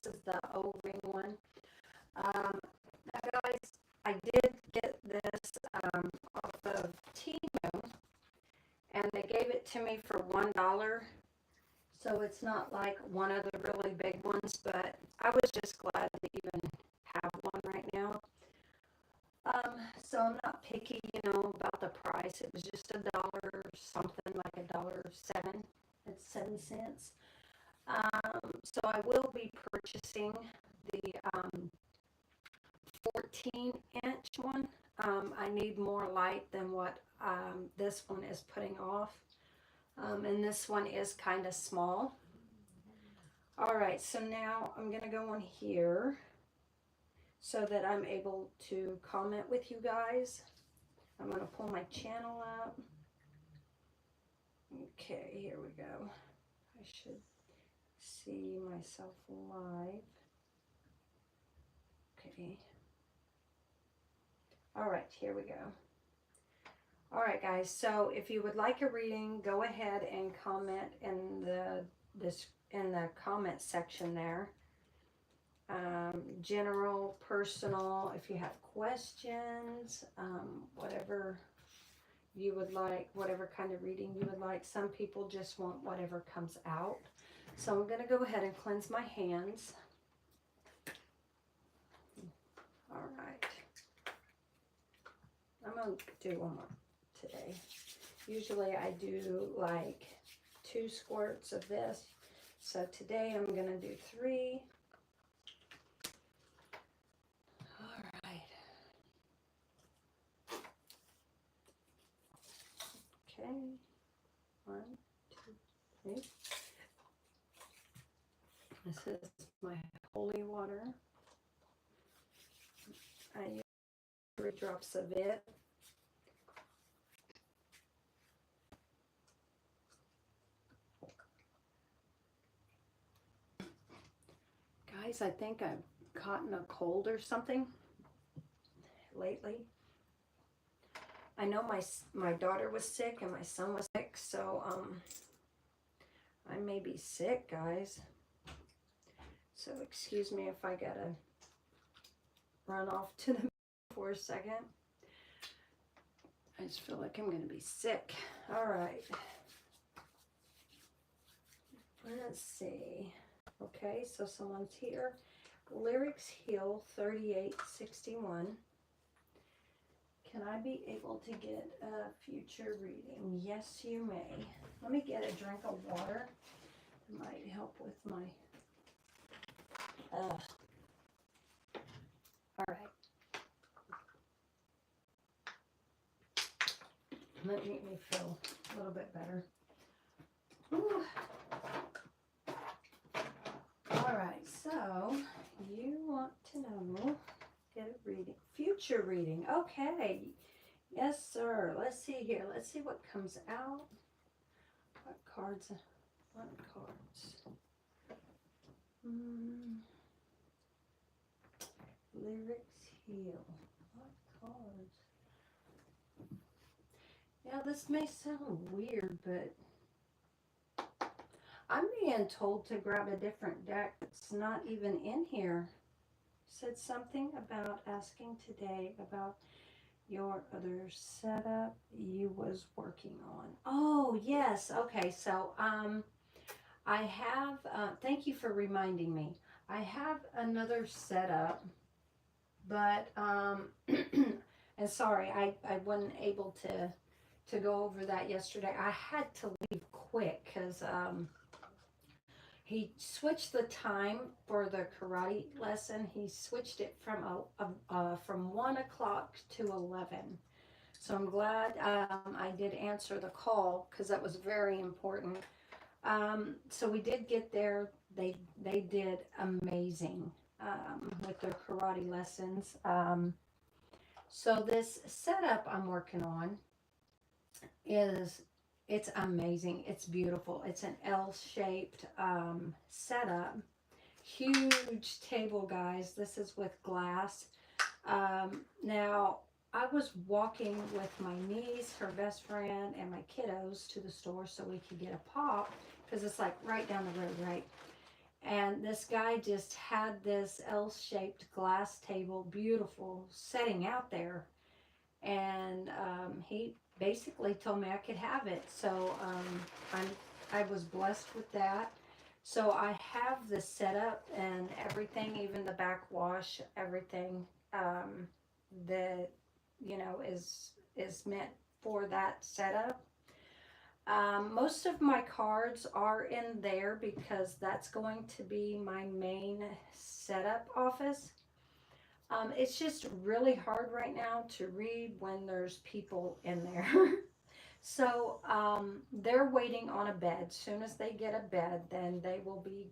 This is the O-ring one. Now guys, I did get this off of Chime, and they gave it to me for $1. So it's not like one of the really big ones, but I was just glad to even have one right now. So I'm not picky, you know, about the price. It was just $1 or something, like $1.07. It's 7 cents. So I will be purchasing the 14-inch one. I need more light than what this one is putting off. And this one is kind of small. All right, so now I'm going to go on here so that I'm able to comment with you guys. I'm going to pull my channel up. Okay, here we go. I should see myself live. Okay. All right, here we go. All right, guys, so if you would like a reading, go ahead and comment in the comment section there. General, personal, if you have questions, whatever you would like, whatever kind of reading you would like. Some people just want whatever comes out. So I'm going to go ahead and cleanse my hands. All right. I'm going to do one more today. Usually I do like 2 squirts of this. So today I'm going to do 3. All right. Okay. 1, 2, 3. This is my holy water. I use 3 drops of it. Guys, I think I've caught a cold or something lately. I know my daughter was sick and my son was sick, so I may be sick, guys. So excuse me if I gotta run off to the for a second. I just feel like I'm gonna be sick. All right. Let's see. Okay, so someone's here. Lyrics Heal 3861. Can I be able to get a future reading? Yes, you may. Let me get a drink of water. It might help with my... All right. That made me feel a little bit better. Whew. All right, so you want to know, get a reading, future reading. Okay, yes, sir. Let's see here. Let's see what comes out. What cards? What cards? Lyrics Heal. What cards? Yeah, this may sound weird, but I'm being told to grab a different deck that's not even in here. Said something about asking today about your other setup you was working on. Oh, yes. Okay, so I have, thank you for reminding me. I have another setup, but, and sorry, I wasn't able to go over that yesterday. I had to leave quick because, he switched the time for the karate lesson. He switched it from 1 o'clock to 11. So I'm glad I did answer the call because that was very important. So we did get there. They did amazing with their karate lessons. So this setup I'm working on it's amazing. It's beautiful. It's an L-shaped setup. Huge table, guys. This is with glass. Now, I was walking with my niece, her best friend, and my kiddos to the store so we could get a pop because it's like right down the road, right? And this guy just had this L-shaped glass table, beautiful, setting out there. And he basically told me I could have it. So I was blessed with that. So I have the setup and everything, even the backwash, everything that, you know, is meant for that setup. Most of my cards are in there because that's going to be my main setup office. It's just really hard right now to read when there's people in there. So they're waiting on a bed. Soon as they get a bed, then they will be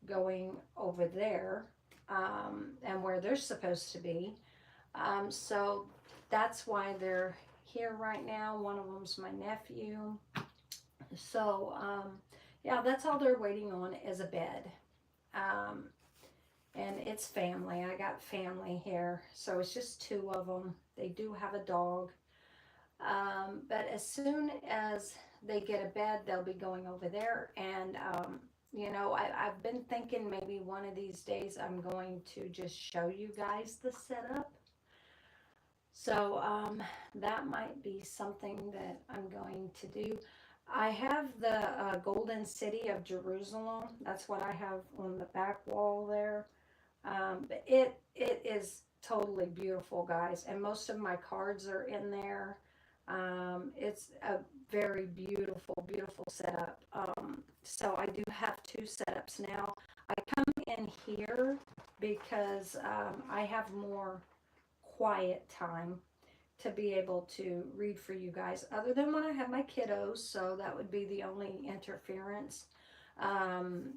going over there and where they're supposed to be. So that's why they're here right now. One of them's my nephew. So yeah, that's all they're waiting on is a bed. Um, and it's family. I got family here. So it's just two of them. They do have a dog. But as soon as they get a bed, they'll be going over there. And, you know, I've been thinking maybe one of these days I'm going to just show you guys the setup. So that might be something that I'm going to do. I have the Golden City of Jerusalem. That's what I have on the back wall there. But it is totally beautiful, guys. And most of my cards are in there. It's a very beautiful, beautiful setup. So I do have two setups now. I come in here because I have more quiet time to be able to read for you guys, other than when I have my kiddos. So that would be the only interference.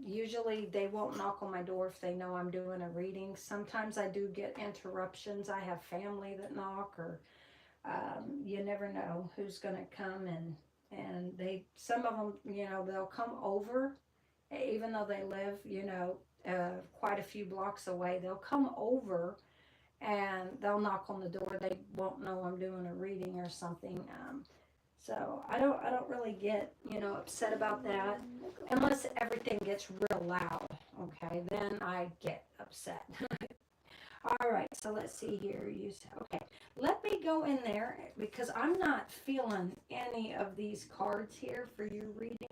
Usually they won't knock on my door if they know I'm doing a reading. Sometimes I do get interruptions. I have family that knock, or you never know who's going to come, and some of them, you know, they'll come over, even though they live, you know, quite a few blocks away. They'll come over and they'll knock on the door. They won't know I'm doing a reading or something. So I don't really get, you know, upset about that unless everything gets real loud. Okay, then I get upset. All right, so let's see here. Okay, let me go in there because I'm not feeling any of these cards here for your reading.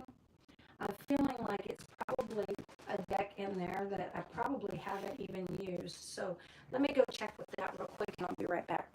I'm feeling like it's probably a deck in there that I probably haven't even used. So let me go check with that real quick and I'll be right back.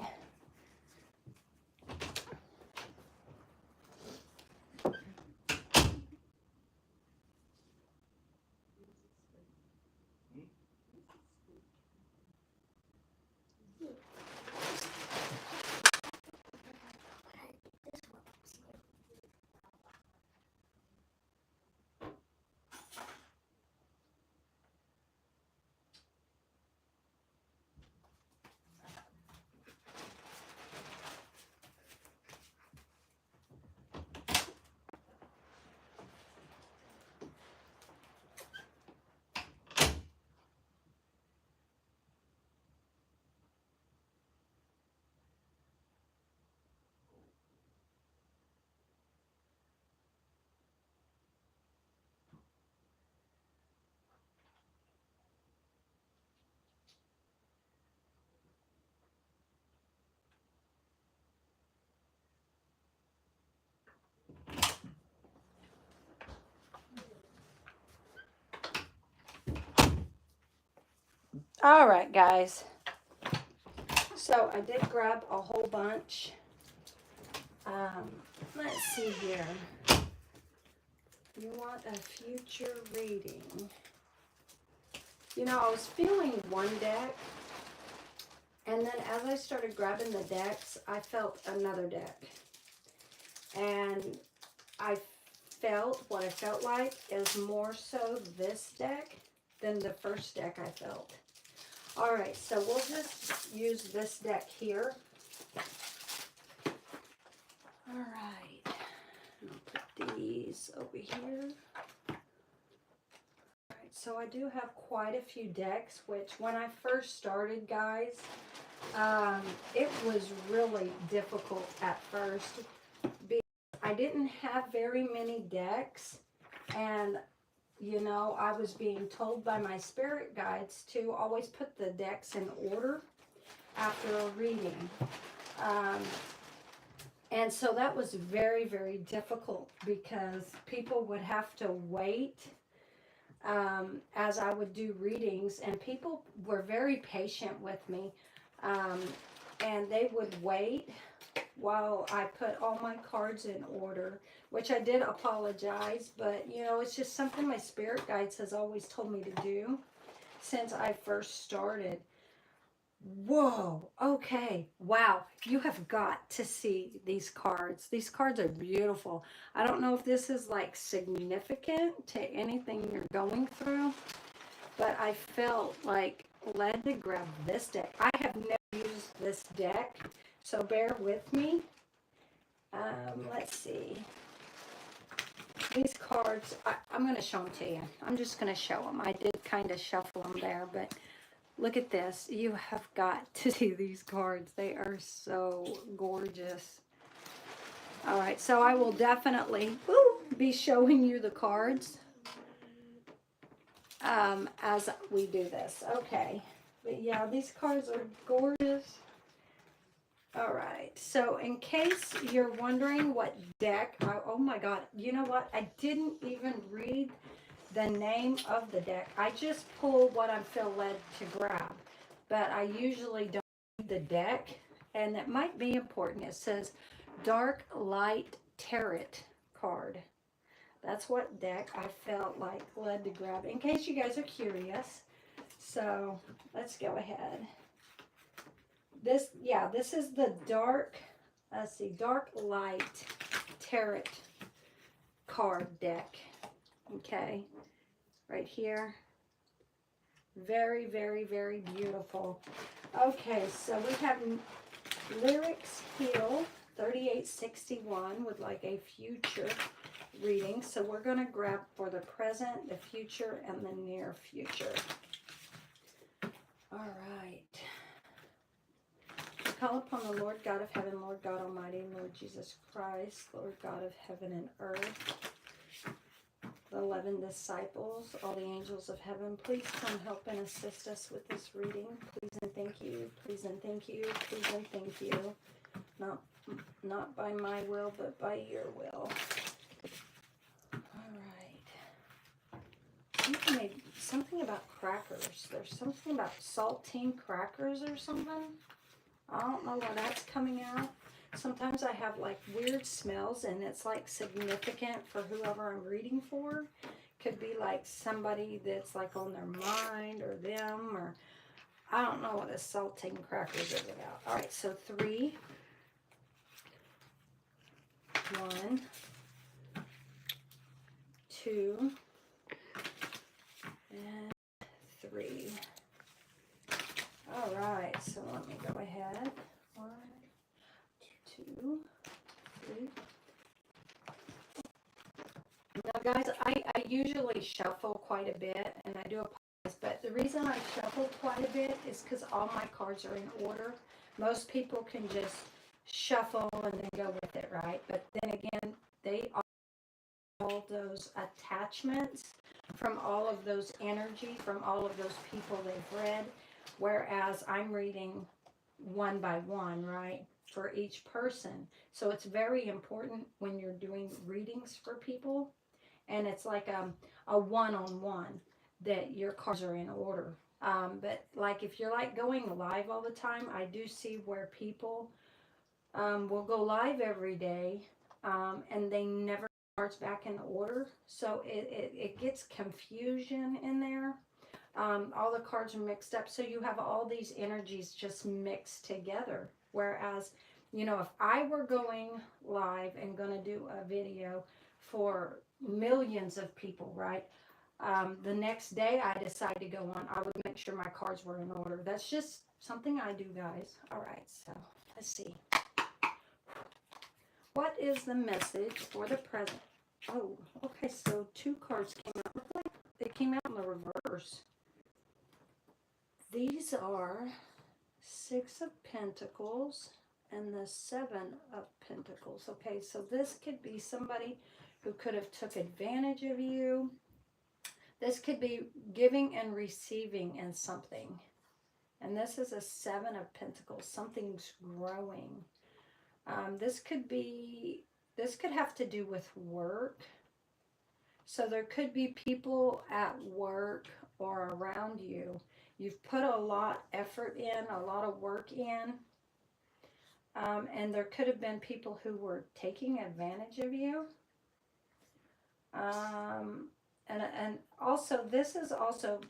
All right, guys. So I did grab a whole bunch. Let's see here. You want a future reading. You know, I was feeling one deck, and then as I started grabbing the decks, I felt another deck. And what I felt like is more so this deck than the first deck I felt. All right, so we'll just use this deck here. All right, I'll put these over here. All right, so I do have quite a few decks, which when I first started, guys, it was really difficult at first. I didn't have very many decks, and you know, I was being told by my spirit guides to always put the decks in order after a reading. And so that was very, very difficult because people would have to wait as I would do readings, and people were very patient with me, and they would wait while I put all my cards in order, which I did apologize, but you know, it's just something my spirit guides has always told me to do since I first started. Whoa, okay, wow, you have got to see these cards. These cards are beautiful. I don't know if this is like significant to anything you're going through, but I felt like led to grab this deck. I have never used this deck, so bear with me. Let's see. These cards, I'm going to show them to you. I'm just going to show them. I did kind of shuffle them there, but look at this. You have got to see these cards. They are so gorgeous. All right, so I will definitely be showing you the cards as we do this. Okay, but yeah, these cards are gorgeous. All right, so in case you're wondering what deck, oh my God, you know what? I didn't even read the name of the deck. I just pull what I feel led to grab, but I usually don't read the deck, and it might be important. It says Dark Light Tarot card. That's what deck I felt like led to grab, in case you guys are curious. So let's go ahead. This is the Dark Light Tarot card deck. Okay. Right here. Very, very, very beautiful. Okay, so we have Lyrics Heal 3861 with like a future reading. So we're going to grab for the present, the future, and the near future. All right. We call upon the Lord God of heaven, Lord God Almighty, Lord Jesus Christ, Lord God of heaven and earth, the 11 disciples, all the angels of heaven, please come help and assist us with this reading. Please and thank you. Please and thank you. Please and thank you. Not by my will, but by your will. All right. Something about crackers. There's something about saltine crackers or something. I don't know where that's coming out. Sometimes I have like weird smells, and it's like significant for whoever I'm reading for. Could be like somebody that's like on their mind, or them, or I don't know what a saltine crackers is about. All right, so 3, 1, 2, and 3. All right, so let me go ahead. 1, 2, 3. Now, guys, I usually shuffle quite a bit, and I do apologize, but the reason I shuffle quite a bit is because all my cards are in order. Most people can just shuffle and then go with it, right? But then again, they all those attachments from all of those energy, from all of those people they've read, whereas I'm reading one by one, right, for each person. So it's very important when you're doing readings for people, and it's like a one-on-one, that your cards are in order. But like if you're like going live all the time, I do see where people will go live every day, and they never cards back in order, so it gets confusion in there. All the cards are mixed up, so you have all these energies just mixed together. Whereas, you know, if I were going live and going to do a video for millions of people, right, the next day I decide to go on, I would make sure my cards were in order. That's just something I do, guys. All right, so let's see. What is the message for the present? Oh, okay, so 2 cards came out. Look like they came out in the reverse. These are 6 of Pentacles and the 7 of Pentacles. Okay, so this could be somebody who could have took advantage of you. This could be giving and receiving in something. And this is a 7 of Pentacles. Something's growing. This could have to do with work. So there could be people at work or around you. You've put a lot effort in, a lot of work in. And there could have been people who were taking advantage of you. And also, this is also,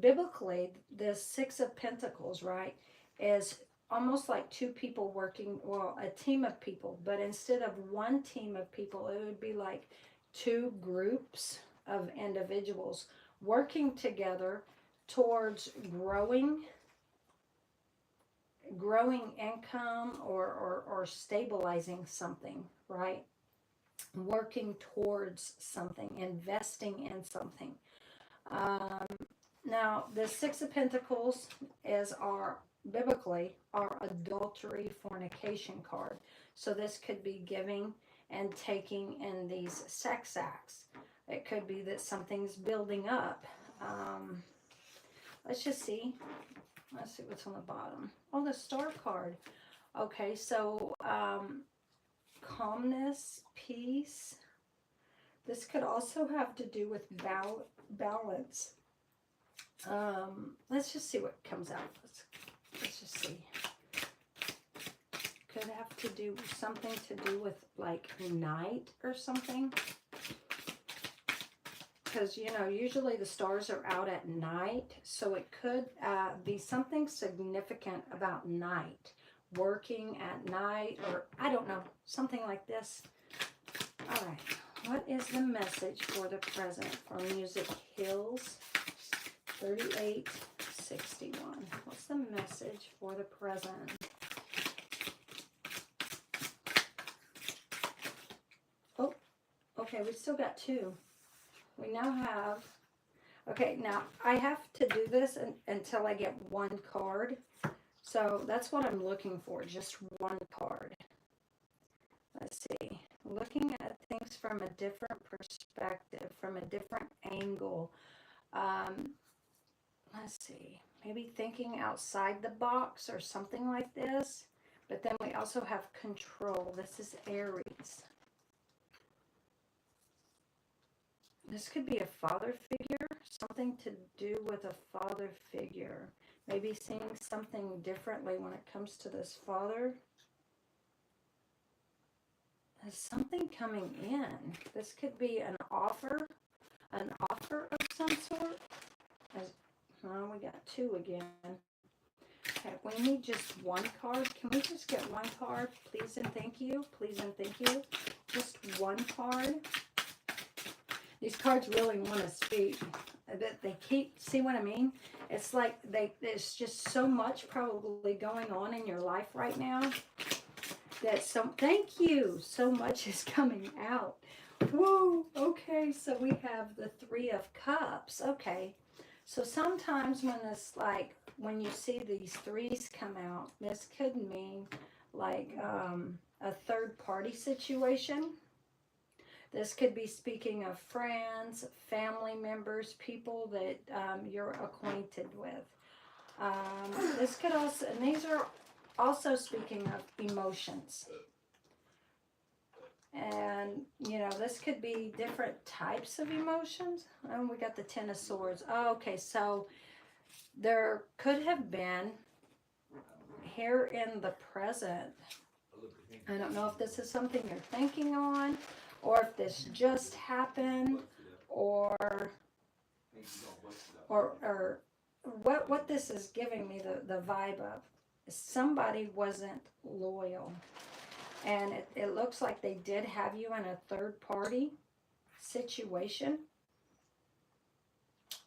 biblically, the 6 of Pentacles, right, is almost like two people working, well, a team of people. But instead of one team of people, it would be like two groups of individuals working together towards growing income or stabilizing something, right? Working towards something, investing in something. Now, the 6 of Pentacles is biblically, our adultery fornication card. So this could be giving and taking in these sex acts. It could be that something's building up. Let's just see. Let's see what's on the bottom. Oh, the Star card. Okay, so calmness, peace. This could also have to do with balance. Let's just see what comes out. Let's just see. Could have to do something to do with like night or something. Because, you know, usually the stars are out at night. So it could be something significant about night. Working at night, or I don't know, something like this. All right. What is the message for the present for Music Hills 3861? What's the message for the present? Oh, okay, we still got two. We now have, okay, now I have to do this until I get one card. So that's what I'm looking for, just one card. Let's see. Looking at things from a different perspective, from a different angle. Let's see. Maybe thinking outside the box or something like this. But then we also have control. This is Aries. This could be a father figure. Something to do with a father figure. Maybe seeing something differently when it comes to this father. There's something coming in. This could be an offer of some sort. Oh, we got two again. Okay, we need just one card. Can we just get one card, please and thank you? Please and thank you. Just one card. These cards really want to speak. They keep, see what I mean? It's like there's just so much probably going on in your life right now. Thank you. So much is coming out. Whoa. Okay. So we have the 3 of Cups. Okay. So sometimes when you see these threes come out, this could mean like a third party situation. This could be speaking of friends, family members, people that you're acquainted with. This could also, and these are also speaking of emotions. And, you know, this could be different types of emotions. And we got the 10 of Swords. Oh, okay, so there could have been, here in the present, I don't know if this is something you're thinking on, or if this just happened, or what this is giving me the vibe of. Somebody wasn't loyal. And it looks like they did have you in a third party situation.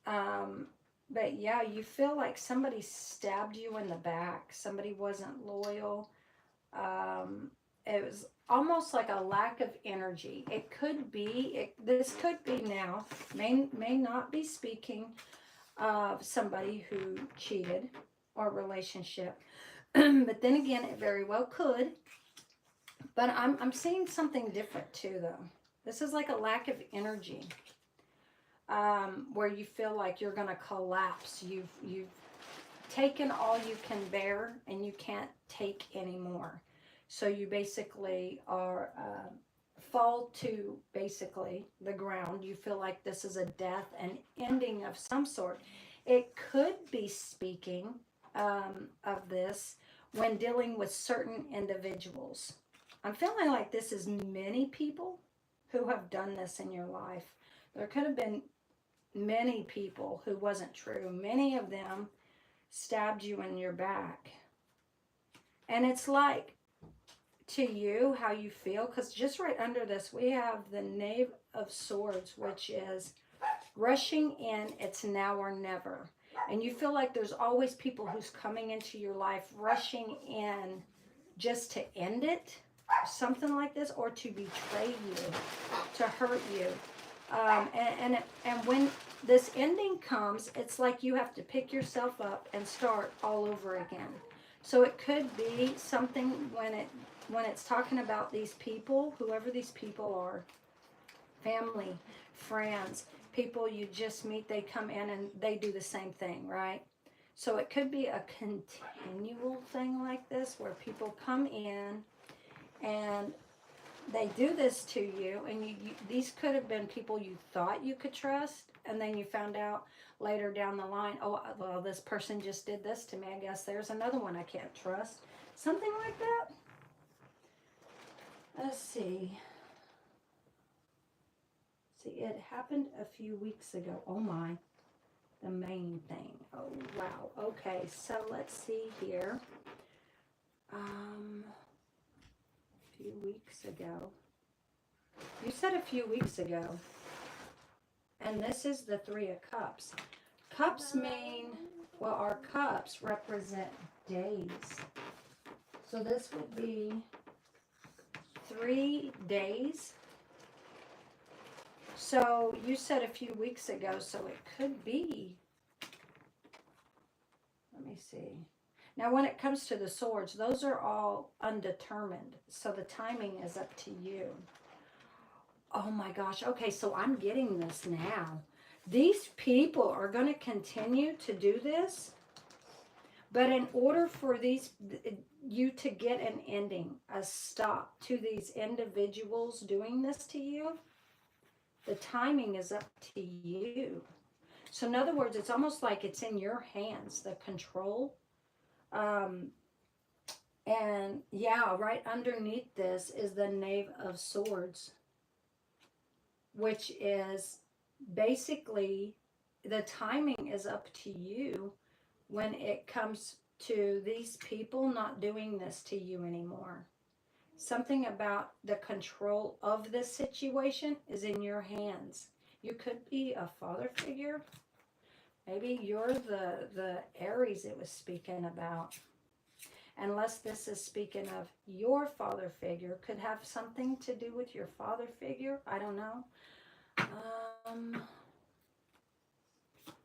But yeah, you feel like somebody stabbed you in the back. Somebody wasn't loyal. It was almost like a lack of energy. It could be, this could be now, may not be speaking of somebody who cheated or relationship. But then again, it very well could. But I'm seeing something different too, though. This is like a lack of energy. where you feel like you're going to collapse. You've taken all you can bear and you can't take anymore. So you basically are fall to basically the ground. You feel like this is a death, an ending of some sort. It could be speaking of this when dealing with certain individuals. I'm feeling like this is many people who have done this in your life. There could have been many people who wasn't true. Many of them stabbed you in your back. And it's like, to you, how you feel, because just right under this, we have the Knave of Swords, which is rushing in, it's now or never. And you feel like there's always people who's coming into your life, rushing in just to end it, something like this, or to betray you, to hurt you. And when this ending comes, it's like you have to pick yourself up and start all over again. So it could be something when it's talking about these people, whoever these people are, family, friends, people you just meet, they come in and they do the same thing, right? So it could be a continual thing like this where people come in and they do this to you, and these could have been people you thought you could trust, and then you found out later down the line, oh, well, this person just did this to me. I guess there's another one I can't trust. Something like that. Let's see. See, it happened a few weeks ago. Oh my, the main thing. Oh, wow. Okay, so let's see here. A few weeks ago. You said a few weeks ago. And this is the Three of Cups. Cups mean, well, our cups represent days. So this would be 3 days. So you said a few weeks ago, so it could be. Let me see. Now, when it comes to the swords, those are all undetermined. So the timing is up to you. Oh my gosh. Okay, so I'm getting this now. These people are going to continue to do this. But in order for you to get an ending, a stop to these individuals doing this to you, the timing is up to you. So in other words, it's almost like it's in your hands, the control. And yeah, right underneath this is the Knave of Swords, which is basically the timing is up to you when it comes to these people not doing this to you anymore. Something about the control of this situation is in your hands. You could be a father figure. Maybe you're the Aries it was speaking about. Unless this is speaking of your father figure. Could have something to do with your father figure. I don't know.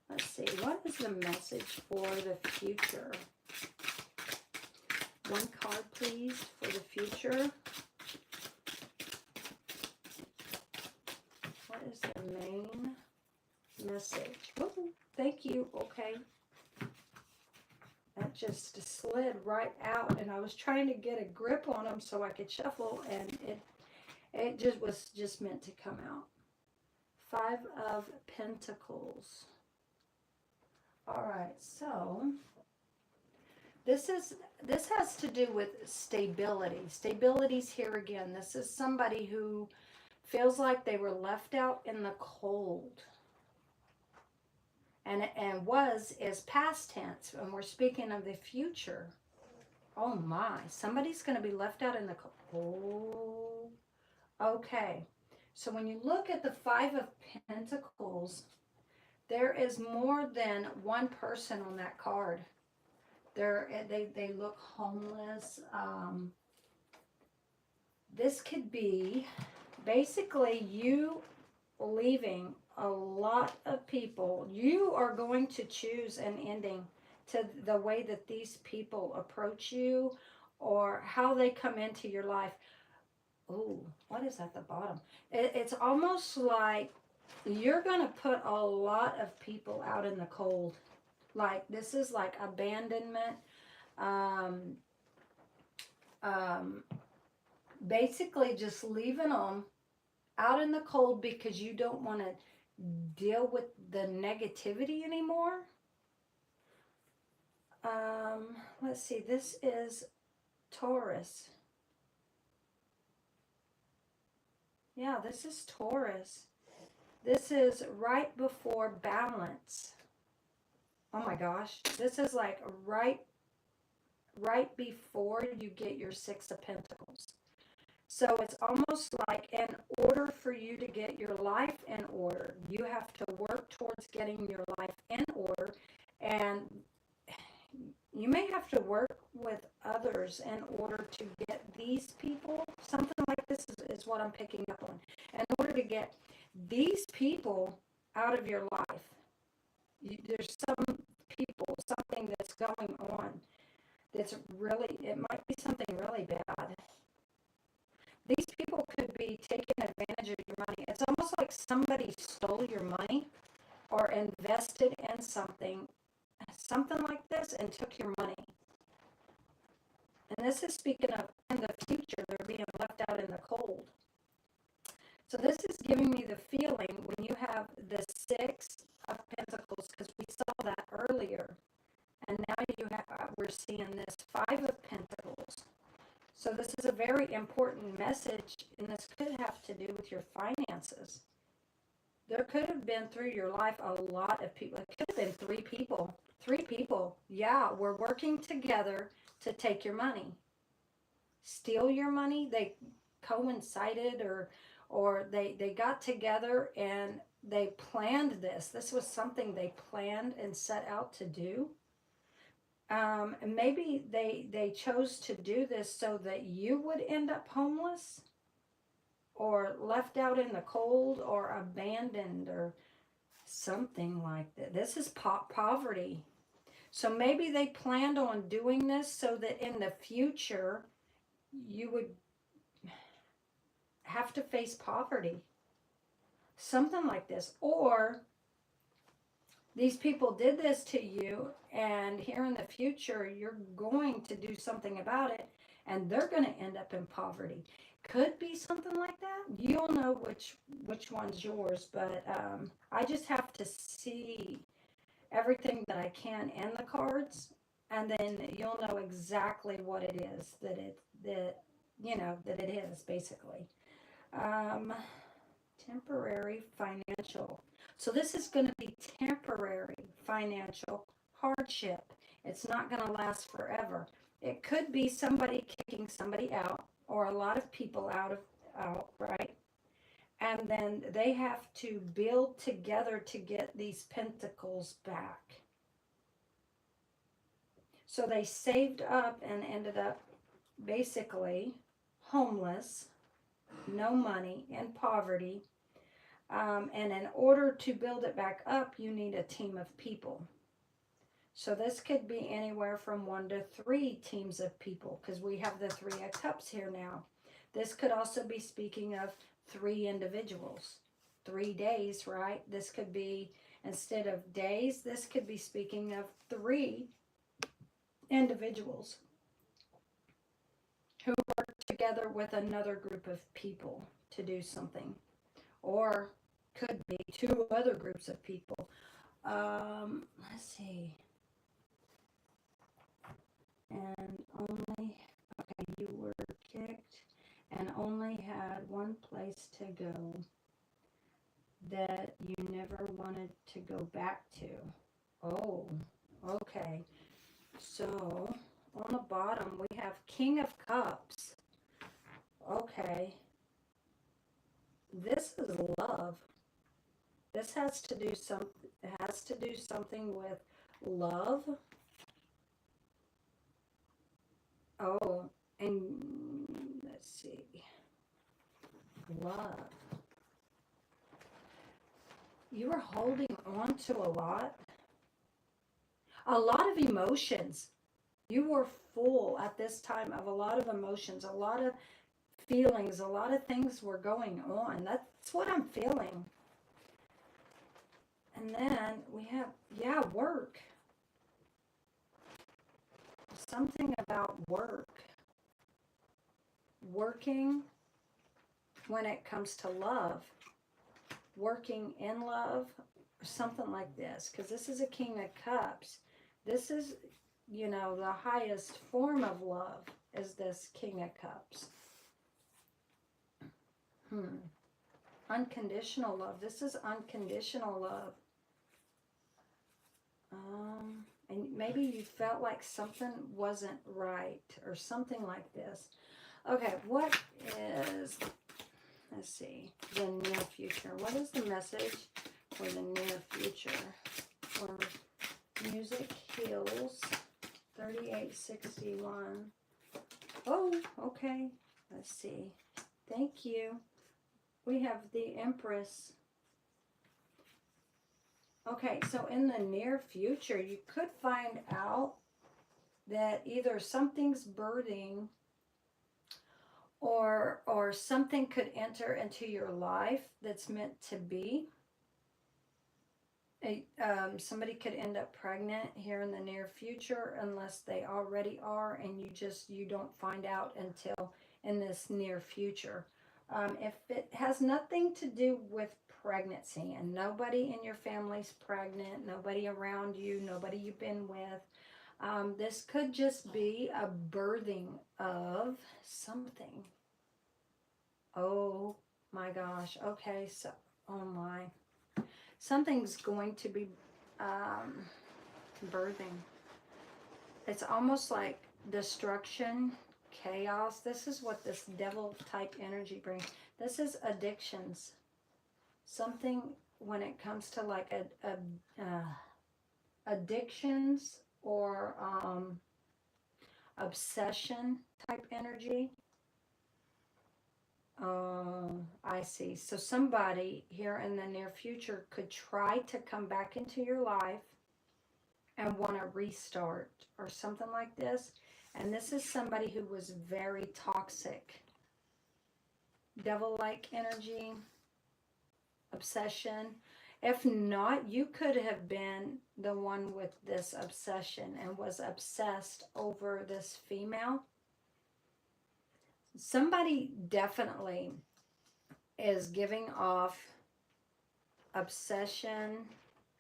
Let's see. What is the message for the future? One card, please, for the future. What is the main message? Oh, thank you. Okay. That just slid right out, and I was trying to get a grip on them so I could shuffle, and it just was just meant to come out. 5 of Pentacles. All right, so this has to do with stability. Stability's here again. This is somebody who feels like they were left out in the cold. And is past tense, and we're speaking of the future. Oh my, somebody's going to be left out in the cold. Oh, okay. So when you look at the 5 of Pentacles, there is more than one person on that card. They look homeless. This could be basically you leaving a lot of people. You are going to choose an ending to the way that these people approach you or how they come into your life. Oh, what is at the bottom? It's almost like You're going to put a lot of people out in the cold. Like, this is like abandonment. Um, um, Basically just leaving them out in the cold because you don't want to deal with the negativity anymore. Let's see, this is Taurus. Yeah, this is Taurus. This is right before balance. Oh my gosh, this is like right before you get your Six of Pentacles. So it's almost like in order for you to get your life in order, you have to work towards getting your life in order. And you may have to work with others in order to get these people. Something like this is what I'm picking up on. In order to get these people out of your life, there's some people, something that's going on that's really, it might be something really bad. These people could be taking advantage of your money. It's almost like somebody stole your money or invested in something like this and took your money. And this is speaking of in the future, they're being left out in the cold. So this is giving me the feeling when you have the Six of Pentacles, because we saw that earlier. And now we're seeing this Five of Pentacles. So this is a very important message, and this could have to do with your finances. There could have been through your life a lot of people. It could have been three people. Three people, yeah, we're working together to take your money. Steal your money. They coincided or they got together and they planned this. This was something they planned and set out to do. And maybe they chose to do this so that you would end up homeless or left out in the cold or abandoned or something like that. This is poverty. So maybe they planned on doing this so that in the future you would have to face poverty. Something like this. Or these people did this to you, and here in the future, you're going to do something about it, and they're going to end up in poverty. Could be something like that. You'll know which one's yours, but I just have to see everything that I can in the cards, and then you'll know exactly what it is that it is, basically. Temporary financial. So this is going to be temporary financial hardship. It's not going to last forever. It could be somebody kicking somebody out, or a lot of people out, right? And then they have to build together to get these pentacles back. So they saved up and ended up basically homeless, no money, in poverty. And in order to build it back up, you need a team of people. So this could be anywhere from 1 to 3 teams of people, because we have the Three of Cups here now. This could also be speaking of 3 individuals, 3 days, right? This could be, instead of days, this could be speaking of 3 individuals who work together with another group of people to do something. Or could be 2 other groups of people. Let's see. And only, okay, you were kicked and only had one place to go that you never wanted to go back to. Oh, okay. So on the bottom we have King of Cups. Okay. This is love. This has to do something with love. Oh, and let's see. Love. You were holding on to a lot of emotions. You were full at this time of a lot of emotions, a lot of feelings, a lot of things were going on. That's what I'm feeling. And then we have, yeah, work. Something about work. Working when it comes to love. Working in love. Something like this. Because this is a King of Cups. This is, you know, the highest form of love is this King of Cups. Unconditional love. This is unconditional love. And maybe you felt like something wasn't right or something like this. Okay, what is, let's see, the near future? What is the message for the near future? For Music Heals 3861. Oh, okay. Let's see. Thank you. We have the Empress. Okay, so in the near future, you could find out that either something's birthing or something could enter into your life that's meant to be. Somebody could end up pregnant here in the near future unless they already are, and you don't find out until in this near future. If it has nothing to do with pregnancy and nobody in your family's pregnant, nobody around you, nobody you've been with, this could just be a birthing of something. Oh my gosh. Okay, so, oh my. Something's going to be birthing. It's almost like destruction, chaos. This is what this devil type energy brings. This is addictions. Something when it comes to like addictions or obsession type energy. Oh, I see. So somebody here in the near future could try to come back into your life and want to restart or something like this. And this is somebody who was very toxic. Devil-like energy, obsession. If not, you could have been the one with this obsession and was obsessed over this female. Somebody definitely is giving off obsession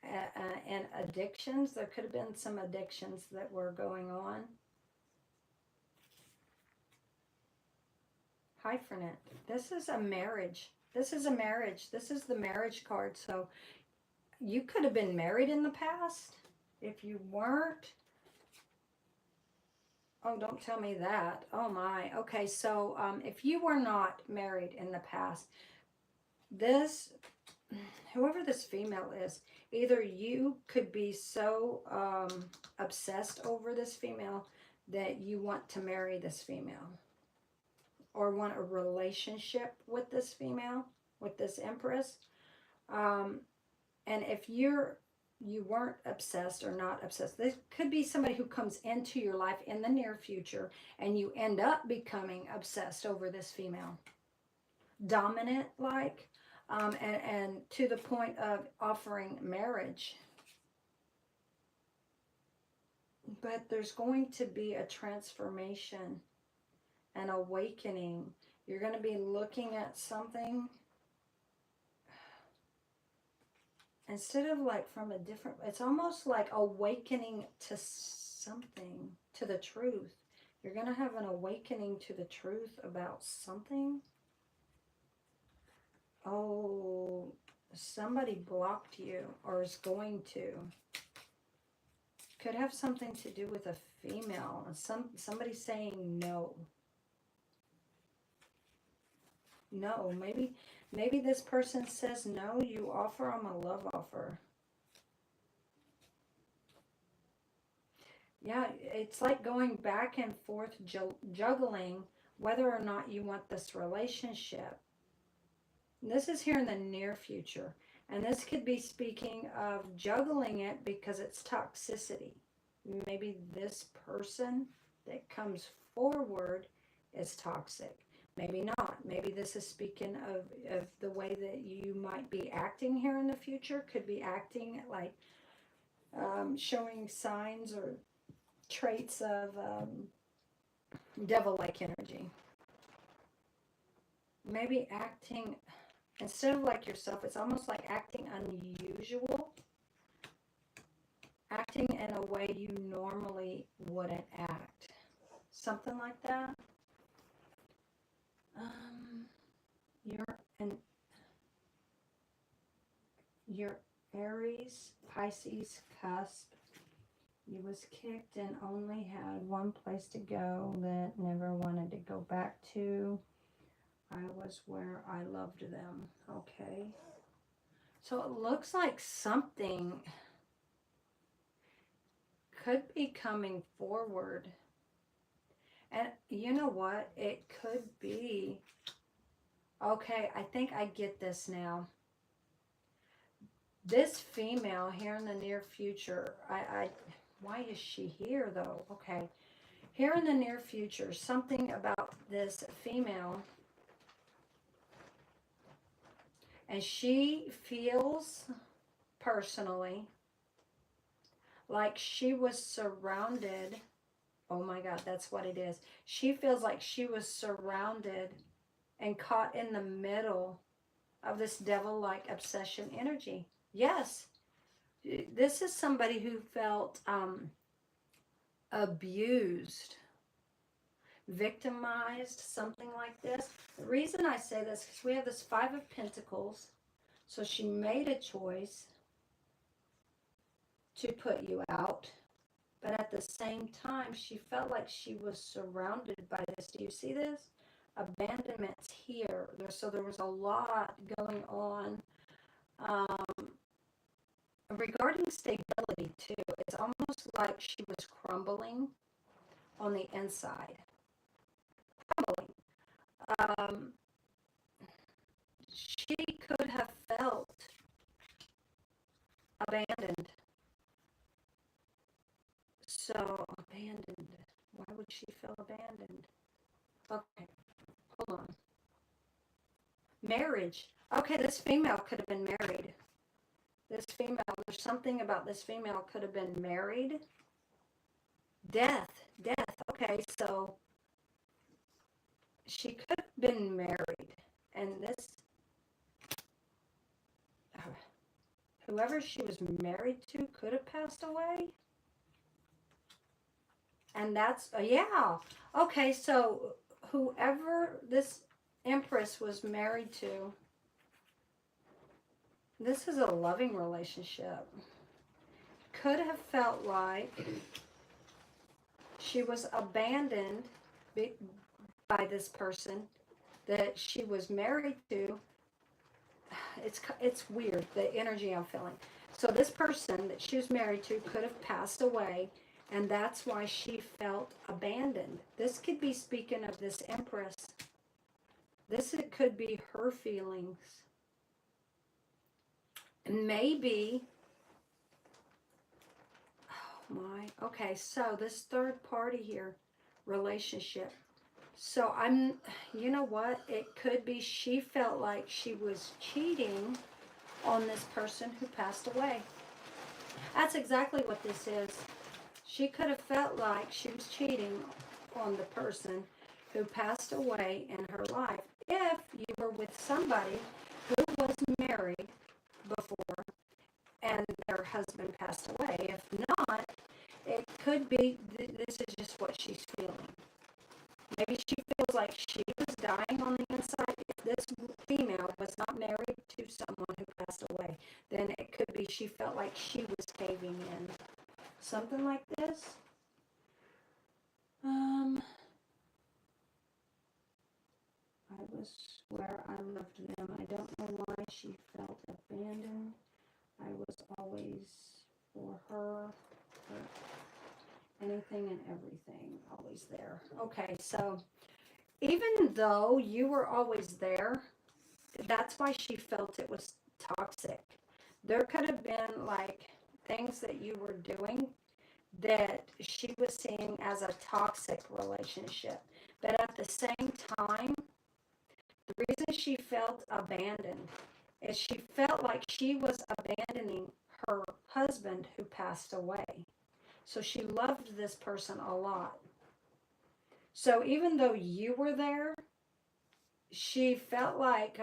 and addictions. There could have been some addictions that were going on. Hyphenate. This is a marriage. This is a marriage. This is the marriage card. So you could have been married in the past. If you weren't, oh, don't tell me that. Oh my. Okay, so if you were not married in the past, whoever this female is, either you could be so obsessed over this female that you want to marry this female or want a relationship with this female, with this Empress. And if you weren't obsessed or not obsessed, this could be somebody who comes into your life in the near future and you end up becoming obsessed over this female. Dominant like, and to the point of offering marriage. But there's going to be a transformation, an awakening. You're going to be looking at something instead of like from a different, it's almost like awakening to something, to the truth. You're going to have an awakening to the truth about something. Oh, somebody blocked you or is going to. Could have something to do with a female. Somebody saying no. No, maybe this person says no, you offer them a love offer. Yeah, it's like going back and forth, juggling whether or not you want this relationship. This is here in the near future. And this could be speaking of juggling it because it's toxicity. Maybe this person that comes forward is toxic. maybe not. Maybe this is speaking of the way that you might be acting here in the future. Could be acting like showing signs or traits of devil-like energy. Maybe acting, instead of like yourself, it's almost like acting unusual. Acting in a way you normally wouldn't act. Something like that. Your Aries, Pisces cusp. You was kicked and only had one place to go that never wanted to go back to. I was where I loved them. Okay. So it looks like something could be coming forward. And you know what? It could be. Okay, I think I get this now. This female here in the near future, why is she here though? Okay. Here in the near future, something about this female, and she feels personally like she was surrounded. Oh my God, that's what it is. She feels like she was surrounded and caught in the middle of this devil-like obsession energy. Yes, this is somebody who felt abused, victimized, something like this. The reason I say this is because we have this Five of Pentacles. So she made a choice to put you out. But at the same time, she felt like she was surrounded by this. Do you see this? Abandonment's here. So there was a lot going on. Regarding stability, too, it's almost like she was crumbling on the inside. Crumbling. She could have felt abandoned. So, abandoned. Why would she feel abandoned? Okay, hold on. Marriage. Okay, this female could have been married. This female, there's something about this female could have been married. Death. Okay, so she could have been married. And this, whoever she was married to could have passed away. And that's, yeah. Okay, so whoever this Empress was married to, this is a loving relationship. Could have felt like she was abandoned by this person that she was married to. It's weird, the energy I'm feeling. So this person that she was married to could have passed away, and that's why she felt abandoned. This could be speaking of this Empress. It could be her feelings. Maybe, oh my, okay, so this third party here, relationship. So you know what? It could be she felt like she was cheating on this person who passed away. That's exactly what this is. She could have felt like she was cheating on the person who passed away in her life. If you were with somebody who was married before and their husband passed away. If not, it could be this is just what she's feeling. Maybe she feels like she was dying on the inside. If this female was not married to someone who passed away, then it could be she felt like she was caving in. Something like this. I was where I loved them. I don't know why she felt abandoned. I was always for her. Anything and everything, always there. Okay, so even though you were always there, that's why she felt it was toxic. There could have been like things that you were doing that she was seeing as a toxic relationship. But at the same time, The reason she felt abandoned is she felt like she was abandoning her husband who passed away. So she loved this person a lot. So even though you were there, she felt like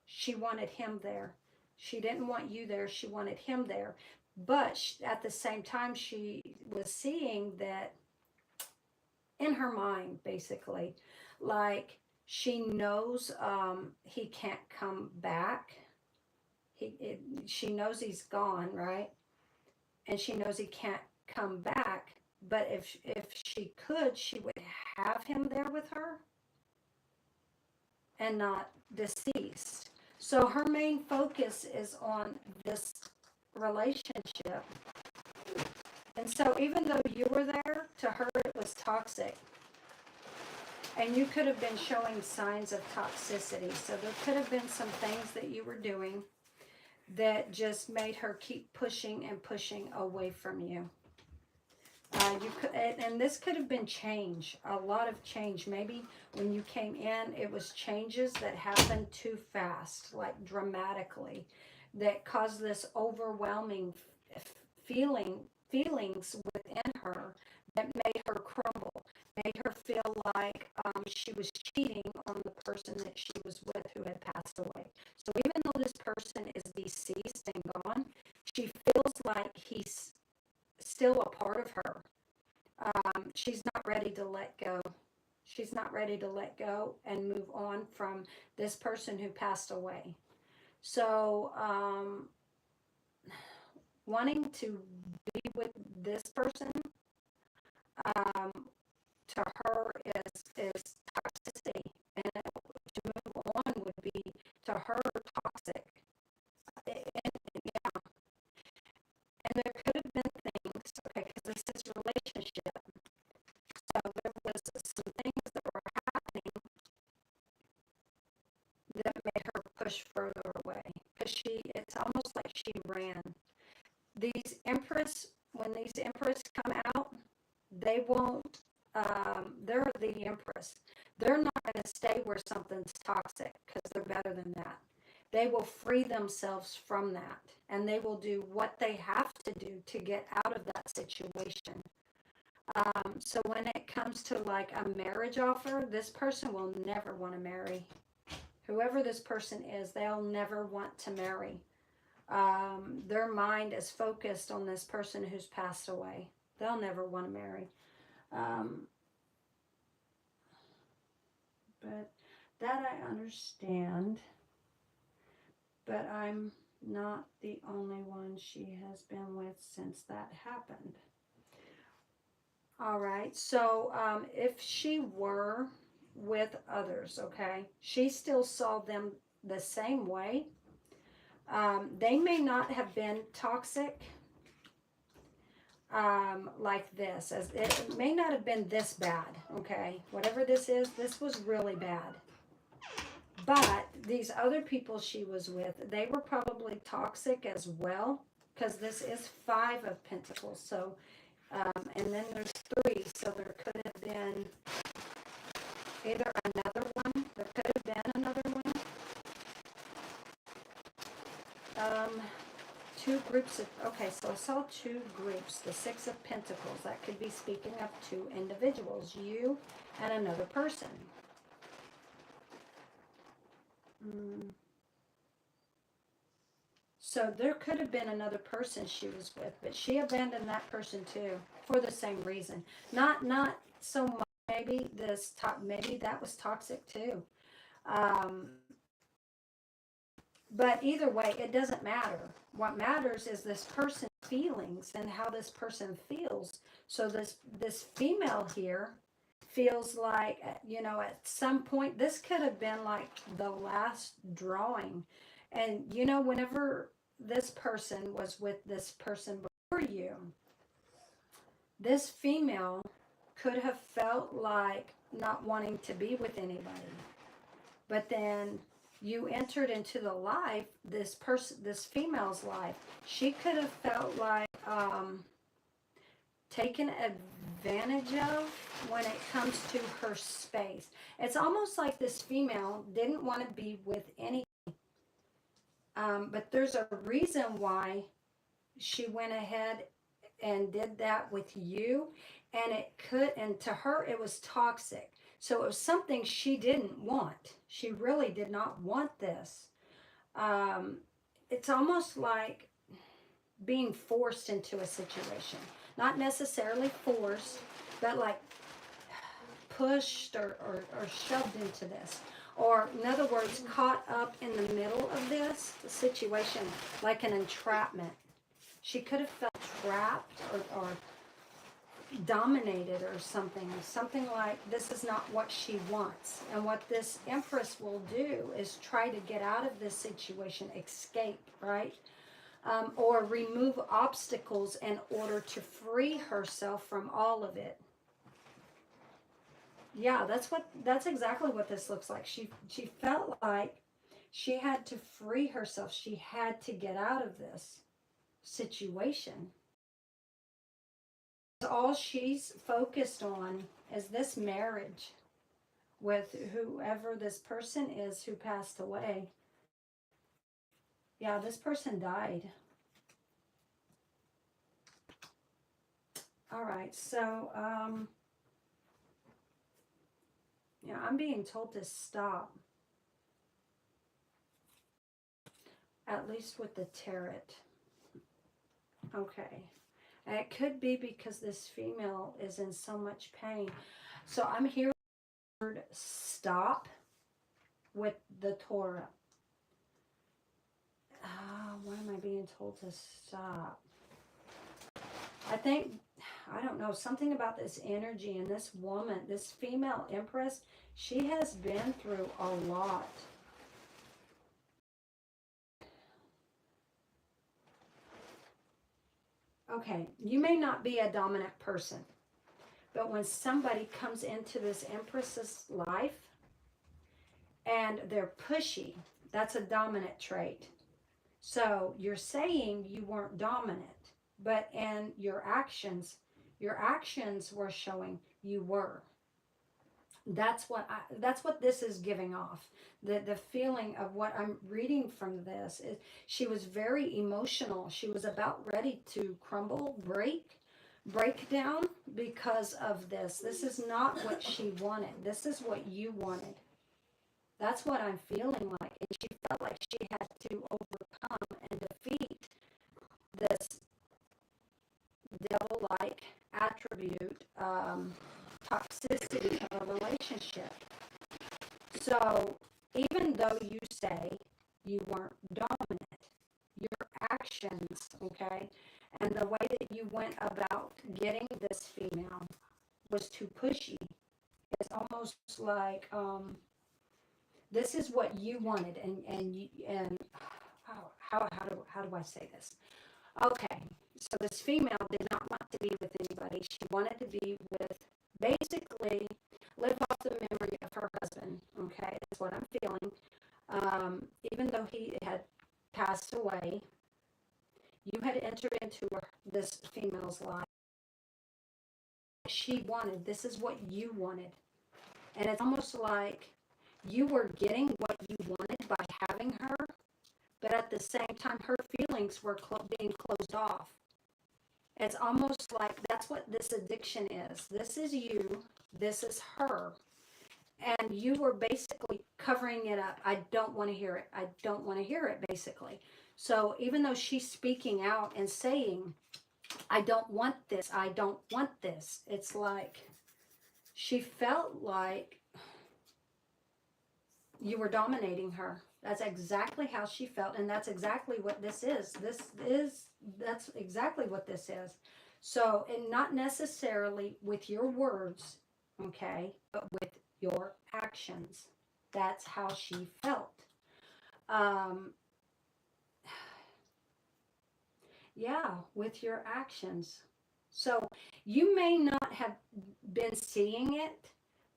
she wanted him there. She didn't want you there. She wanted him there. But at the same time, she was seeing that in her mind, basically, like she knows he can't come back. She knows he's gone, right? And she knows he can't come back. But if she could, she would have him there with her and not deceased. So her main focus is on this relationship. And so even though you were there, to her it was toxic. And you could have been showing signs of toxicity. So there could have been some things that you were doing that just made her keep pushing and pushing away from you. And this could have been change, a lot of change. Maybe when you came in, it was changes that happened too fast, like dramatically, that caused this overwhelming feelings within her that made her crumble, made her feel like she was cheating on the person that she was with who had passed away. So even though this person is deceased and gone, she feels like he's still a part of her. She's not ready to let go. She's not ready to let go and move on from this person who passed away. So, wanting to be with this person, to her is toxicity, and to move on would be to her toxic. Yeah, and there could have been things, okay, because this is relationship. So there was some things that were happening that made her push further away. Because it's almost like she ran. When these Empress come out, they won't, they're the Empress. They're not going to stay where something's toxic because they're better than that. They will free themselves from that, and they will do what they have to do to get out of that situation. So when it comes to like a marriage offer, this person will never want to marry. Whoever this person is, they'll never want to marry. Their mind is focused on this person who's passed away. They'll never want to marry. But that I understand. But I'm not the only one she has been with since that happened. All right, so if she were with others, okay, she still saw them the same way. They may not have been toxic like this. It may not have been this bad, okay? Whatever this is, this was really bad. But these other people she was with, they were probably toxic as well, because this is 5 of Pentacles. So, and then there's 3, so there could have been either another one, there could have been another one. 2 groups of, okay, so I saw 2 groups, the 6 of Pentacles. That could be speaking of 2 individuals, you and another person. So there could have been another person she was with, but she abandoned that person too for the same reason. Not so much. Maybe maybe that was toxic too. But either way, it doesn't matter. What matters is this person's feelings and how this person feels. So this female here feels like, you know, at some point, this could have been like the last drawing. And, you know, whenever this person was with this person before you, this female could have felt like not wanting to be with anybody. But then you entered into the life, this female's life. She could have felt like taken advantage of when it comes to her space. It's almost like this female didn't want to be with any, but there's a reason why she went ahead and did that with you, and to her it was toxic. So it was something she didn't want. She really did not want this. Um, it's almost like being forced into a situation. Not necessarily forced, but like pushed or shoved into this. Or, in other words, caught up in the middle of this situation, like an entrapment. She could have felt trapped or dominated or something like this is not what she wants. And what this Empress will do is try to get out of this situation, escape, right? Or remove obstacles in order to free herself from all of it. Yeah, that's exactly what this looks like. She felt like she had to free herself. She had to get out of this situation. All she's focused on is this marriage with whoever this person is who passed away. Yeah, this person died. All right, so yeah, I'm being told to stop. At least with the tarot. Okay. And it could be because this female is in so much pain. So I'm hearing the word stop with the Torah. Why am I being told to stop? I think, I don't know, something about this energy and this woman, this female Empress, she has been through a lot. Okay, you may not be a dominant person, but when somebody comes into this Empress's life and they're pushy, that's a dominant trait. So you're saying you weren't dominant, but in your actions were showing you were. That's what this is giving off. The feeling of what I'm reading from this is she was very emotional. She was about ready to crumble, break down because of this. This is not what she wanted. This is what you wanted. That's what I'm feeling like. And she felt like she had to overcome and defeat this devil-like attribute, toxicity of a relationship. So even though you say you weren't dominant, your actions, okay, and the way that you went about getting this female was too pushy. It's almost like this is what you wanted, and how do I say this? Okay, so this female did not want to be with anybody. She wanted to be with, basically, live off the memory of her husband. Okay, that's what I'm feeling. Even though he had passed away, you had entered into this female's life. She wanted, this is what you wanted. And it's almost like you were getting what you wanted by having her, but at the same time, her feelings were being closed off. It's almost like that's what this addiction is. This is you, this is her, and you were basically covering it up. I don't want to hear it. I don't want to hear it, basically. So even though she's speaking out and saying, I don't want this, I don't want this, it's like she felt like you were dominating her. That's exactly how she felt, and that's exactly what this is. That's exactly what this is. So, and not necessarily with your words, okay, but with your actions. That's how she felt. Yeah, with your actions. So you may not have been seeing it,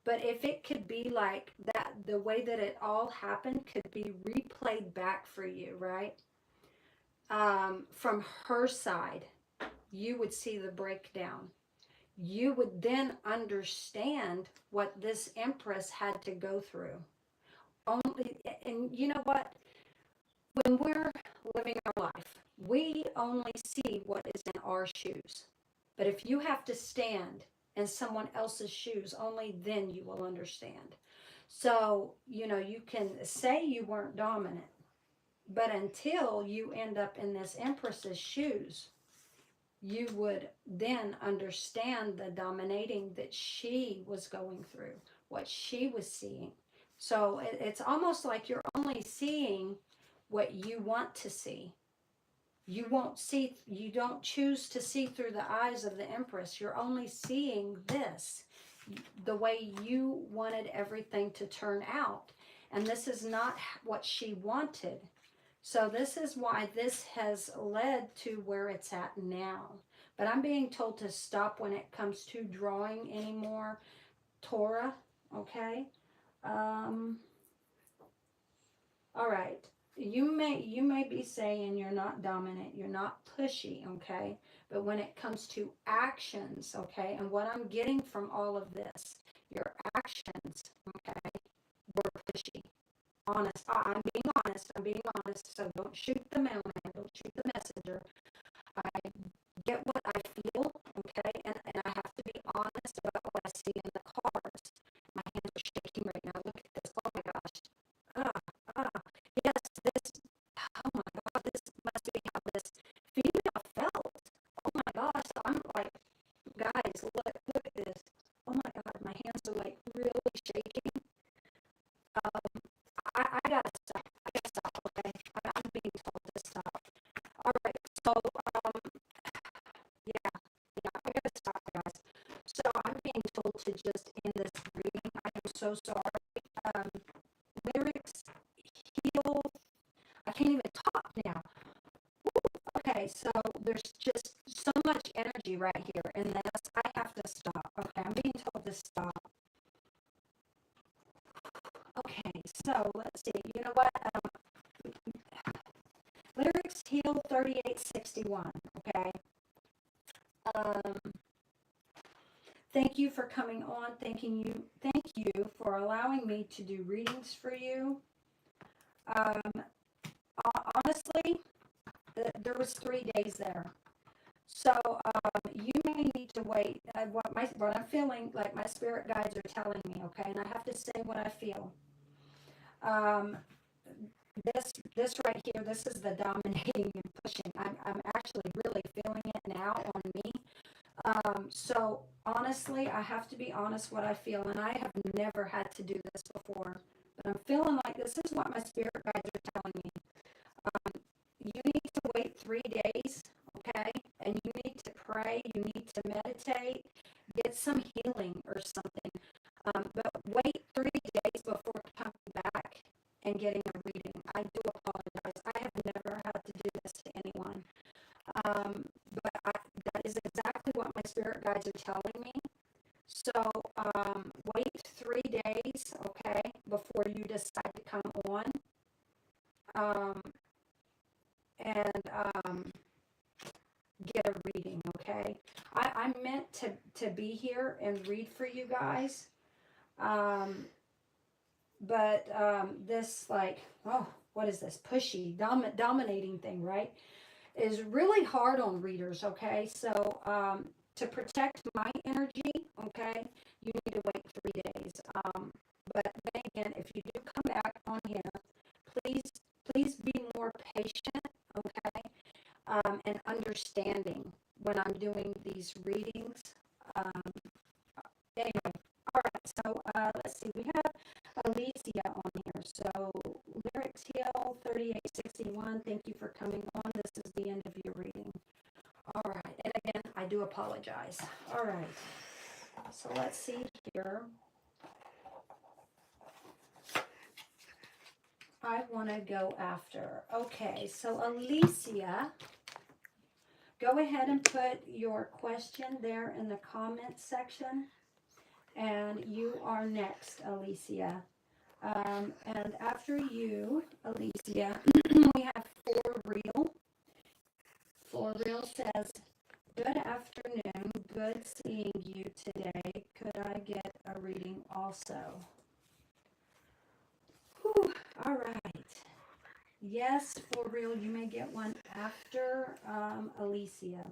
but if it could be like that, the way that it all happened could be replayed back for you, right? From her side, you would see the breakdown. you would then understand what this Empress had to go through. Only, and you know what? When we're living our life, we only see what is in our shoes. But if you have to stand in someone else's shoes, only then you will understand. So, you can say you weren't dominant, but until you end up in this Empress's shoes, you would then understand the dominating that she was going through, what she was seeing. So it's almost like you're only seeing what you want to see. You don't choose to see through the eyes of the Empress. You're only seeing this the way you wanted everything to turn out. And this is not what she wanted. So this is why this has led to where it's at now. But I'm being told to stop when it comes to drawing anymore. Tora, okay? All right. You may be saying you're not dominant, you're not pushy, okay? But when it comes to actions, okay, and what I'm getting from all of this, your actions, okay, were pushy. Honest. I'm being honest. I'm being honest. So don't shoot the mailman. Don't shoot the messenger. I get what I feel, okay? And I have to be honest about what I see in the cards. My hands are shaking right now. Look at this. Oh my gosh. Yes, this. Oh my God. This must be how this female felt. Oh my gosh. I'm like, guys, look at this. Oh my God. My hands are like really shaking. I gotta stop. Okay? I'm being told to stop. All right. So, yeah, I gotta stop, guys. So I'm being told to just end this reading. I am so sorry. Lyrics heal. I can't even talk now. Okay, so there's just so much energy right here in this. I have to stop. Okay, I'm being told to stop. Okay, so let's see. You know what? Lyrics Heal 3861. Okay. Thank you for coming on. Thank you for allowing me to do readings for you. Honestly, there was 3 days there. So you may need to wait. What I'm feeling, like my spirit guides are telling me, okay, and I have to say what I feel. This right here, this is the dominating and pushing. I'm actually really feeling it now on me. So honestly, I have to be honest what I feel, and I have never had to do this before, but I'm feeling like this is what my spirit guides are telling me. You need to wait 3 days, okay? And you need to pray, you need to meditate, get some healing or something. But wait 3 days before coming back and getting a reading. I do apologize. I have never had to do this to anyone. But that is exactly what my spirit guides are telling me. So wait 3 days, okay, before you decide to come on. And get a reading, okay? I meant to be here and read for you guys. But this, like, oh, what is this? Pushy, dominating thing, right? Is really hard on readers, okay? So to protect my energy, okay, you need to wait 3 days. But then again, if you do come back on here, please be more patient, okay, and understanding when I'm doing these readings. Anyway, all right, so let's see, we have Alicia on here. So Lyrics Heal 3861, thank you for coming on. This is the end of your reading. All right, and again, I do apologize. All right, so let's see here. I want to go after. Okay, so Alicia, go ahead and put your question there in the comment section. And you are next, Alicia. And after you, Alicia, we have For Real. For Real says, Good afternoon. Good seeing you today. Could I get a reading also? Whew. All right. Yes, for real. You may get one after Alicia.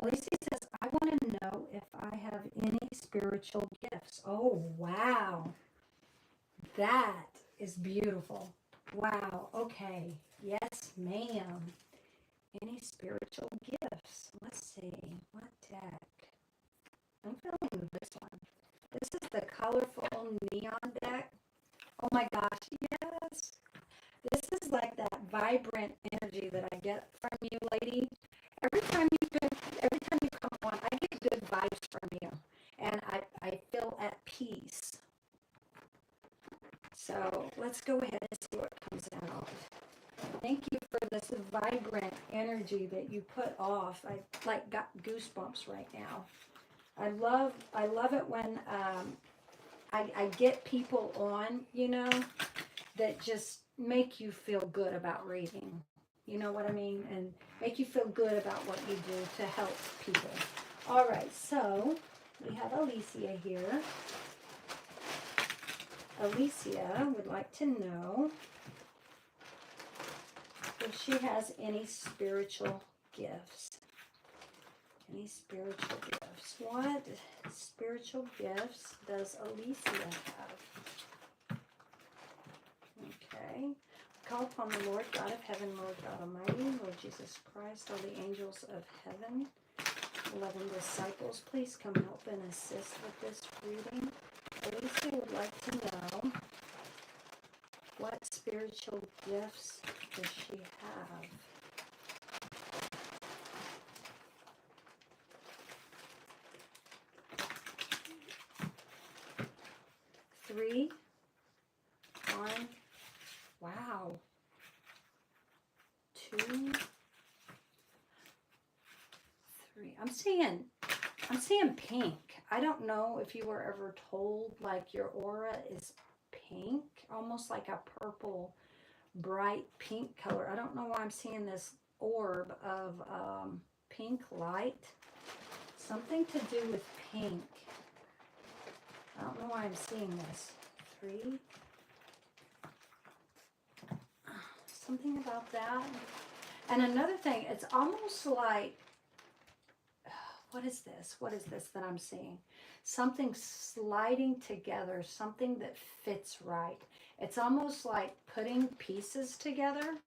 Alicia says, I want to know if I have any spiritual gifts. Oh, wow. That is beautiful. Wow. Okay. Yes, ma'am. Any spiritual gifts? Let's see. What deck? I'm feeling this one. This is the colorful neon deck. Oh my gosh, yes. This is like that vibrant energy that I get from you, lady. Every time you come on, I get good vibes from you. And I feel at peace. So let's go ahead and see what comes out. Thank you for this vibrant energy that you put off. I like got goosebumps right now. I love it when I get people on, you know, that just make you feel good about reading. You know what I mean? And make you feel good about what you do to help people. All right, so we have Alicia here. Alicia would like to know if she has any spiritual gifts. Any spiritual gifts? What spiritual gifts does Alicia have? Okay. Call upon the Lord God of heaven, Lord God Almighty, Lord Jesus Christ, all the angels of heaven, 11 disciples, please come help and assist with this reading. Alicia would like to know, what spiritual gifts does she have? Three, one, wow, two, three. I'm seeing pink. I don't know if you were ever told like your aura is pink, almost like a purple, bright pink color. I don't know why I'm seeing this orb of pink light. Something to do with pink. I don't know why I'm seeing this. Three. Something about that. And another thing, it's almost like, what is this? What is this that I'm seeing? Something sliding together, something that fits right. It's almost like putting pieces together,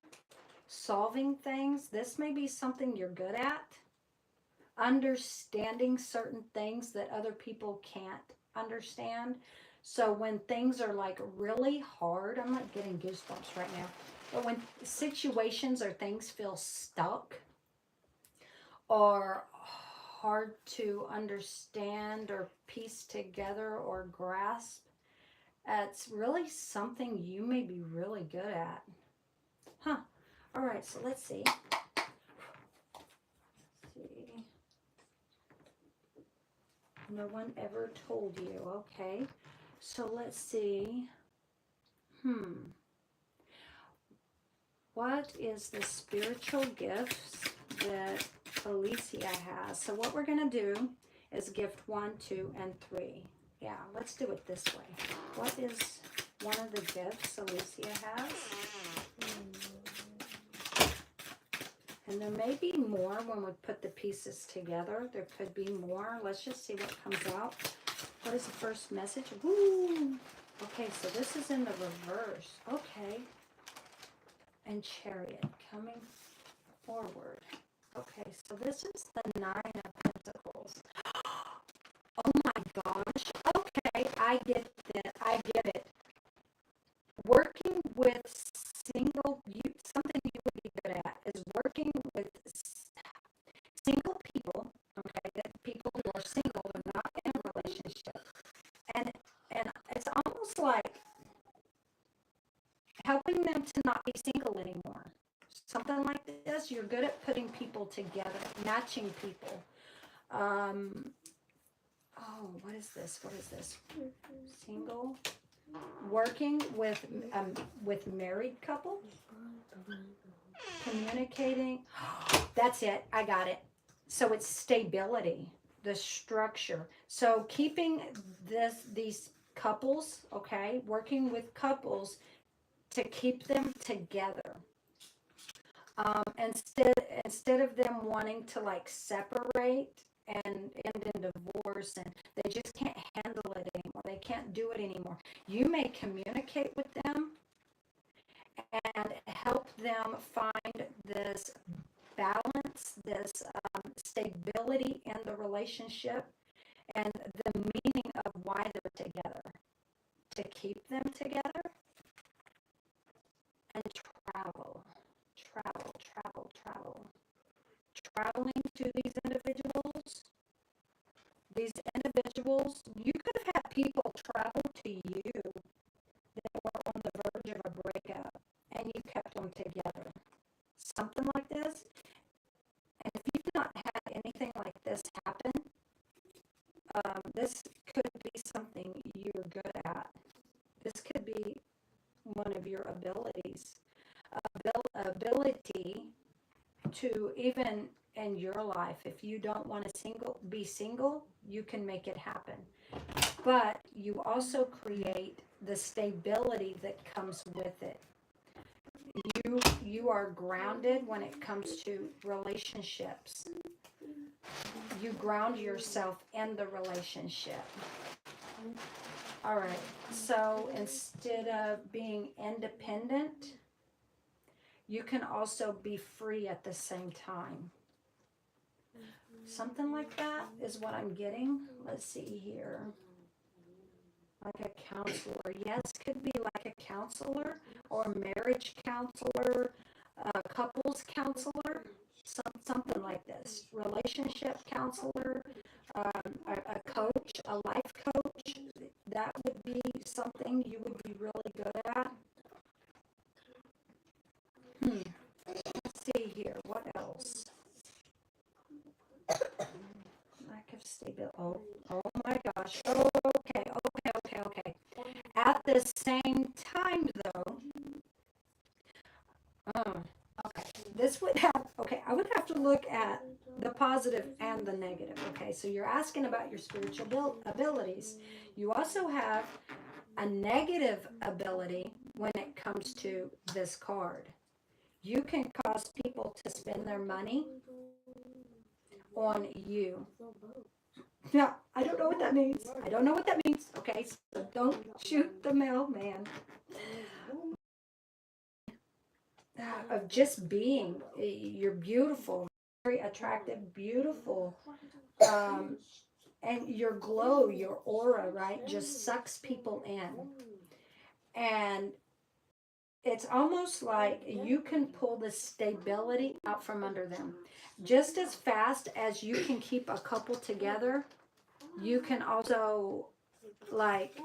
solving things. This may be something you're good at. Understanding certain things that other people can't understand. So when things are like really hard, I'm not getting goosebumps right now, but when situations or things feel stuck or hard to understand or piece together or grasp, it's really something you may be really good at. Huh. All right, so let's see. No one ever told you. Okay. So let's see. What is the spiritual gifts that Alicia has? So what we're going to do is gift 1, 2, and 3. Yeah, let's do it this way. What is one of the gifts Alicia has? And there may be more when we put the pieces together. There could be more. Let's just see what comes out. What is the first message? Woo! Okay, so this is in the reverse. Okay. And Chariot coming forward. Okay, so this is the 9 of Pentacles. Oh my gosh. Okay, I get that. I get it. Working with something you would be good at is working with single people, okay, that people who are single or not in a relationship. And it's almost like helping them to not be single anymore. Something like this. You're good at putting people together, matching people. Oh, what is this? What is this? Single. Working with married couples. Communicating. That's it. I got it. So it's stability, the structure. So keeping these couples, okay, working with couples to keep them together. Instead of them wanting to like separate and end in divorce, and they just can't handle it anymore. They can't do it anymore. You may communicate with them and help them find this balance, this stability in the relationship, and the meaning of why they're together. To keep them together and travel, travel, travel, travel. Traveling to these individuals. These individuals, you could have had people travel to you that were on the verge of a breakup, and you kept them together. Something like this. And if you've not had anything like this happen, this could be something you're good at. This could be one of your abilities. Ability to, even in your life, if you don't want to be single, you can make it happen. But you also create the stability that comes with it. You are grounded when it comes to relationships. You ground yourself in the relationship. All right. So instead of being independent, you can also be free at the same time. Something like that is what I'm getting. Let's see here. Like a counselor. Yes, could be like a counselor or a marriage counselor, a couples counselor, something like this. Relationship counselor, a coach, a life coach. That would be something you would be really good at. Let's see here. What else? Lack of stability. Oh my gosh. Oh, okay. At the same time, though, okay, this would have, okay, I would have to look at the positive and the negative. Okay, so you're asking about your spiritual abilities. You also have a negative ability when it comes to this card. You can cause people to spend their money on you. Now, I don't know what that means. Okay, so don't shoot the mailman. Of just being, you're beautiful, very attractive, beautiful, and your glow, your aura, right, just sucks people in. And it's almost like you can pull the stability out from under them. Just as fast as you can keep a couple together, you can also, like,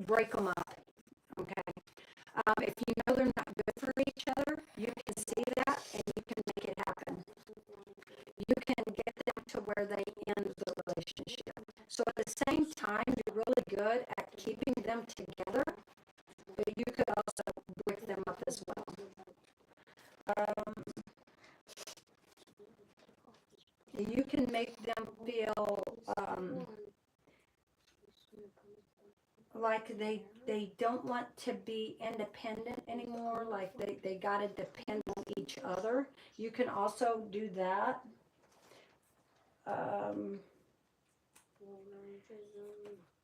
break them up, okay? If you know they're not good for each other, you can see that and you can make it happen. You can get them to where they end the relationship. So at the same time, you're really good at keeping them together, but you could also break them up as well. You can make them feel like they don't want to be independent anymore, like they got to depend on each other. You can also do that.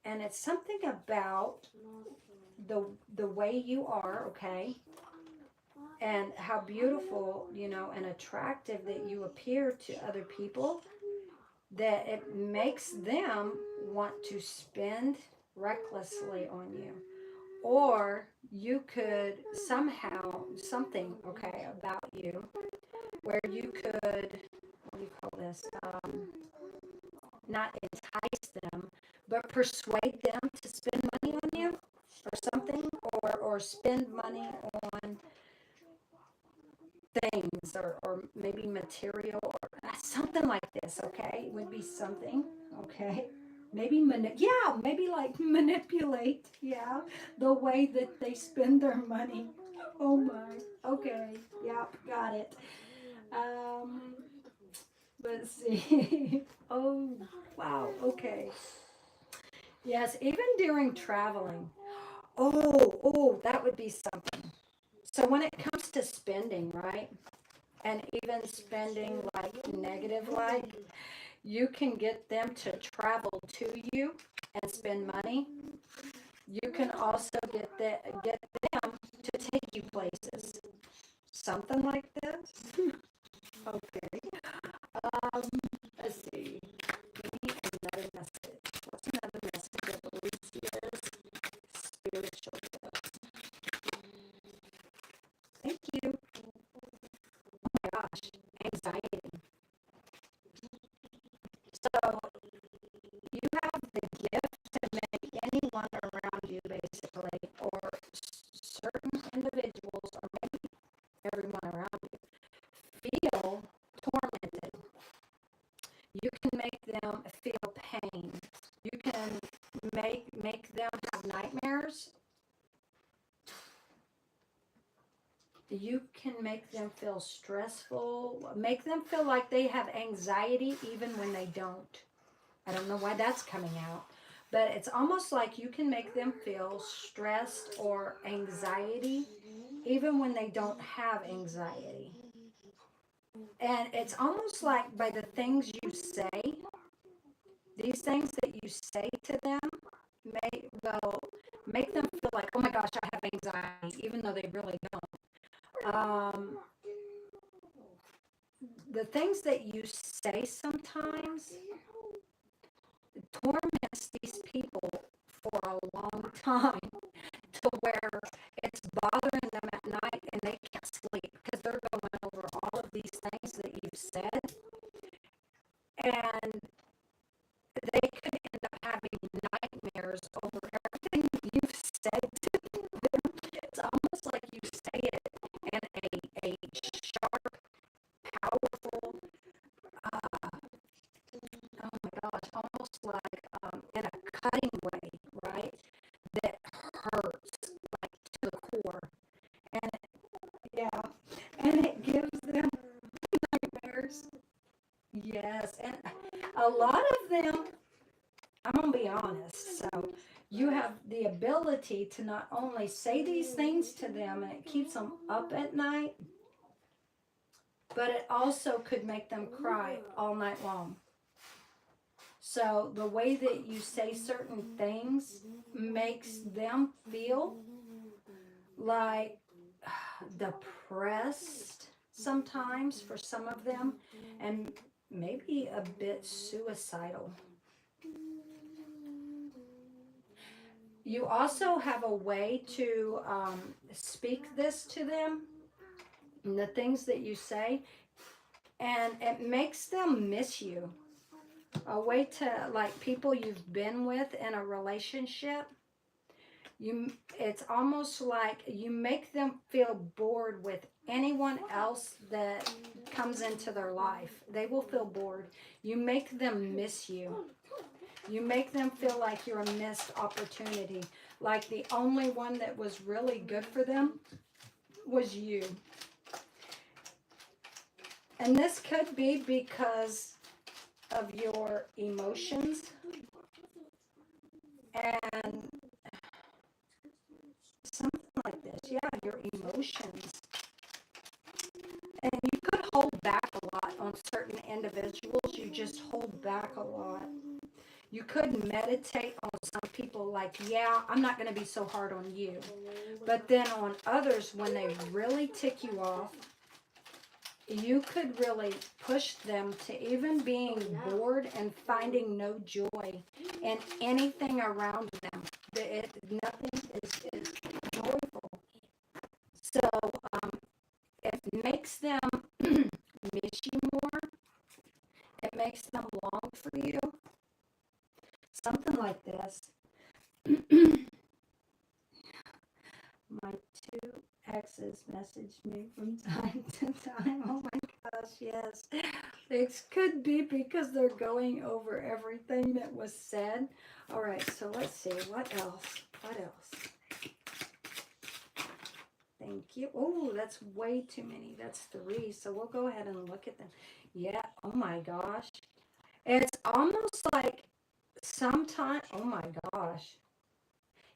And it's something about the way you are, okay, and how beautiful, and attractive that you appear to other people, that it makes them want to spend recklessly on you. Or you could somehow, something, okay, about you, where you could, what do you call this, not entice them, but persuade them to spend money on you or something, or spend money on things, or maybe material, or something like this, okay? It would be something, okay? Maybe maybe like manipulate, the way that they spend their money. Oh my. Okay. Yep. Got it. Let's see. Oh, wow. Okay. Yes, even during traveling. That would be something. So when it comes to spending, right? And even spending like negative like, you can get them to travel to you and spend money. You can also get them to take you places. Something like this. Okay. Um, let's see. Give me another message. What's another message of Alicia's spiritual gifts? Thank you. Oh my gosh. Anxiety. So you have the gift to make anyone around you basically, or certain individuals, or maybe everyone around you, feel tormented. You can make them feel pain. You can make them have nightmares. You can make them feel stressful. Make them feel like they have anxiety even when they don't. I don't know why that's coming out. But it's almost like you can make them feel stressed or anxiety even when they don't have anxiety. And it's almost like by the things you say, these things that you say to them will make them feel like, oh my gosh, I have anxiety, even though they really don't. The things that you say sometimes torments these people for a long time to where it's bothering them at night and they can't sleep because they're going over all of these things that you've said, and they could end up having nightmares over everything that you've said to them. It's almost like you say it in a sharp, powerful, oh my gosh, almost like in a cutting way, right? That hurts like to the core. And yeah, and it gives them nightmares. Yes, and a lot of them, I'm going to be honest, so you have the ability to not only say these things to them and it keeps them up at night, but it also could make them cry all night long. So the way that you say certain things makes them feel like depressed sometimes for some of them, and maybe a bit suicidal. You also have a way to speak this to them, the things that you say, and it makes them miss you. A way to, like, people you've been with in a relationship, it's almost like you make them feel bored with anyone else that comes into their life. They will feel bored. You make them miss you. You make them feel like you're a missed opportunity. Like the only one that was really good for them was you. And this could be because of your emotions and something like this. Yeah, your emotions. And you could hold back a lot on certain individuals. You just hold back a lot. You could meditate on some people like, yeah, I'm not going to be so hard on you. But then on others, when they really tick you off, you could really push them to even being bored and finding no joy in anything around them. Nothing is joyful. So it makes them miss you more. It makes them long for you. Something like this. My two exes message me from time to time. Oh my gosh, yes. It could be because they're going over everything that was said. All right, so let's see. What else? What else? Thank you. Oh, that's way too many. That's 3. So we'll go ahead and look at them. Yeah. Oh my gosh. It's almost like sometimes, oh my gosh,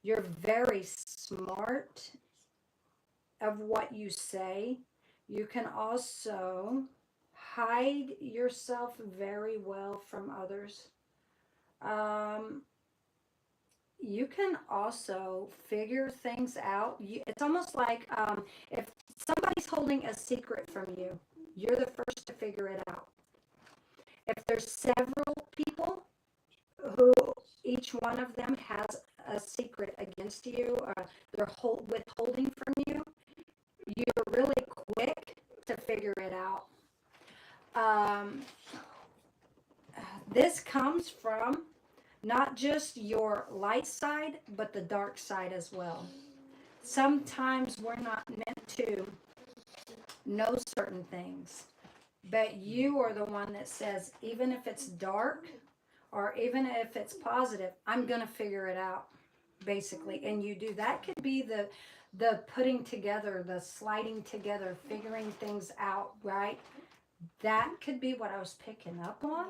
you're very smart of what you say. You can also hide yourself very well from others. Um, you can also figure things out. It's almost like if somebody's holding a secret from you, you're the first to figure it out. If there's several people who each one of them has a secret against you, they're withholding from you, you're really quick to figure it out. Um, this comes from not just your light side, but the dark side as well. Sometimes we're not meant to know certain things, but you are the one that says, even if it's dark or even if it's positive, I'm going to figure it out, basically. And you do. That could be the putting together, the sliding together, figuring things out, right? That could be what I was picking up on.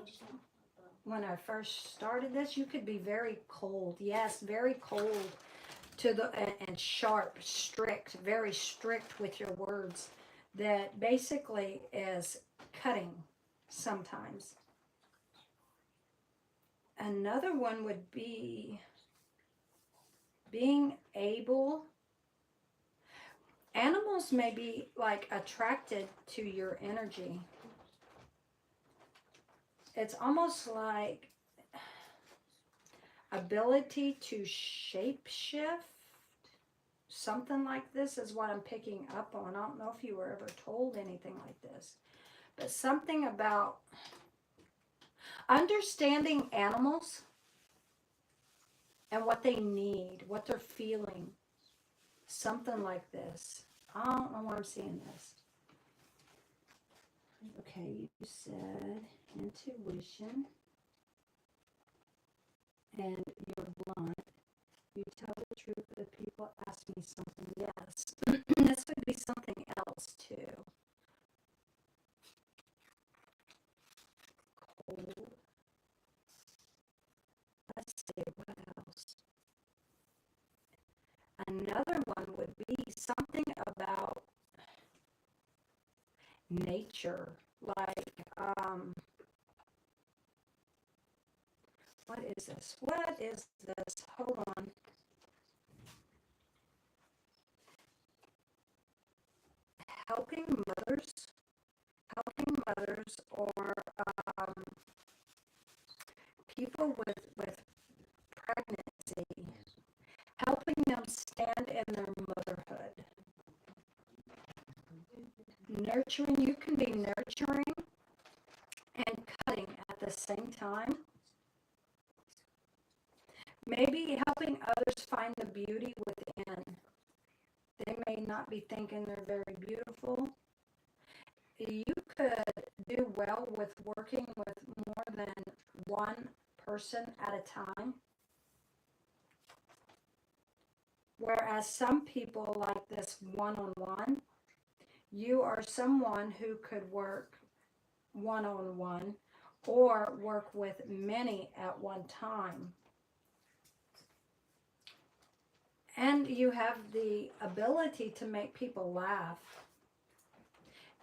When I first started this, you could be very cold. Yes, very cold to and sharp, strict, very strict with your words. That basically is cutting sometimes. Another one would be being able. Animals may be like attracted to your energy. It's almost like ability to shape shift. Something like this is what I'm picking up on. I don't know if you were ever told anything like this, but something about understanding animals and what they need, what they're feeling. Something like this. I don't know why I'm seeing this. Okay, you said intuition. And you're blunt. You tell the truth if people ask me something. Yes. This would be something else too. Cold. Let's see, what else? Another one would be something about nature. Like, what is this? What is this? Hold on. Helping mothers or people with pregnancy, helping them stand in their motherhood. Nurturing, you can be nurturing and cutting at the same time. Maybe helping others find the beauty within. They may not be thinking they're very beautiful. You could do well with working with more than one person at a time. Whereas some people like this one-on-one, you are someone who could work one-on-one or work with many at one time. And you have the ability to make people laugh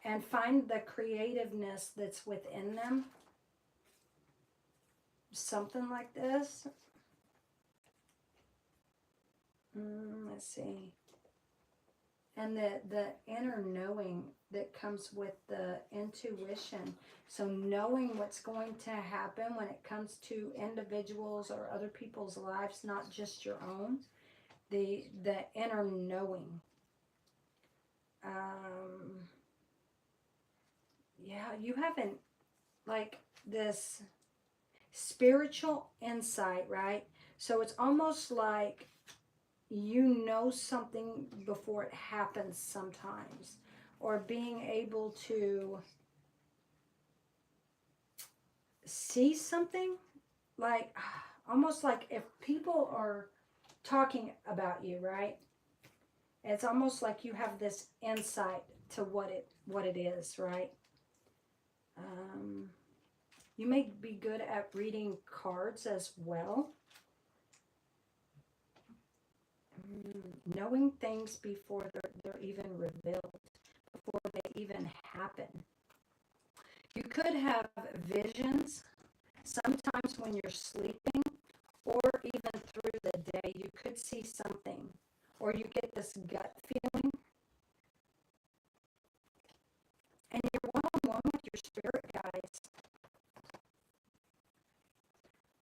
and find the creativeness that's within them. Something like this. Let's see. And the inner knowing that comes with the intuition. So knowing what's going to happen when it comes to individuals or other people's lives, not just your own. The inner knowing. Yeah, you haven't, like, this spiritual insight, right? So it's almost like you know something before it happens sometimes, or being able to see something, like almost like if people are talking about you, right? It's almost like you have this insight to what it is, right? You may be good at reading cards as well. Knowing things before they're even revealed, before they even happen. You could have visions sometimes when you're sleeping, or even through the day. You could see something, or you get this gut feeling, and you're one-on-one with your spirit guides.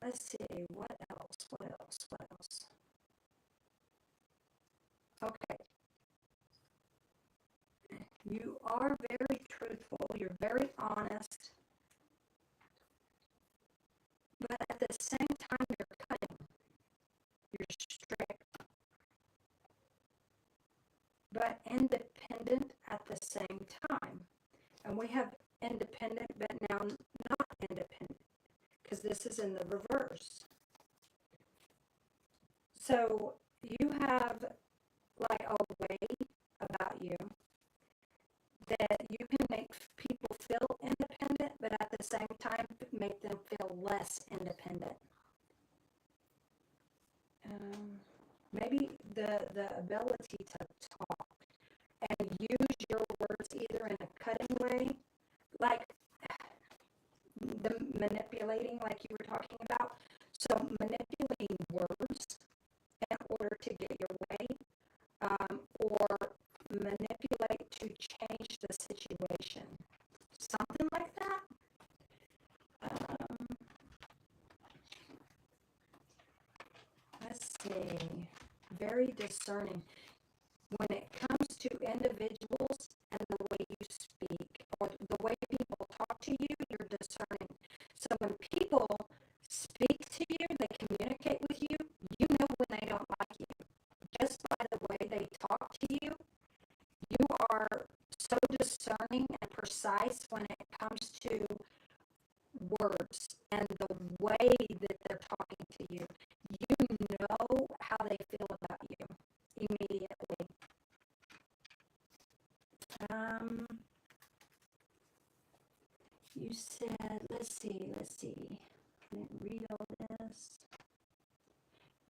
Let's see, what else? Okay. You are very truthful. You're very honest. But at the same time, you're cutting. You're strict. But independent at the same time. And we have independent, but now not independent. Because this is in the reverse. So you have like a way about you that you can make people feel independent, but at the same time make them feel less independent. Maybe the ability to talk and use your words either in a cutting way, like the manipulating, like you were talking about. So manipulating words in order to get your way, or manipulate to change the situation. Something like that. Let's see. Very discerning. When it comes to individuals and the way you speak, or the way people talk to you, you're discerning. So when people speak to you, they communicate with you, you know when they don't like you. Just by the way they talk to you, you are so discerning and precise when it comes to words and the way that they're talking to you. You know how they feel about you immediately. You said, let's see. I didn't read all this.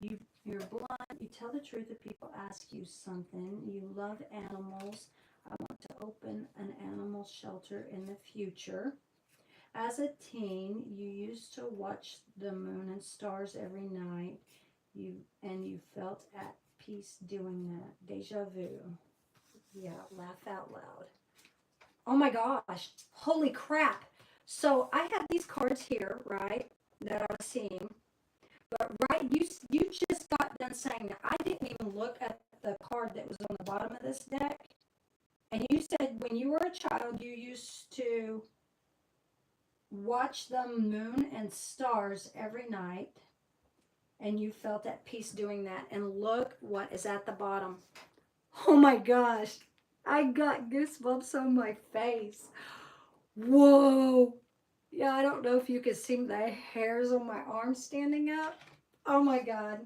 You're blunt. You tell the truth if people ask you something. You love animals. I want to open an animal shelter in the future. As a teen, you used to watch the moon and stars every night. You felt at peace doing that. Deja vu. Yeah, laugh out loud. Oh my gosh. Holy crap. So I have these cards here, right, that I was seeing. But right, you just got done saying that. I didn't even look at the card that was on the bottom of this deck. And you said when you were a child, you used to watch the moon and stars every night. And you felt at peace doing that. And look what is at the bottom. Oh my gosh. I got goosebumps on my face. Whoa. Yeah, I don't know if you can see the hairs on my arm standing up. Oh my God.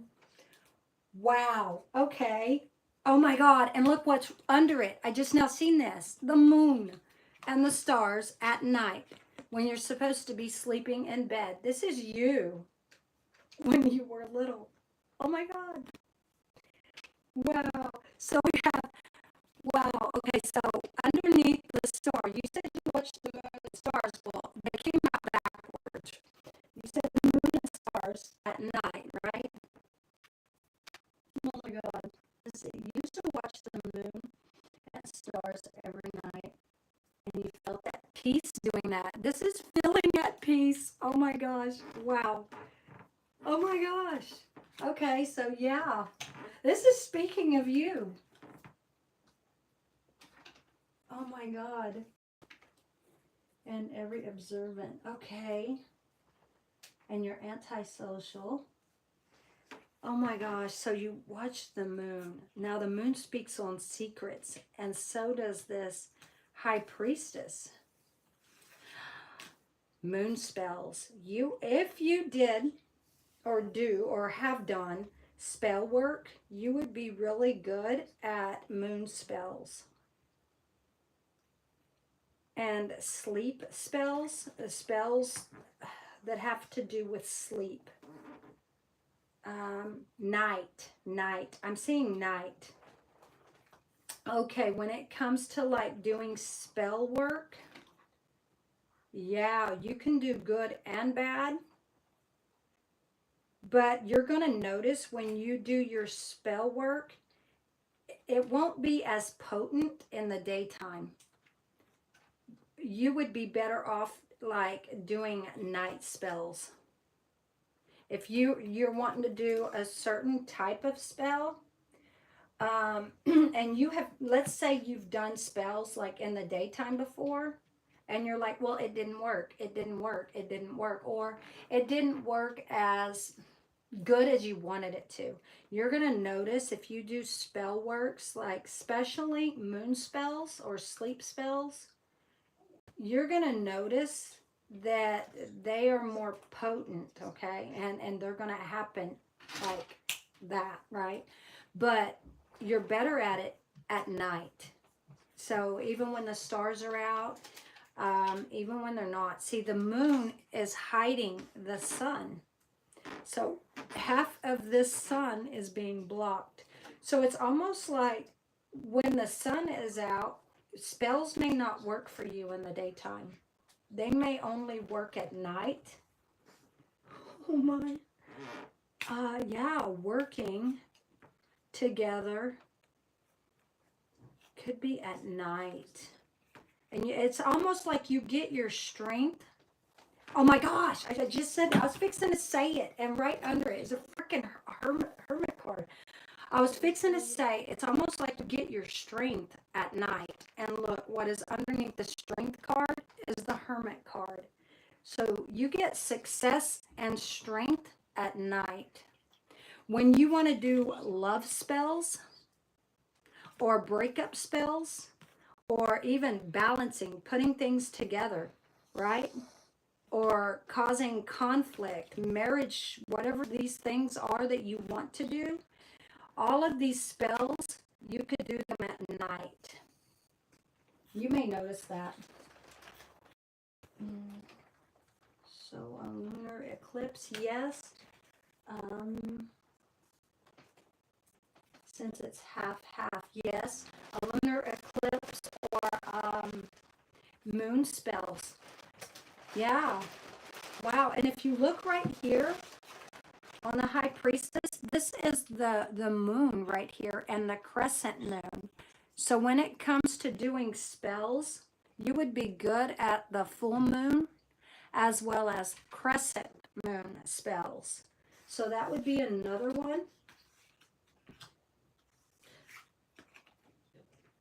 Wow. Okay. Oh my God. And look what's under it. I just now seen this. The moon and the stars at night when you're supposed to be sleeping in bed. This is you when you were little. Oh my God. Wow. So we have, wow. Okay. So underneath the star, you said you watched the moon and stars. Well, they came out backwards. You said the moon and stars at night, right? Oh my God. Let's see. You used to watch the moon and stars every night, and you felt at peace doing that. This is feeling at peace. Oh my gosh. Wow. Oh my gosh. Okay, so yeah. This is speaking of you. Oh my God. And every observant. Okay. And you're antisocial. Oh my gosh, so you watch the moon. Now the moon speaks on secrets, and so does this high priestess. Moon spells. If you did or do or have done spell work, you would be really good at moon spells. And sleep spells, spells that have to do with sleep. Night. I'm seeing night. Okay, when it comes to like doing spell work, yeah, you can do good and bad. But you're going to notice when you do your spell work, it won't be as potent in the daytime. You would be better off like doing night spells. If you're wanting to do a certain type of spell, and you have, let's say you've done spells like in the daytime before, and you're like, well, it didn't work, it didn't work, it didn't work, or it didn't work as good as you wanted it to. You're going to notice if you do spell works, like especially moon spells or sleep spells, you're going to notice that they are more potent, okay? And they're going to happen like that, right? But you're better at it at night. So even when the stars are out, even when they're not. See, the moon is hiding the sun. So half of this sun is being blocked. So it's almost like when the sun is out, spells may not work for you in the daytime. They may only work at night. Oh my. Yeah, working together could be at night. And it's almost like you get your strength. Oh my gosh, I just said, I was fixing to say it, and right under it is a freaking hermit card. I was fixing to say, it's almost like you get your strength at night. And look, what is underneath the strength card is the hermit card. So you get success and strength at night. When you want to do love spells or breakup spells or even balancing, putting things together, right? Or causing conflict, marriage, whatever these things are that you want to do, all of these spells, you could do them at night. You may notice that. So a lunar eclipse, yes. Since it's half-half, yes. A lunar eclipse or moon spells. Yeah. Wow. And if you look right here on the High Priestess, this is the moon right here and the crescent moon. So when it comes to doing spells, you would be good at the full moon as well as crescent moon spells. So that would be another one.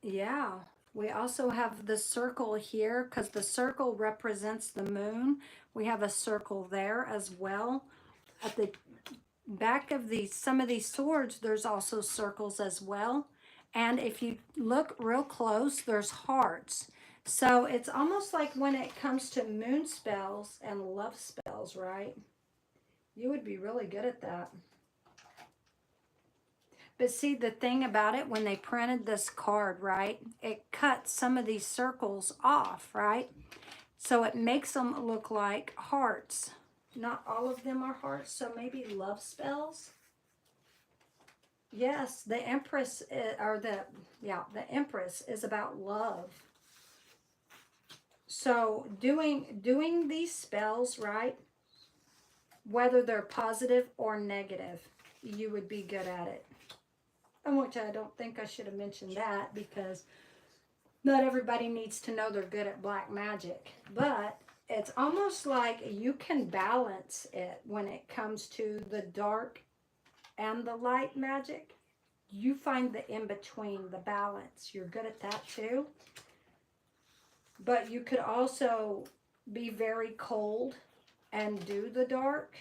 Yeah. We also have the circle here because the circle represents the moon. We have a circle there as well. At the back of some of these swords, there's also circles as well. And if you look real close, there's hearts. So it's almost like when it comes to moon spells and love spells, right? You would be really good at that. But see, the thing about it, when they printed this card, right, it cut some of these circles off, right? So it makes them look like hearts. Not all of them are hearts, so maybe love spells. Yes, the Empress, the Empress is about love. So doing these spells, right, whether they're positive or negative, you would be good at it. Which I don't think I should have mentioned that because not everybody needs to know they're good at black magic. But it's almost like you can balance it when it comes to the dark and the light magic. You find the in-between, the balance. You're good at that too. But you could also be very cold and do the dark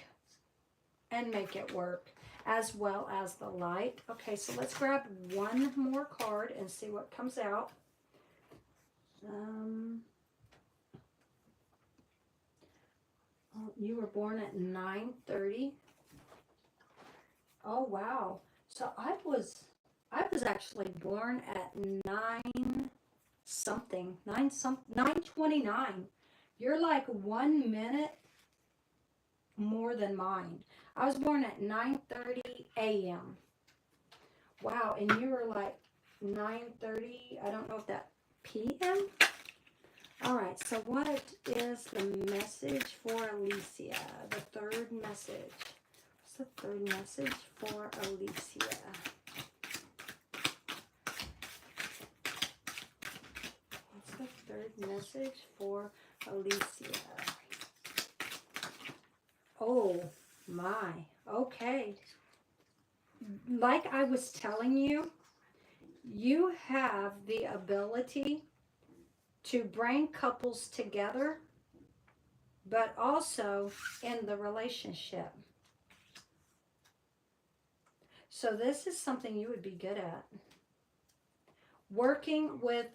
and make it work, as well as the light. Okay, so let's grab one more card and see what comes out. You were born at 9:30. Oh, wow. So I was actually born at 9 something, 9:29. You're like 1 minute more than mine. I was born at 9:30 a.m. Wow, and you were like 9:30. I don't know if that p.m. All right, so what is the message for Alicia? The third message. What's the third message for Alicia? What's the third message for Alicia? Oh my, okay. Like I was telling you, you have the ability to bring couples together, but also in the relationship. So this is something you would be good at. Working with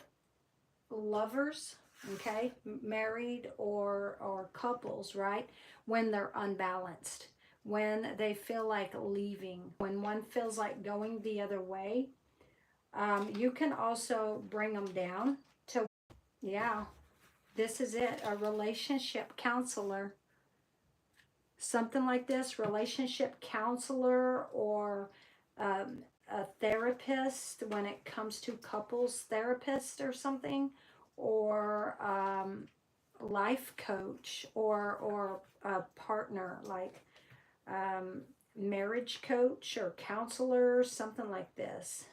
lovers, okay, married or couples, right? When they're unbalanced, when they feel like leaving, when one feels like going the other way, you can also bring them down to, yeah, this is it, a relationship counselor. Something like this, relationship counselor or a therapist when it comes to couples therapist or something, or life coach or a partner like marriage coach or counselor, something like this.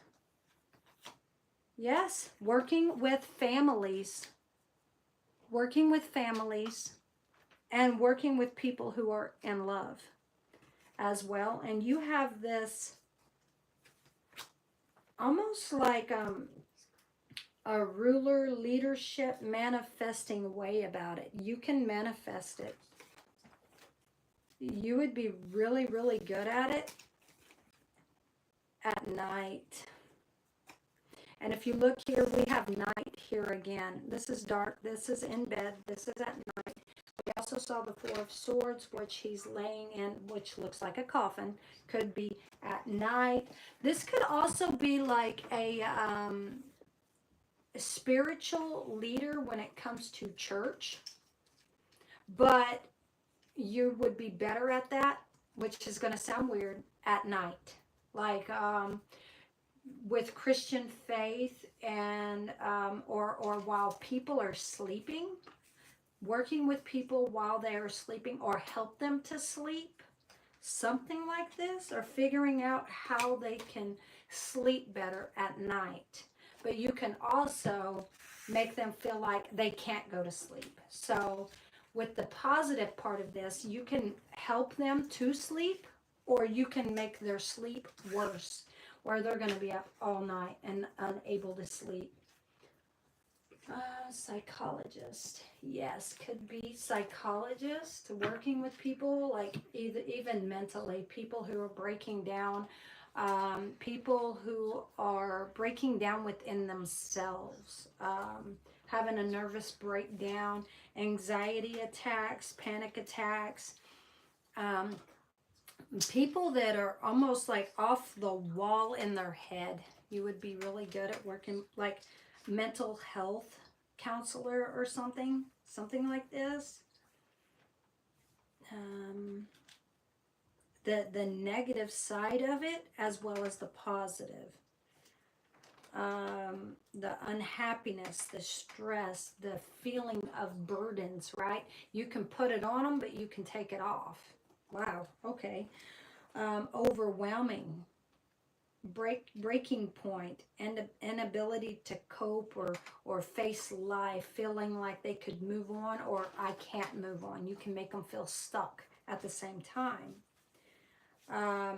Yes, working with families and working with people who are in love as well. And you have this almost like a ruler leadership manifesting way about it. You can manifest it. You would be really, really good at it at night. And if you look here, we have night here again. This is dark. This is in bed. This is at night. We also saw the Four of Swords, which he's laying in, which looks like a coffin. Could be at night. This could also be like a spiritual leader when it comes to church. But you would be better at that, which is going to sound weird, at night. Like with Christian faith and or while people are sleeping, working with people while they are sleeping or help them to sleep, something like this, or figuring out how they can sleep better at night. But you can also make them feel like they can't go to sleep. So with the positive part of this, you can help them to sleep, or you can make their sleep worse, where they're going to be up all night and unable to sleep. Psychologist. Yes, could be psychologist, working with people, like even mentally, people who are breaking down, people who are breaking down within themselves, having a nervous breakdown, anxiety attacks, panic attacks, people that are almost like off the wall in their head. You would be really good at working like mental health counselor or something like this. The negative side of it as well as the positive. The unhappiness, the stress, the feeling of burdens, right? You can put it on them, but you can take it off. Wow, okay. Overwhelming, breaking point, and inability to cope or face life, feeling like they could move on or I can't move on. You can make them feel stuck at the same time.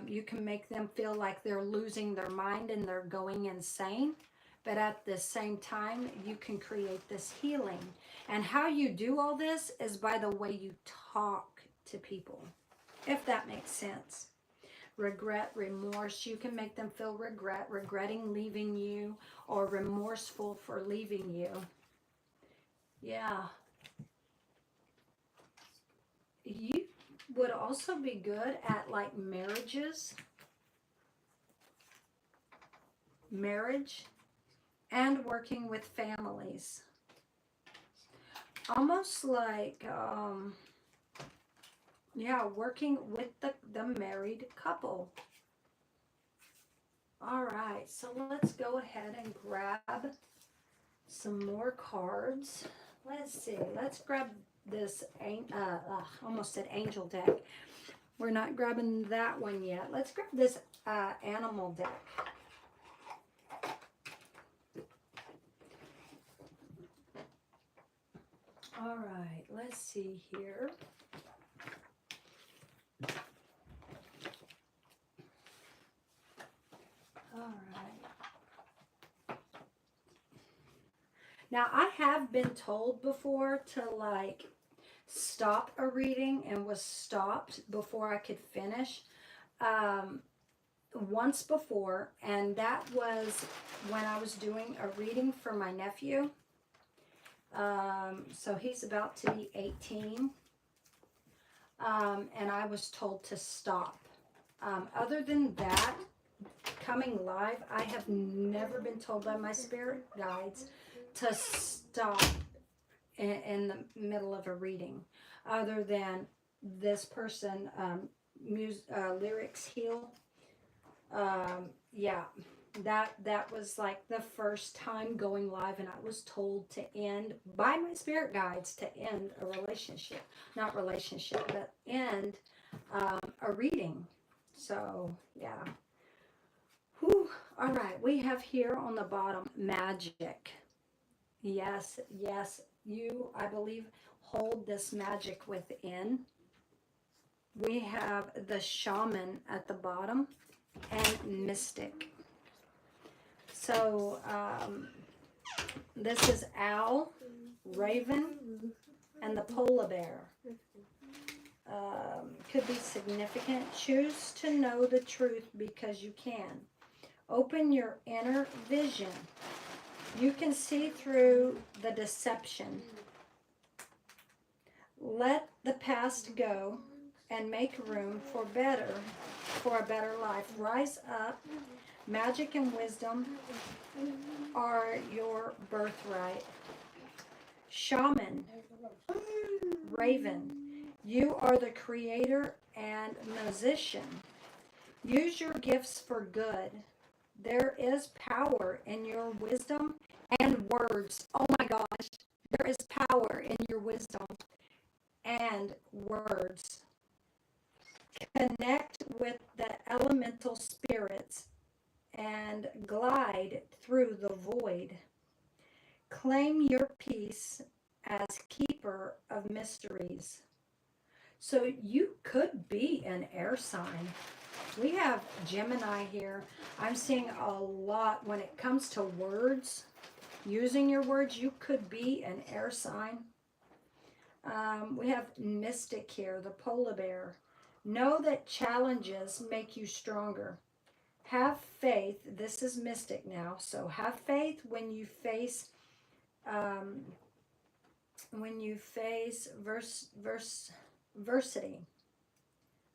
You can make them feel like they're losing their mind and they're going insane. But at the same time, you can create this healing. And how you do all this is by the way you talk to people, if that makes sense. Regret, remorse, you can make them feel regretting leaving you, or remorseful for leaving you. Yeah. You would also be good at like marriages. marriage and working with families. Almost like, yeah, working with the married couple. All right, so let's go ahead and grab some more cards. Let's see. Let's grab this, almost said angel deck. We're not grabbing that one yet. Let's grab this animal deck. All right, let's see here. All right. Now, I have been told before to like stop a reading and was stopped before I could finish once before, and that was when I was doing a reading for my nephew. So he's about to be 18, and I was told to stop. Other than that, coming live, I have never been told by my spirit guides to stop in the middle of a reading, other than this person, lyrics heal. Yeah, that was like the first time going live, and I was told to end by my spirit guides to end a relationship, not relationship, but end a reading. So yeah. Whew. All right, we have here on the bottom magic. Yes, yes, you, I believe, hold this magic within. We have the shaman at the bottom and mystic. So this is owl, raven, and the polar bear. Could be significant. Choose to know the truth because you can. Open your inner vision. You can see through the deception. Let the past go and make room for a better life. Rise up. Magic and wisdom are your birthright. Shaman, raven, you are the creator and musician. Use your gifts for good. There is power in your wisdom and words. Oh my gosh, there is power in your wisdom and words. Connect with the elemental spirits and glide through the void. Claim your peace as keeper of mysteries. So you could be an air sign. We have Gemini here. I'm seeing a lot when it comes to words. Using your words, you could be an air sign. We have Mystic here, the polar bear. Know that challenges make you stronger. Have faith. This is Mystic now. So have faith when you face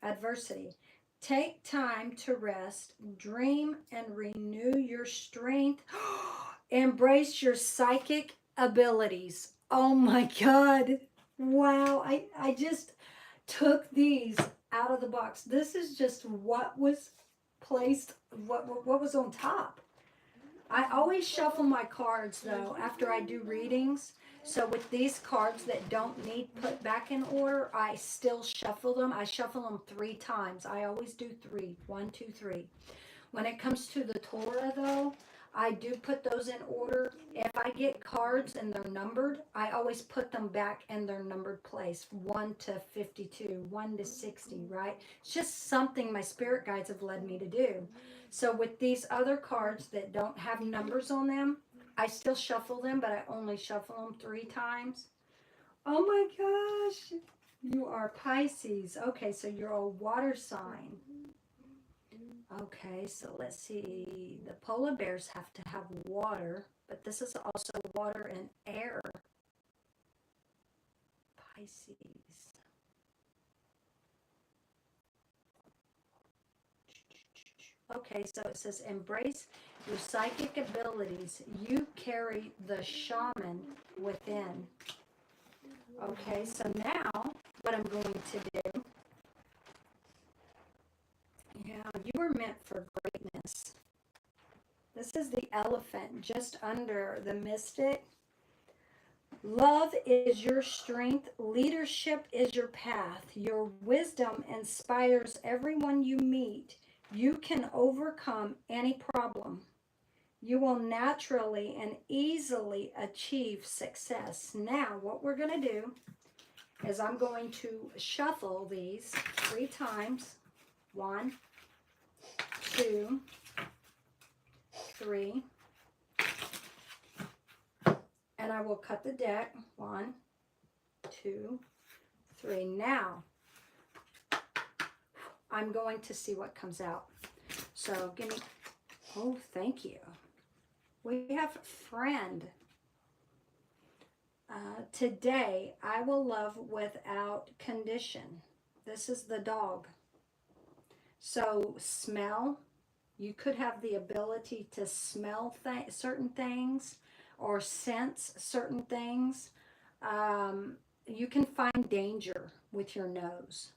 adversity. Take time to rest, dream, and renew your strength. Embrace your psychic abilities. Oh my God. Wow. I just took these out of the box. This is just what was placed, what was on top. I always shuffle my cards though after I do readings. So with these cards that don't need put back in order, I still shuffle them. I shuffle them 3 times. I always do 3. 1, 2, 3. When it comes to the Torah though, I do put those in order. If I get cards and they're numbered, I always put them back in their numbered place. 1 to 52, 1 to 60, right? It's just something my spirit guides have led me to do. So with these other cards that don't have numbers on them, I still shuffle them, but I only shuffle them 3 times. Oh my gosh. You are Pisces. Okay, so you're a water sign. Okay, so let's see. The polar bears have to have water, but this is also water and air. Pisces. Okay, so it says embrace your psychic abilities. You carry the shaman within. Okay, so now what I'm going to do, you were meant for greatness. This is the elephant just under the mystic. Love is your strength. Leadership is your path. Your wisdom inspires everyone you meet. You can overcome any problem. You will naturally and easily achieve success. Now, what we're going to do is I'm going to shuffle these 3 times. 1, 2, 3. And I will cut the deck. 1, 2, 3. Now, I'm going to see what comes out. So, give me, oh, thank you. We have friend. Today, I will love without condition. This is the dog. So, smell. You could have the ability to smell certain things or sense certain things. You can find danger with your nose.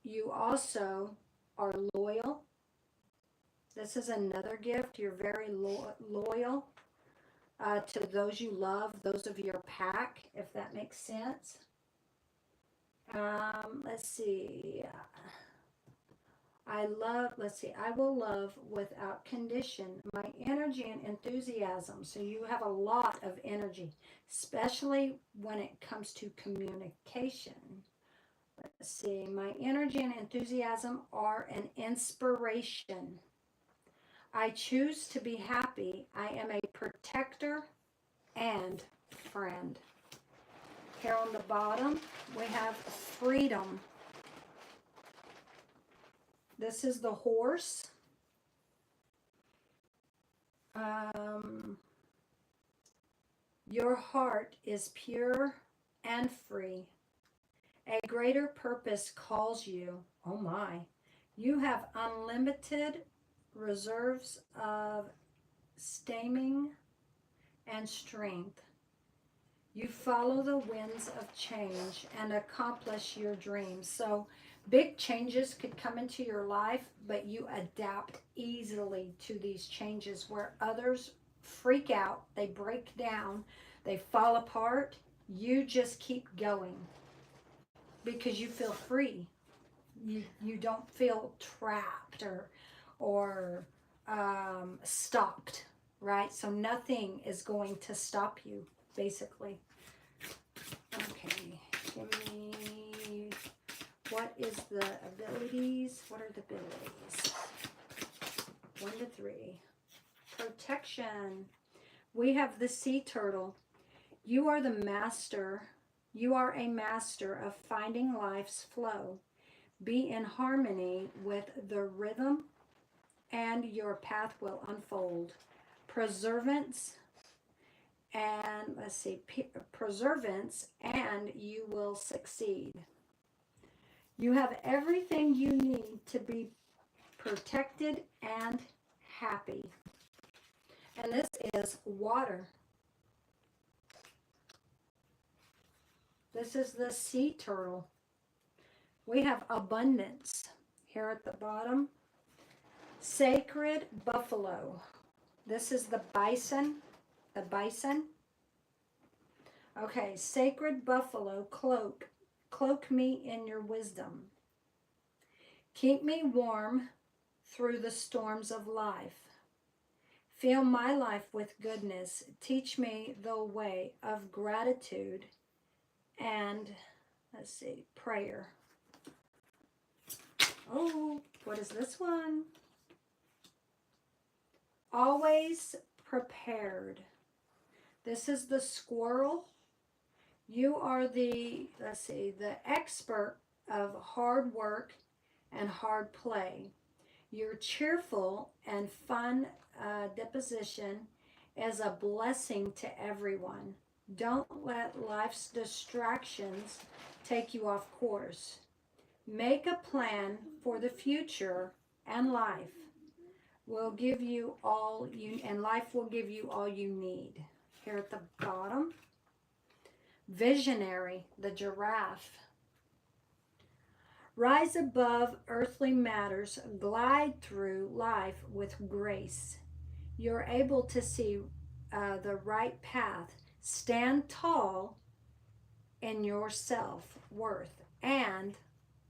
You also are loyal. This is another gift. You're very loyal to those you love, those of your pack, if that makes sense. Let's see. I will love without condition. My energy and enthusiasm. So you have a lot of energy, especially when it comes to communication. Let's see. My energy and enthusiasm are an inspiration. I choose to be happy. I am a protector and friend. Here on the bottom, we have freedom. This is the horse. Your heart is pure and free. A greater purpose calls you. Oh my. You have unlimited reserves of stamina and strength. You follow the winds of change and accomplish your dreams. So big changes could come into your life, but you adapt easily to these changes where others freak out, they break down, they fall apart. You just keep going because you feel free. You don't feel trapped or stopped, right? So nothing is going to stop you, basically. Okay, give me, what is the abilities? What are the abilities? 1 to 3. Protection. We have the sea turtle. You are the master. You are a master of finding life's flow. Be in harmony with the rhythm and your path will unfold. Perseverance and perseverance and you will succeed. You have everything you need to be protected and happy. And this is water. This is the sea turtle. We have abundance here at the bottom. Sacred buffalo. This is the bison. The bison. Okay, sacred buffalo, cloak me in your wisdom. Keep me warm through the storms of life. Fill my life with goodness. Teach me the way of gratitude and, prayer. Oh, what is this one? Always prepared. This is the squirrel. You are the expert of hard work and hard play. Your cheerful and fun disposition is a blessing to everyone. Don't let life's distractions take you off course. Make a plan for the future and life. will give you all you, and life will give you all you need. Here at the bottom, visionary, the giraffe. Rise above earthly matters, glide through life with grace. You're able to see the right path. Stand tall in your self-worth and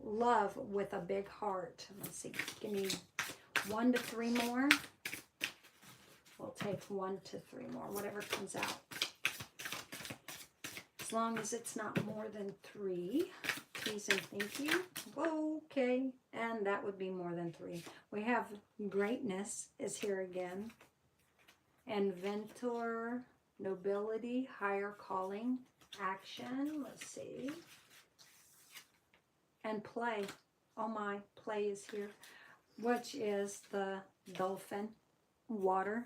love with a big heart. Let's see, give me 1 to 3 more. We'll take 1 to 3 more, whatever comes out. As long as it's not more than 3. Please and thank you. Whoa, okay. And that would be more than 3. We have greatness is here again. Inventor, nobility, higher calling, action. Let's see. And play. Oh my, play is here. Which is the dolphin, water.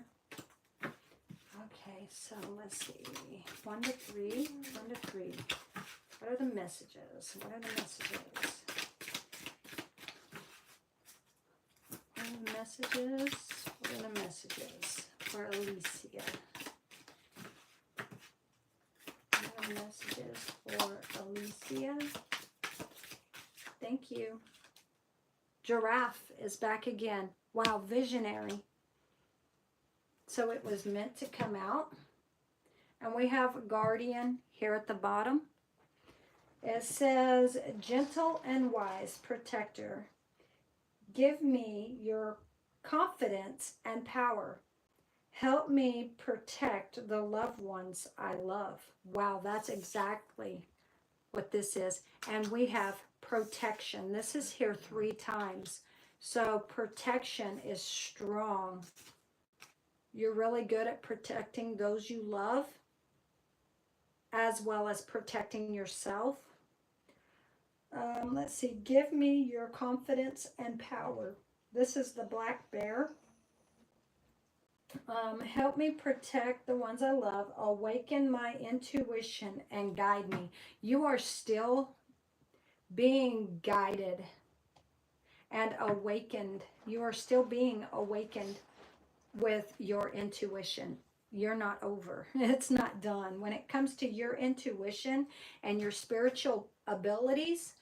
Okay, so let's see. 1 to 3. 1 to 3. What are the messages? What are the messages? What are the messages? What are the messages for Alicia? What are the messages for Alicia? Thank you. Giraffe is back again. Wow, visionary. So it was meant to come out. And we have guardian here at the bottom. It says, gentle and wise protector, give me your confidence and power. Help me protect the loved ones I love. Wow, that's exactly what this is. And we have protection. This is here 3 times. So protection is strong. You're really good at protecting those you love, as well as protecting yourself. Let's see, give me your confidence and power. This is the black bear. Help me protect the ones I love. Awaken my intuition and guide me. You are still being guided and awakened. You are still being awakened with your intuition. You're not over. It's not done. When it comes to your intuition and your spiritual abilities,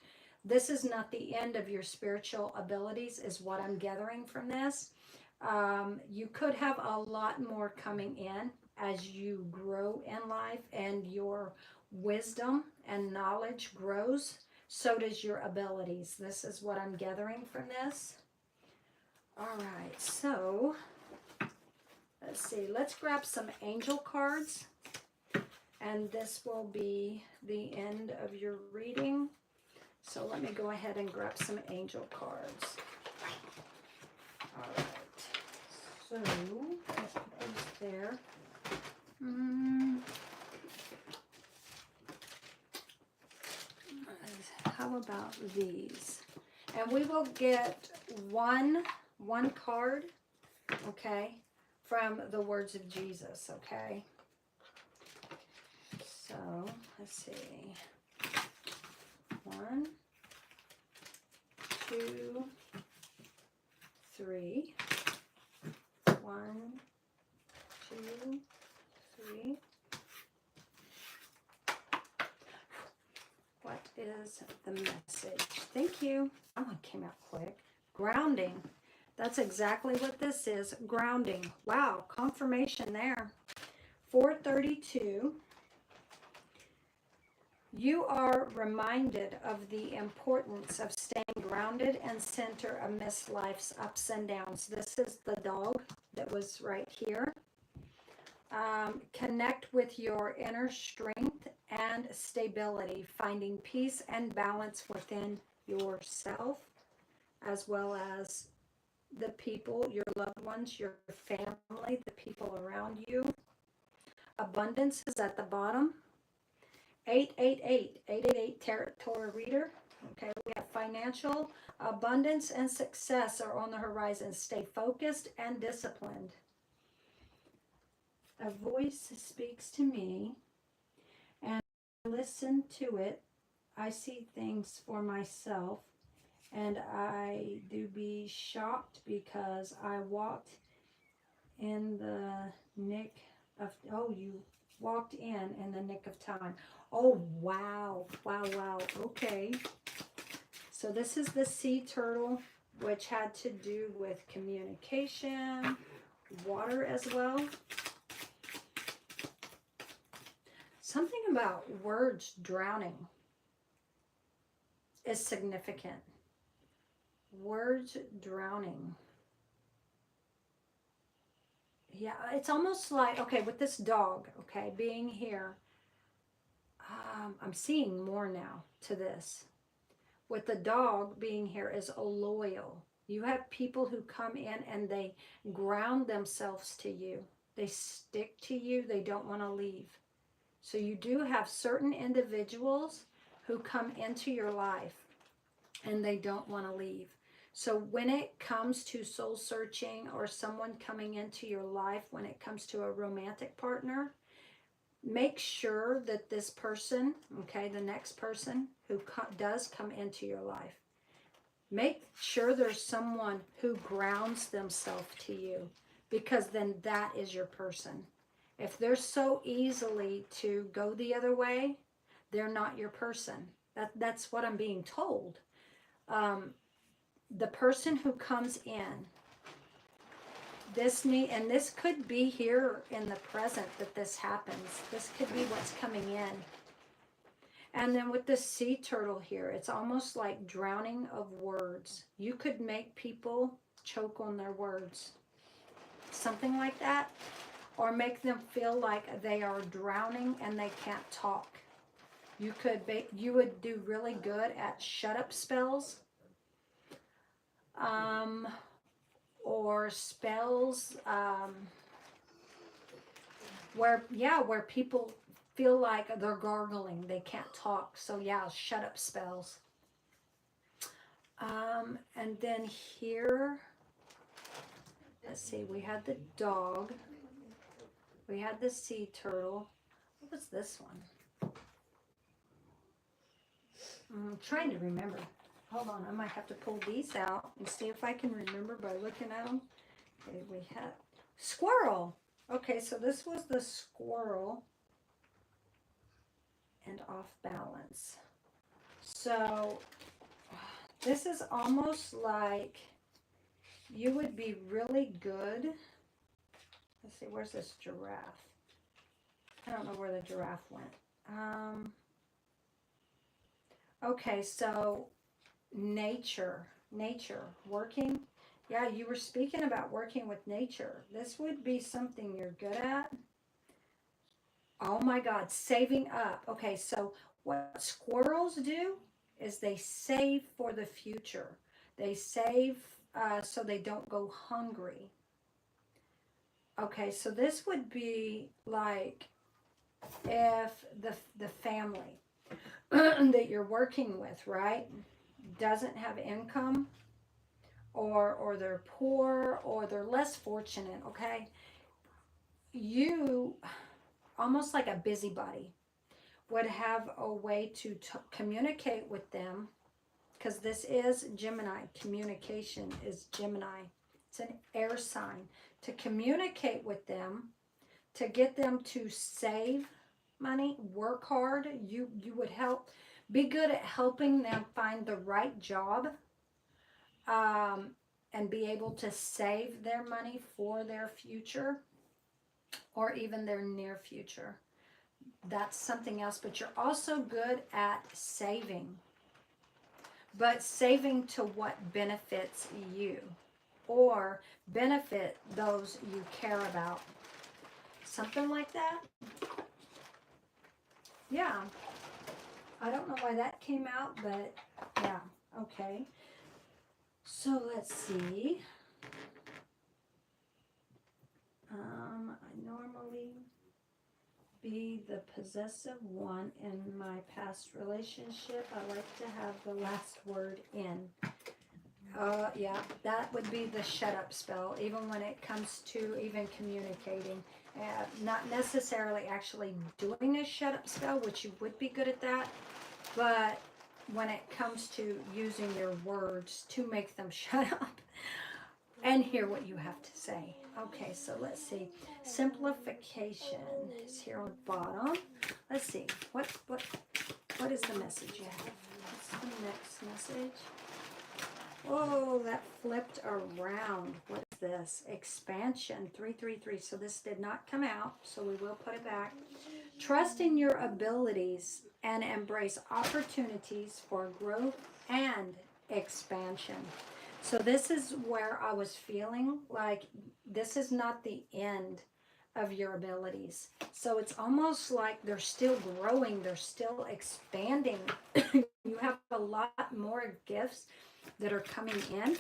this is not the end of your spiritual abilities, is what I'm gathering from this. You could have a lot more coming in as you grow in life and your wisdom and knowledge grows. So does your abilities. This is what I'm gathering from this. All right, so let's see. Let's grab some angel cards. And this will be the end of your reading. So let me go ahead and grab some angel cards. All right. So let's put those there. How about these? And we will get one card, okay, from the words of Jesus, okay? So let's see. 1, 2, 3. 1, 2, 3. What is the message? Thank you. That one came out quick. Grounding. That's exactly what this is. Grounding. Wow, confirmation there. 432. You are reminded of the importance of staying grounded and center amidst life's ups and downs. This is the dog that was right here. Connect with your inner strength and stability, finding peace and balance within yourself, as well as the people, your loved ones, your family, the people around you. Abundance is at the bottom. 888 Tora-Reader. Okay, we have financial abundance and success are on the horizon. Stay focused and disciplined. A voice speaks to me, and I listen to it. I see things for myself, And I do be shocked because I walked in the nick of, oh, you walked in the nick of time. Oh, wow. Wow, wow. Okay. So this is the sea turtle, which had to do with communication, water as well. Something about words drowning is significant. Words drowning. Yeah, it's almost like, okay, with this dog, okay, being here, I'm seeing more now to this. With the dog being here is loyal. You have people who come in and they ground themselves to you. They stick to you. They don't want to leave. So you do have certain individuals who come into your life and they don't want to leave. So when it comes to soul searching or someone coming into your life, when it comes to a romantic partner, make sure that this person, okay, the next person who does come into your life, make sure there's someone who grounds themselves to you, because then that is your person. If they're so easily to go the other way, they're not your person. That's what I'm being told. The person who comes in, and this could be here in the present that this happens. This could be what's coming in. And then with the sea turtle here, it's almost like drowning of words. You could make people choke on their words. Something like that. Or make them feel like they are drowning and they can't talk. You would do really good at shut up spells. Or spells where people feel like they're gargling, they can't talk. So yeah, shut up spells. And then here, let's see, we had the dog, we had the sea turtle. What was this one? I'm trying to remember. Hold on, I might have to pull these out and see if I can remember by looking at them. Okay, we had squirrel. Okay, so this was the squirrel and off balance. So this is almost like you would be really good. Let's see, where's this giraffe? I don't know where the giraffe went. Okay, so nature, working. Yeah, you were speaking about working with nature. This would be something you're good at. Oh my God, saving up. Okay, so what squirrels do is they save for the future. They save so they don't go hungry. Okay, so this would be like if the family that you're working with, right, doesn't have income, or they're poor, or they're less fortunate, okay? You, almost like a busybody, would have a way to communicate with them, because this is Gemini. Communication is Gemini. It's an air sign. To communicate with them, to get them to save money, work hard. You would help, be good at helping them find the right job, and be able to save their money for their future, or even their near future. That's something else. But you're also good at saving, but saving to what benefits you or benefit those you care about. Something like that. Yeah. I don't know why that came out, but yeah. Okay. So let's see. I normally be the possessive one in my past relationship. I like to have the last word in. Yeah, that would be the shut up spell, even when it comes to even communicating. Not necessarily actually doing a shut up spell, which you would be good at that, but when it comes to using your words to make them shut up and hear what you have to say. Okay, so let's see. Simplification is here on the bottom. Let's see. What is the message you have? What's the next message? Oh, that flipped around. What is this? Expansion 333. So this did not come out, so we will put it back. Trust in your abilities and embrace opportunities for growth and expansion. So this is where I was feeling like this is not the end of your abilities. So it's almost like they're still growing, they're still expanding. You have a lot more gifts that are coming in.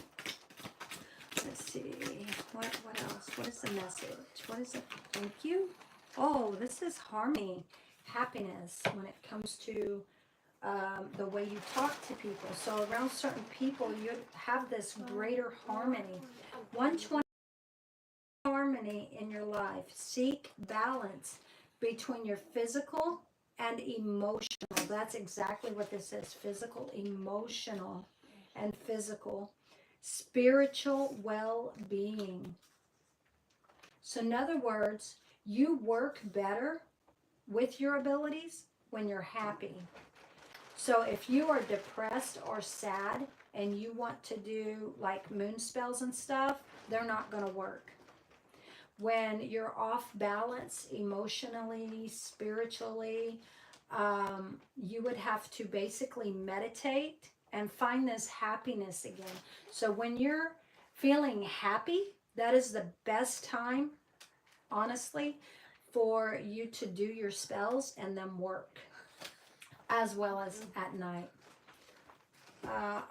Let's see, what else? What is the message? What is it? Thank you. Oh, this is harmony, happiness when it comes to the way you talk to people. So around certain people, you have this greater harmony. 120 harmony in your life. Seek balance between your physical and emotional. That's exactly what this is. Physical, emotional, and physical. Spiritual well-being. So in other words, you work better with your abilities when you're happy. So if you are depressed or sad and you want to do like moon spells and stuff, they're not going to work. When you're off balance emotionally, spiritually, you would have to basically meditate and find this happiness again. So when you're feeling happy, that is the best time, honestly, for you to do your spells and them work, as well as at night.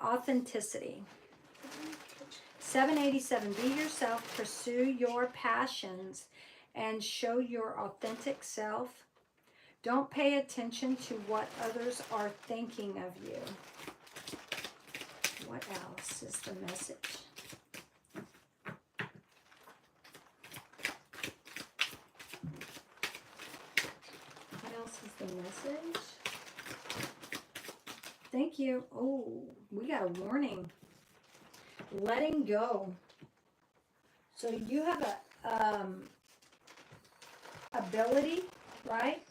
Authenticity. 787, be yourself, pursue your passions, and show your authentic self. Don't pay attention to what others are thinking of you. What else is the message? What else is the message? Thank you. Oh, we got a warning. Letting go. So you have a ability, right,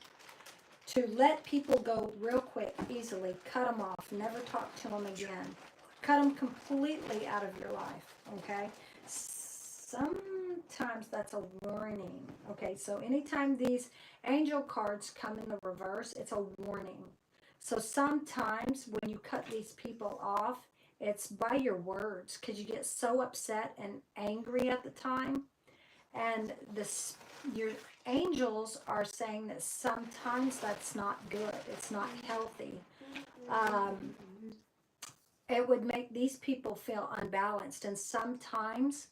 to let people go real quick, easily. Cut them off. Never talk to them again. Cut them completely out of your life, okay? Sometimes that's a warning, okay? So anytime these angel cards come in the reverse, it's a warning. So sometimes when you cut these people off, it's by your words, because you get so upset and angry at the time. And your angels are saying that sometimes that's not good. It's not healthy. It would make these people feel unbalanced. And sometimes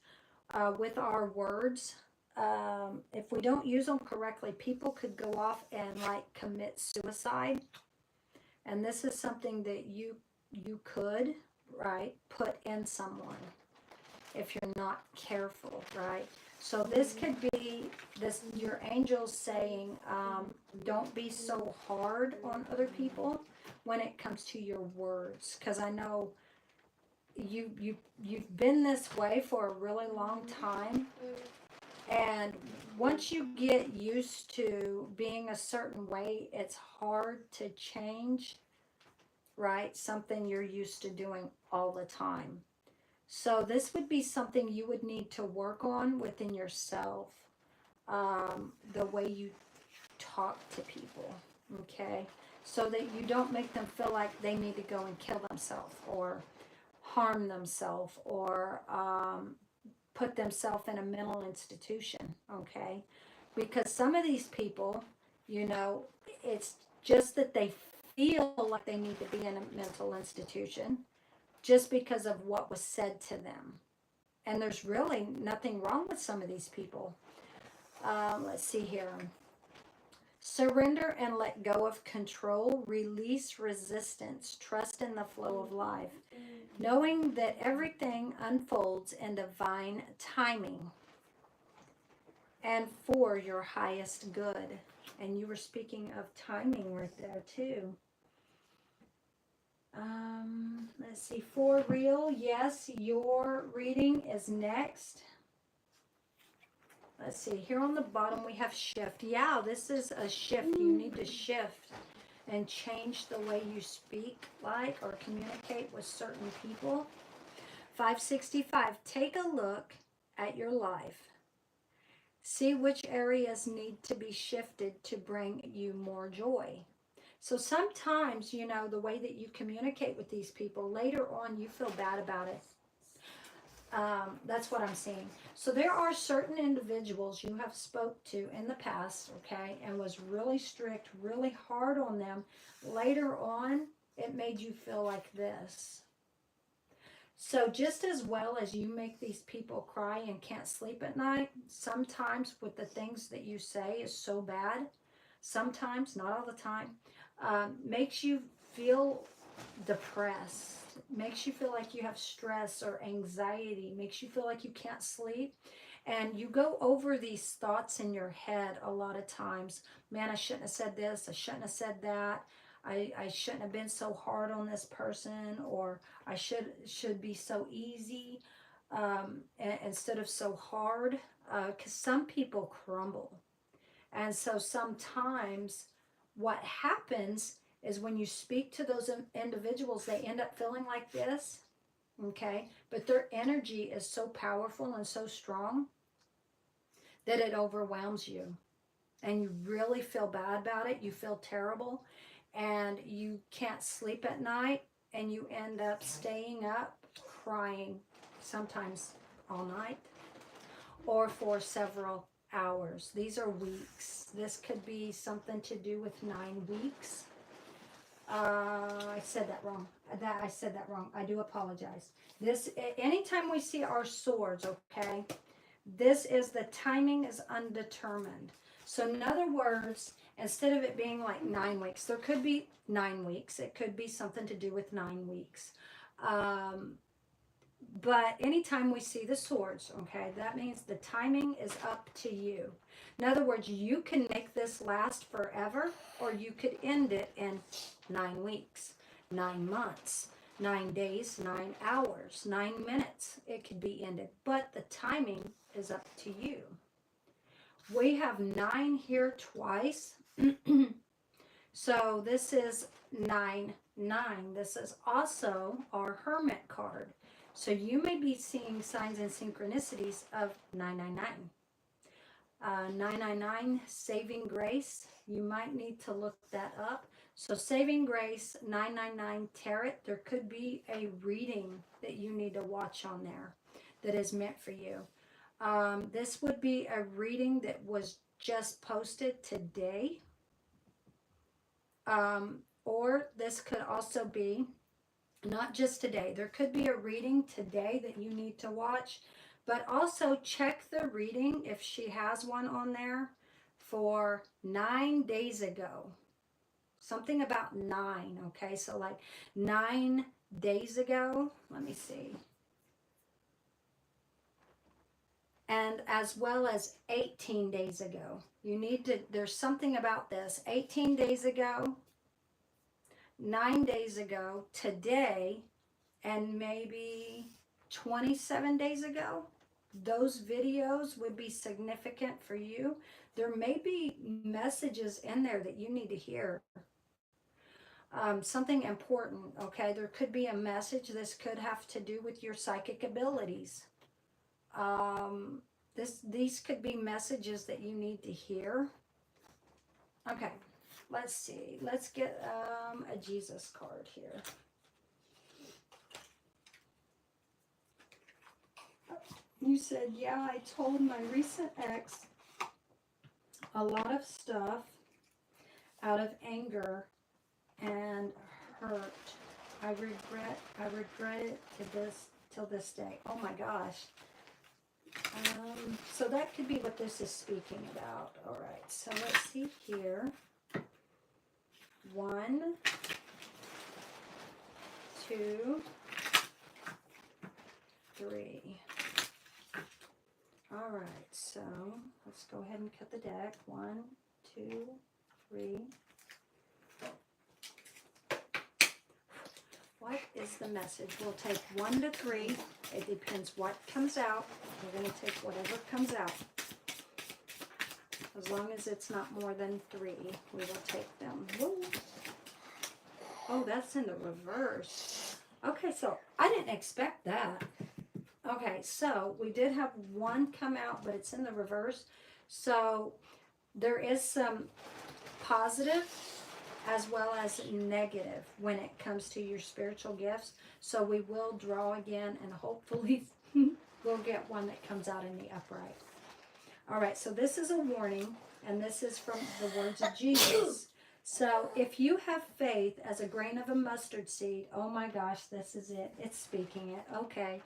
with our words, if we don't use them correctly, people could go off and like commit suicide. And this is something that you could, right, put in someone if you're not careful, right? So this could be your angels saying, don't be so hard on other people when it comes to your words, because I know you've been this way for a really long time, and once you get used to being a certain way, it's hard to change, right? Something you're used to doing all the time. So this would be something you would need to work on within yourself, the way you talk to people, okay? So that you don't make them feel like they need to go and kill themselves or harm themselves or put themselves in a mental institution, okay? Because some of these people, it's just that they feel like they need to be in a mental institution just because of what was said to them. And there's really nothing wrong with some of these people. Let's see here. Surrender and let go of control. Release resistance. Trust in the flow of life. Knowing that everything unfolds in divine timing and for your highest good. And you were speaking of timing right there too. Let's see, for real, yes, your reading is next. Let's see, here on the bottom we have shift. Yeah, this is a shift. You need to shift and change the way you speak, like, or communicate with certain people. 565, take a look at your life. See which areas need to be shifted to bring you more joy. So sometimes, you know, the way that you communicate with these people, later on you feel bad about it. That's what I'm seeing. So there are certain individuals you have spoke to in the past, okay, and was really strict, really hard on them. Later on, it made you feel like this. So just as well as you make these people cry and can't sleep at night, sometimes with the things that you say is so bad, sometimes, not all the time, makes you feel depressed, makes you feel like you have stress or anxiety, makes you feel like you can't sleep. And you go over these thoughts in your head a lot of times. Man, I shouldn't have said this. I shouldn't have said that. I shouldn't have been so hard on this person, or I should be so easy instead of so hard. Because some people crumble. And so sometimes what happens is when you speak to those individuals, they end up feeling like this, okay? But their energy is so powerful and so strong that it overwhelms you. And you really feel bad about it. You feel terrible. And you can't sleep at night. And you end up staying up crying, sometimes all night or for several hours. These are weeks. This could be something to do with 9 weeks. I said that wrong. I said that wrong. I do apologize. This, anytime we see our swords, okay, this is the timing is undetermined. So in other words, instead of it being like 9 weeks, there could be 9 weeks. It could be something to do with 9 weeks. But anytime we see the swords, okay, that means the timing is up to you. In other words, you can make this last forever, or you could end it in 9 weeks, 9 months, 9 days, 9 hours, 9 minutes. It could be ended, but the timing is up to you. We have 9 here twice. So this is 9, 9. This is also our Hermit card. So you may be seeing signs and synchronicities of 999. 999, Saving Grace. You might need to look that up. So Saving Grace, 999, Tarot. There could be a reading that you need to watch on there that is meant for you. This would be a reading that was just posted today. Or this could also be not just today. There could be a reading today that you need to watch, but also check the reading if she has one on there for 9 days ago. Something about 9, okay? So like 9 days ago. Let me see. And as well as 18 days ago. You need to, there's something about this. 18 days ago, 9 days ago, today, and maybe 27 days ago. Those videos would be significant for you. There may be messages in there that you need to hear. Something important, okay? There could be a message. This could have to do with your psychic abilities. These could be messages that you need to hear. Okay, let's see. Let's get a Jesus card here. You said, yeah, I told my recent ex a lot of stuff out of anger and hurt. I regret it till this day. Oh my gosh. So that could be what this is speaking about. All right, so let's see here. 1, 2, 3. All right, so let's go ahead and cut the deck. 1, 2, 3. what is the message? We'll take 1 to 3. It depends what comes out. We're going to take whatever comes out. As long as it's not more than 3, we will take them. Woo. Oh, that's in the reverse. Okay, so I didn't expect that. Okay, so we did have 1 come out, but it's in the reverse. So there is some positive as well as negative when it comes to your spiritual gifts. So we will draw again, and hopefully we'll get one that comes out in the upright. All right, so this is a warning, and this is from the words of Jesus. So if you have faith as a grain of a mustard seed, oh my gosh, this is it. It's speaking it. Okay.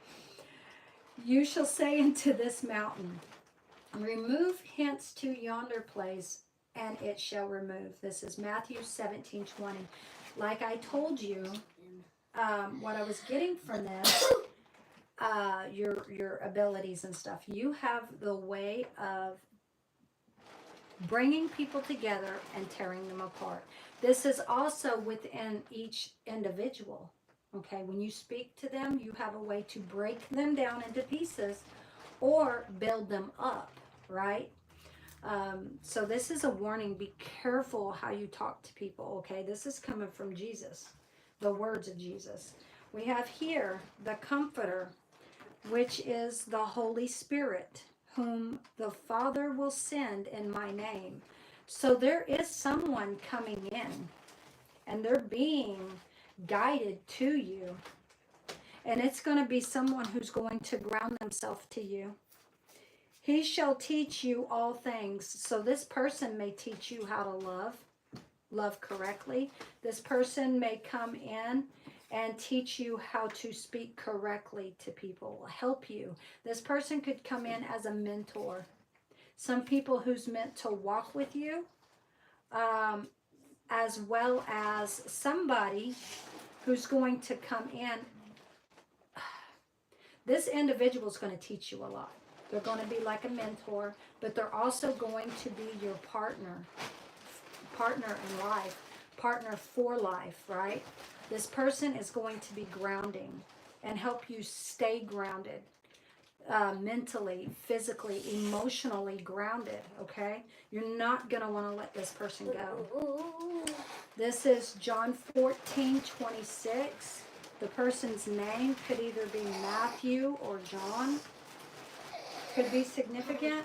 You shall say unto this mountain, remove hence to yonder place, and it shall remove. This is Matthew 17:20. Like I told you, what I was getting from this, your abilities and stuff. You have the way of bringing people together and tearing them apart. This is also within each individual. Okay, when you speak to them, you have a way to break them down into pieces or build them up, right? So this is a warning. Be careful how you talk to people, okay? This is coming from Jesus, the words of Jesus. We have here the Comforter, which is the Holy Spirit, whom the Father will send in my name. So there is someone coming in, and they're being guided to you. And it's going to be someone who's going to ground themselves to you. He shall teach you all things. So this person may teach you how to love correctly. This person may come in and teach you how to speak correctly to people, help you. This person could come in as a mentor. Some people who's meant to walk with you, as well as somebody who's going to come in. This individual is going to teach you a lot. They're going to be like a mentor, but they're also going to be your partner in life, partner for life, right? This person is going to be grounding and help you stay grounded, mentally, physically, emotionally grounded, okay? You're not going to want to let this person go. This is John 14:26. The person's name could either be Matthew or John. Could be significant.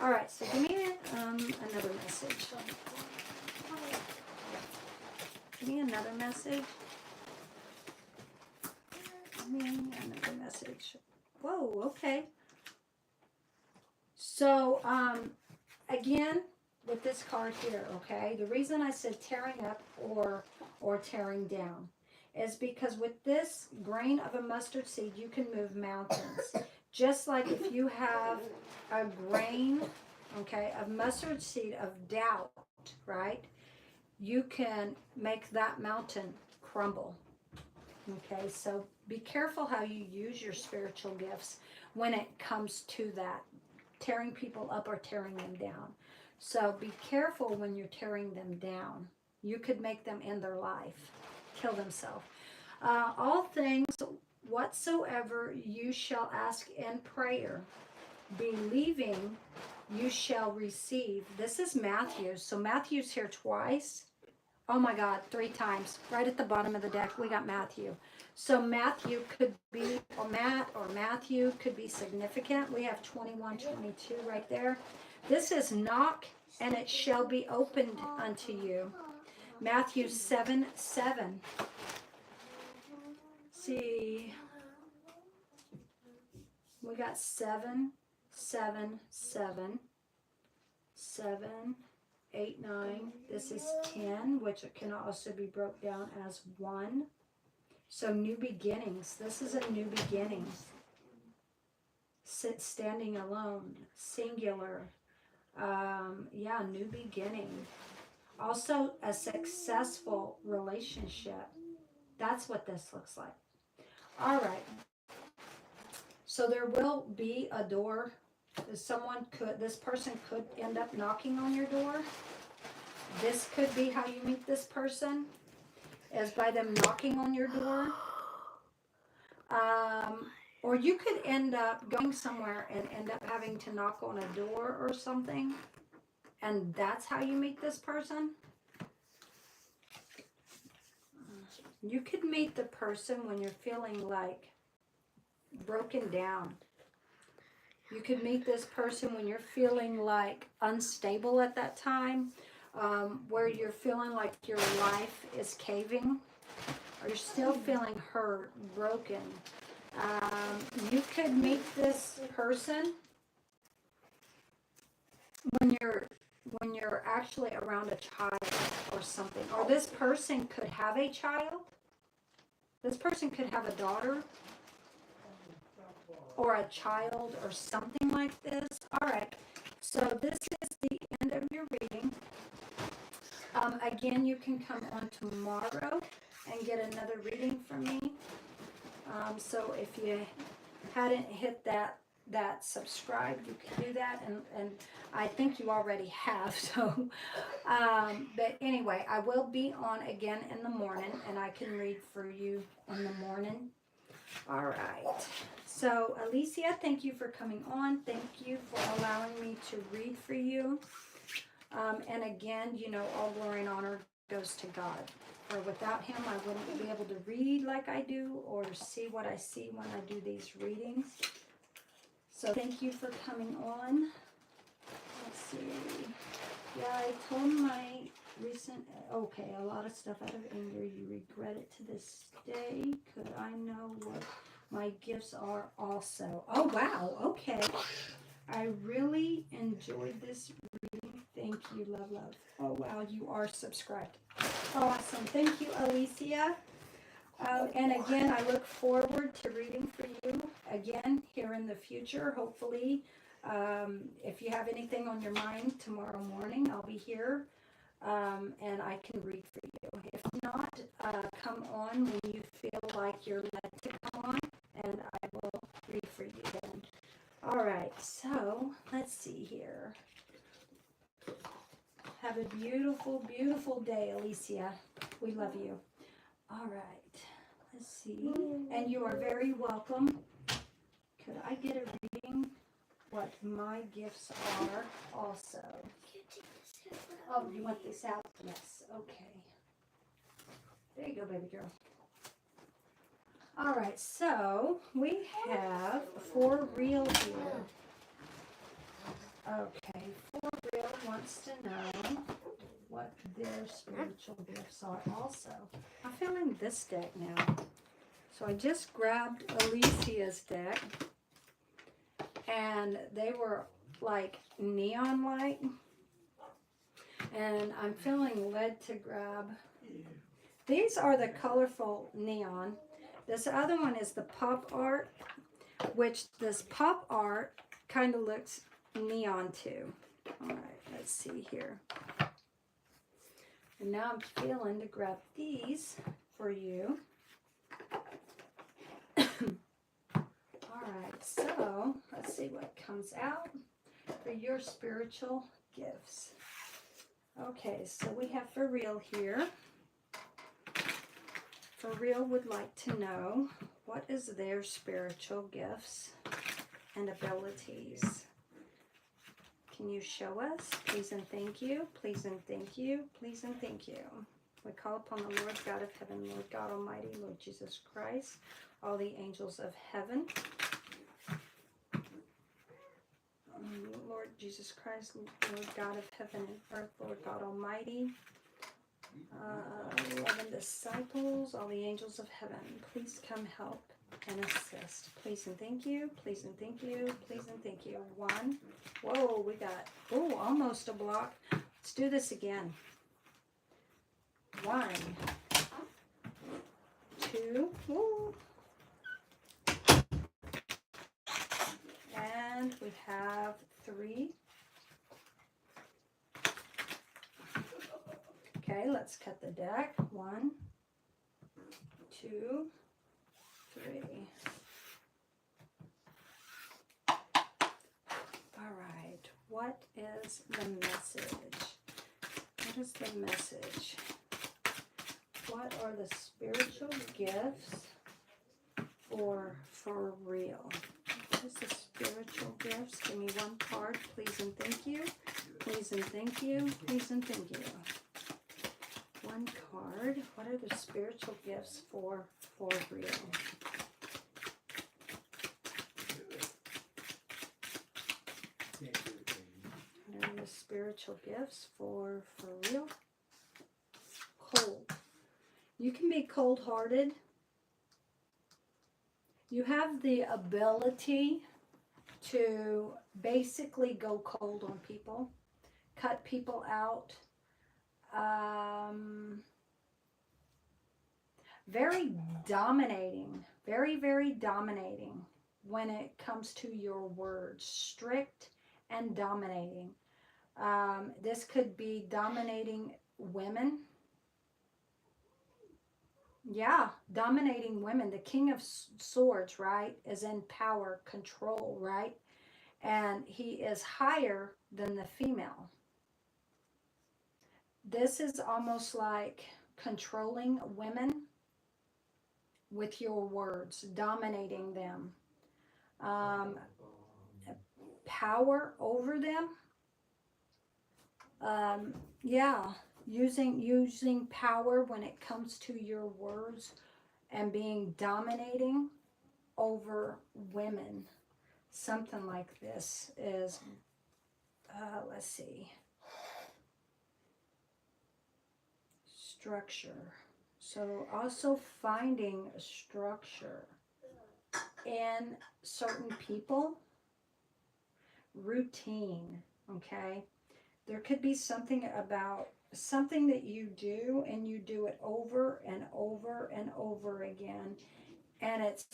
All right, so give me another message. Give me another message. Give me another message. Whoa, okay. So, again, with this card here, okay, the reason I said tearing up or tearing down is because with this grain of a mustard seed, you can move mountains. Just like if you have a grain, okay, of mustard seed of doubt, right, you can make that mountain crumble. Okay, so be careful how you use your spiritual gifts when it comes to that, tearing people up or tearing them down. So be careful when you're tearing them down. You could make them end their life, kill themselves. All things whatsoever you shall ask in prayer, believing you shall receive. This is Matthew. So Matthew's here twice. Oh my God, 3 times. Right at the bottom of the deck, we got Matthew. So Matthew could be, or Matthew could be significant. We have 21, 22 right there. This is knock, and it shall be opened unto you. Matthew 7:7. See, we got 7, 7, 7, 7, 8, 9. This is 10, which can also be broke down as 1. So new beginnings. This is a new beginning. Standing alone, singular. Yeah, new beginning. Also a successful relationship. That's what this looks like. All right. So there will be a door. This person could end up knocking on your door. This could be how you meet this person, is by them knocking on your door. Or you could end up going somewhere and end up having to knock on a door or something. And that's how you meet this person. You could meet the person when you're feeling like broken down. You could meet this person when you're feeling like unstable at that time, where you're feeling like your life is caving, or you're still feeling hurt, broken. You could meet this person when you're actually around a child or something, or this person could have a child. This person could have a daughter or a child or something like this. All right, so this is the end of your reading. Again, you can come on tomorrow and get another reading from me. So if you hadn't hit that subscribe, you can do that, and I think you already have. So, but anyway, I will be on again in the morning, and I can read for you in the morning. All right. So, Alicia, thank you for coming on. Thank you for allowing me to read for you. And again, you know, all glory and honor goes to God. For without him, I wouldn't be able to read like I do or see what I see when I do these readings. So thank you for coming on. Let's see. Yeah, I told my recent, okay, a lot of stuff out of anger. You regret it to this day. Could I know what my gifts are also? Oh, wow. Okay. I really enjoyed this reading. Thank you, love, love. Oh, wow. You are subscribed. Awesome. Thank you, Alicia. And again, I look forward to reading for you again here in the future. Hopefully, if you have anything on your mind tomorrow morning, I'll be here and I can read for you. If not, come on when you feel like you're led to come on, and I will read for you then. All right, so let's see here. Have a beautiful, beautiful day, Alicia. We love you. All right, let's see. And you are very welcome. Could I get a reading what my gifts are also? Oh, you want this out? Yes, okay. There you go, baby girl. All right, so we have For Real here. Okay, For Real wants to know what their spiritual gifts are also. I'm feeling this deck now. So I just grabbed Alicia's deck, and they were like neon light. And I'm feeling led to grab. These are the colorful neon. This other one is the pop art, which this pop art kind of looks neon too. All right, let's see here. And now I'm feeling to grab these for you. All right, so let's see what comes out for your spiritual gifts. Okay, so we have For Real here. For Real would like to know what is their spiritual gifts and abilities. Can you show us? Please and thank you. Please and thank you. Please and thank you. We call upon the Lord God of heaven, Lord God Almighty, Lord Jesus Christ, all the angels of heaven, Lord Jesus Christ, Lord God of heaven and earth, Lord God Almighty, 11 disciples, all the angels of heaven, please come help and assist. Please and thank you. Please and thank you. Please and thank you. 1. Whoa, we got, oh, almost a block. Let's do this again. 1, 2, woo. And we have 3. Okay, let's cut the deck. 1, 2, 3. All right, what is the message? What is the message? What are the spiritual gifts for real? What is the spiritual gifts? Give me one card, please and thank you. Please and thank you. Please and thank you. One card. What are the spiritual gifts for real? What are the spiritual gifts for real? Cold. You can be cold-hearted. You have the ability to basically go cold on people, cut people out. Very dominating, very, very dominating when it comes to your words. Strict and dominating. This could be dominating women. Yeah, dominating women. The King of Swords, right, is in power, control, right? And he is higher than the female. This is almost like controlling women with your words, dominating them. Power over them. Yeah, using power when it comes to your words and being dominating over women. Something like this is, let's see, structure. So also finding a structure in certain people, routine, okay? There could be something about something that you do and you do it over and over and over again. And it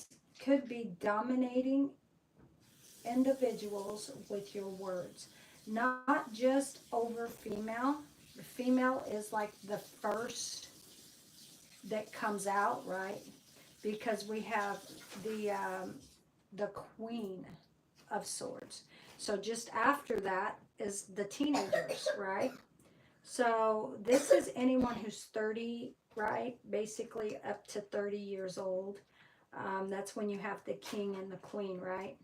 could be dominating individuals with your words. Not just over female. The female is like the first that comes out, right? Because we have the Queen of Swords. So just after that is the teenagers, right? So this is anyone who's 30, right? Basically up to 30 years old. That's when you have the King and the Queen, right?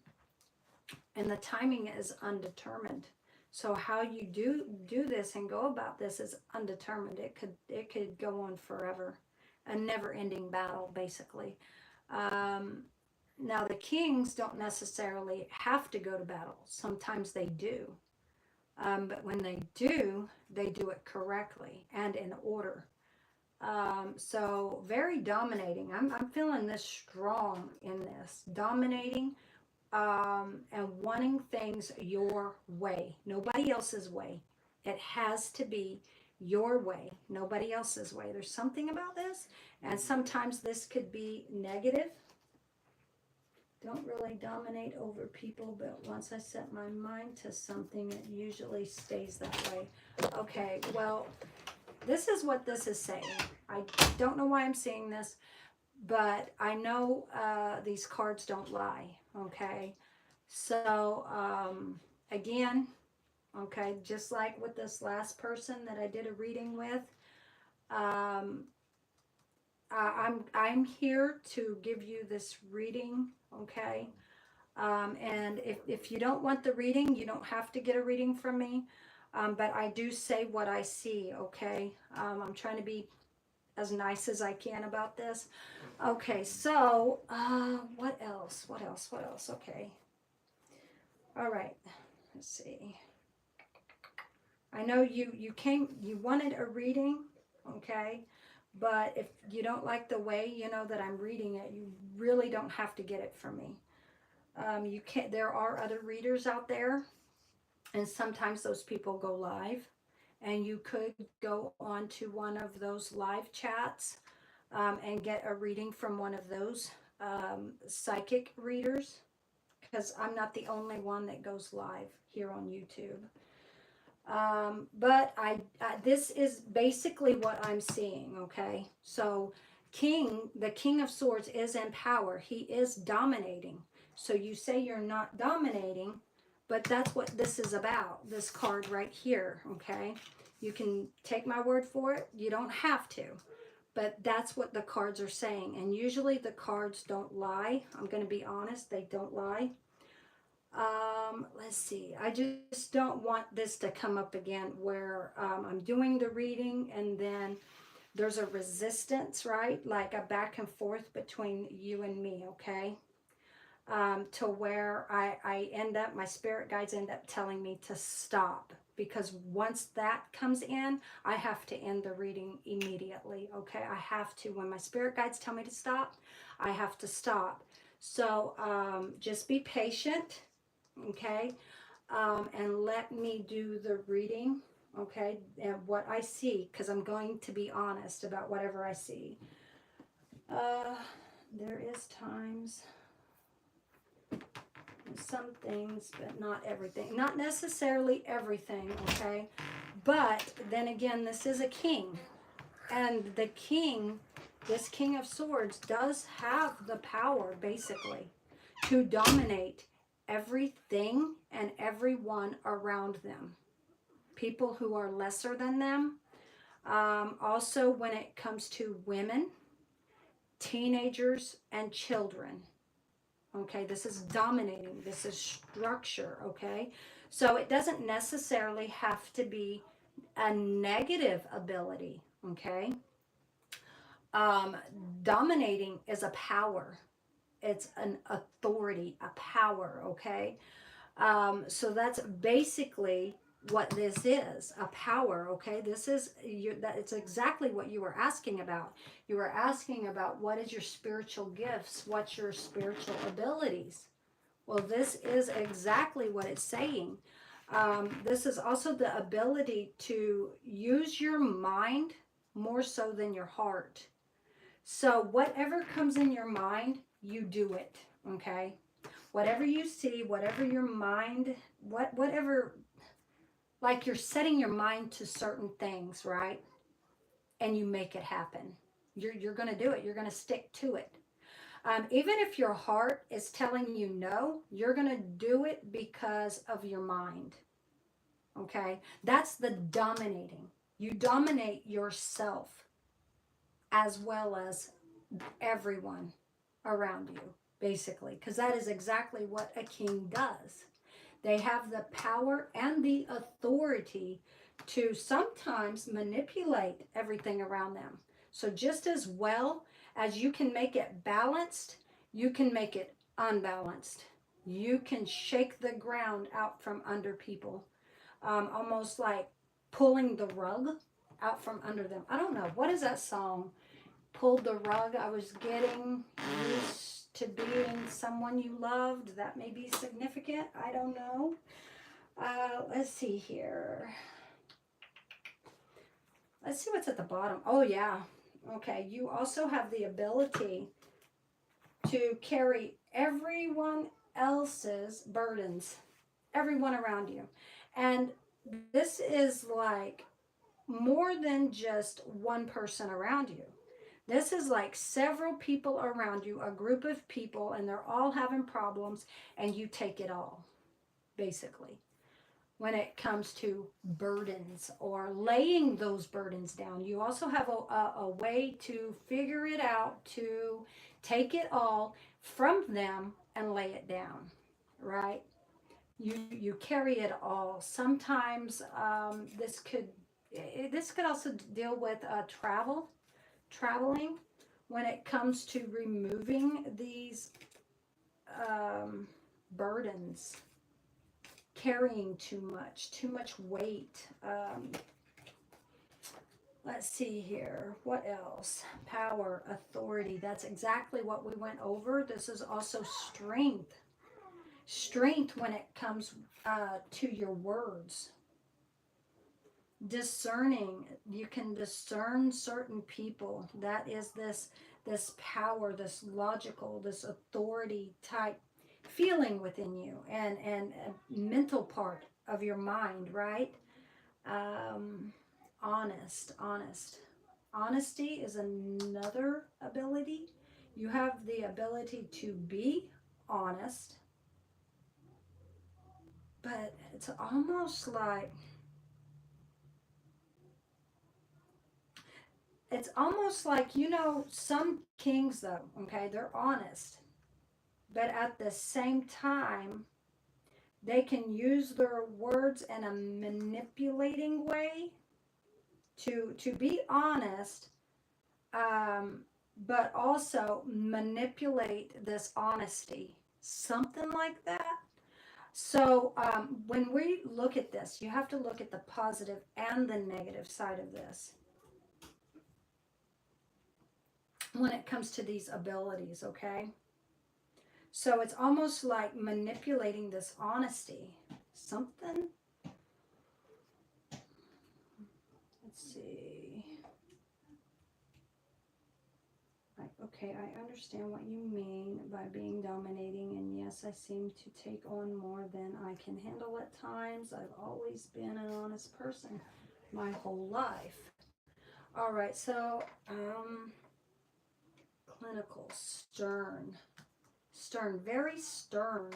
And the timing is undetermined. So how you do this and go about this is undetermined. It could go on forever. A never-ending battle, basically. Now, the kings don't necessarily have to go to battle. Sometimes they do. But when they do it correctly and in order. So very dominating. I'm feeling this strong in this. Dominating and wanting things your way. Nobody else's way. It has to be your way. Nobody else's way. There's something about this. And sometimes this could be negative. Don't really dominate over people, but once I set my mind to something, it usually stays that way. Okay, well, this is what this is saying. I don't know why I'm seeing this, but I know these cards don't lie, okay? So, again, okay, just like with this last person that I did a reading with, I'm here to give you this reading, okay? And if you don't want the reading, you don't have to get a reading from me. But I do say what I see, okay? I'm trying to be as nice as I can about this. Okay, so what else? Okay. All right, let's see. I know you wanted a reading, okay? But if you don't like the way, that I'm reading it, you really don't have to get it from me. There are other readers out there, and sometimes those people go live, and you could go on to one of those live chats and get a reading from one of those psychic readers, because I'm not the only one that goes live here on YouTube. But this is basically what I'm seeing, okay? So the King of Swords is in power. He is dominating. So you say you're not dominating, but that's what this is about, this card right here, okay? You can take my word for it. You don't have to. But that's what the cards are saying. And usually the cards don't lie. I'm going to be honest, they don't lie. Let's see. I just don't want this to come up again where I'm doing the reading and then there's a resistance, right? Like a back and forth between you and me, okay? To where I end up, my spirit guides end up telling me to stop. Because once that comes in, I have to end the reading immediately, okay? I have to. When my spirit guides tell me to stop, I have to stop. So just be patient, okay? And let me do the reading, okay? And what I see, because I'm going to be honest about whatever I see. There is times, some things, but not everything. Not necessarily everything, okay? But then again, this is a king. And the king, this King of Swords, does have the power, basically, to dominate everything and everyone around them. People who are lesser than them. Also, when it comes to women, teenagers, and children. Okay, this is dominating. This is structure, okay? So it doesn't necessarily have to be a negative ability, okay? Dominating is a power. It's an authority, a power, okay? So that's basically what this is, a power, okay? This is, that it's exactly what you were asking about. You were asking about what is your spiritual gifts, what's your spiritual abilities. Well, this is exactly what it's saying. This is also the ability to use your mind more so than your heart. So whatever comes in your mind, you do it, okay? Whatever you see, whatever your mind, whatever, like you're setting your mind to certain things, right? And you make it happen. You're going to do it. You're going to stick to it. Even if your heart is telling you no, you're going to do it because of your mind. Okay? That's the dominating. You dominate yourself as well as everyone around you, basically, because that is exactly what a king does. They have the power and the authority to sometimes manipulate everything around them. So just as well as you can make it balanced, you can make it unbalanced. You can shake the ground out from under people, almost like pulling the rug out from under them. I don't know. What is that song? Pulled the rug. I was getting used to being someone you loved. That may be significant. I don't know. Let's see here. Let's see what's at the bottom. Oh, yeah. Okay. You also have the ability to carry everyone else's burdens, everyone around you. And this is like more than just one person around you. This is like several people around you, a group of people, and they're all having problems, and you take it all, basically, when it comes to burdens or laying those burdens down. You also have a way to figure it out, to take it all from them and lay it down, right? You carry it all. Sometimes this could also deal with traveling, when it comes to removing these burdens, carrying too much weight. Let's see here. What else? Power, authority. That's exactly what we went over. This is also strength. Strength when it comes to your words. Discerning. You can discern certain people. That is this power, this logical, this authority type feeling within you, and a mental part of your mind, right? Honest. Honesty is another ability. You have the ability to be honest, but it's almost like it's almost like, you know, some kings though, okay, they're honest, but at the same time, they can use their words in a manipulating way to be honest, but also manipulate this honesty, something like that. So when we look at this, you have to look at the positive and the negative side of this when it comes to these abilities, okay? So it's almost like manipulating this honesty. Something. Let's see. Okay, I understand what you mean by being dominating, and yes, I seem to take on more than I can handle at times. I've always been an honest person my whole life. All right, so clinical, stern, very stern.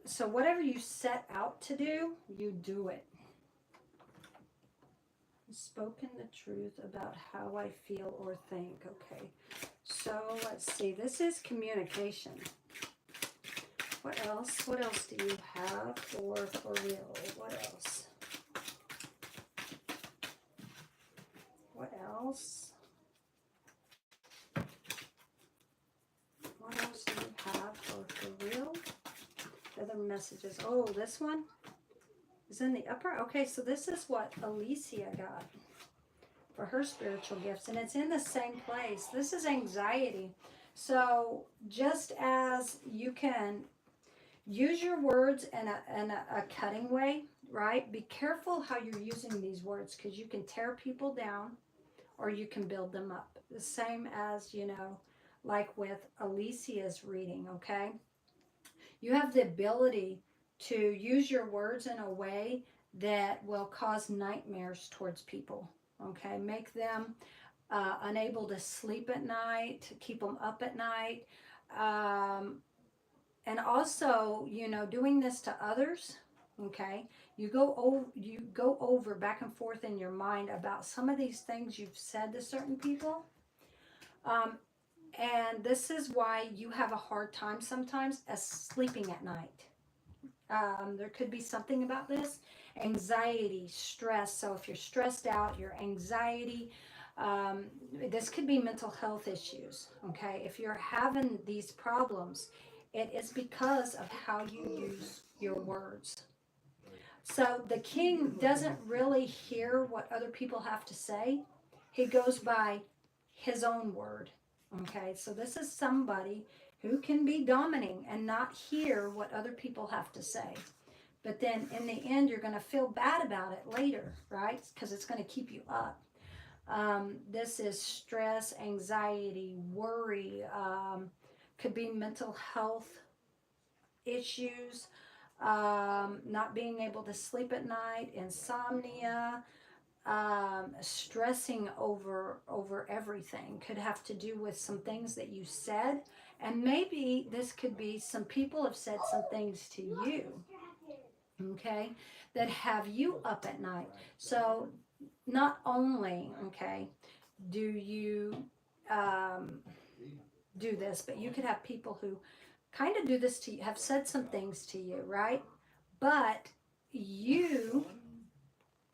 So whatever you set out to do, you do it. Spoken the truth about how I feel or think. Okay, so let's see. This is communication. What else? What else do you have for real? What else? What else? What else do you have for real? Other messages. Oh, this one is in the upper. Okay, so this is what Alicia got for her spiritual gifts, and it's in the same place. This is anxiety. So just as you can use your words in a cutting way, right? Be careful how you're using these words, because you can tear people down or you can build them up. The same as, you know, like with Alicia's reading, okay? You have the ability to use your words in a way that will cause nightmares towards people, okay? Make them unable to sleep at night, keep them up at night. And also, you know, doing this to others, okay? You go over back and forth in your mind about some of these things you've said to certain people. And this is why you have a hard time sometimes as sleeping at night. There could be something about this. Anxiety, stress. So if you're stressed out, your anxiety, this could be mental health issues, okay? If you're having these problems, it is because of how you use your words. So the king doesn't really hear what other people have to say. He goes by his own word, okay? So this is somebody who can be dominating and not hear what other people have to say. But then in the end, you're going to feel bad about it later, right? Because it's going to keep you up. This is stress, anxiety, worry, could be mental health issues, not being able to sleep at night, insomnia, stressing over everything. Could have to do with some things that you said, and maybe this could be some people have said some things to you, okay, that have you up at night. So not only, okay, do you do this, but you could have people who kind of do this to you, have said some things to you, right? But you,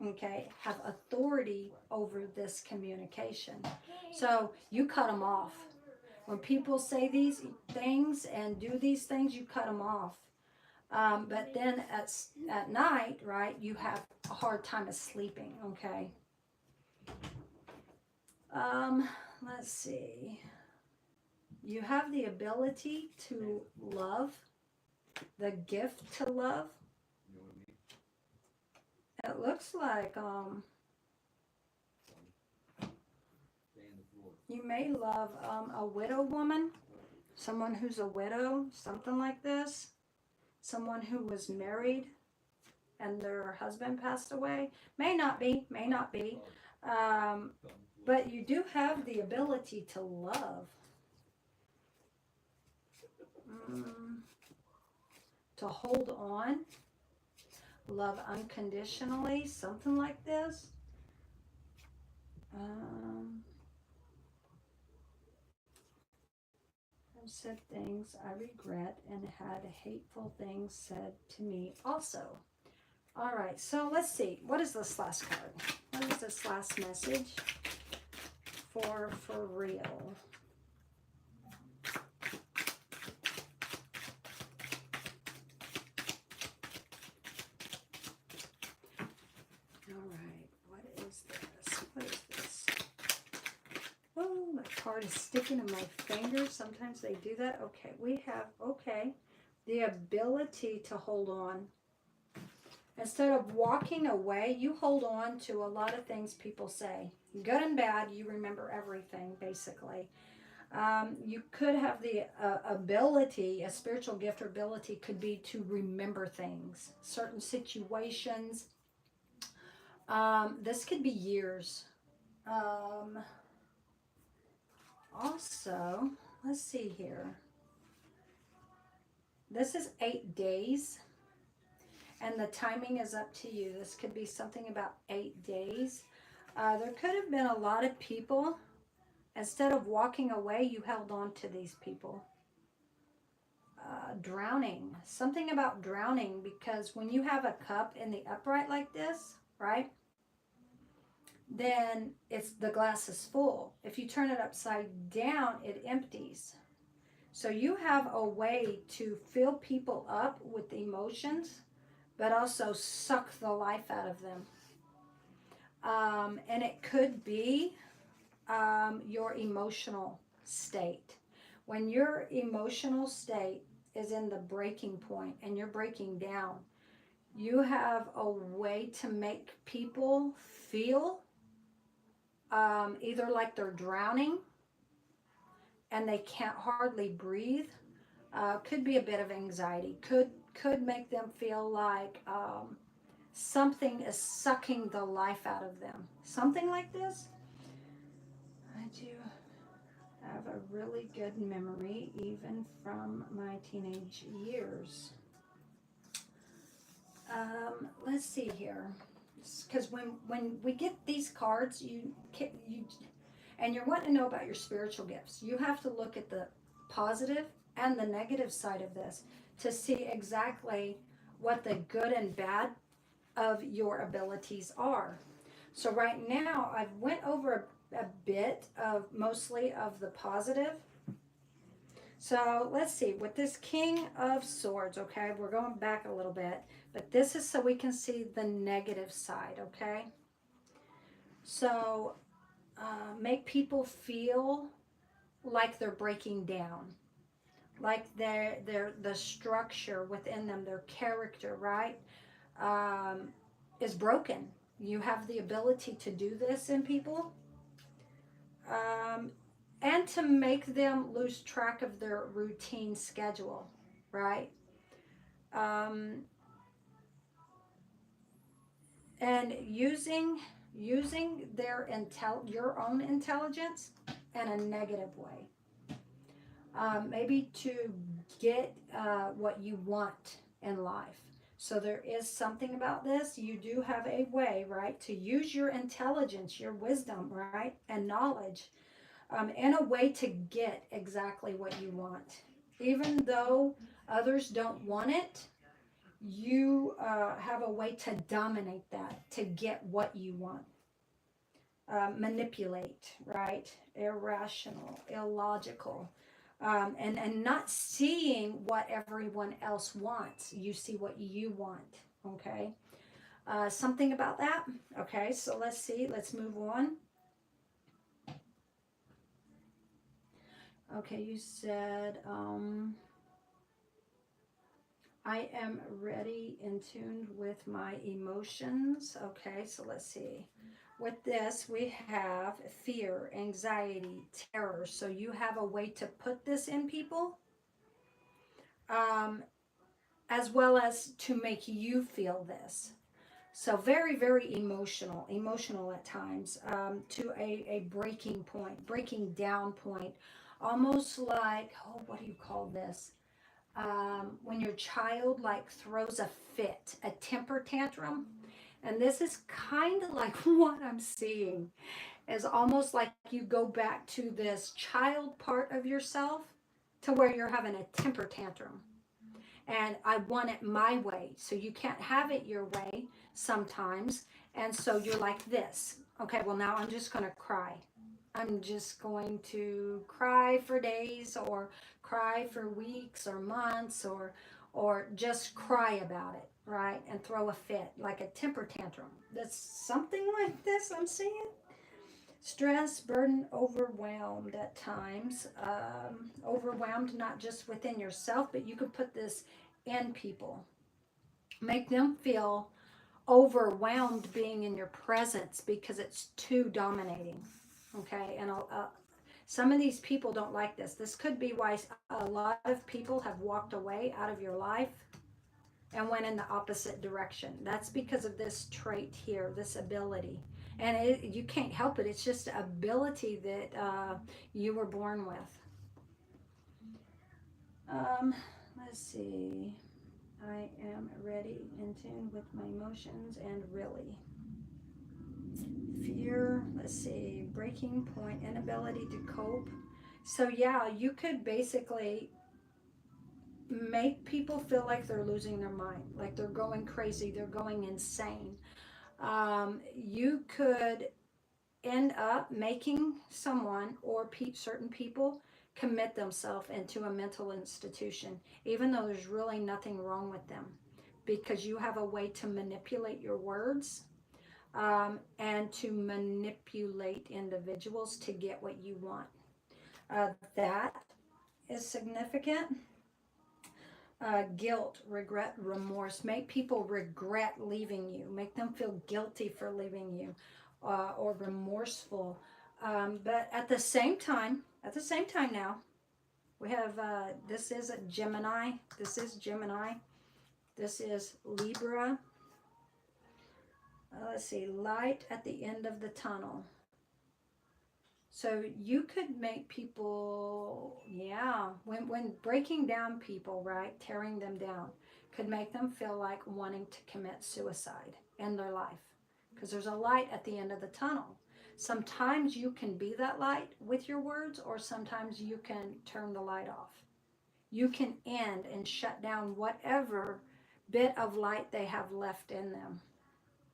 okay, have authority over this communication. So you cut them off. When people say these things and do these things, you cut them off. But then at night, right, you have a hard time of sleeping, okay? Let's see. You have the ability to love, the gift to love. It looks like you may love a widow woman, someone who's a widow, something like this. Someone who was married and their husband passed away. May not be. But you do have the ability to love. To hold on. Love unconditionally. Something like this. I've said things I regret and had hateful things said to me also. All right, so let's see. What is this last card? What is this last message for real? All right, what is this? What is this? Oh, my card is sticking in my fingers. Sometimes they do that. Okay, we have, okay, the ability to hold on. Instead of walking away, you hold on to a lot of things people say. Good and bad, you remember everything, basically. You could have the ability, a spiritual gift or ability could be to remember things, certain situations. This could be years. Also, let's see here. This is 8 days, and the timing is up to you. This could be something about 8 days. There could have been a lot of people. Instead of walking away, you held on to these people. Drowning. Something about drowning, because when you have a cup in the upright like this, right, then it's the glass is full. If you turn it upside down, it empties. So you have a way to fill people up with emotions, but also suck the life out of them. And it could be your emotional state. When your emotional state is in the breaking point and you're breaking down, you have a way to make people feel either like they're drowning and they can't hardly breathe. Could be a bit of anxiety. Could make them feel like something is sucking the life out of them. Something like this. I do have a really good memory, even from my teenage years. Let's see here, because when we get these cards, you and you're wanting to know about your spiritual gifts, you have to look at the positive and the negative side of this to see exactly what the good and bad of your abilities are. So right now, I've went over a bit of mostly of the positive. So let's see, with this King of Swords, okay, we're going back a little bit, but this is so we can see the negative side, okay? So make people feel like they're breaking down, like the structure within them, their character, right, is broken. You have the ability to do this in people. And to make them lose track of their routine schedule, right? Um, and using their your own intelligence in a negative way, maybe to get what you want in life. So there is something about this. You do have a way, right, to use your intelligence, your wisdom, right, and knowledge in a way to get exactly what you want. Even though others don't want it, you have a way to dominate that, to get what you want. Manipulate, right? Irrational, illogical. And not seeing what everyone else wants. You see what you want, okay? Something about that. Okay, so let's see. Let's move on. Okay, you said, I am ready and tuned with my emotions. Okay, so let's see. With this, we have fear, anxiety, terror. So you have a way to put this in people, as well as to make you feel this. So very, very emotional at times, to a breaking point, breaking down point, almost like, oh, what do you call this? When your child like throws a fit, a temper tantrum. And this is kind of like what I'm seeing. is almost like you go back to this child part of yourself to where you're having a temper tantrum. And I want it my way. So you can't have it your way sometimes. And so you're like this. Okay, well, now I'm just going to cry. I'm just going to cry for days or cry for weeks or months or just cry about it, right? And throw a fit, like a temper tantrum. That's something like this I'm seeing. Stress, burden, overwhelmed at times. Overwhelmed not just within yourself, but you could put this in people. Make them feel overwhelmed being in your presence because it's too dominating. Okay, and some of these people don't like this. This could be why a lot of people have walked away out of your life and went in the opposite direction. That's because of this trait here, this ability. And you can't help it. It's just an ability that you were born with. Um, let's see. I am ready, in tune with my emotions, and really. Fear, let's see, breaking point, inability to cope. So, yeah, you could basically make people feel like they're losing their mind, like they're going crazy, they're going insane. You could end up making someone or certain people commit themselves into a mental institution, even though there's really nothing wrong with them, because you have a way to manipulate your words and to manipulate individuals to get what you want. That is significant. Guilt, regret, remorse. Make people regret leaving you. Make them feel guilty for leaving you, or remorseful. But at the same time now, we have this is a Gemini. This is Gemini. This is Libra. Let's see, light at the end of the tunnel. So you could make people, yeah, when breaking down people, right, tearing them down, could make them feel like wanting to commit suicide in their life. Because there's a light at the end of the tunnel. Sometimes you can be that light with your words, or sometimes you can turn the light off. You can end and shut down whatever bit of light they have left in them.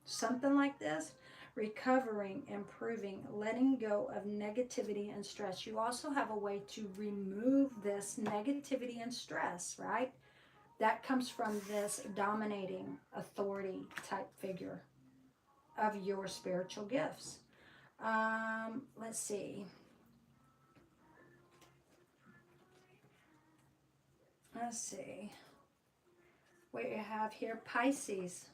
Something like this. Recovering, improving, letting go of negativity and stress. You also have a way to remove this negativity and stress, right? That comes from this dominating authority type figure of your spiritual gifts. Let's see. Let's see. We have here Pisces.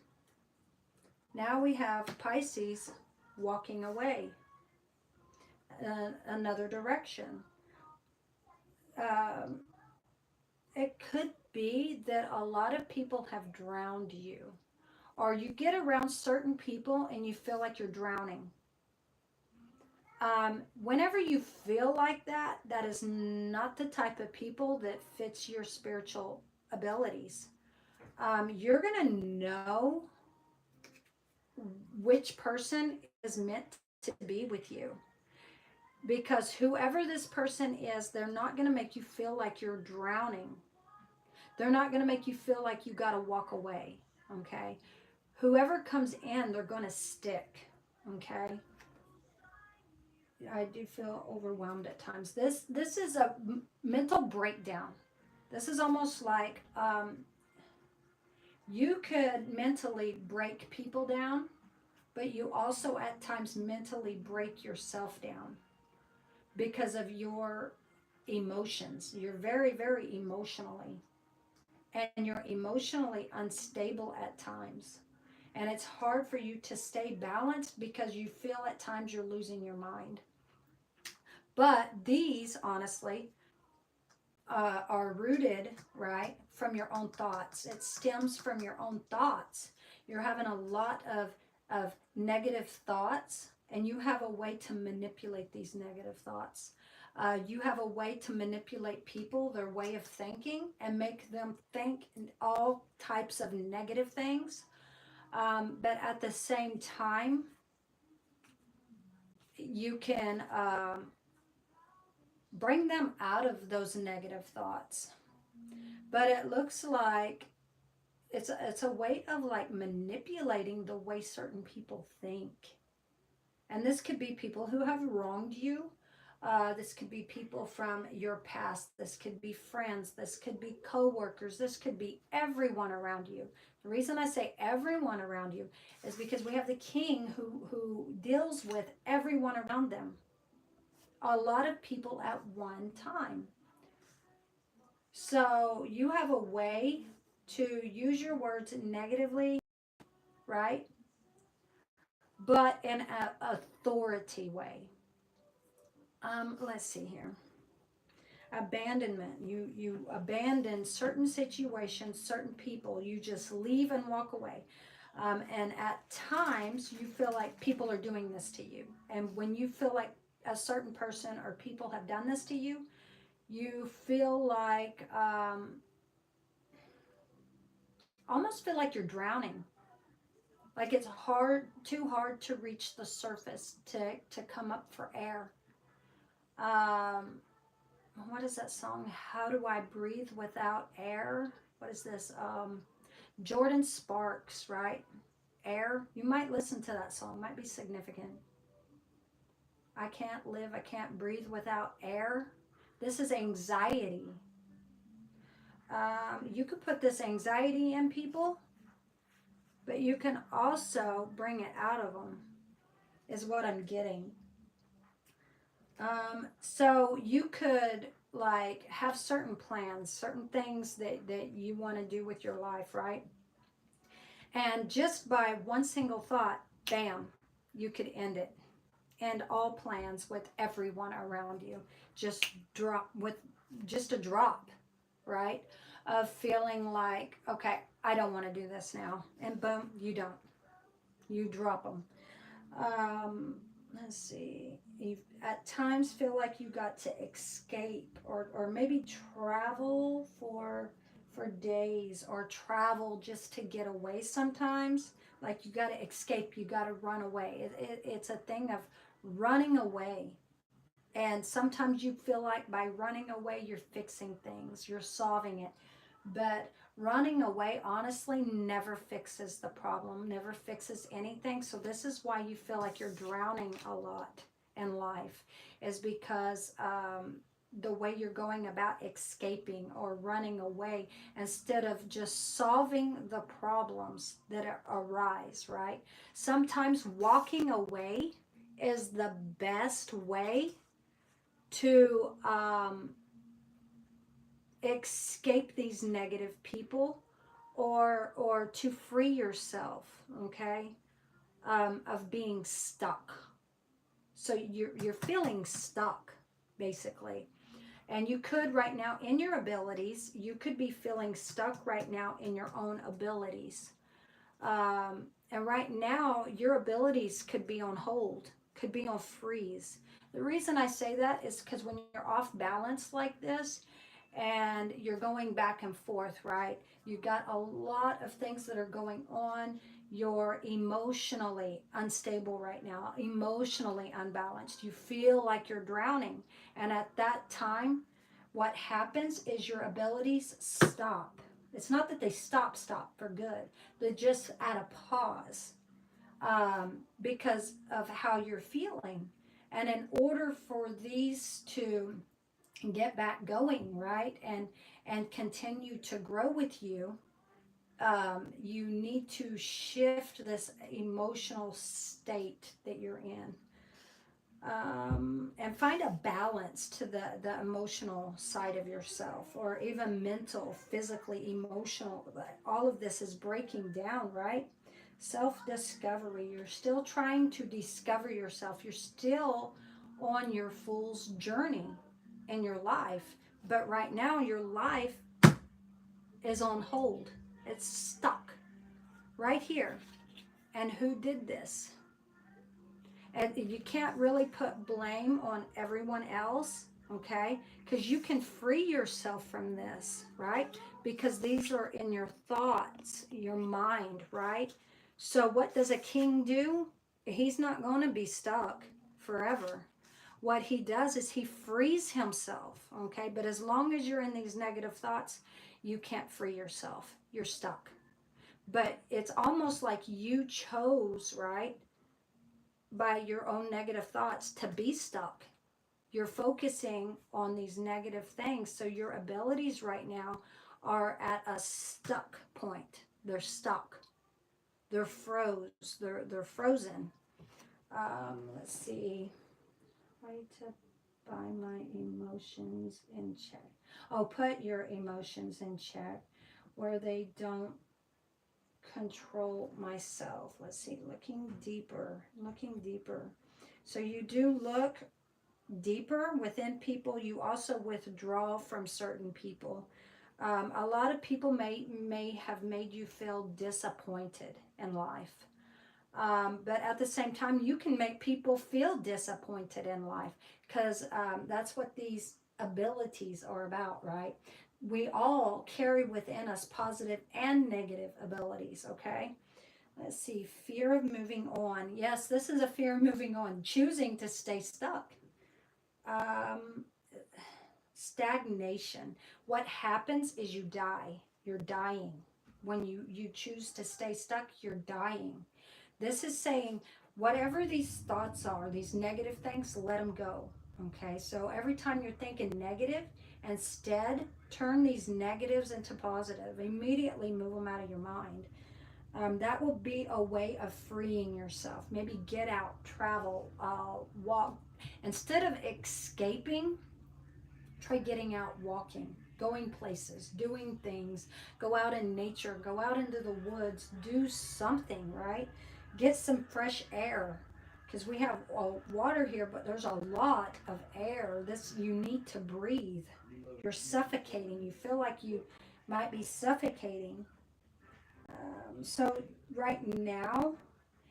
Now we have Pisces walking away another direction. Um, it could be that a lot of people have drowned you, or you get around certain people and you feel like you're drowning. Whenever you feel like that, that is not the type of people that fits your spiritual abilities. You're going to know which person is meant to be with you. Because whoever this person is, they're not going to make you feel like you're drowning. They're not going to make you feel like you got to walk away. Okay? Whoever comes in, they're going to stick. Okay? I do feel overwhelmed at times. This is a mental breakdown. This is almost like you could mentally break people down, but you also at times mentally break yourself down because of your emotions. You're very, very emotionally, and you're emotionally unstable at times. And it's hard for you to stay balanced because you feel at times you're losing your mind. But these, honestly, are rooted, right, from your own thoughts. It stems from your own thoughts. You're having a lot of negative thoughts, and you have a way to manipulate these negative thoughts. You have a way to manipulate people, their way of thinking, and make them think all types of negative things. But at the same time, you can bring them out of those negative thoughts. But it looks like it's a way of like manipulating the way certain people think. And this could be people who have wronged you. This could be people from your past. This could be friends. This could be coworkers. This could be everyone around you. The reason I say everyone around you is because we have the king who deals with everyone around them. A lot of people at one time. So you have a way to use your words negatively, right? But in an authority way. Let's see here. Abandonment. You abandon certain situations, certain people. You just leave and walk away. And at times you feel like people are doing this to you. And when you feel like a certain person or people have done this to you, you feel like almost feel like you're drowning. Like it's too hard to reach the surface, to come up for air. Um, what is that song? How do I breathe without air? What is this? Jordan Sparks, right? Air. You might listen to that song. It might be significant. I can't live. I can't breathe without air. This is anxiety. You could put this anxiety in people, but you can also bring it out of them, is what I'm getting. So you could like have certain plans, certain things that you want to do with your life, right? And just by one single thought, bam, you could end it. End all plans with everyone around you. Just drop with just a drop, right? Of feeling like, okay, I don't want to do this now. And boom, you don't. You drop them. Let's see. You at times feel like you got to escape, or maybe travel for days, or travel just to get away sometimes. Like you got to escape, you got to run away. It's a thing of running away. And sometimes you feel like by running away, you're fixing things, you're solving it. But running away, honestly, never fixes the problem, never fixes anything. So this is why you feel like you're drowning a lot in life, is because the way you're going about escaping or running away instead of just solving the problems that arise, right? Sometimes walking away is the best way to escape these negative people, or to free yourself, okay, of being stuck. So you're feeling stuck, basically. And you could right now in your abilities, you could be feeling stuck right now in your own abilities. And right now, your abilities could be on hold, could be on freeze. The reason I say that is because when you're off balance like this and you're going back and forth, right? You've got a lot of things that are going on. You're emotionally unstable right now, emotionally unbalanced. You feel like you're drowning. And at that time, what happens is your abilities stop. It's not that they stop for good. They're just at a pause, because of how you're feeling. And in order for these to get back going, right, and continue to grow with you, you need to shift this emotional state that you're in, and find a balance to the emotional side of yourself, or even mental, physically, emotional. All of this is breaking down, right? Self-discovery. You're still trying to discover yourself. You're still on your fool's journey in your life, but right now your life is on hold. It's stuck right here. And who did this? And you can't really put blame on everyone else, okay? Because you can free yourself from this, right? Because these are in your thoughts, your mind, right? So what does a king do? He's not going to be stuck. forever. What he does is he frees himself, okay? But as long as you're in these negative thoughts, you can't free yourself. You're stuck. But it's almost like you chose, right, by your own negative thoughts to be stuck. You're focusing on these negative things. So your abilities right now are at a stuck point. They're stuck. They're froze. They're frozen. Let's see. Way to buy my emotions in check. Oh, put your emotions in check where they don't control myself. Let's see. Looking deeper. Looking deeper. So you do look deeper within people. You also withdraw from certain people. A lot of people may have made you feel disappointed in life. But at the same time, you can make people feel disappointed in life because that's what these abilities are about, right? We all carry within us positive and negative abilities, okay? Let's see, fear of moving on. Yes, this is a fear of moving on, choosing to stay stuck. Um, Stagnation. What happens is you die. You're dying. When you choose to stay stuck, you're dying. This is saying whatever these thoughts are, these negative things, let them go. Okay, so every time you're thinking negative, instead turn these negatives into positive. Immediately move them out of your mind. That will be a way of freeing yourself. Maybe get out, travel, walk. Instead of escaping, try getting out, walking, going places, doing things. Go out in nature, go out into the woods, do something, right? Get some fresh air because we have water here, but there's a lot of air. This you need to breathe. You're suffocating. You feel like you might be suffocating. So right now,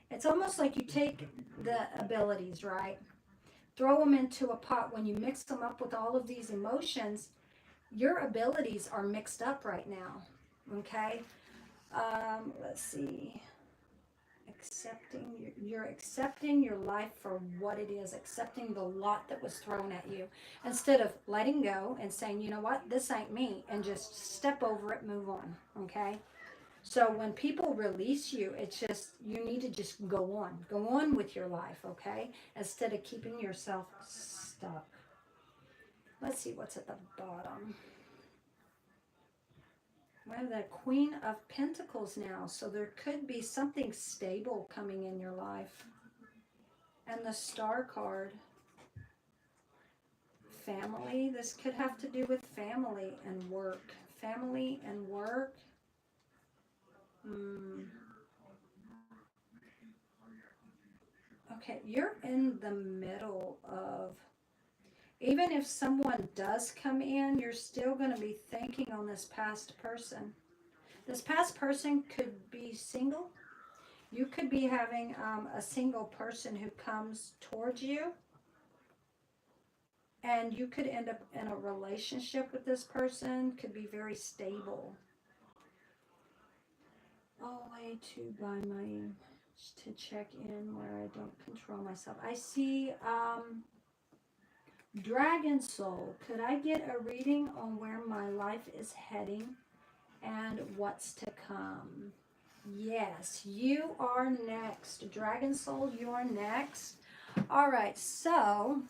it's almost like you take the abilities, right? Throw them into a pot. When you mix them up with all of these emotions, your abilities are mixed up right now. Okay? Let's see. You're accepting your life for what it is, accepting the lot that was thrown at you, instead of letting go and saying, you know what, this ain't me, and just step over it, move on. Okay? So when people release you, it's just, you need to just go on with your life, okay? Instead of keeping yourself stuck. Let's see what's at the bottom. We have the Queen of Pentacles now, so there could be something stable coming in your life. And the Star card. Family, this could have to do with family and work. Family and work. Okay, you're in the middle of, even if someone does come in, you're still going to be thinking on this past person. This past person could be single. You could be having a single person who comes towards you, and you could end up in a relationship with this person. Could be very stable. Oh, way to buy my, to check in where I don't control myself. I see Dragon Soul. Could I get a reading on where my life is heading and what's to come? Yes, you are next. Dragon Soul, you are next. All right, so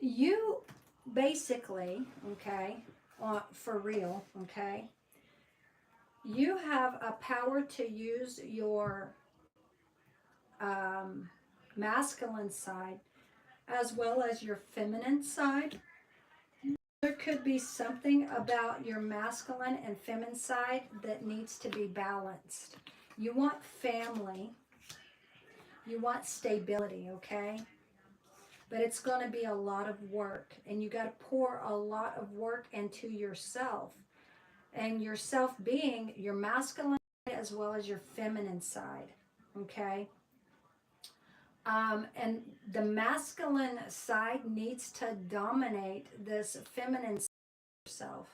you basically, okay, for real, okay, you have a power to use your masculine side as well as your feminine side. There could be something about your masculine and feminine side that needs to be balanced. You want family. You want stability, okay? But it's going to be a lot of work. And you got to pour a lot of work into yourself. And yourself being your masculine as well as your feminine side, okay? And the masculine side needs to dominate this feminine self.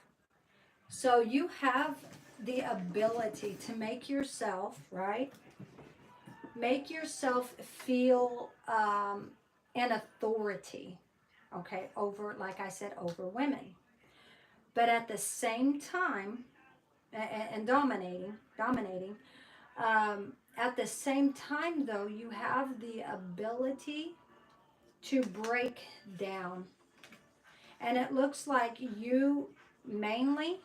So you have the ability to make yourself, right, make yourself feel an authority, okay, over, like I said, over women. But at the same time, and dominating, at the same time, though, you have the ability to break down. And it looks like you mainly,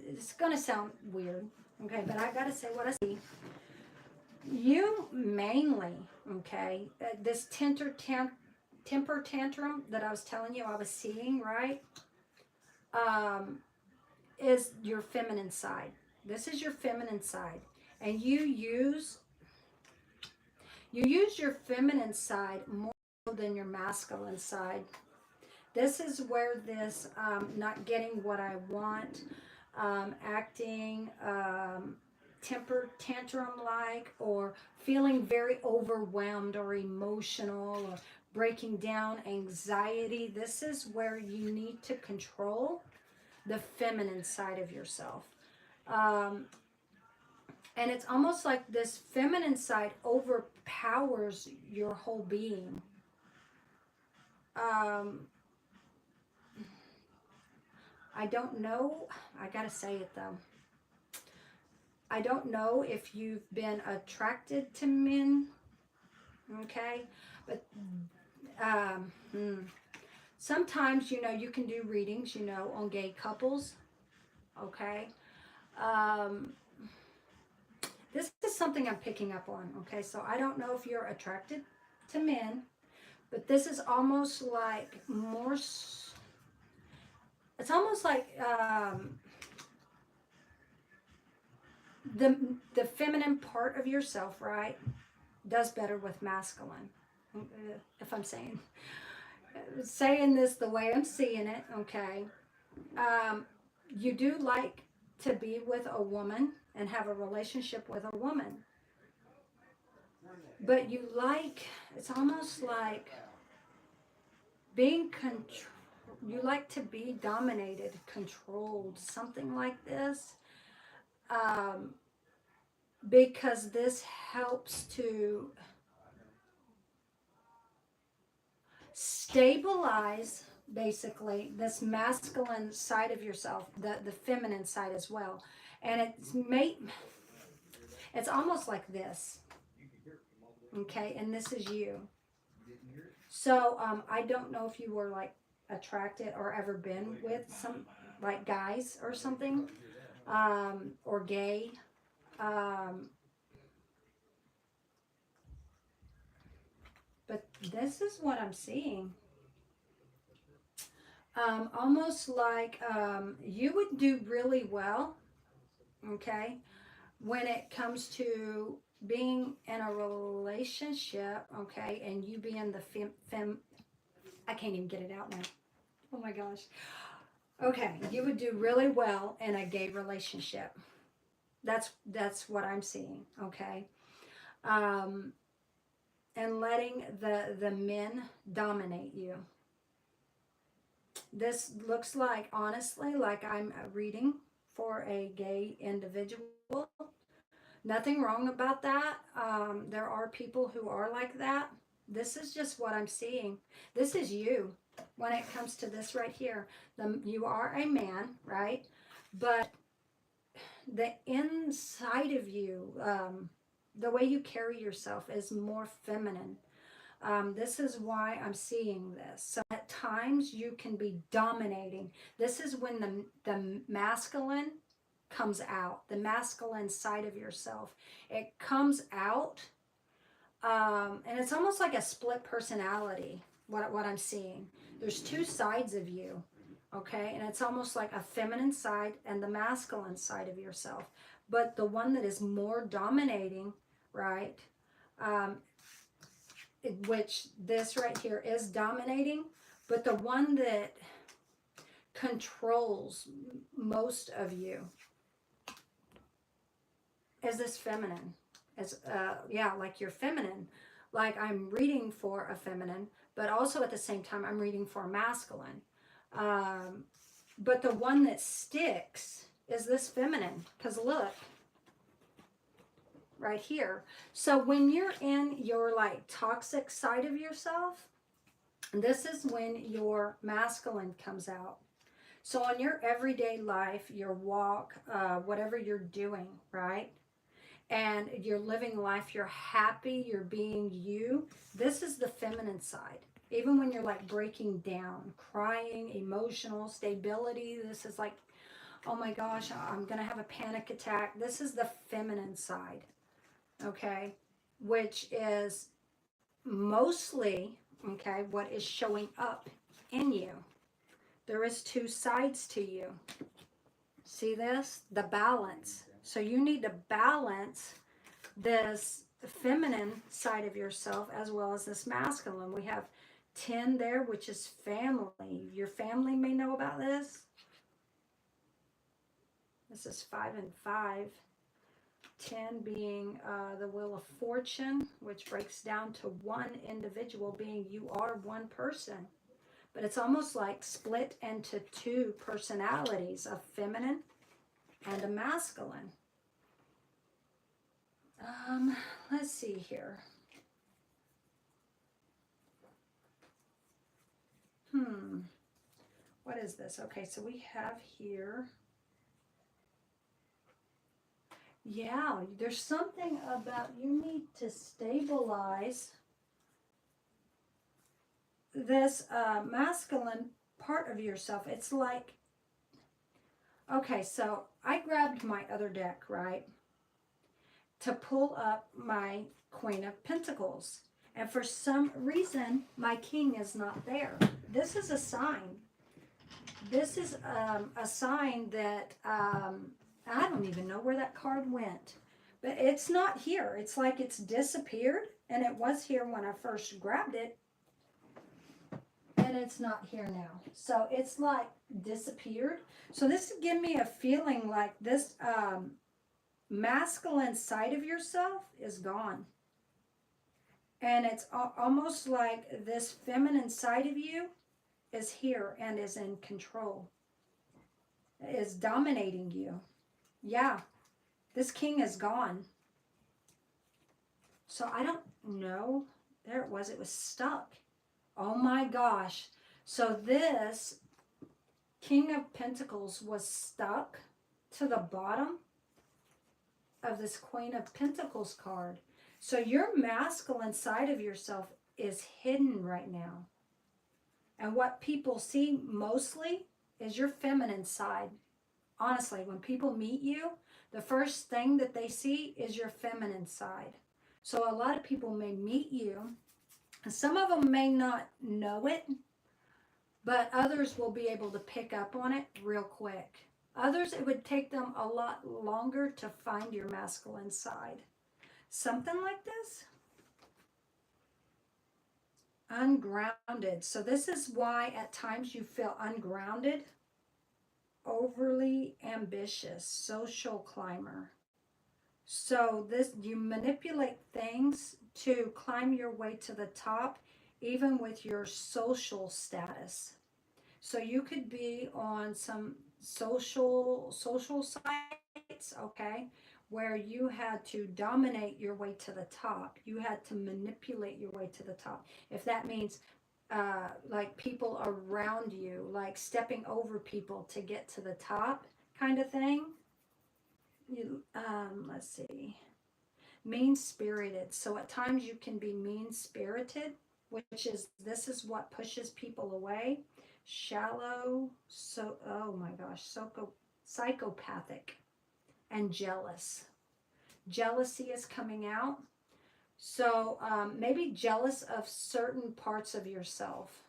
it's going to sound weird, okay, but I got to say what I see. You mainly, okay, this temper tantrum that I was telling you I was seeing, right, is your feminine side. This is your feminine side. And you use your feminine side more than your masculine side. This is where this not getting what I want, acting temper tantrum like, or feeling very overwhelmed or emotional, or breaking down, anxiety. This is where you need to control the feminine side of yourself. And it's almost like this feminine side overpowers your whole being. I don't know. I gotta say it though. I don't know if you've been attracted to men, okay? But sometimes, you know, you can do readings, you know, on gay couples, okay? This is something I'm picking up on, okay? So I don't know if you're attracted to men, but this is almost like more, it's almost like the feminine part of yourself, right, does better with masculine. If I'm saying this the way I'm seeing it, okay. You do like to be with a woman and have a relationship with a woman, but you like, it's almost like being you like to be dominated, controlled, something like this, because this helps to stabilize basically this masculine side of yourself, the feminine side as well. And it's almost like this, okay, and this is you. So I don't know if you were like attracted or ever been with some like guys or something, or gay, but this is what I'm seeing. Almost like you would do really well, okay, when it comes to being in a relationship, okay, and you being the I can't even get it out now. Oh my gosh. Okay, you would do really well in a gay relationship. That's what I'm seeing, okay? And letting the men dominate you. This looks like, honestly, like I'm reading for a gay individual. Nothing wrong about that. There are people who are like that. This is just what I'm seeing. This is you when it comes to this right here. You are a man, right? But the inside of you, the way you carry yourself is more feminine. This is why I'm seeing this. So at times you can be dominating. This is when the masculine comes out, the masculine side of yourself. It comes out, and it's almost like a split personality, what I'm seeing. There's two sides of you, okay? And it's almost like a feminine side and the masculine side of yourself. But the one that is more dominating, right, which this right here is dominating, but the one that controls most of you is this feminine. As yeah, like you're feminine. Like I'm reading for a feminine, but also at the same time I'm reading for a masculine. But the one that sticks is this feminine. Because look, right here. So when you're in your like toxic side of yourself, this is when your masculine comes out. So on your everyday life, your walk, whatever you're doing, right? And you're living life, you're happy, you're being you. This is the feminine side. Even when you're like breaking down, crying, emotional stability, this is like, oh my gosh, I'm going to have a panic attack. This is the feminine side, okay? Which is mostly, okay, what is showing up in you. There is two sides to you. See this? The balance. So you need to balance this feminine side of yourself as well as this masculine. We have 10 there, which is family. Your family may know about this. This is 5 and 5. 10 being the wheel of fortune, which breaks down to one individual being you are one person. But it's almost like split into two personalities, a feminine and a masculine. Let's see here. What is this? Okay, so we have here. Yeah, there's something about you need to stabilize this masculine part of yourself. It's like, okay, so I grabbed my other deck, right, to pull up my Queen of Pentacles. And for some reason, my King is not there. This is a sign. This is a sign that I don't even know where that card went. But it's not here. It's like it's disappeared. And it was here when I first grabbed it. And it's not here now. So it's like disappeared. So this gives me a feeling like this masculine side of yourself is gone. And it's almost like this feminine side of you is here and is in control. Is dominating you. Yeah. This King is gone. So I don't know. There it was. It was stuck. Oh my gosh. So this King of Pentacles was stuck to the bottom of this Queen of Pentacles card. So your masculine side of yourself is hidden right now. And what people see mostly is your feminine side. Honestly, when people meet you, the first thing that they see is your feminine side. So a lot of people may meet you, and some of them may not know it, but others will be able to pick up on it real quick. Others, it would take them a lot longer to find your masculine side. Something like this. Ungrounded. So this is why at times you feel ungrounded. Overly ambitious, social climber. So this, you manipulate things to climb your way to the top, even with your social status. So you could be on some social sites, okay, where you had to dominate your way to the top. You had to manipulate your way to the top. If that means like people around you, like stepping over people to get to the top kind of thing. You, let's see. Mean-spirited. So at times you can be mean-spirited, which is, this is what pushes people away. Shallow, so, oh my gosh, psychopathic and jealous. Jealousy is coming out. So maybe jealous of certain parts of yourself.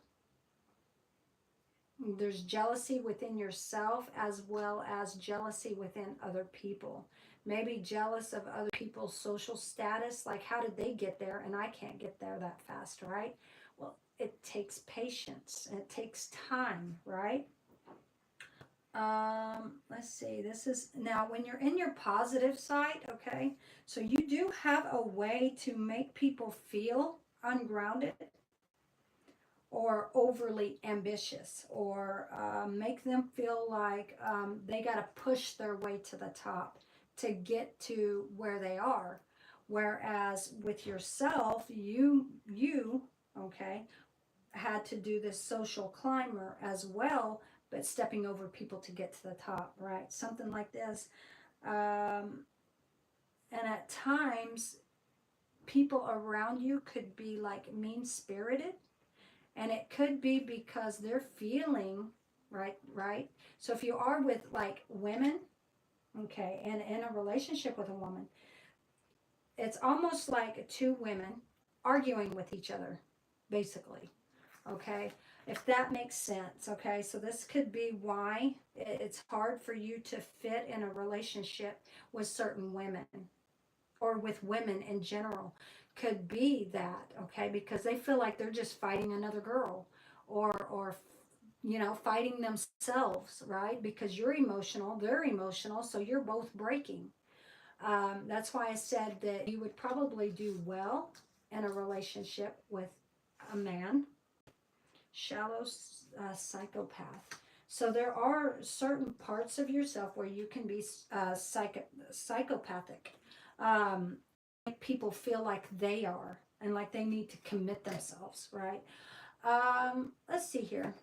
There's jealousy within yourself as well as jealousy within other people. Maybe jealous of other people's social status, like how did they get there and I can't get there that fast, right? Well, it takes patience and it takes time, right? Let's see, this is, now when you're in your positive side, okay, so you do have a way to make people feel ungrounded or overly ambitious, or make them feel like they got to push their way to the top to get to where they are. Whereas with yourself, you, okay, had to do this social climber as well, but stepping over people to get to the top, right? Something like this. Um, and at times, people around you could be like mean spirited, and it could be because they're feeling right. So if you are with like women, okay, and in a relationship with a woman, it's almost like two women arguing with each other, basically. Okay, if that makes sense. Okay, so this could be why it's hard for you to fit in a relationship with certain women or with women in general. Could be that, okay, because they feel like they're just fighting another girl, or fighting themselves, right? Because you're emotional, they're emotional, so you're both breaking. That's why I said that you would probably do well in a relationship with a man. Shallow psychopath. So there are certain parts of yourself where you can be psychopathic. Make people feel like they are and like they need to commit themselves, right? Let's see here.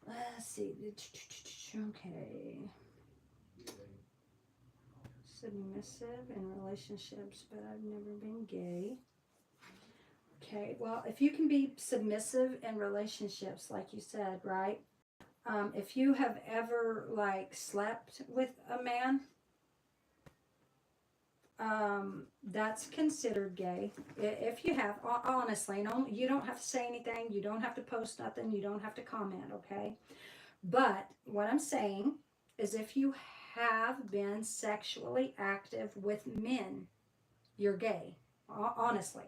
Let's see. Okay. Submissive in relationships, but I've never been gay. Okay, well, if you can be submissive in relationships, like you said, right? If you have ever like slept with a man, that's considered gay. If you have, honestly, no, you don't have to say anything. You don't have to post nothing. You don't have to comment, okay? But what I'm saying is if you have been sexually active with men, you're gay. Honestly,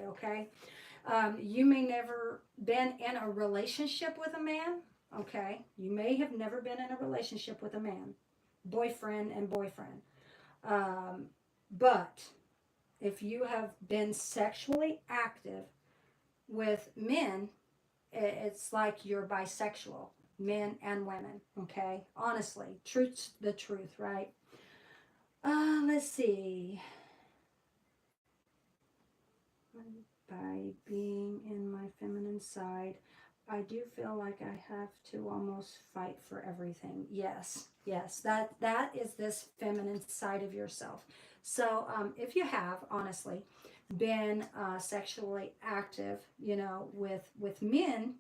okay? You may never been in a relationship with a man, okay? You may have never been in a relationship with a man, boyfriend and boyfriend. But if you have been sexually active with men, it's like you're bisexual, men and women, okay? Honestly, truth's the truth, right? Let's see. By being in my feminine side, I do feel like I have to almost fight for everything. Yes, that is this feminine side of yourself. So if you have, honestly, been sexually active, with men,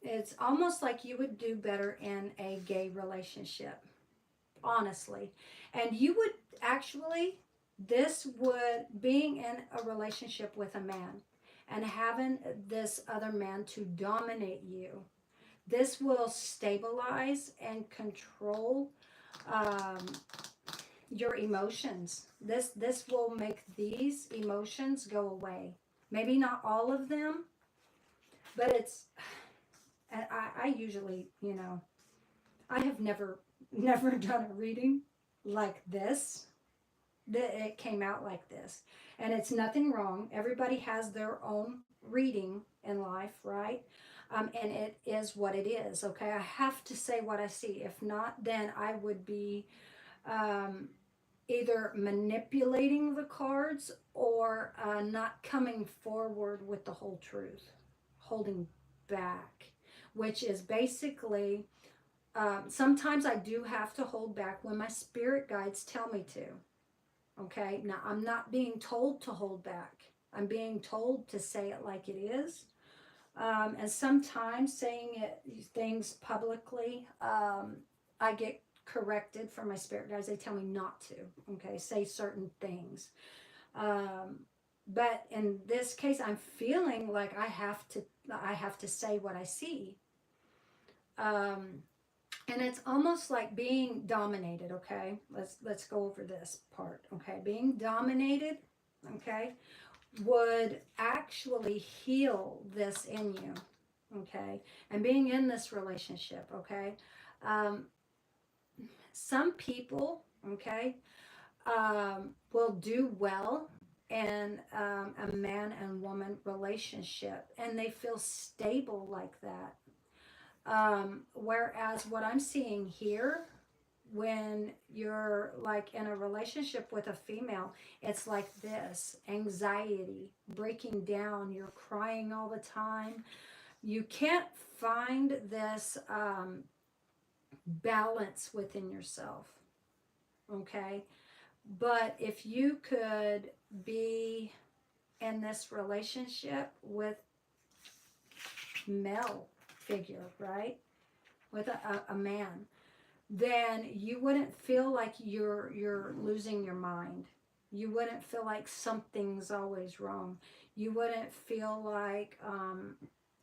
it's almost like you would do better in a gay relationship, honestly. And you would actually, being in a relationship with a man and having this other man to dominate you, this will stabilize and control um, your emotions. This will make these emotions go away. Maybe not all of them, but and I usually, I have never done a reading like this, that it came out like this. And it's nothing wrong. Everybody has their own reading in life, right? And it is what it is, okay? I have to say what I see. If not, then I would be either manipulating the cards or not coming forward with the whole truth, holding back, which is basically, sometimes I do have to hold back when my spirit guides tell me to. Okay, now I'm not being told to hold back. I'm being told to say it like it is. And sometimes saying things publicly, I get corrected from my spirit guides. They tell me not to, okay, say certain things. But in this case, I'm feeling like I have to say what I see. And it's almost like being dominated, okay? Let's go over this part, okay? Being dominated, okay, would actually heal this in you, okay? And being in this relationship, okay? Some people, okay, will do well in a man and woman relationship, and they feel stable like that. Whereas what I'm seeing here, when you're like in a relationship with a female, it's like this: anxiety, breaking down, you're crying all the time. You can't find this balance within yourself, okay? But if you could be in this relationship with male figure, right? With a man, then you wouldn't feel like you're losing your mind. You wouldn't feel like something's always wrong. You wouldn't feel like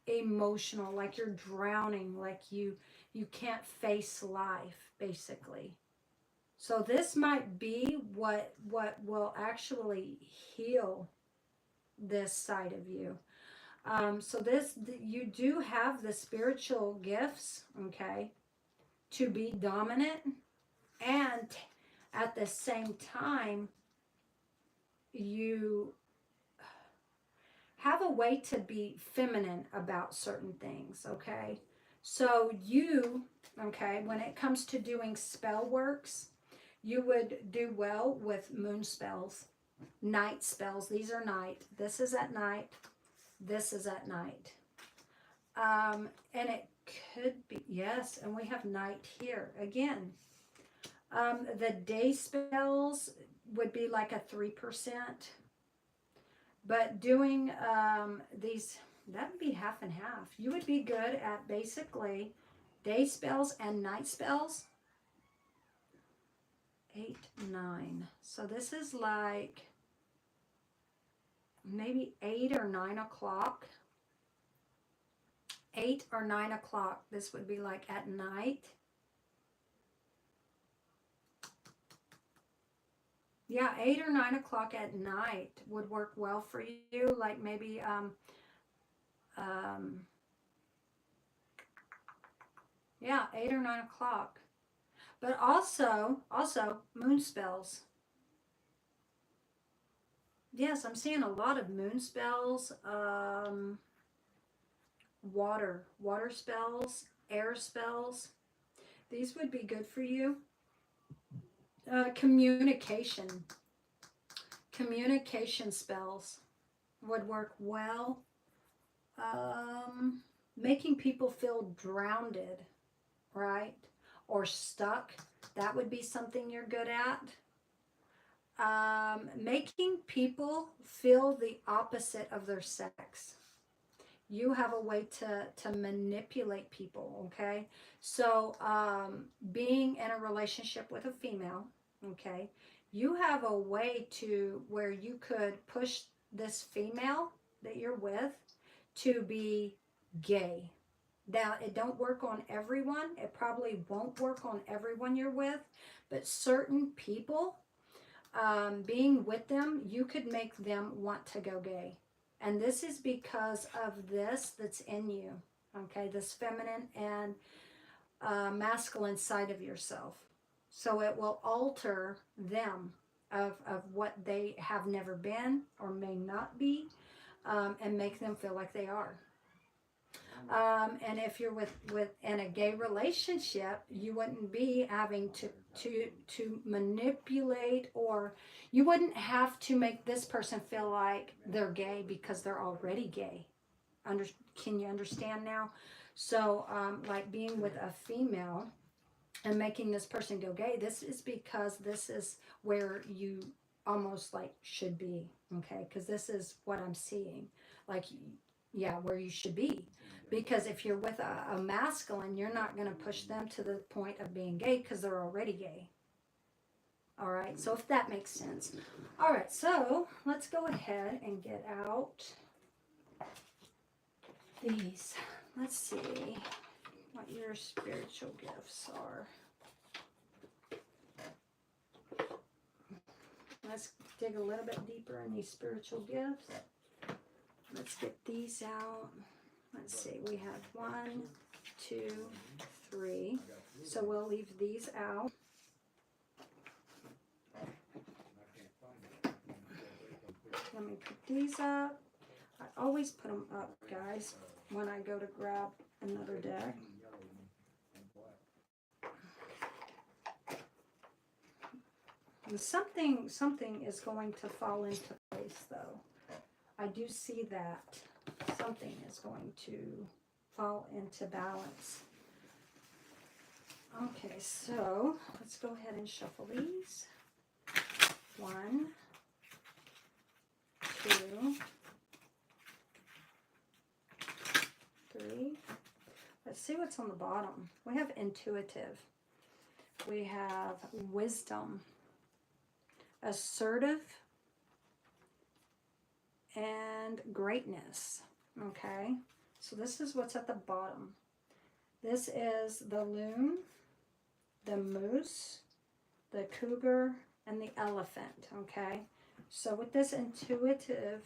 emotional, like you're drowning, like you can't face life, basically. So this might be what will actually heal this side of you. So you do have the spiritual gifts, okay, to be dominant, and at the same time, you have a way to be feminine about certain things, okay? So okay, when it comes to doing spell works, you would do well with moon spells, night spells. These are night. This is at night. This is at night. And it could be, yes, and we have night here again. The day spells would be like a 3%, but doing these, that would be half and half. You would be good at basically day spells and night spells. 8, 9. So this is like maybe 8 or 9 o'clock. 8 or 9 o'clock. This would be like at night. Yeah, 8 or 9 o'clock at night would work well for you. Like maybe yeah, 8 or 9 o'clock. But also moon spells. Yes, I'm seeing a lot of moon spells. Water spells, air spells. These would be good for you. Communication spells would work well. Making people feel drowned, right? Or stuck. That would be something you're good at. Making people feel the opposite of their sex. You have a way to manipulate people, okay? So being in a relationship with a female, okay, you have a way to where you could push this female that you're with to be gay. Now, it don't work on everyone. It probably won't work on everyone you're with, but certain people, being with them, you could make them want to go gay. And this is because of this that's in you, okay? This feminine and masculine side of yourself. So it will alter them of what they have never been or may not be, and make them feel like they are. And if you're with in a gay relationship, you wouldn't be having to manipulate, or you wouldn't have to make this person feel like they're gay because they're already gay. Can you understand now? So like being with a female and making this person go gay, this is because this is where you almost like should be, okay? Because this is what I'm seeing, like, yeah, where you should be. Because if you're with a masculine, you're not going to push them to the point of being gay because they're already gay. All right, so if that makes sense. All right, so let's go ahead and get out these. Let's see what your spiritual gifts are. Let's dig a little bit deeper in these spiritual gifts. Let's get these out. Let's see, we have 1, 2, 3. So we'll leave these out. Let me put these up. I always put them up, guys, when I go to grab another deck. And something is going to fall into place, though. I do see that something is going to fall into balance. Okay, so let's go ahead and shuffle these. 1, 2, 3. Let's see what's on the bottom. We have intuitive. We have wisdom, assertive, and greatness. Okay, so this is what's at the bottom. This is the loon, the moose, the cougar, and the elephant. Okay, so with this intuitive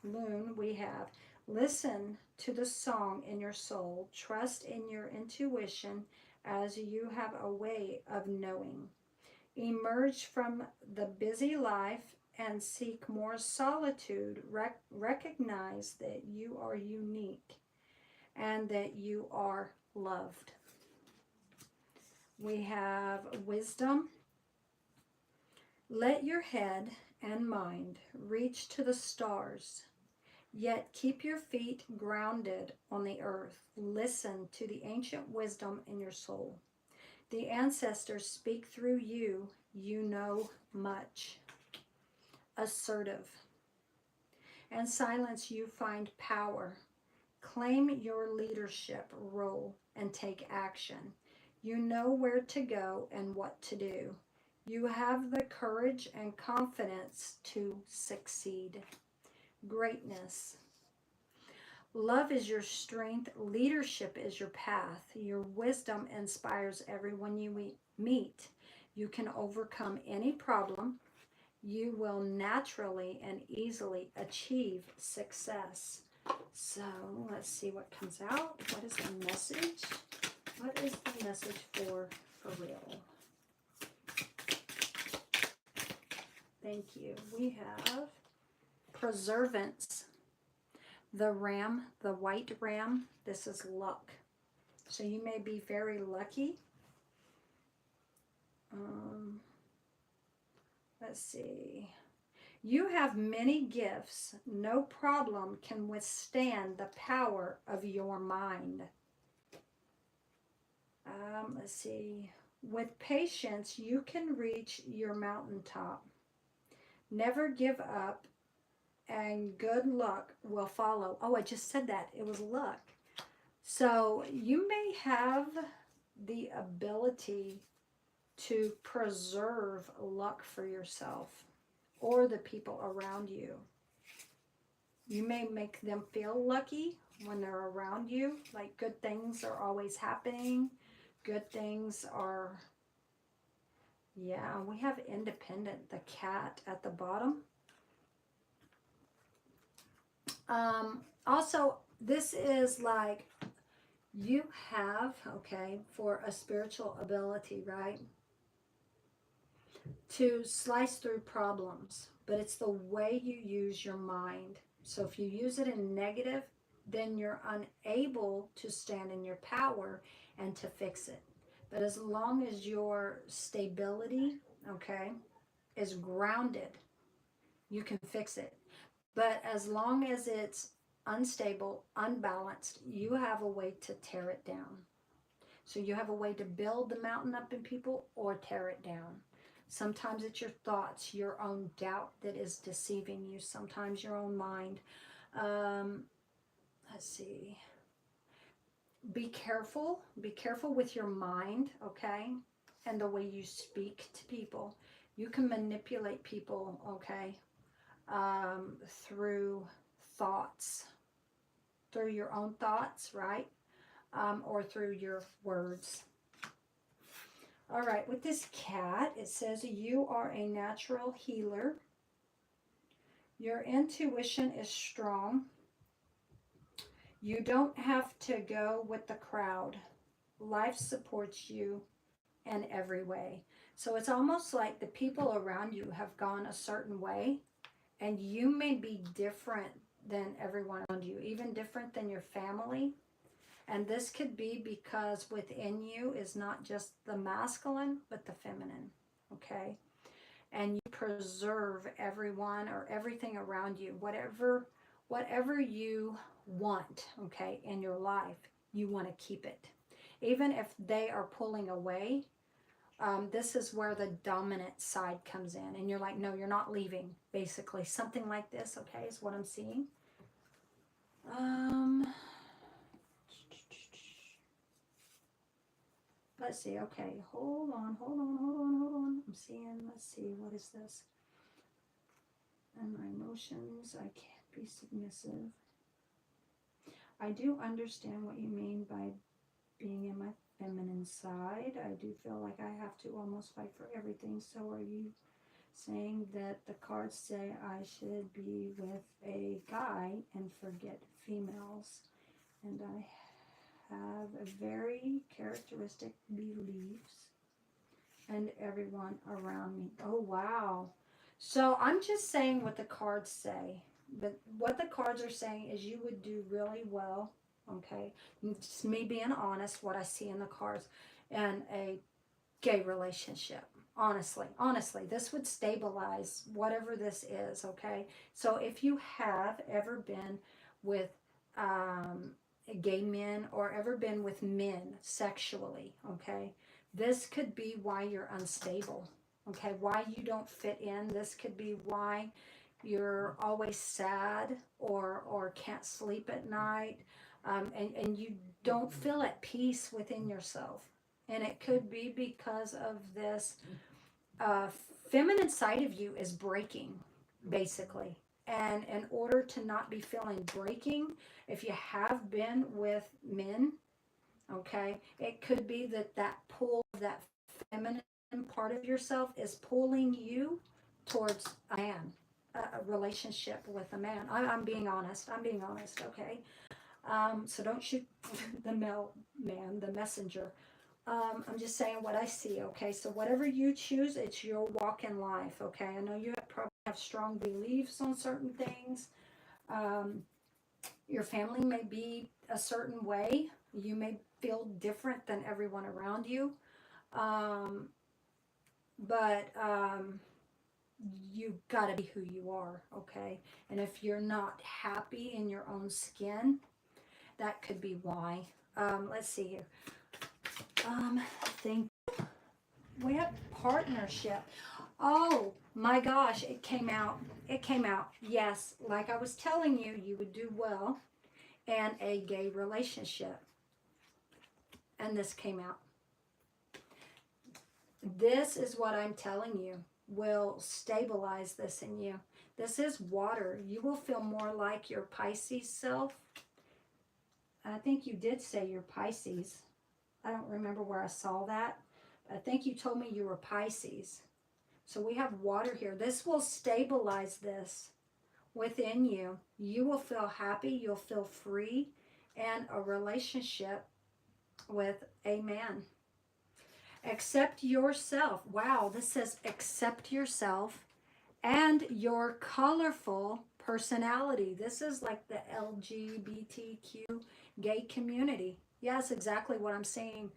loon, we have listen to the song in your soul, trust in your intuition as you have a way of knowing. Emerge from the busy life and seek more solitude. Recognize that you are unique and that you are loved. We have wisdom. Let your head and mind reach to the stars, yet keep your feet grounded on the earth. Listen to the ancient wisdom in your soul. The ancestors speak through you. You know much. Assertive. And silence, you find power. Claim your leadership role and take action. You know where to go and what to do. You have the courage and confidence to succeed. Greatness. Love is your strength. Leadership is your path. Your wisdom inspires everyone you meet. You can overcome any problem. You will naturally and easily achieve success. So let's see what comes out. What is the message? What is the message for real? Thank you. We have preservance. The ram, the white ram, this is luck. So you may be very lucky. Let's see. You have many gifts. No problem can withstand the power of your mind. Let's see. With patience, you can reach your mountaintop. Never give up, and good luck will follow. Oh, I just said that. It was luck. So you may have the ability to preserve luck for yourself or the people around you. You may make them feel lucky when they're around you, like good things are always happening. Good things are, yeah, we have independent, the cat at the bottom. Also, this is like you have, okay, for a spiritual ability, right? To slice through problems, but it's the way you use your mind. So if you use it in negative, then you're unable to stand in your power and to fix it. But as long as your stability, okay, is grounded, you can fix it. But as long as it's unstable, unbalanced, you have a way to tear it down. So you have a way to build the mountain up in people or tear it down. Sometimes it's your thoughts, your own doubt that is deceiving you. Sometimes your own mind. Let's see. Be careful. Be careful with your mind, okay? And the way you speak to people. You can manipulate people, okay? Through thoughts. Through your own thoughts, right? Or through your words. All right, with this cat, it says you are a natural healer. Your intuition is strong. You don't have to go with the crowd. Life supports you in every way. So it's almost like the people around you have gone a certain way, and you may be different than everyone around you, even different than your family. And this could be because within you is not just the masculine, but the feminine, okay? and you preserve everyone or everything around you, whatever you want, okay, in your life, you want to keep it. Even if they are pulling away, this is where the dominant side comes in. And you're like, no, you're not leaving, basically. Something like this, okay, is what I'm seeing. Let's see, okay, hold on. I'm seeing, let's see, what is this? And my emotions, I can't be submissive. I do understand what you mean by being in my feminine side. I do feel like I have to almost fight for everything. So are you saying that the cards say I should be with a guy and forget females? And I have a very characteristic beliefs and everyone around me. Oh, wow. So I'm just saying what the cards say. But what the cards are saying is you would do really well, okay? It's me being honest, what I see in the cards, and a gay relationship. Honestly, this would stabilize whatever this is, okay? So if you have ever been with gay men or ever been with men sexually, okay, this could be why you're unstable, okay, why you don't fit in. This could be why you're always sad or can't sleep at night, and you don't feel at peace within yourself. And it could be because of this uh, feminine side of you is breaking, basically. And in order to not be feeling breaking, if you have been with men, okay, it could be that that pull, that feminine part of yourself is pulling you towards a man, a relationship with a man. I'm being honest. Okay? So don't shoot the mailman, the messenger. I'm just saying what I see, okay? So whatever you choose, it's your walk in life, okay? I know you probably have strong beliefs on certain things. Um, your family may be a certain way. You may feel different than everyone around you. Um, but you got to be who you are, okay? And if you're not happy in your own skin, that could be why. Let's see here. Thank you. We have partnership. Oh my gosh, it came out. It came out. Yes, like I was telling you, you would do well in a gay relationship. And this came out. This is what I'm telling you will stabilize this in you. This is water. You will feel more like your Pisces self. I think you did say you're Pisces. I don't remember where I saw that. I think you told me you were Pisces. So we have water here. This will stabilize this within you. You will feel happy. You'll feel free. And a relationship with a man. Accept yourself. Wow, this says accept yourself and your colorful personality. This is like the LGBTQ gay community. Yeah, that's exactly what I'm saying.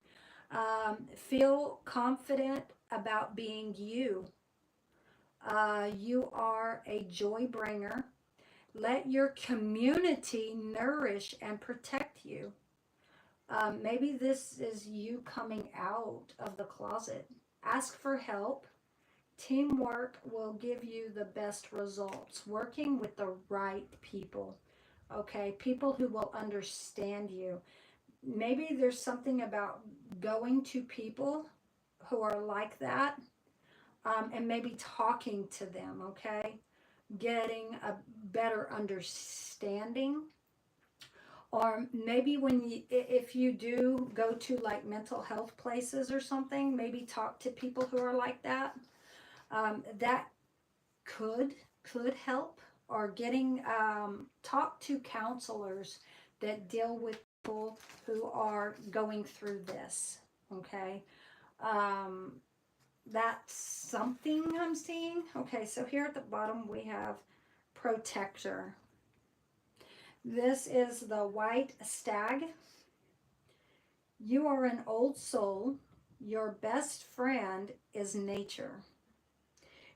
Feel confident about being you. You are a joy bringer. Let your community nourish and protect you. Maybe this is you coming out of the closet. Ask for help. Teamwork will give you the best results. Working with the right people, okay? People who will understand you. Maybe there's something about going to people who are like that, and maybe talking to them, okay? Getting a better understanding. Or maybe if you do go to like mental health places or something, maybe talk to people who are like that. That could help. Or getting talk to counselors that deal with people who are going through this. Okay, that's something I'm seeing. Okay, so here at the bottom we have protector. This is the white stag. You are an old soul. Your best friend is nature.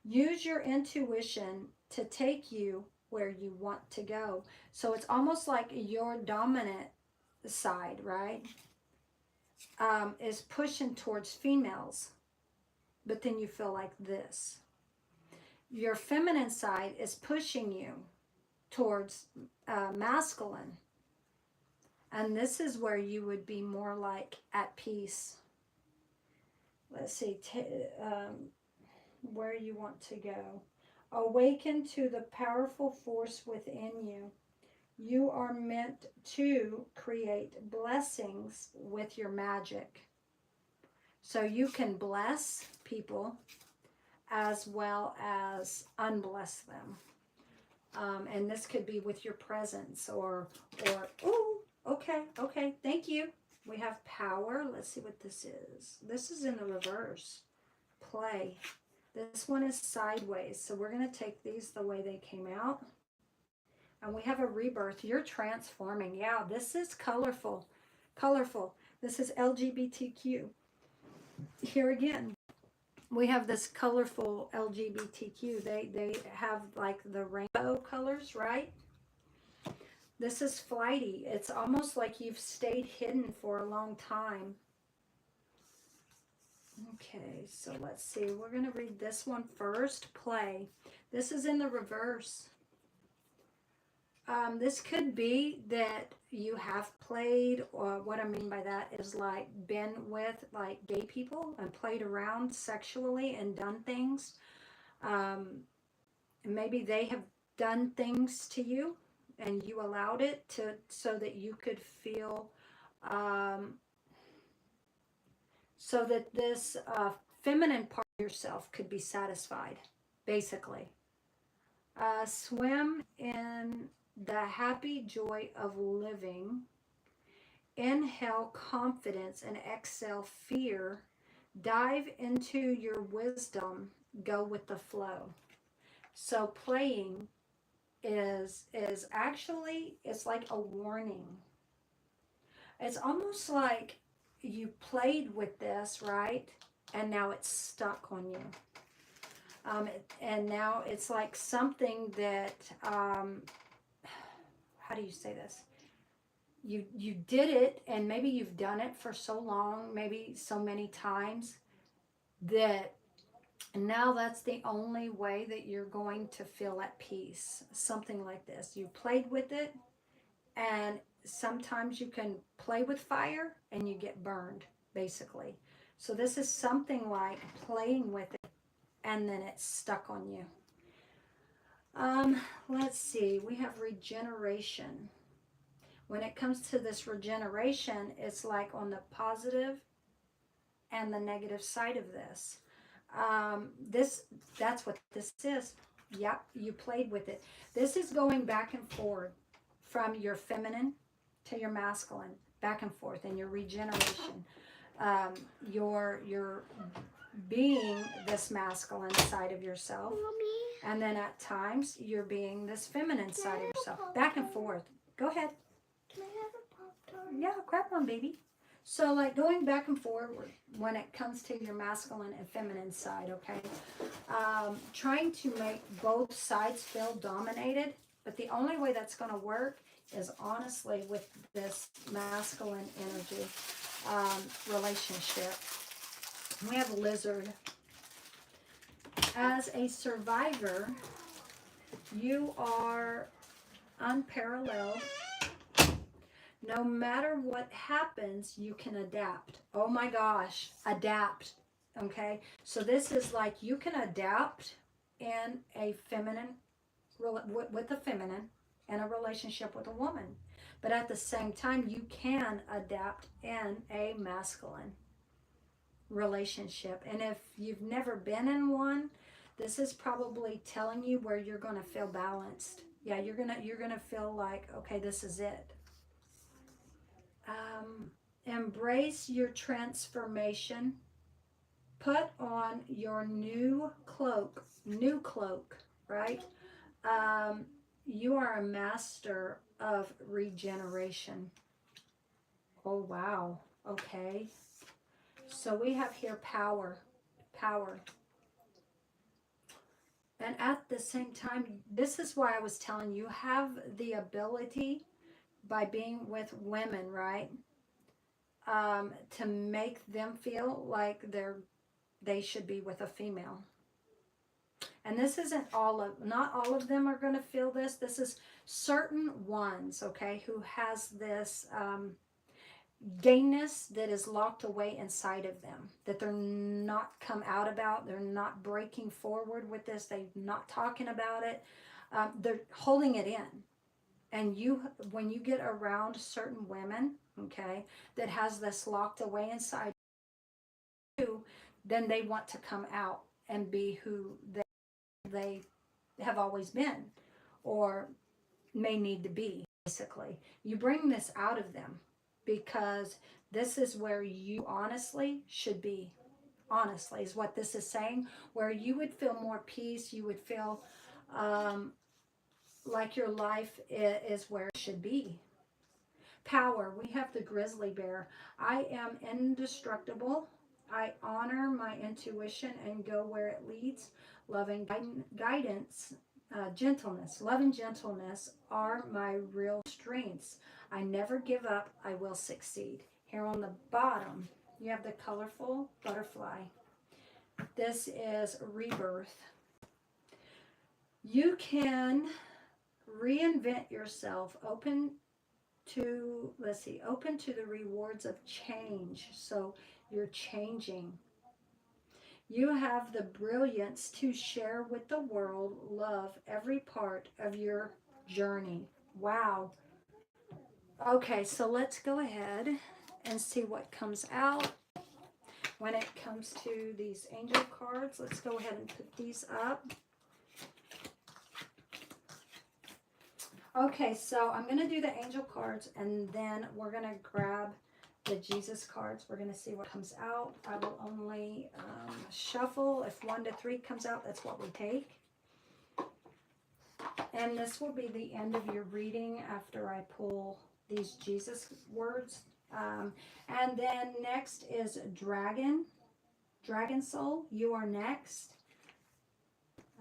Use your intuition to take you where you want to go. So it's almost like your dominant side, right, is pushing towards females, but then you feel like this. Your feminine side is pushing you towards masculine. And this is where you would be more like at peace. Let's see, where you want to go. Awaken to the powerful force within you. You are meant to create blessings with your magic. So you can bless people as well as unbless them. And this could be with your presence or oh, okay, thank you. We have power. Let's see what this is. This is in the reverse. Play. This one is sideways. So we're going to take these the way they came out. And we have a rebirth. You're transforming. Yeah, this is colorful. Colorful. This is LGBTQ. Here again, we have this colorful LGBTQ. They have like the rainbow colors, right? This is flighty. It's almost like you've stayed hidden for a long time. Okay, so let's see. We're going to read this one first. Play. This is in the reverse. This could be that you have played, or what I mean by that is like been with like gay people and played around sexually and done things. Maybe they have done things to you and you allowed it to so that you could feel so that this feminine part of yourself could be satisfied, basically. Swim in the happy joy of living. Inhale confidence and exhale fear. Dive into your wisdom. Go with the flow. So playing is actually, it's like a warning. It's almost like you played with this, right? And now it's stuck on you. And now it's like something that, how do you say this? You did it, and maybe you've done it for so long, maybe so many times, that now that's the only way that you're going to feel at peace. Something like this. You played with it, and sometimes you can play with fire and you get burned, basically. So this is something like playing with it and then it's stuck on you. Let's see, we have regeneration. When it comes to this regeneration, it's like on the positive and the negative side of this. That's what this is. Yep, you played with it. This is going back and forth from your feminine to your masculine, back and forth in your regeneration. You're being this masculine side of yourself, and then at times you're being this feminine side of yourself, back and forth. Go ahead. Can I have a Pop-Tart? Yeah, grab one, baby. So like going back and forward when it comes to your masculine and feminine side, okay? Trying to make both sides feel dominated, but the only way that's going to work is honestly with this masculine energy relationship. We have lizard. As a survivor, you are unparalleled. No matter what happens, you can adapt. Oh my gosh, adapt. Okay, so this is like you can adapt in a feminine, with a feminine, and a relationship with a woman. But at the same time, you can adapt in a masculine relationship. And if you've never been in one, this is probably telling you where you're going to feel balanced. Yeah, you're gonna feel like, okay, this is it. Embrace your transformation. Put on your new cloak, right? You are a master of regeneration. Oh, wow. Okay. So we have here power. And at the same time, this is why I was telling you, have the ability by being with women, right? To make them feel like they should be with a female. And this isn't not all of them are going to feel this. This is certain ones, okay, who has this gayness that is locked away inside of them, that they're not come out about. They're not breaking forward with this. They're not talking about it. They're holding it in. And when you get around certain women, okay, that has this locked away inside you, then they want to come out and be who they have always been or may need to be, basically. You bring this out of them because this is where you honestly should be. Honestly, is what this is saying, where you would feel more peace, you would feel like your life is where it should be. Power, we have the grizzly bear. I am indestructible. I honor my intuition and go where it leads. Loving guidance, gentleness, love and gentleness are my real strengths. I never give up. I will succeed. Here on the bottom, you have the colorful butterfly. This is rebirth. You can reinvent yourself, open to the rewards of change. So you're changing. You have the brilliance to share with the world, love every part of your journey. Wow. Okay, so let's go ahead and see what comes out. When it comes to these angel cards, let's go ahead and put these up. Okay, so I'm going to do the angel cards, and then we're going to grab the Jesus cards. We're going to see what comes out. I will only shuffle. If 1 to 3 comes out, that's what we take. And this will be the end of your reading after I pull these Jesus words. And then next is Dragon Soul. You are next.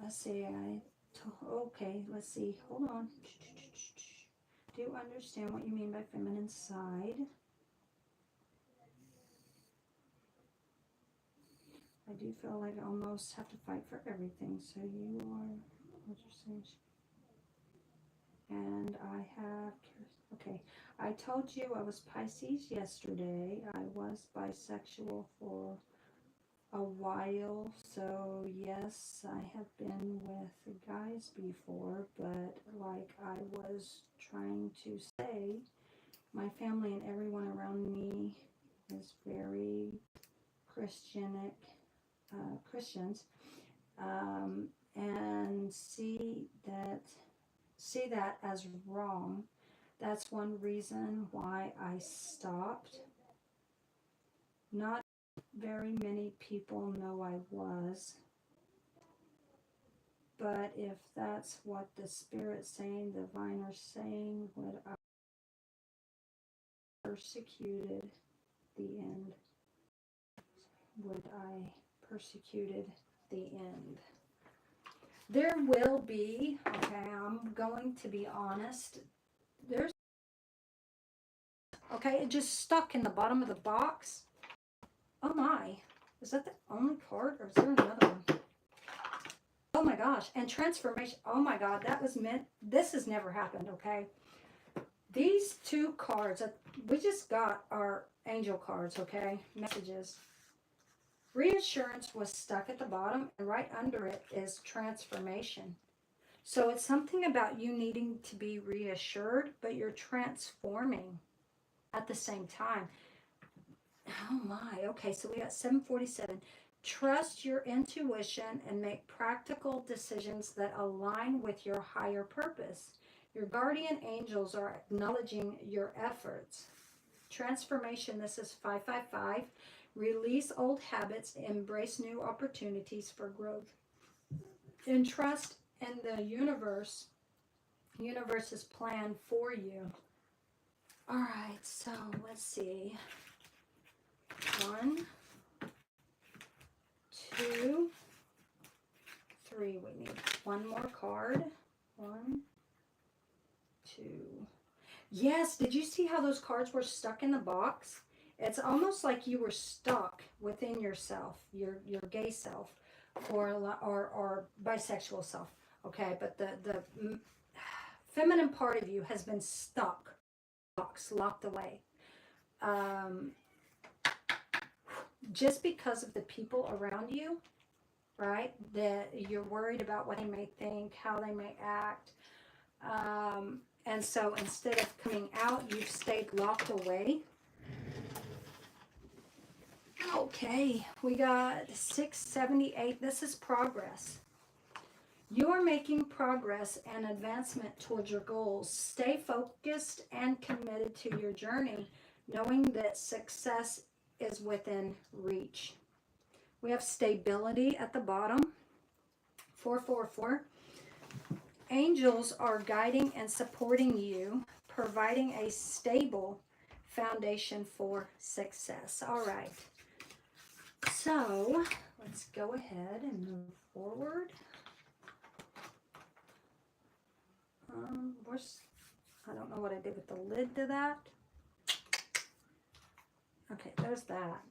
Let's see. Okay, let's see. Hold on. Do you understand what you mean by feminine side? I do feel like I almost have to fight for everything. So you are, what you're saying? And I have, okay. I told you I was Pisces yesterday. I was bisexual for a while. So yes, I have been with guys before, but like I was trying to say, my family and everyone around me is very Christians, and see that as wrong. That's one reason why I stopped. Not very many people know I was, but if that's what the Spirit's saying, the Divine are saying, would I persecuted the end? Would I persecuted the end? There will be, okay, I'm going to be honest, okay, it just stuck in the bottom of the box. Oh my, is that the only card, or is there another one? Oh my gosh, and transformation, oh my God, that was meant, this has never happened, okay? These 2 cards that we just got are angel cards, okay, messages. Reassurance was stuck at the bottom, and right under it is transformation. So it's something about you needing to be reassured, but you're transforming at the same time. Oh my, okay, so we got 747. Trust your intuition and make practical decisions that align with your higher purpose. Your guardian angels are acknowledging your efforts. Transformation, this is 555. Release old habits, embrace new opportunities for growth. And trust in the universe's plan for you. All right, so let's see. 1, 2, 3 we need. one more card. 1, 2. Yes, did you see how those cards were stuck in the box? It's almost like you were stuck within yourself, your gay self, or bisexual self. Okay, but the feminine part of you has been stuck, box locked away. Just because of the people around you, right? That you're worried about what they may think, how they may act. And so instead of coming out, you've stayed locked away. Okay, we got 678. This is progress. You are making progress and advancement towards your goals. Stay focused and committed to your journey, knowing that success is within reach. We have stability at the bottom. 444. Angels are guiding and supporting you, providing a stable foundation for success. All right. So let's go ahead and move forward. I don't know what I did with the lid to that. Okay, there's that.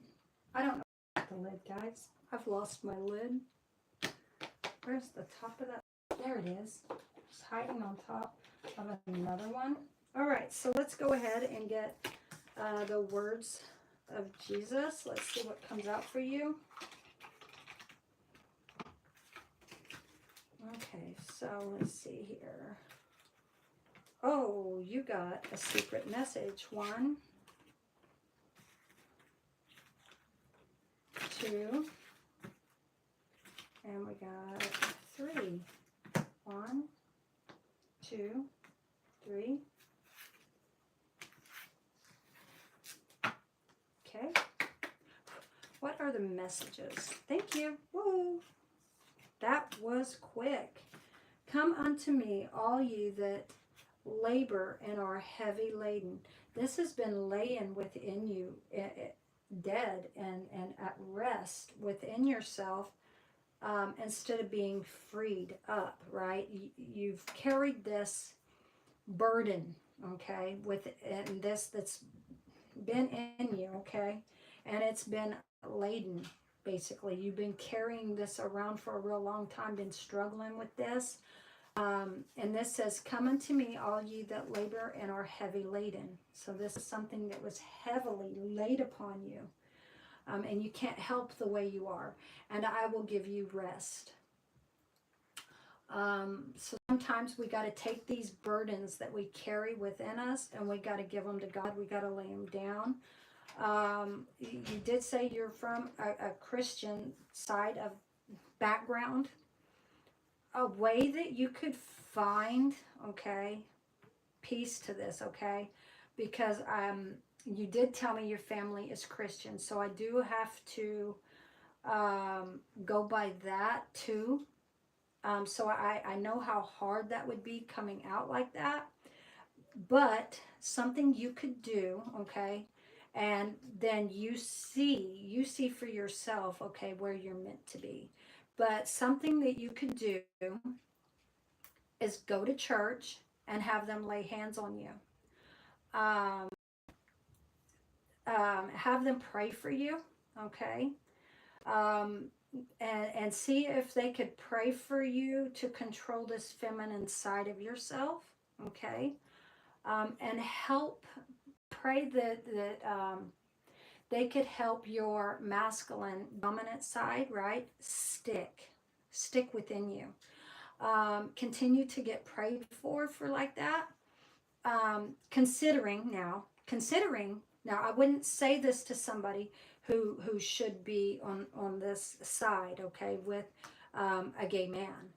I don't know about the lid, guys. I've lost my lid. Where's the top of that? There it is. It's hiding on top of another one. All right, so let's go ahead and get the words of Jesus. Let's see what comes out for you. Okay, so let's see here. Oh, you got a secret message. 1, 2, and we got 3. 1, 2, 3. Okay. What are the messages? Thank you. Woo! That was quick. Come unto me, all you that labor and are heavy laden. This has been laying within you, dead and at rest within yourself, instead of being freed up, right? You've carried this burden, okay, within this that's been in you, okay, and it's been laden. Basically, you've been carrying this around for a real long time, been struggling with this. And this says, come unto me, all ye that labor and are heavy laden. So this is something that was heavily laid upon you. And you can't help the way you are. And I will give you rest. So sometimes we got to take these burdens that we carry within us and we got to give them to God. We got to lay them down. You did say you're from a Christian side of background. A way that you could find, okay, peace to this, okay, because you did tell me your family is Christian, so I do have to go by that too. So I know how hard that would be coming out like that, but something you could do, okay, and then you see for yourself, okay, where you're meant to be. But something that you could do is go to church and have them lay hands on you. Have them pray for you, okay? And see if they could pray for you to control this feminine side of yourself, okay? And help pray that they could help your masculine dominant side, right? Stick within you. Continue to get prayed for like that. Considering now, I wouldn't say this to somebody who should be on this side, okay, with a gay man.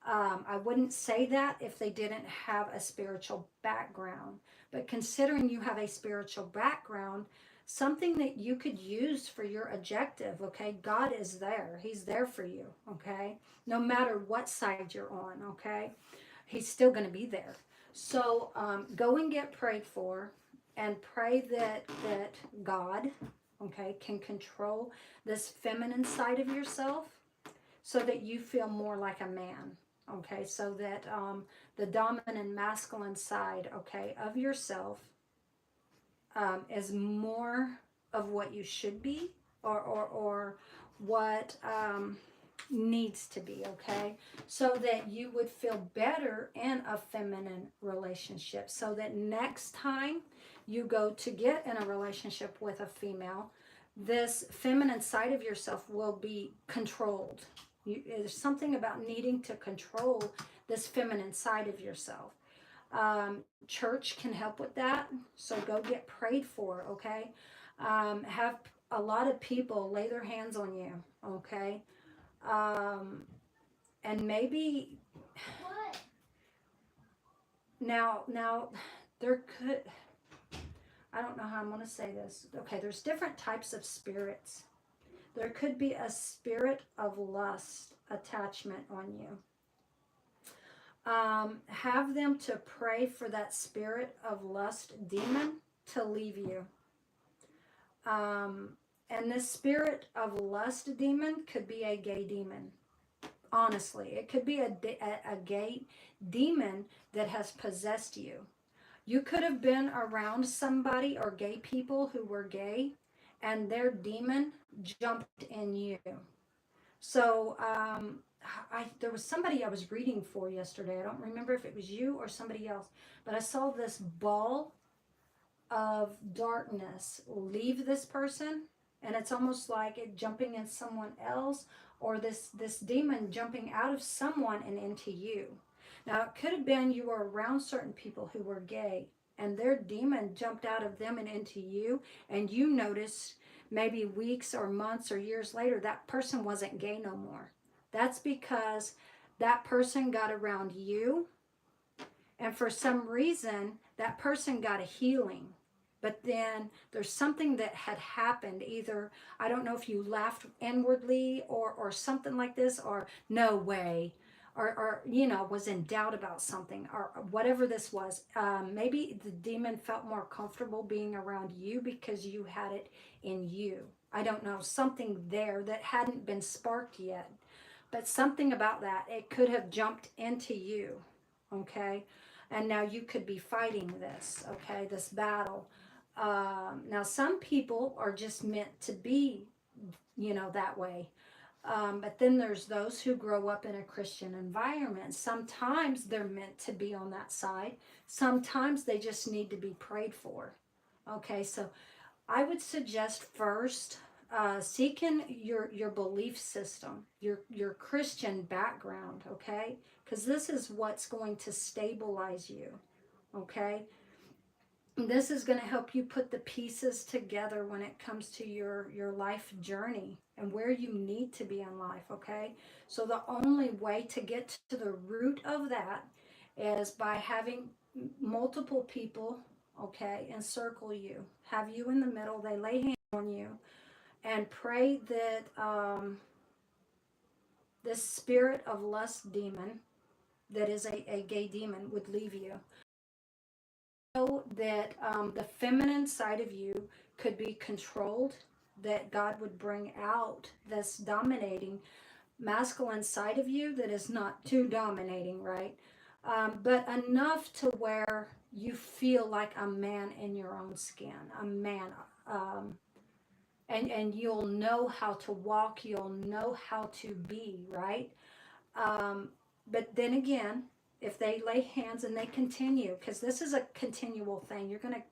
I wouldn't say that if they didn't have a spiritual background. But considering you have a spiritual background, something that you could use for your objective, okay? God is there. He's there for you, okay? No matter what side you're on, okay? He's still going to be there. So go and get prayed for and pray that God, okay, can control this feminine side of yourself so that you feel more like a man, Okay, so that the dominant masculine side, okay, of yourself is more of what you should be, or what needs to be, okay? So that you would feel better in a feminine relationship. So that next time you go to get in a relationship with a female, this feminine side of yourself will be controlled. There's something about needing to control this feminine side of yourself. Church can help with that, so go get prayed for, okay? Have a lot of people lay their hands on you, okay? Um, and maybe What? now there could, I don't know how I'm going to say this. Okay, there's different types of spirits. There could be a spirit of lust attachment on you. Have them to pray for that spirit of lust demon to leave you. And this spirit of lust demon could be a gay demon. Honestly, it could be a gay demon that has possessed you. You could have been around somebody or gay people who were gay, and their demon jumped in you. So there was somebody I was reading for yesterday. I don't remember if it was you or somebody else, but I saw this ball of darkness leave this person, and it's almost like it jumping in someone else, or this demon jumping out of someone and into you. Now it could have been you were around certain people who were gay, and their demon jumped out of them and into you, and you noticed maybe weeks or months or years later that person wasn't gay no more. That's because that person got around you, and for some reason that person got a healing. But then there's something that had happened. Either, I don't know if you laughed inwardly, or something like this, or no way, or was in doubt about something, or whatever this was. Maybe the demon felt more comfortable being around you because you had it in you. I don't know, something there that hadn't been sparked yet. But something about that, it could have jumped into you, okay? And now you could be fighting this, okay, this battle. Now, some people are just meant to be, that way. But then there's those who grow up in a Christian environment. Sometimes they're meant to be on that side. Sometimes they just need to be prayed for. Okay, so I would suggest first seeking your belief system, your Christian background, okay? Because this is what's going to stabilize you, okay? This is going to help you put the pieces together when it comes to your life journey and where you need to be in life, okay? So the only way to get to the root of that is by having multiple people, okay, encircle you, have you in the middle, they lay hands on you, and pray that this spirit of lust demon that is a gay demon would leave you. Know that the feminine side of you could be controlled, that God would bring out this dominating masculine side of you that is not too dominating, right? But enough to where you feel like a man in your own skin, a man. And you'll know how to walk, you'll know how to be, right? But then again, if they lay hands and they continue, because this is a continual thing, you're going to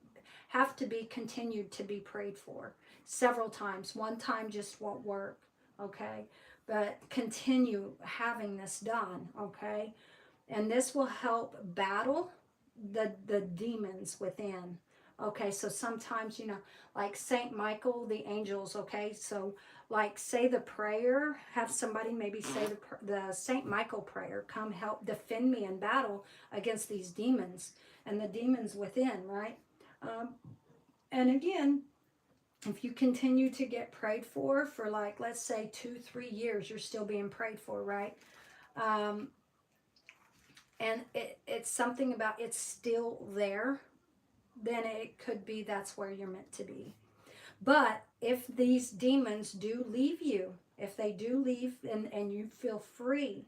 have to be continued to be prayed for several times. One time just won't work, okay? But continue having this done, okay? And this will help battle the demons within. Okay, so sometimes, like Saint Michael, the angels, okay? So like say the prayer, have somebody maybe say the Saint Michael prayer, come help defend me in battle against these demons and the demons within, right? And again, if you continue to get prayed for like, let's say 2-3 years, you're still being prayed for, right? And it's something about it's still there, then it could be that's where you're meant to be. But if these demons do leave you, if they do leave and you feel free,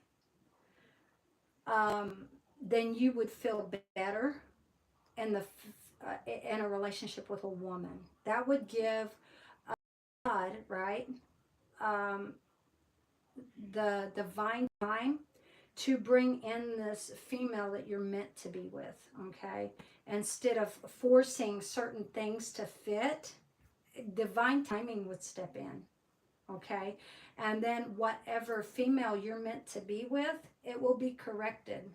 then you would feel better in in a relationship with a woman. That would give God, right, um, the divine time to bring in this female that you're meant to be with, okay? Instead of forcing certain things to fit, divine timing would step in, okay? And then whatever female you're meant to be with, it will be corrected.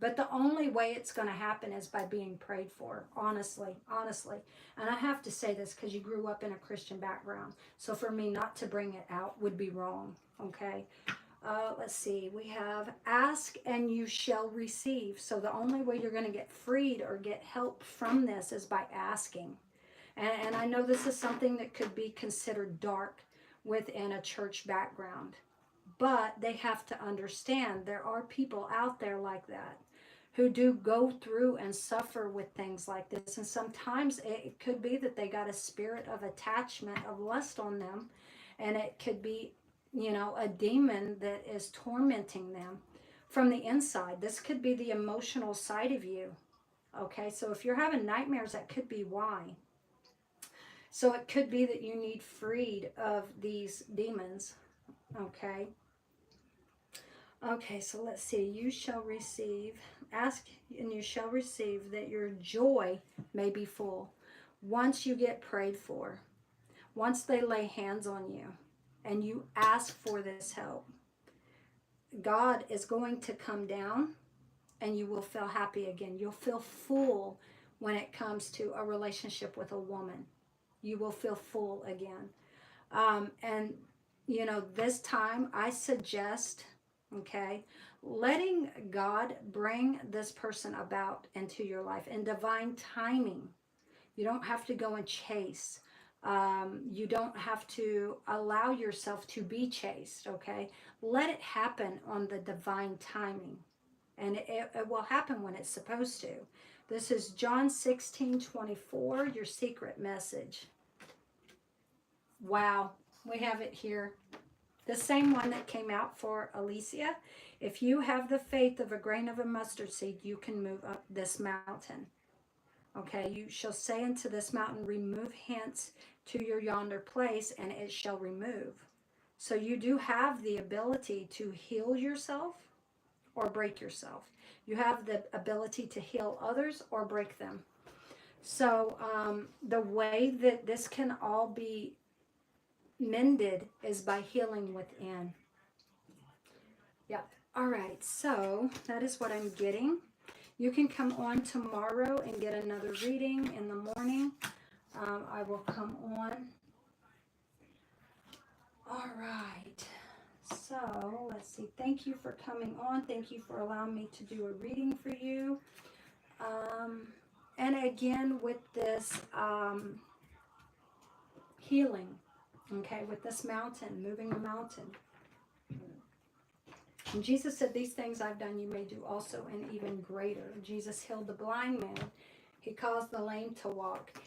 But the only way it's going to happen is by being prayed for, honestly, honestly. And I have to say this because you grew up in a Christian background. So for me not to bring it out would be wrong, okay? Let's see, we have ask and you shall receive. So the only way you're going to get freed or get help from this is by asking. And I know this is something that could be considered dark within a church background. But they have to understand there are people out there like that who do go through and suffer with things like this. And sometimes it could be that they got a spirit of attachment, of lust on them. And it could be, a demon that is tormenting them from the inside. This could be the emotional side of you. Okay, so if you're having nightmares, that could be why. So it could be that you need freed of these demons. Okay. Okay, so let's see. You shall receive, ask and you shall receive, that your joy may be full. Once you get prayed for, once they lay hands on you and you ask for this help, God is going to come down and you will feel happy again. You'll feel full when it comes to a relationship with a woman. You will feel full again. And, this time I suggest, okay, letting God bring this person about into your life in divine timing. You don't have to go and chase. You don't have to allow yourself to be chased, okay? Let it happen on the divine timing. And it will happen when it's supposed to. This is John 16:24, your secret message. Wow, we have it here. The same one that came out for Alicia. If you have the faith of a grain of a mustard seed, you can move up this mountain. Okay, you shall say unto this mountain, remove hence to your yonder place, and it shall remove. So you do have the ability to heal yourself or break yourself. You have the ability to heal others or break them. So the way that this can all be mended is by healing within. Yep. All right, so that is what I'm getting. You can come on tomorrow and get another reading in the morning. I will come on. All right. So let's see. Thank you for coming on. Thank you for allowing me to do a reading for you. And again, with this healing, okay, with this mountain, moving the mountain. And Jesus said, these things I've done, you may do also, and even greater. Jesus healed the blind man. He caused the lame to walk.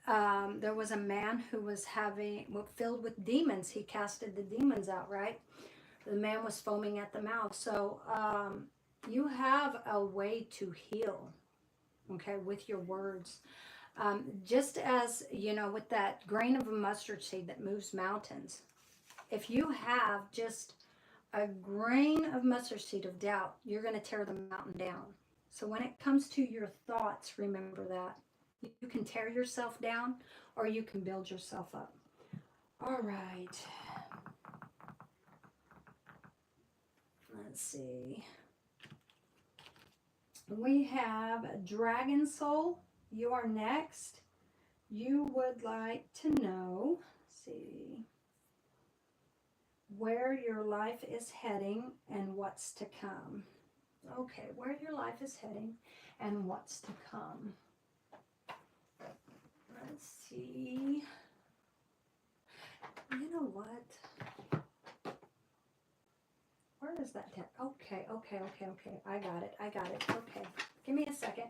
There was a man who was filled with demons. He casted the demons out, right? The man was foaming at the mouth. So you have a way to heal, okay, with your words. Just as, with that grain of a mustard seed that moves mountains, if you have just a grain of mustard seed of doubt, you're going to tear the mountain down. So when it comes to your thoughts, remember that. You can tear yourself down or you can build yourself up. All right. Let's see. We have Dragon Soul. You are next. You would like to know, let's see, where your life is heading and what's to come. Okay, where your life is heading and what's to come. Let's see. You know what? Where is that deck? Okay. I got it. Okay. Give me a second.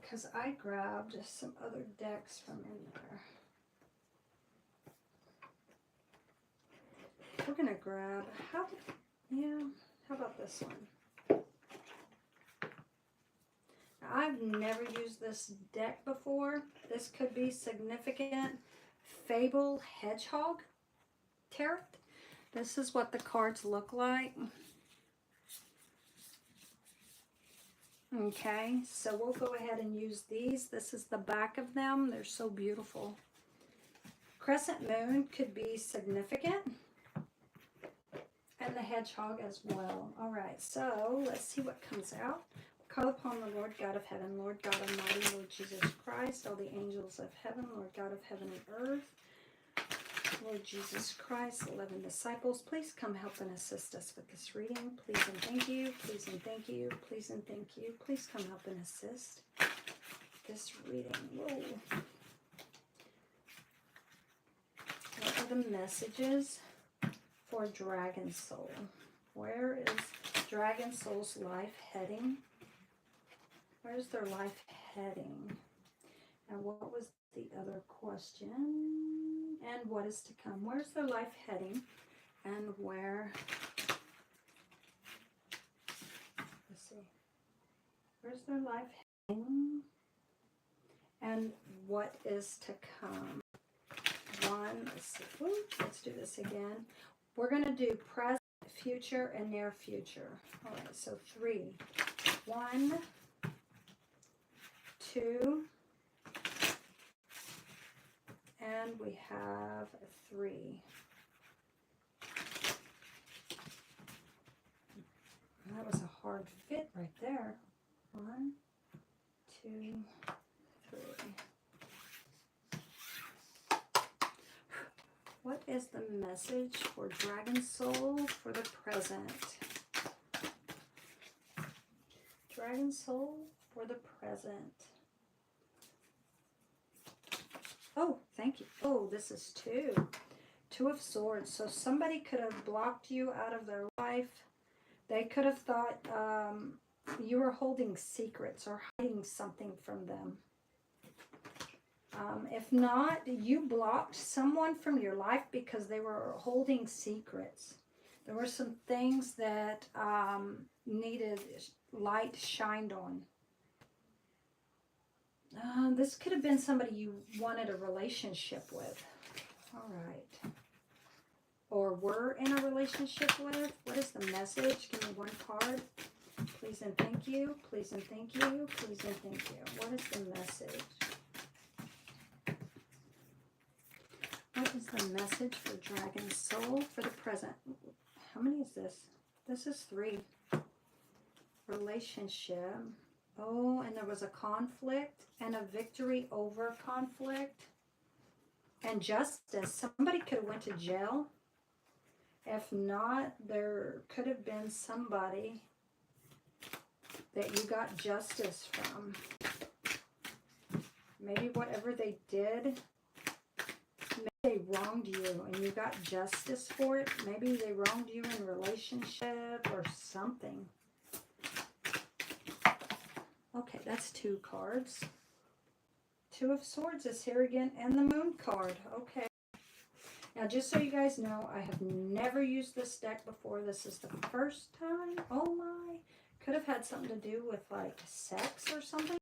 Because I grabbed some other decks from in there. We're going to grab, how about this one? Now, I've never used this deck before. This could be significant. Fable Hedgehog Tarot. This is what the cards look like. Okay, so we'll go ahead and use these. This is the back of them. They're so beautiful. Crescent moon could be significant. And the hedgehog as well. All right, so let's see what comes out. Call upon the Lord God of heaven, Lord God Almighty, Lord Jesus Christ, all the angels of heaven, Lord God of heaven and earth, Lord Jesus Christ, 11 disciples, please come help and assist us with this reading. Please and thank you, please and thank you, please and thank you. Please come help and assist this reading. Whoa. What are the messages for Dragon Soul? Where is Dragon Soul's life heading? Where's their life heading? And what was the other question? And what is to come? Where's their life heading? And where? Let's see. Where's their life heading? And what is to come? One, let's see. Ooh, let's do this again. We're going to do present, future, and near future. All right, so 3. 1, 2, and we have 3. That was a hard fit right there. 1, 2, 3. What is the message for Dragon Soul for the present? Dragon Soul for the present. Oh, thank you. Oh, this is 2. 2 of Swords. So somebody could have blocked you out of their life. They could have thought you were holding secrets or hiding something from them. If not, you blocked someone from your life because they were holding secrets. There were some things that needed light shined on. This could have been somebody you wanted a relationship with. All right. Or were in a relationship with. What is the message? Give me one card. Please and thank you. Please and thank you. Please and thank you. What is the message? What is the message for Dragon Soul for the present? How many is this? This is 3. Relationship. Oh, and there was a conflict and a victory over conflict. And justice. Somebody could have went to jail. If not, there could have been somebody that you got justice from. Maybe whatever they did, maybe they wronged you and you got justice for it. Maybe they wronged you in a relationship or something. Okay, that's 2 cards. 2 of Swords is here again, and the Moon card. Okay. Now, just so you guys know, I have never used this deck before. This is the first time. Oh my. Could have had something to do with like sex or something.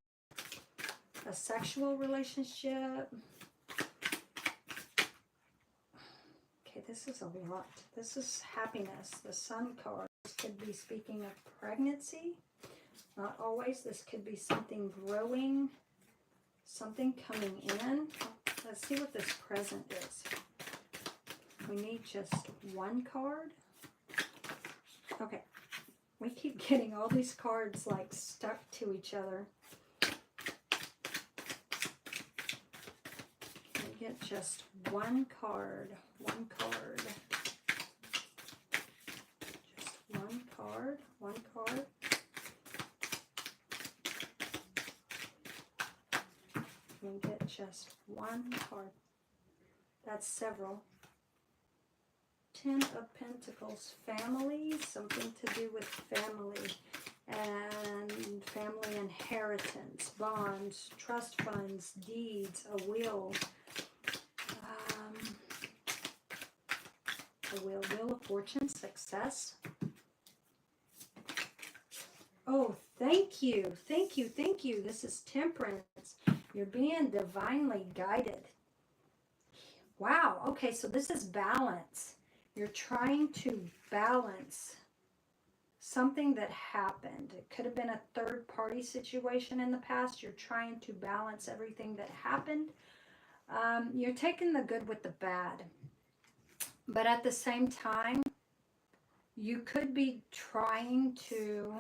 A sexual relationship. Okay, this is a lot. This is happiness. The Sun card. This could be speaking of pregnancy. Not always. This could be something growing. Something coming in. Let's see what this present is. We need just 1 card. Okay. We keep getting all these cards like stuck to each other. We get just 1 card. 1 card. Just 1 card. 1 card. We get just 1 card. That's several. 10 of Pentacles. Family. Something to do with family. And family inheritance. Bonds. Trust funds. Deeds. A will. A will. Will of fortune, success. Oh, thank you. Thank you. Thank you. This is temperance. You're being divinely guided. Wow. Okay, so this is balance. You're trying to balance something that happened. It could have been a third-party situation in the past. You're trying to balance everything that happened. You're taking the good with the bad. But at the same time, you could be trying to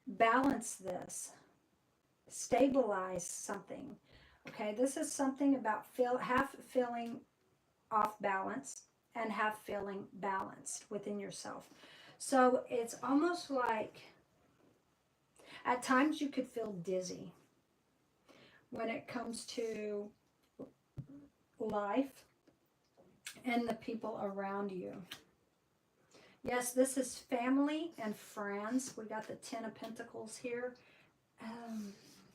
balance this, stabilize something. Okay, this is something about half feeling off balance and half feeling balanced within yourself. So it's almost like at times you could feel dizzy when it comes to life and the people around you. Yes, this is family and friends. We got the Ten of Pentacles here.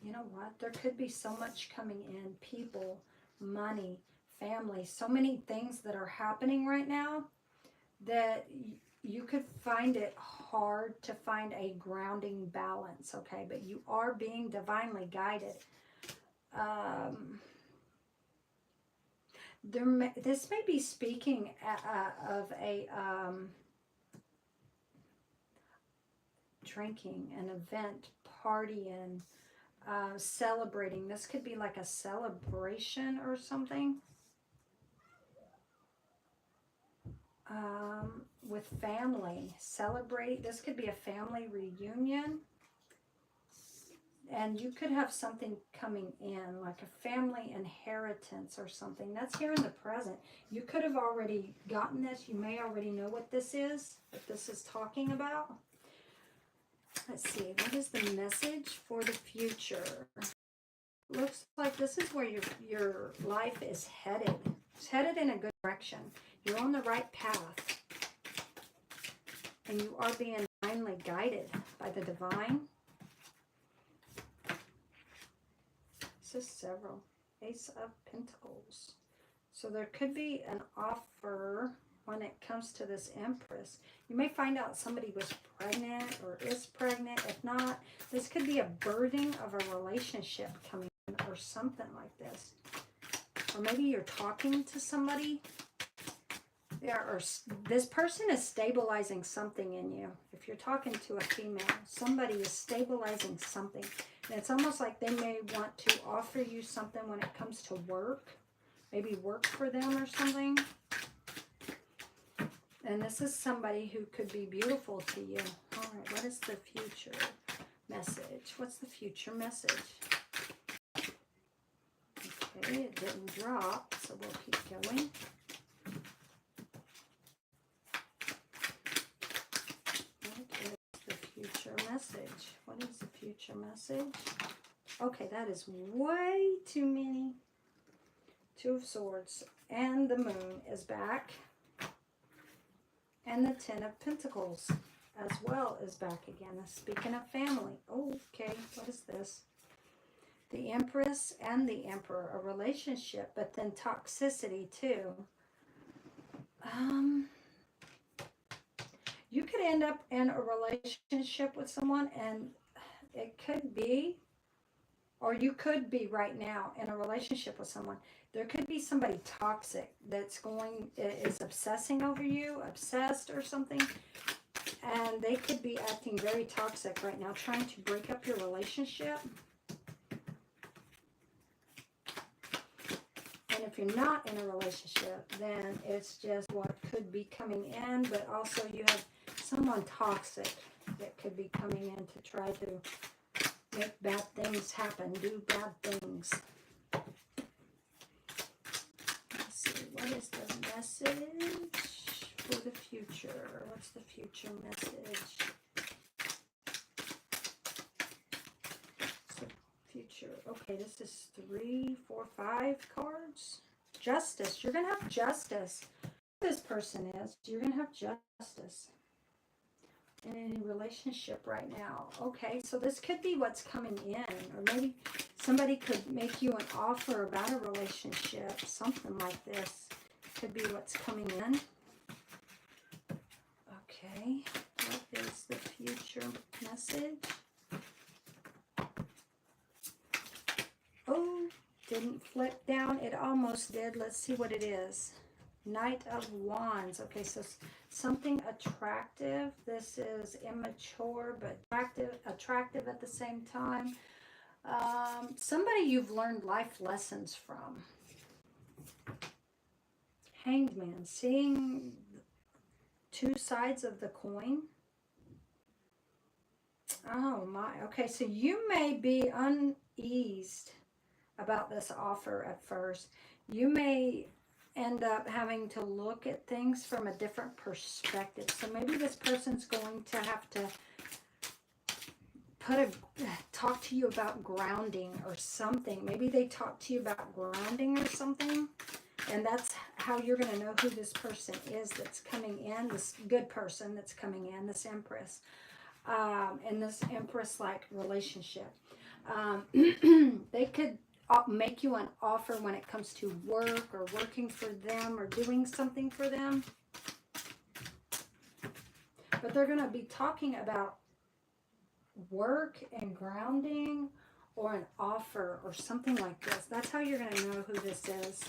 You know what? There could be so much coming in. People, money, family, so many things that are happening right now that you could find it hard to find a grounding balance, okay? But you are being divinely guided. This may be speaking of a drinking, an event, partying, celebrating. This could be like a celebration or something. With family, celebrate. This could be a family reunion. And you could have something coming in, like a family inheritance or something. That's here in the present. You could have already gotten this. You may already know what this is talking about. Let's see, what is the message for the future? Looks like this is where your life is headed. It's headed in a good direction. You're on the right path. And you are being divinely guided by the divine. This is several. Ace of Pentacles. So there could be an offer when it comes to this Empress. You may find out somebody was pregnant or is pregnant. If not, this could be a birthing of a relationship coming in or something like this. Or maybe you're talking to somebody. Or this person is stabilizing something in you. If you're talking to a female, somebody is stabilizing something. And it's almost like they may want to offer you something when it comes to work. Maybe work for them or something. And this is somebody who could be beautiful to you. All right, what is the future message? What's the future message? Okay, it didn't drop, so we'll keep going. Message. What is the future message? Okay, that is way too many. Two of Swords. And the Moon is back. And the Ten of Pentacles as well is back again. Speaking of family. Oh, okay, what is this? The Empress and the Emperor. A relationship, but then toxicity too. You could end up in a relationship with someone, and it could be, or you could be right now in a relationship with someone. There could be somebody toxic that's is obsessing over you, obsessed or something, and they could be acting very toxic right now, trying to break up your relationship. And if you're not in a relationship, then it's just what could be coming in, but also you have someone toxic that could be coming in to try to make bad things happen, do bad things. Let's see, what is the message for the future? What's the future message? So, future. Okay, this is 3, 4, 5 cards. Justice. You're going to have justice. Who this person is, you're going to have justice in any relationship right now. Okay, so this could be what's coming in, or maybe somebody could make you an offer about a relationship, something like this could be what's coming in. Okay, what is the future message? Oh, didn't flip down. It almost did. Let's see what it is. Knight of Wands. Okay, so something attractive. This is immature but attractive at the same time. Somebody you've learned life lessons from. Hanged Man. Seeing two sides of the coin. Oh my. Okay, so you may be uneased about this offer at first. You may end up having to look at things from a different perspective. So maybe this person's going to have to talk to you about grounding or something. Maybe they talk to you about grounding or something. And that's how you're going to know who this person is that's coming in, this good person that's coming in, this Empress. In this Empress-like relationship. They could make you an offer when it comes to work or working for them or doing something for them. But they're going to be talking about work and grounding or an offer or something like this. That's how you're going to know who this is.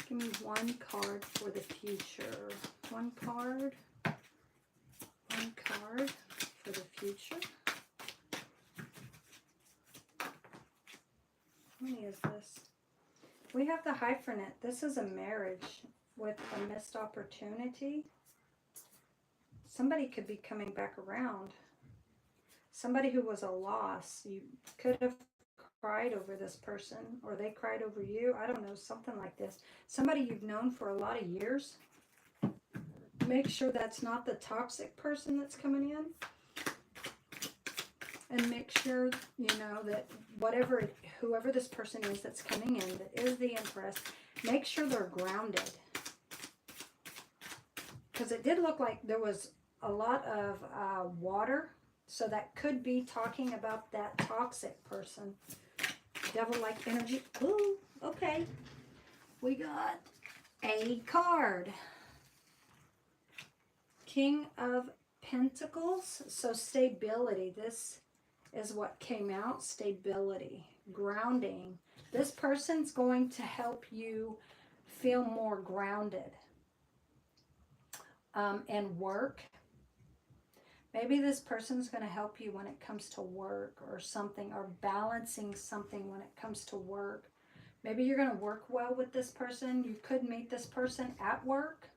Give me one card for the future. One card. One card for the future. How many is this? We have the hyphenate. This is a marriage with a missed opportunity. Somebody could be coming back around. Somebody who was a loss. You could have cried over this person, or they cried over you. I don't know, something like this. Somebody you've known for a lot of years. Make sure that's not the toxic person that's coming in. And make sure, you know, that whoever this person is that's coming in, that is the Empress, make sure they're grounded. Because it did look like there was a lot of water. So that could be talking about that toxic person. Devil-like energy. Ooh, okay. We got a card. King of Pentacles. So stability. This is what came out. Stability. Grounding. This person's going to help you feel more grounded. And work. Maybe this person's going to help you when it comes to work or something, or balancing something when it comes to work. Maybe you're going to work well with this person. You could meet this person at work.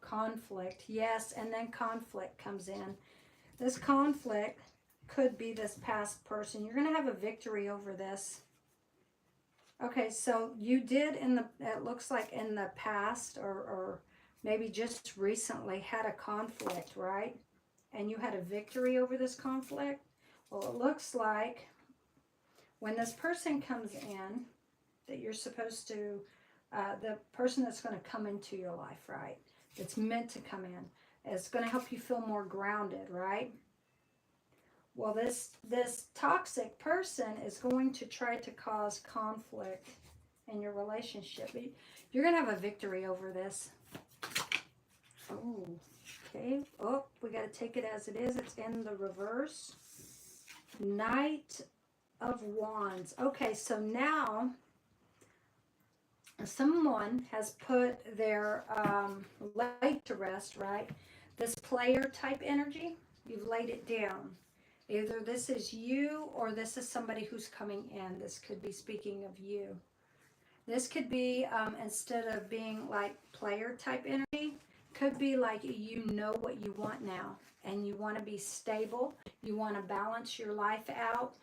Conflict. Yes, and then conflict comes in. This conflict could be this past person. You're going to have a victory over this. Okay, so you did it looks like in the past or maybe just recently had a conflict, right? And you had a victory over this conflict. Well, it looks like when this person comes in, that you're supposed to, the person that's going to come into your life, right? It's meant to come in. It's going to help you feel more grounded, right? Well, this toxic person is going to try to cause conflict in your relationship. You're going to have a victory over this. Oh, okay. Oh, we got to take it as it is. It's in the reverse. Knight of Wands. Okay, so now someone has put their light to rest, right? This player type energy, you've laid it down. Either this is you or this is somebody who's coming in. This could be speaking of you. This could be, instead of being like player type energy, could be like you know what you want now. And you want to be stable. You want to balance your life out.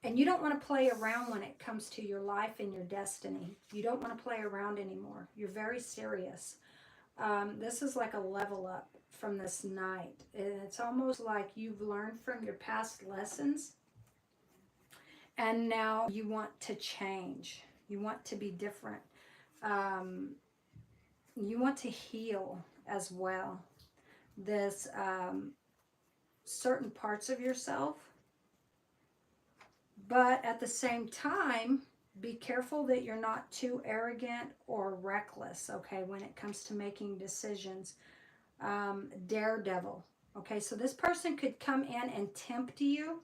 And you don't want to play around when it comes to your life and your destiny. You don't want to play around anymore. You're very serious. This is like a level up from this night. And it's almost like you've learned from your past lessons. And now you want to change. You want to be different. You want to heal as well. This certain parts of yourself. But at the same time, be careful that you're not too arrogant or reckless, okay, when it comes to making decisions. Daredevil. Okay, so this person could come in and tempt you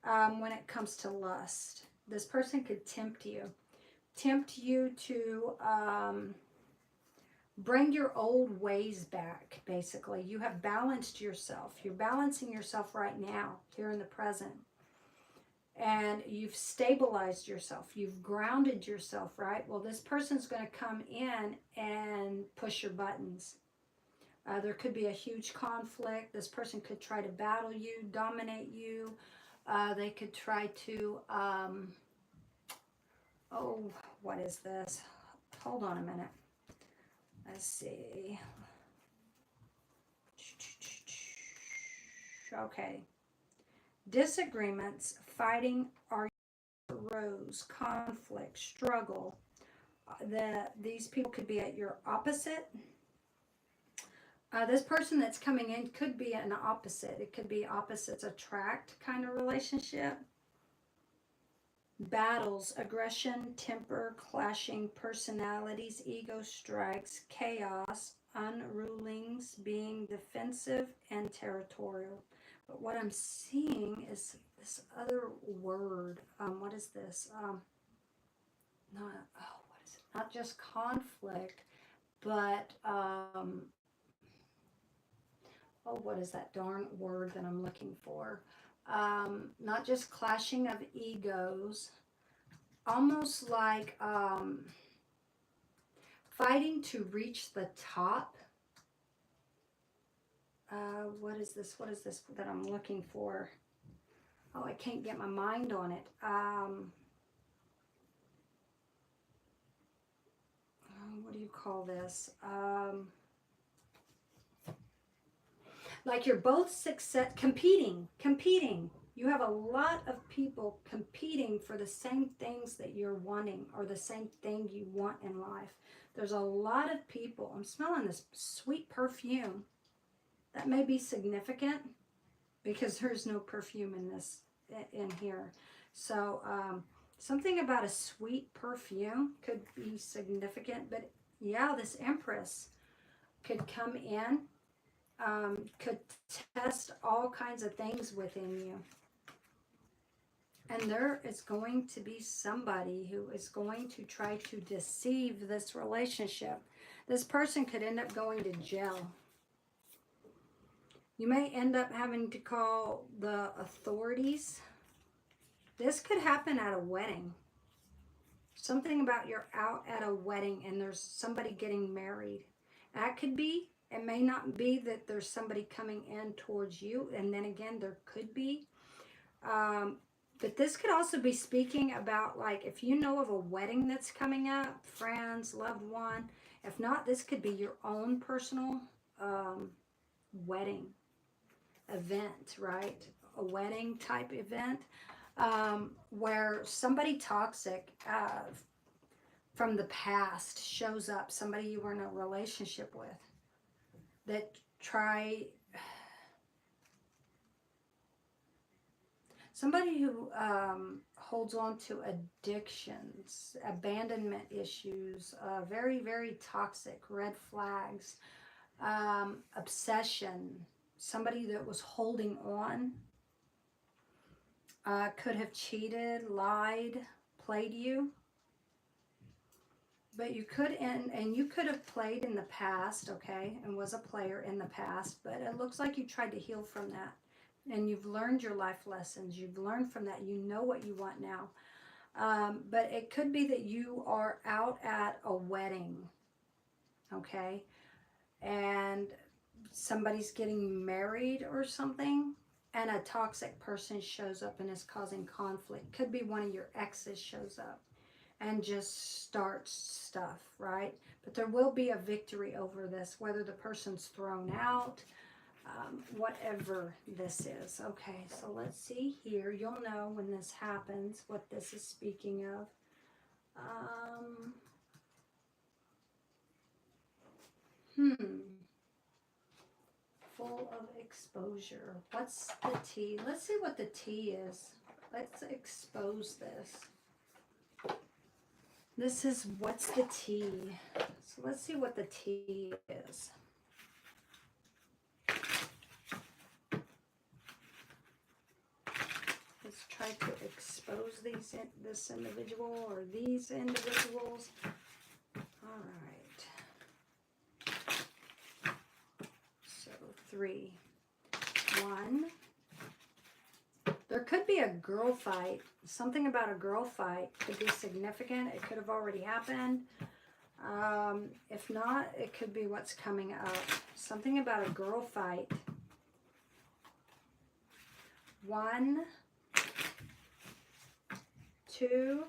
when it comes to lust. This person could tempt you to bring your old ways back, basically. You have balanced yourself. You're balancing yourself right now, here in the present. And you've stabilized yourself. You've grounded yourself, right? Well, this person's going to come in and push your buttons. There could be a huge conflict. This person could try to battle you, dominate you. They could try to, oh, what is this? Hold on a minute. Let's see. Okay. Disagreements, fighting, arose, conflict, struggle. These people could be at your opposite. This person that's coming in could be an opposite. It could be opposites attract kind of relationship. Battles, aggression, temper, clashing personalities, ego strikes, chaos, unrulings, being defensive and territorial. But what I'm seeing is this other word. What is this? What is it? Not just conflict, but what is that darn word that I'm looking for? Not just clashing of egos, almost like fighting to reach the top. What is this? What is this that I'm looking for? Oh, I can't get my mind on it. What do you call this? Like you're both competing. You have a lot of people competing for the same things that you're wanting or the same thing you want in life. There's a lot of people. I'm smelling this sweet perfume. That may be significant because there's no perfume in here. So something about a sweet perfume could be significant. But yeah, this Empress could come in. Could test all kinds of things within you. And there is going to be somebody who is going to try to deceive this relationship. This person could end up going to jail. You may end up having to call the authorities. This could happen at a wedding. Something about you're out at a wedding and there's somebody getting married. That could be. It may not be that there's somebody coming in towards you, and then again, there could be. But this could also be speaking about, like, if you know of a wedding that's coming up, friends, loved one. If not, this could be your own personal wedding event, right? A wedding type event where somebody toxic from the past shows up, somebody you were in a relationship with. That somebody who holds on to addictions, abandonment issues, very, very toxic, red flags, obsession, somebody that was holding on, could have cheated, lied, played you. But you could, and you could have played in the past, okay, and was a player in the past, but it looks like you tried to heal from that. And you've learned your life lessons. You've learned from that. You know what you want now. But it could be that you are out at a wedding, okay, and somebody's getting married or something, and a toxic person shows up and is causing conflict. Could be one of your exes shows up and just starts stuff, right? But there will be a victory over this, whether the person's thrown out, whatever this is. Okay, so let's see here. You'll know when this happens, what this is speaking of. Full of exposure. What's the T? Let's see what the T is. Let's expose this. This is what's the tea. So let's see what the tea is. Let's try to expose this individual or these individuals. All right. So 3, 1. There could be a girl fight. Something about a girl fight could be significant. It could have already happened. If not, it could be what's coming up. Something about a girl fight. 1, 2,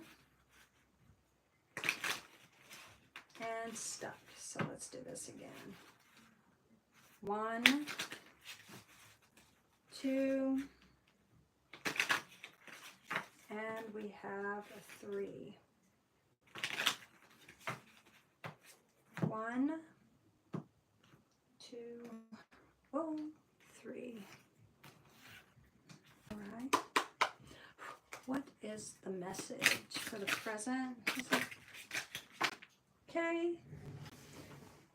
and stuck. So let's do this again. 1, 2, and we have a 3. 1, 2, 3. All right. What is the message for the present? Okay.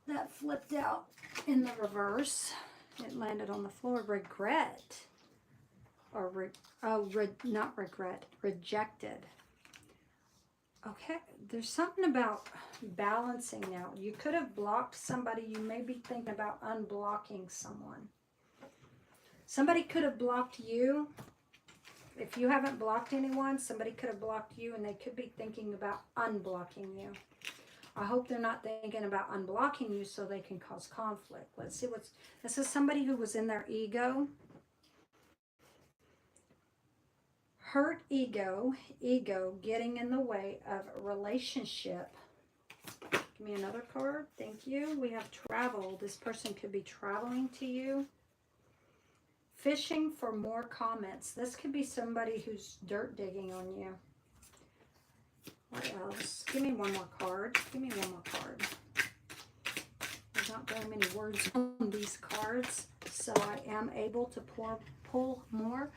That flipped out in the reverse. It landed on the floor. Regret. Or, not regret. Rejected. Okay. There's something about balancing now. You could have blocked somebody. You may be thinking about unblocking someone. Somebody could have blocked you. If you haven't blocked anyone, somebody could have blocked you, and they could be thinking about unblocking you. I hope they're not thinking about unblocking you so they can cause conflict. Let's see what's... This is somebody who was in their ego. Hurt ego. Ego getting in the way of a relationship. Give me another card. Thank you. We have travel. This person could be traveling to you. Fishing for more comments. This could be somebody who's dirt digging on you. What else? Give me one more card. Give me one more card. There's not very many words on these cards, so I am able to pull more.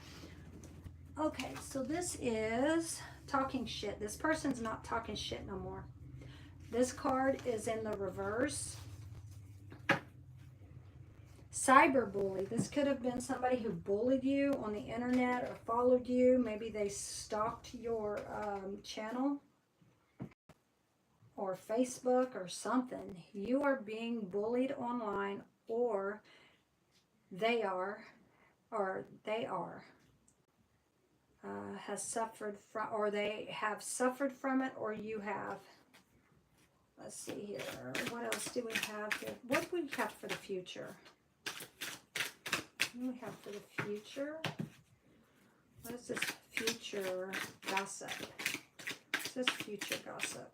Okay, so this is talking shit. This person's not talking shit no more. This card is in the reverse. Cyberbully. This could have been somebody who bullied you on the internet or followed you. Maybe they stalked your channel or Facebook or something. You are being bullied online, or they are has suffered from, or they have suffered from it, or you have. Let's see here. What else do we have here? What do we have for the future? What do we have for the future? What is this future gossip? What's this future gossip?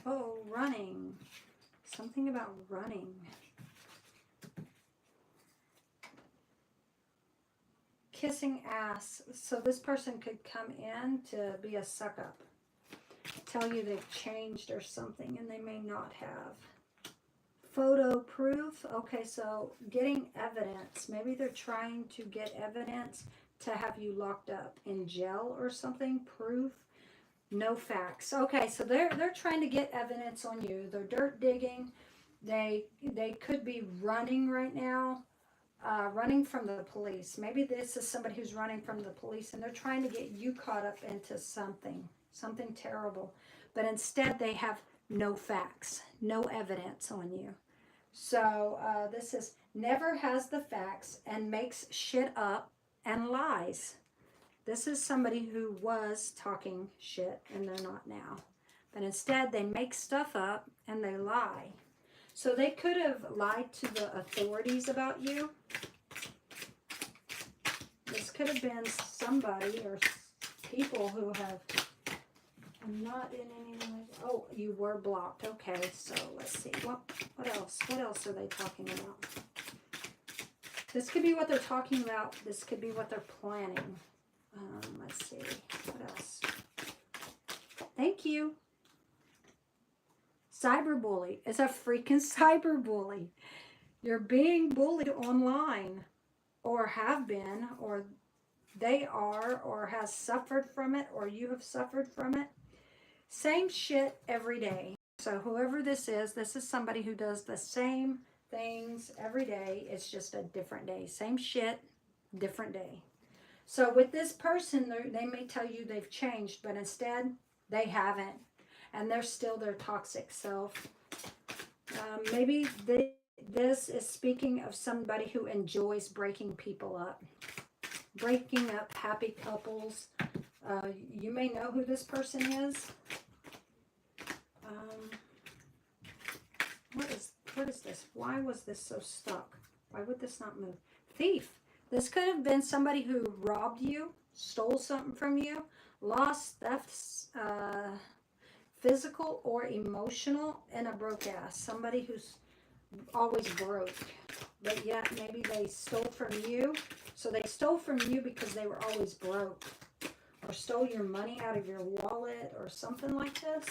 Oh, running. Something about running. Kissing ass. So this person could come in to be a suck up. Tell you they've changed or something, and they may not have. Photo proof. Okay, so getting evidence. Maybe they're trying to get evidence to have you locked up in jail or something. Proof. No facts. Okay, so they're trying to get evidence on you. They're dirt digging. They could be running right now. Running from the police. Maybe this is somebody who's running from the police, and they're trying to get you caught up into something terrible. But instead, they have no facts, no evidence on you. So this is never has the facts and makes shit up and lies. This is somebody who was talking shit, and they're not now. But instead, they make stuff up and they lie. So they could have lied to the authorities about you. This could have been somebody or people who have... I'm not in any way... Oh, you were blocked. Okay, so let's see. What else? What else are they talking about? This could be what they're talking about. This could be what they're planning. Let's see. What else? Thank you. Cyberbully. It's a freaking cyberbully. You're being bullied online, or have been, or they are, or has suffered from it, or you have suffered from it. Same shit every day. So whoever this is somebody who does the same things every day. It's just a different day. Same shit, different day. So with this person, they may tell you they've changed, but instead they haven't. And they're still their toxic self. Maybe this is speaking of somebody who enjoys breaking people up. Breaking up happy couples. You may know who this person is. What is this? Why was this so stuck? Why would this not move? Thief. This could have been somebody who robbed you, stole something from you, lost, thefts, physical or emotional, and a broke ass. Somebody who's always broke, but yet maybe they stole from you. So they stole from you because they were always broke, or stole your money out of your wallet, or something like this.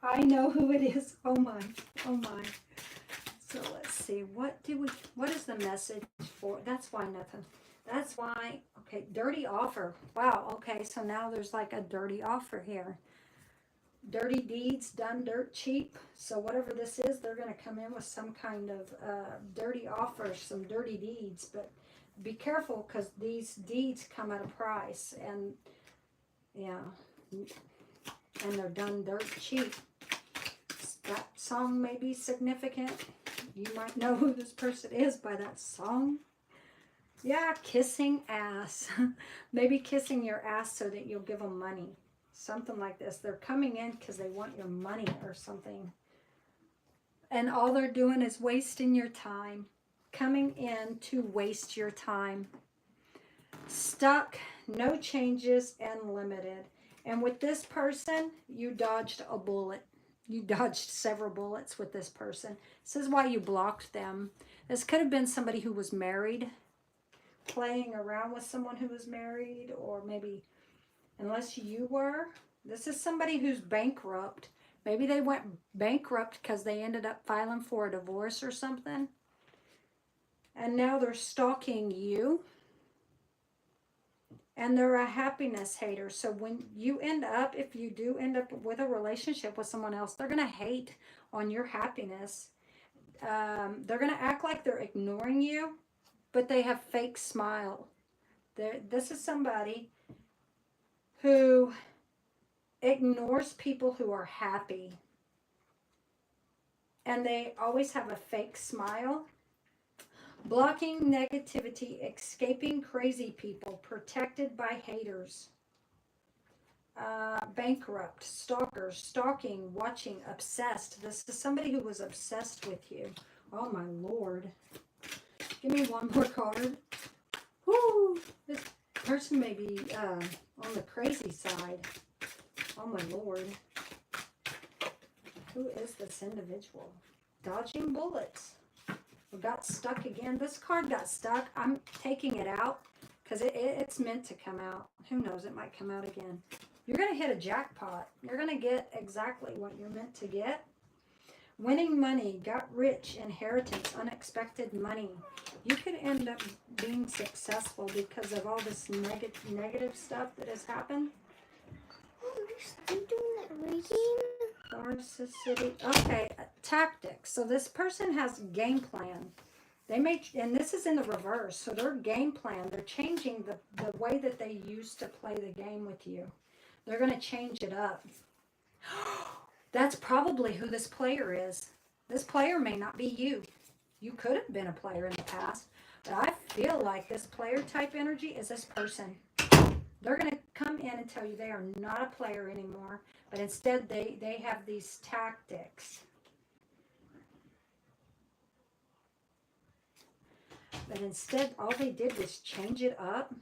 I know who it is. Oh my, oh my. So let's see, what is the message for? That's why nothing. That's why, okay, dirty offer. Wow, okay, so now there's like a dirty offer here. Dirty deeds done dirt cheap. So whatever this is, they're going to come in with some kind of dirty offer, some dirty deeds. But be careful, because these deeds come at a price. And yeah, and they're done dirt cheap. That song may be significant. You might know who this person is by that song. Yeah, kissing ass. Maybe kissing your ass so that you'll give them money. Something like this. They're coming in because they want your money or something. And all they're doing is wasting your time. Coming in to waste your time. Stuck, no changes, and limited. And with this person, you dodged a bullet. You dodged several bullets with this person. This is why you blocked them. This could have been somebody who was married, playing around with someone who was married, or maybe, unless you were, this is somebody who's bankrupt. Maybe they went bankrupt because they ended up filing for a divorce or something. And now they're stalking you. And they're a happiness hater. So when you end up, if you do end up with a relationship with someone else, they're going to hate on your happiness. They're going to act like they're ignoring you, but they have fake smile. This is somebody who ignores people who are happy. And they always have a fake smile. Blocking negativity, escaping crazy people, protected by haters. Bankrupt, stalkers, stalking, watching, obsessed. This is somebody who was obsessed with you. Oh my Lord. Give me one more card. Whoo! This person may be on the crazy side. Oh my Lord. Who is this individual? Dodging bullets. We got stuck again. This card got stuck. I'm taking it out because it's meant to come out. Who knows? It might come out again. You're going to hit a jackpot. You're going to get exactly what you're meant to get. Winning money, got rich, inheritance, unexpected money. You could end up being successful because of all this negative stuff that has happened. Oh, you're still doing that reading? Narcissistic. Okay, tactics. So this person has a game plan. They may, and this is in the reverse. So their game plan, they're changing the way that they used to play the game with you. They're going to change it up. That's probably who this player is. This player may not be you. You could have been a player in the past. But I feel like this player type energy is this person. They're going to come in and tell you they are not a player anymore. But instead, they have these tactics. But instead, all they did was change it up.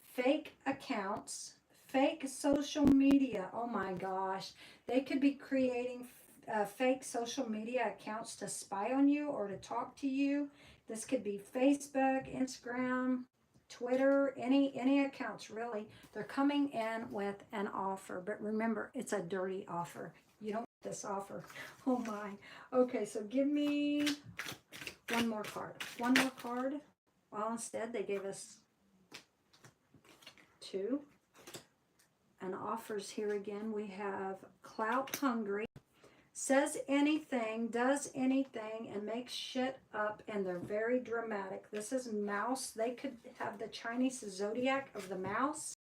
Fake accounts. Fake social media. Oh my gosh. They could be creating fake social media accounts to spy on you or to talk to you. This could be Facebook, Instagram, Twitter, any accounts really. They're coming in with an offer. But remember, it's a dirty offer. You don't this offer. Oh my. Okay, so give me one more card. One more card. Well, instead they gave us two. And offers here again. We have clout hungry. Says anything, does anything, and makes shit up, and they're very dramatic. This is mouse. They could have the Chinese zodiac of the mouse.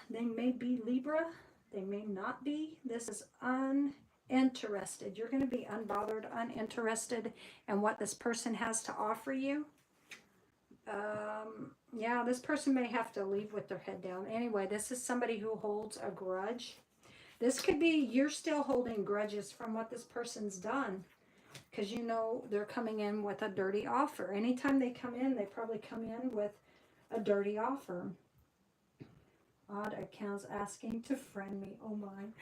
They may be Libra. They may not be. This is uninterested. You're going to be unbothered, uninterested in what this person has to offer you. Yeah, this person may have to leave with their head down. Anyway, this is somebody who holds a grudge. This could be you're still holding grudges from what this person's done, because you know they're coming in with a dirty offer. Anytime they come in, they probably come in with a dirty offer. Odd accounts asking to friend me. Oh my.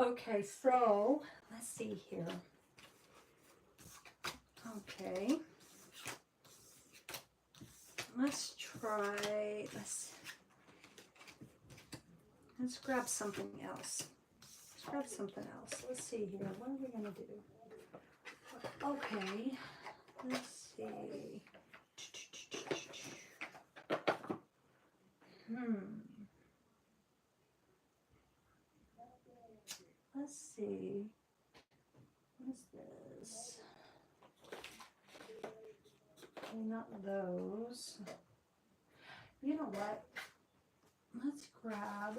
Okay, so let's see here. Okay. Let's try, let's grab something else. Let's grab something else. Let's see here. What are we going to do? Okay. Let's see. Let's see. What's this? Okay, not those. You know what? Let's grab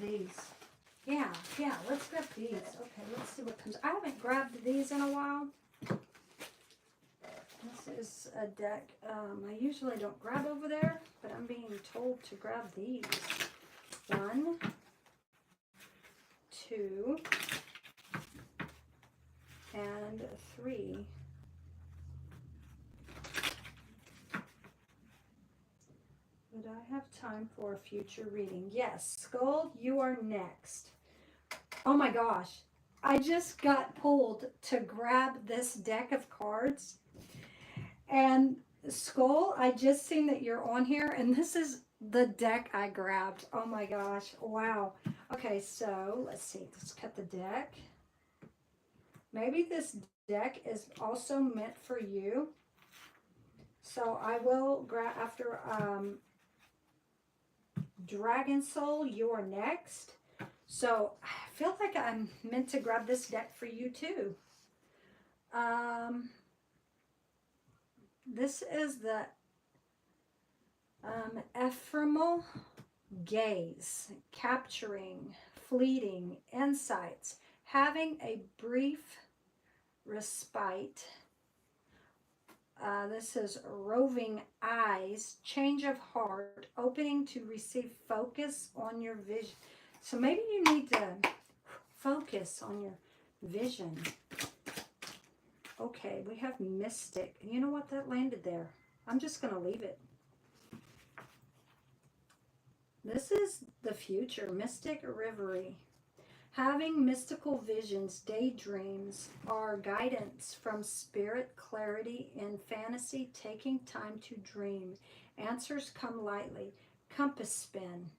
these. Yeah, let's grab these. Okay, let's see what comes. I haven't grabbed these in a while. This is a deck I usually don't grab over there, but I'm being told to grab these. 1, 2, and 3. Would I have time for a future reading? Yes. Skull, you are next. Oh my gosh. I just got pulled to grab this deck of cards. And Skull, I just seen that you're on here, and this is the deck I grabbed. Oh my gosh. Wow. Okay, so let's see. Let's cut the deck. Maybe this deck is also meant for you. So I will grab after Dragon Soul, you're next. So I feel like I'm meant to grab this deck for you too. This is the ephemeral gaze, capturing fleeting insights, having a brief respite. This is roving eyes, change of heart, opening to receive focus on your vision. So maybe you need to focus on your vision. Okay, we have mystic. You know what? That landed there. I'm just going to leave it. This is the future. Mystic reverie. Having mystical visions, daydreams, are guidance from spirit, clarity in fantasy, taking time to dream. Answers come lightly. Compass spin.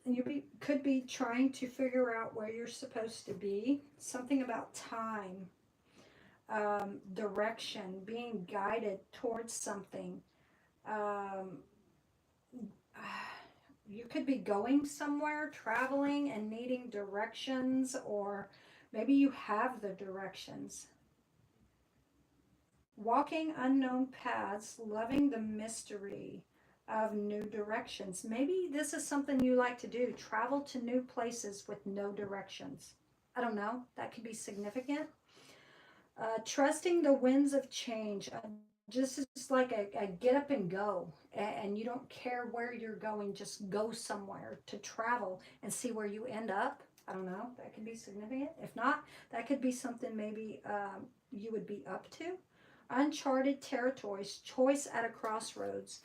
And you could be trying to figure out where you're supposed to be. Something about time. Direction, being guided towards something. You could be going somewhere, traveling, and needing directions, or maybe you have the directions. Walking unknown paths, loving the mystery of new directions. Maybe this is something you like to do, travel to new places with no directions. I don't know, that could be significant. Trusting the winds of change. Just it's like a get up and go, and you don't care where you're going, just go somewhere to travel and see where you end up. I don't know, that could be significant. If not, that could be something maybe you would be up to. Uncharted territories, choice at a crossroads.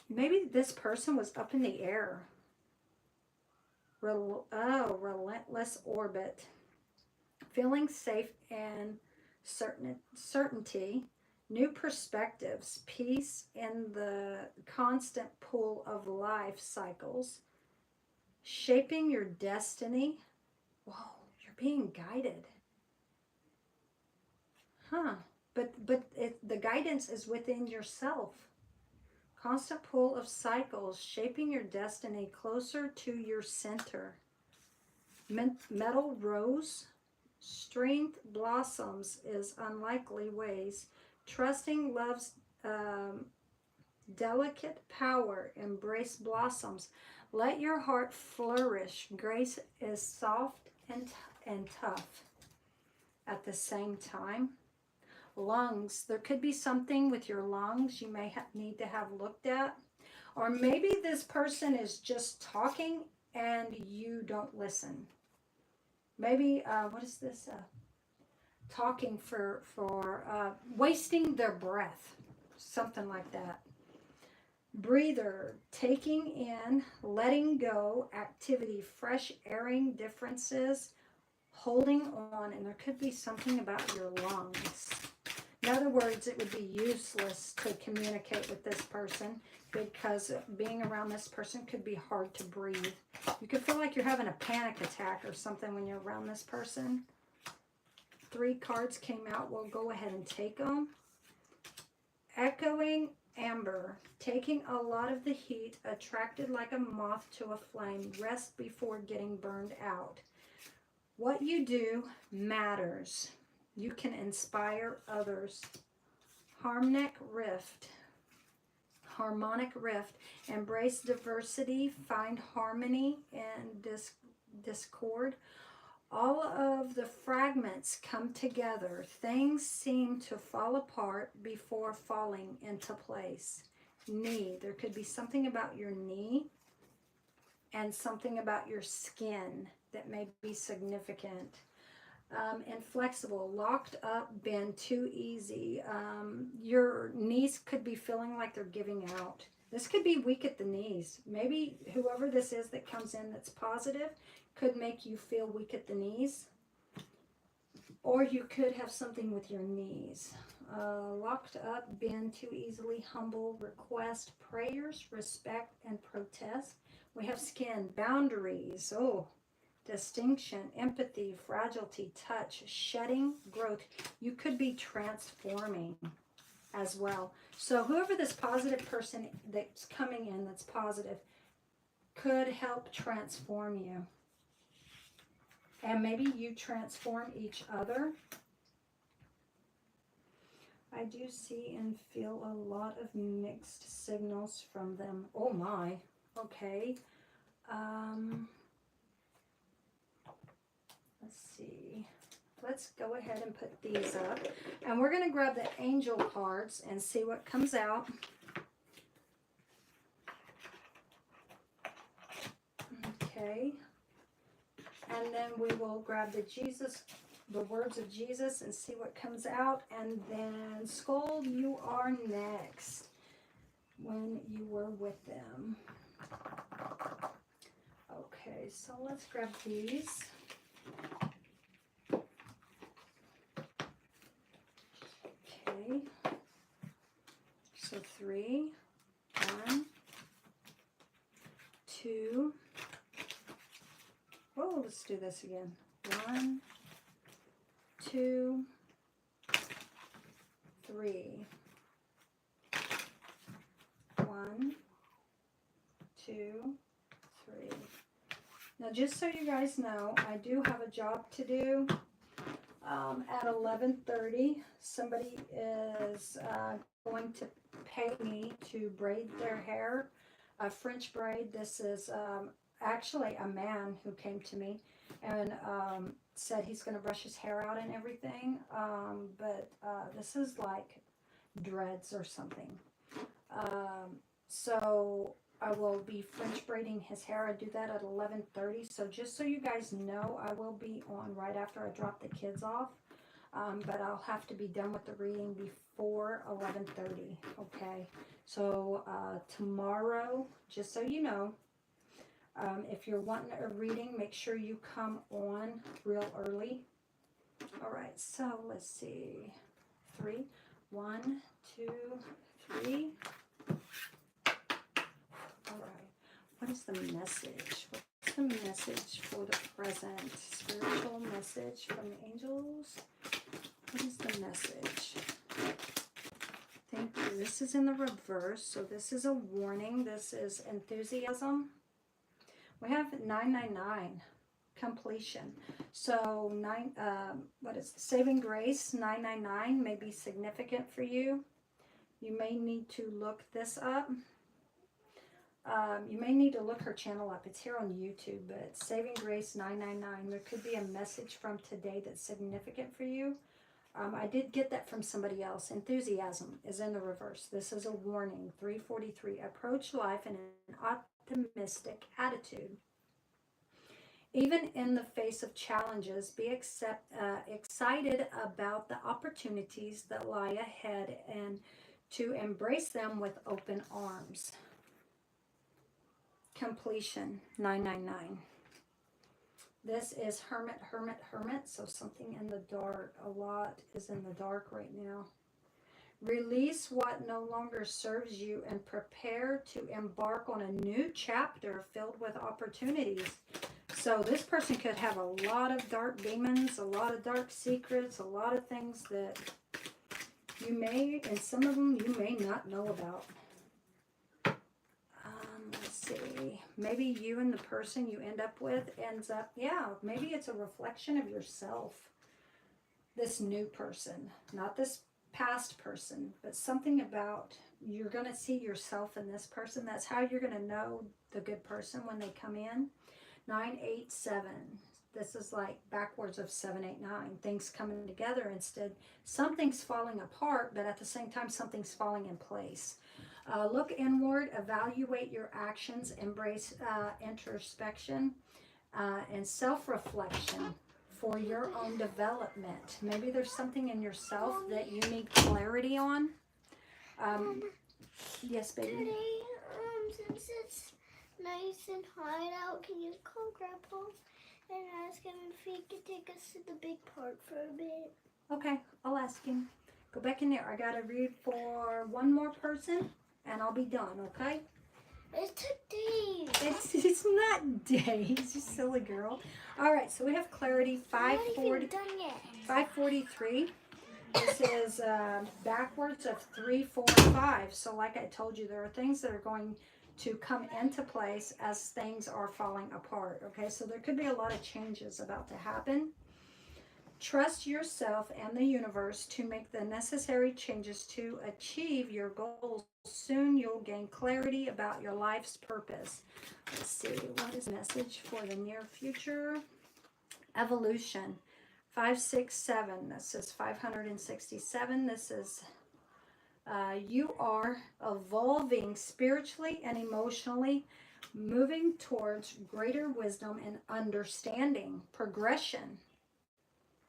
Maybe this person was up in the air. Relentless orbit. Feeling safe and certainty. New perspectives, peace in the constant pull of life cycles, shaping your destiny. Whoa, you're being guided. Huh. But the guidance is within yourself. Constant pull of cycles, shaping your destiny closer to your center. Metal rose, strength blossoms is unlikely ways. Trusting love's delicate power, embrace blossoms. Let your heart flourish. Grace is soft and tough at the same time. Lungs, there could be something with your lungs you may need to have looked at. Or maybe this person is just talking and you don't listen. Maybe, what is this? Talking for wasting their breath. Something like that. Breather, taking in, letting go, activity, fresh airing, differences, holding on, and there could be something about your lungs. In other words, it would be useless to communicate with this person because being around this person could be hard to breathe. You could feel like you're having a panic attack or something when you're around this person. 3 cards came out. We'll go ahead and take them. Echoing amber, taking a lot of the heat, attracted like a moth to a flame, rest before getting burned out. What you do matters. You can inspire others. Harmonic rift, embrace diversity, find harmony in discord. All of the fragments come together. Things seem to fall apart before falling into place. Knee, there could be something about your knee and something about your skin that may be significant. Inflexible, locked up, bend too easy. Your knees could be feeling like they're giving out. This could be weak at the knees. Maybe whoever this is that comes in that's positive could make you feel weak at the knees. Or you could have something with your knees. Locked up, bend too easily, humble, request, prayers, respect, and protest. We have skin, boundaries, distinction, empathy, fragility, touch, shedding, growth. You could be transforming as well. So whoever this positive person that's coming in that's positive could help transform you. And maybe you transform each other. I do see and feel a lot of mixed signals from them. Oh my. Okay. Let's see. Let's go ahead and put these up. And we're going to grab the angel cards and see what comes out. Okay. And then we will grab the words of Jesus and see what comes out. And then Skull, you are next when you were with them. Okay, so let's grab these. Okay. So 3, 1, 2. Oh, let's do this again. 1, 2, 3. 1, 2, 3. Now, just so you guys know, I do have a job to do. At 11:30, somebody is going to pay me to braid their hair, a French braid. This is actually a man who came to me and said he's going to brush his hair out and everything, but this is like dreads or something. So I will be French braiding his hair. I do that at 11:30. So just so you guys know, I will be on right after I drop the kids off. But I'll have to be done with the reading before 11:30. Okay. So tomorrow, just so you know, if you're wanting a reading, make sure you come on real early. All right. So let's see. 3, 1, 2, 3. All right. What is the message? What's the message for the present? Spiritual message from the angels. What is the message? Thank you. This is in the reverse, so this is a warning. This is enthusiasm. We have 999, completion. So what is it? Saving grace 999 may be significant for you. You may need to look this up. You may need to look her channel up. It's here on YouTube, but Saving Grace 999. There could be a message from today that's significant for you. I did get that from somebody else. Enthusiasm is in the reverse. This is a warning. 343. Approach life in an optimistic attitude. Even in the face of challenges, be excited about the opportunities that lie ahead and to embrace them with open arms. Completion 999. This is hermit, hermit, hermit. So something in the dark. A lot is in the dark right now. Release what no longer serves you and prepare to embark on a new chapter filled with opportunities. So this person could have a lot of dark demons, a lot of dark secrets, a lot of things that you may, and some of them you may not know about. Let's see. Maybe you and the person you end up with ends up, yeah, maybe it's a reflection of yourself. This new person, not this past person, but something about you're going to see yourself in this person. That's how you're going to know the good person when they come in. 987. This is like backwards of 789. Things coming together instead. Something's falling apart, but at the same time, something's falling in place. Look inward, evaluate your actions, embrace introspection and self-reflection for your own development. Maybe there's something in yourself that you need clarity on. Yes, baby? Today, since it's nice and hot out, can you call Grandpa and ask him if he could take us to the big park for a bit? Okay, I'll ask him. Go back in there. I got to read for one more person, and I'll be done, okay? It took days. It's not days, you silly girl. All right, so we have clarity. I'm not even done yet. 543. This is backwards of 3, 4, 5. So like I told you, there are things that are going to come into place as things are falling apart. Okay, so there could be a lot of changes about to happen. Trust yourself and the universe to make the necessary changes to achieve your goals. Soon you'll gain clarity about your life's purpose. Let's see, what is the message for the near future? Evolution. 567. This is 567. This is you are evolving spiritually and emotionally, moving towards greater wisdom and understanding. Progression.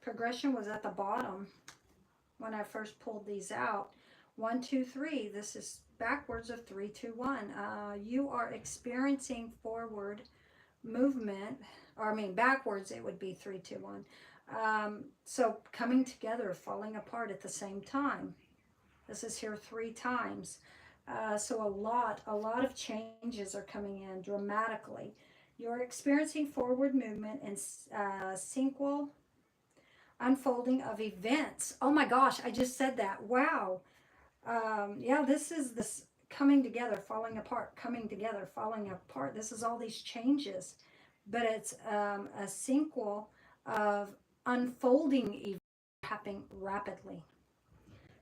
Progression was at the bottom when I first pulled these out. 1, 2, 3. This is backwards of 3, 2, 1. You are experiencing forward movement, or I mean backwards it would be 3, 2, 1. So coming together, falling apart at the same time. This is here 3 times. So a lot of changes are coming in dramatically. You're experiencing forward movement and sequel unfolding of events. Oh my gosh, I just said that. Wow. Yeah, this is this coming together, falling apart, coming together, falling apart. This is all these changes, but it's a sequel of unfolding events happening rapidly.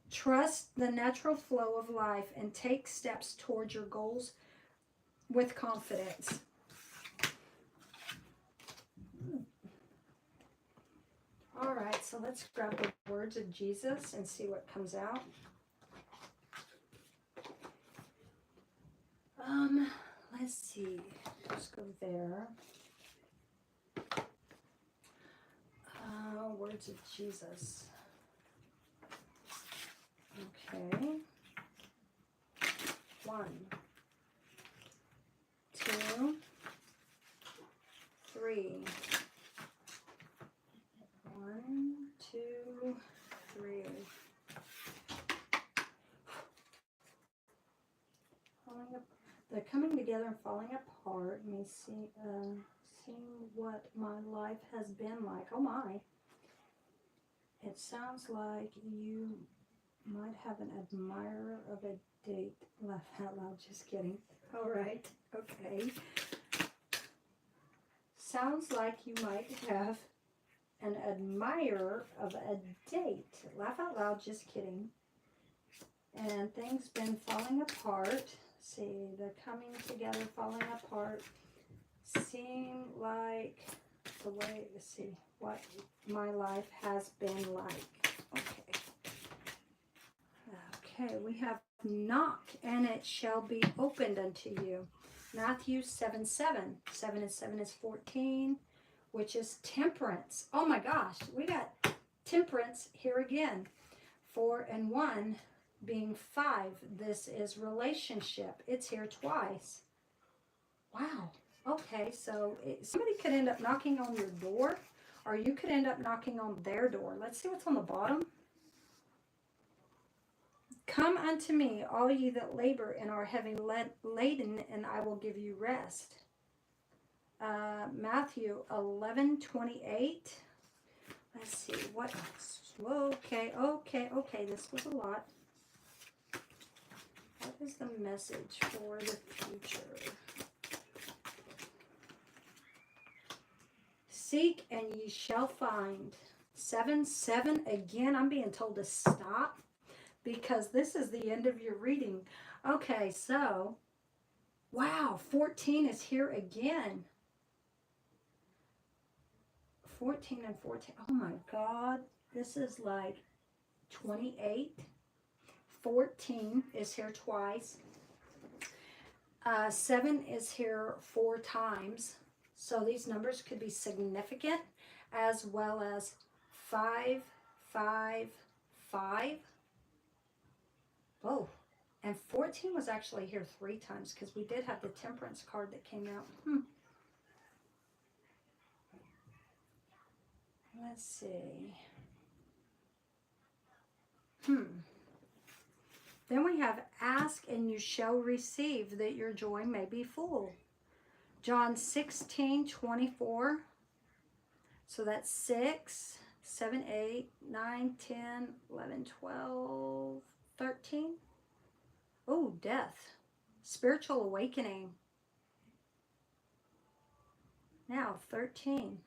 Trust the natural flow of life and take steps towards your goals with confidence. All right, so let's grab the words of Jesus and see what comes out. Let's see. Let's go there. Words of Jesus. Okay. 1, 2, 3. 1, 2, 3. and falling apart. Let me see, seeing what my life has been like. Oh my. It sounds like you might have an admirer of a date. Laugh out loud, just kidding. All right, okay. Sounds like you might have an admirer of a date. Laugh out loud, just kidding. And things been falling apart. See, the coming together, falling apart. Seem like the way, let's see, what my life has been like. Okay. Okay, we have knock, and it shall be opened unto you. Matthew 7:7. 7 and 7 is 14, which is temperance. Oh my gosh, we got temperance here again. 4 and 1 being 5. This is relationship. It's here twice. Wow. Okay, so somebody could end up knocking on your door, or you could end up knocking on their door. Let's see what's on the bottom. Come unto me, all ye that labor and are heavy laden, and I will give you rest. Matthew 11:28. Let's see, what else? Okay, this was a lot. What is the message for the future? Seek and ye shall find. 7:7 again. I'm being told to stop because this is the end of your reading. Okay, so, wow, 14 is here again. 14 and 14. Oh my God, this is like 28. 14 is here twice. 7 is here 4 times. So these numbers could be significant, as well as 5, 5, 5. Oh, and 14 was actually here 3 times because we did have the temperance card that came out. Let's see. Then we have ask and you shall receive, that your joy may be full. John 16:24. So that's 6, 7, 8, 9, 10, 11, 12, 13. Oh, death. Spiritual awakening. Now 13.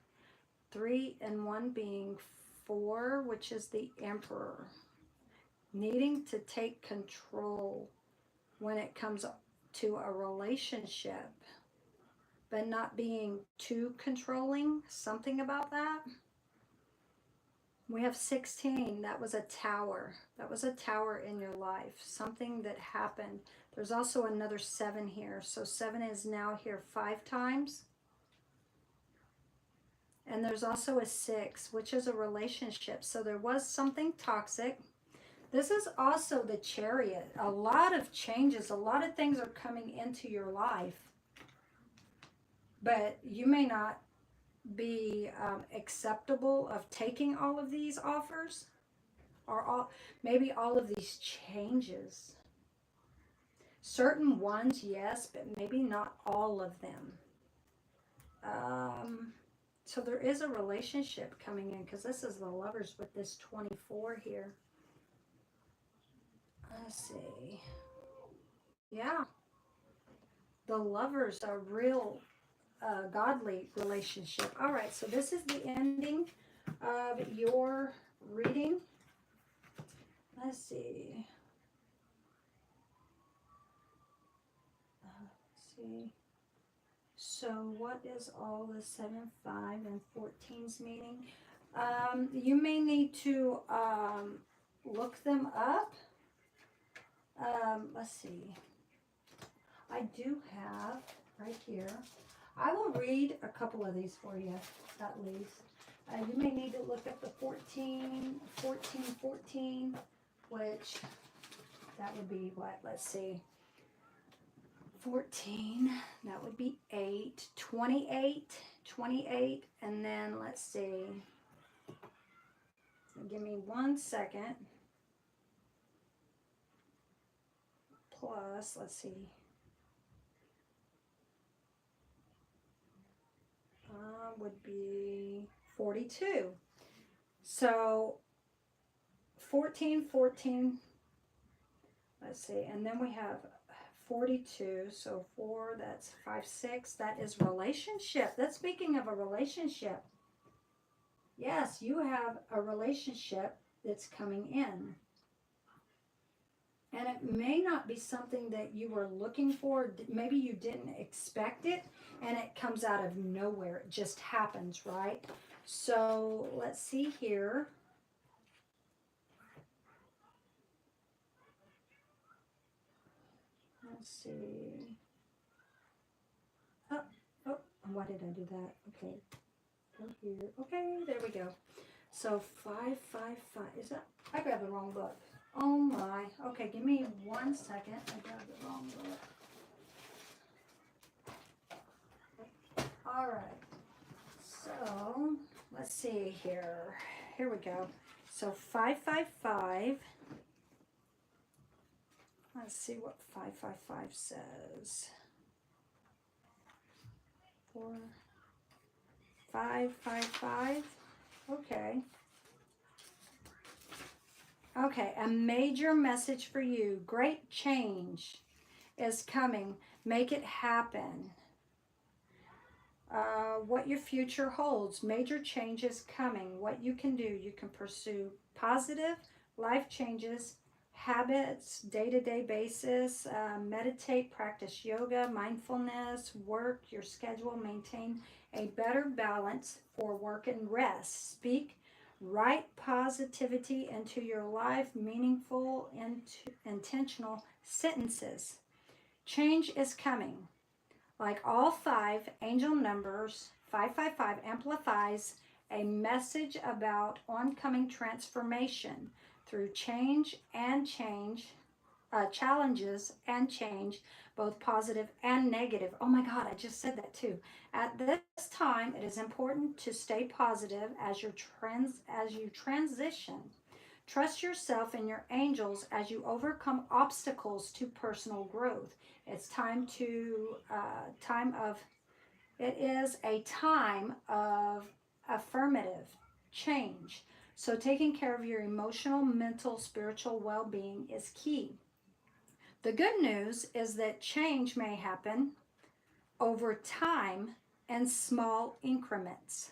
3 and 1 being 4, which is the emperor. Needing to take control when it comes to a relationship, but not being too controlling. Something about that. We have 16. That was a tower. That was a tower in your life. Something that happened. There's also another 7 here. So 7 is now here 5 times. And there's also a 6, which is a relationship. So there was something toxic. This is also the Chariot. A lot of changes, a lot of things are coming into your life. But you may not be acceptable of taking all of these offers, or maybe all of these changes. Certain ones, yes, but maybe not all of them. So there is a relationship coming in, because this is the Lovers with this 24 here. Let's see. Yeah. The Lovers are real godly relationship. All right, so this is the ending of your reading. Let's see. So what is all the 7, 5, and 14's meaning? You may need to look them up. Let's see. I do have right here. I will read a couple of these for you, at least. You may need to look at the 14, which that would be what? Let's see. 14, that would be 8, 28, and then let's see. Give me 1 second. Plus, let's see. would be 42. So 14, 14, let's see, and then we have 42, so 4, that's 5, 6, that is relationship. That's speaking of a relationship. Yes, you have a relationship that's coming in. And it may not be something that you were looking for. Maybe you didn't expect it, and it comes out of nowhere. It just happens, right? So let's see here. Let's see. Oh, oh, why did I do that? Okay, go here. Okay, there we go. So 555. Is that? I grabbed the wrong book. Oh my. Okay, give me 1 second. I grabbed the wrong book. All right. So let's see here. Here we go. So 555. Let's see what 555 says. 4, 555. Okay. Okay, a major message for you. Great change is coming. Make it happen. What your future holds. Major change is coming. What you can do. You can pursue positive life changes, habits, day-to-day basis, meditate, practice yoga, mindfulness, work, your schedule, maintain a better balance for work and rest. Speak right positivity into your life, meaningful, intentional sentences. Change is coming. Like all 5 angel numbers, 555 amplifies a message about oncoming transformation through change and challenges and change, both positive and negative. Oh my God, I just said that too. At this time, it is important to stay positive as you transition. Trust yourself and your angels as you overcome obstacles to personal growth. It's it is a time of affirmative change. So taking care of your emotional, mental, spiritual well-being is key. The good news is that change may happen over time in small increments.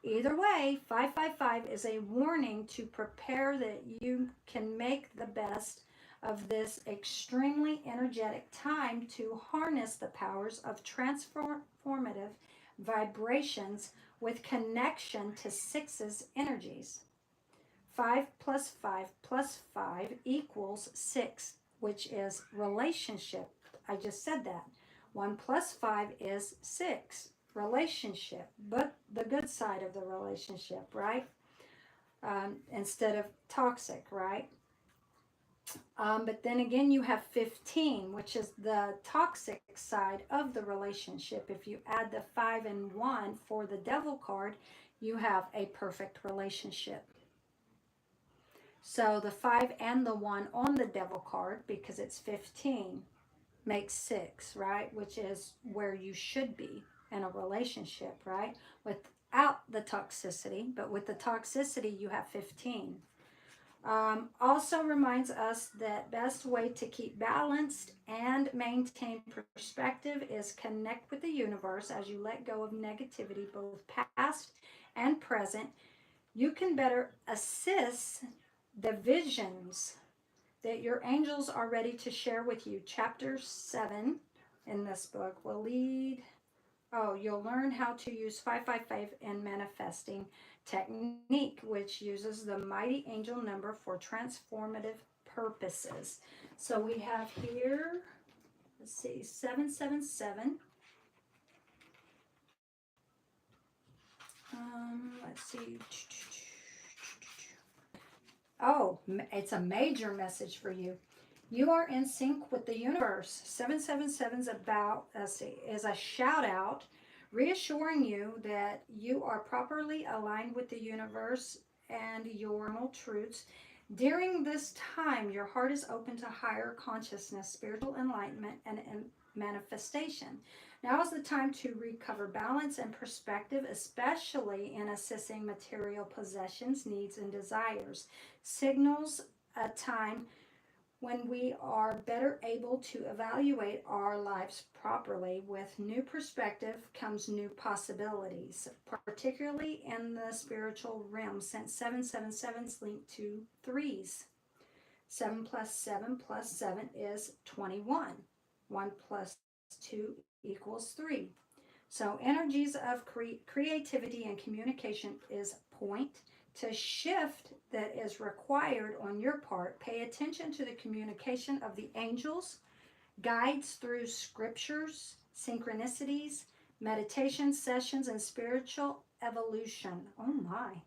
Either way, 555 is a warning to prepare that you can make the best of this extremely energetic time to harness the powers of transformative vibrations with connection to 6's energies. 5 plus 5 plus 5 equals 6, which is relationship. I just said that. 1 plus 5 is 6. Relationship, but the good side of the relationship, right? Instead of toxic, right? But then again, you have 15, which is the toxic side of the relationship. If you add the 5 and 1 for the devil card, you have a perfect relationship. So the 5 and the 1 on the devil card, because it's 15, makes 6, right? Which is where you should be in a relationship, right? Without the toxicity, but with the toxicity, you have 15. Also reminds us that best way to keep balanced and maintain perspective is connect with the universe as you let go of negativity, both past and present. You can better assist the visions that your angels are ready to share with you. Chapter 7 in this book will lead. You'll learn how to use 555 in manifesting technique, which uses the mighty angel number for transformative purposes. So we have here, let's see, 777. Let's see. Oh, it's a major message for you. You are in sync with the universe. 777 is a shout out reassuring you that you are properly aligned with the universe and your normal truths. During this time, your heart is open to higher consciousness, spiritual enlightenment, and manifestation. Now is the time to recover balance and perspective, especially in assessing material possessions, needs, and desires. Signals a time when we are better able to evaluate our lives properly. With new perspective comes new possibilities, particularly in the spiritual realm, since 777 is linked to threes. 7 plus 7 plus 7 is 21. 1 plus 2 equals 3. So energies of creativity and communication is point to shift that is required on your part. Pay attention to the communication of the angels, guides through scriptures, synchronicities, meditation sessions, and spiritual evolution. Oh my.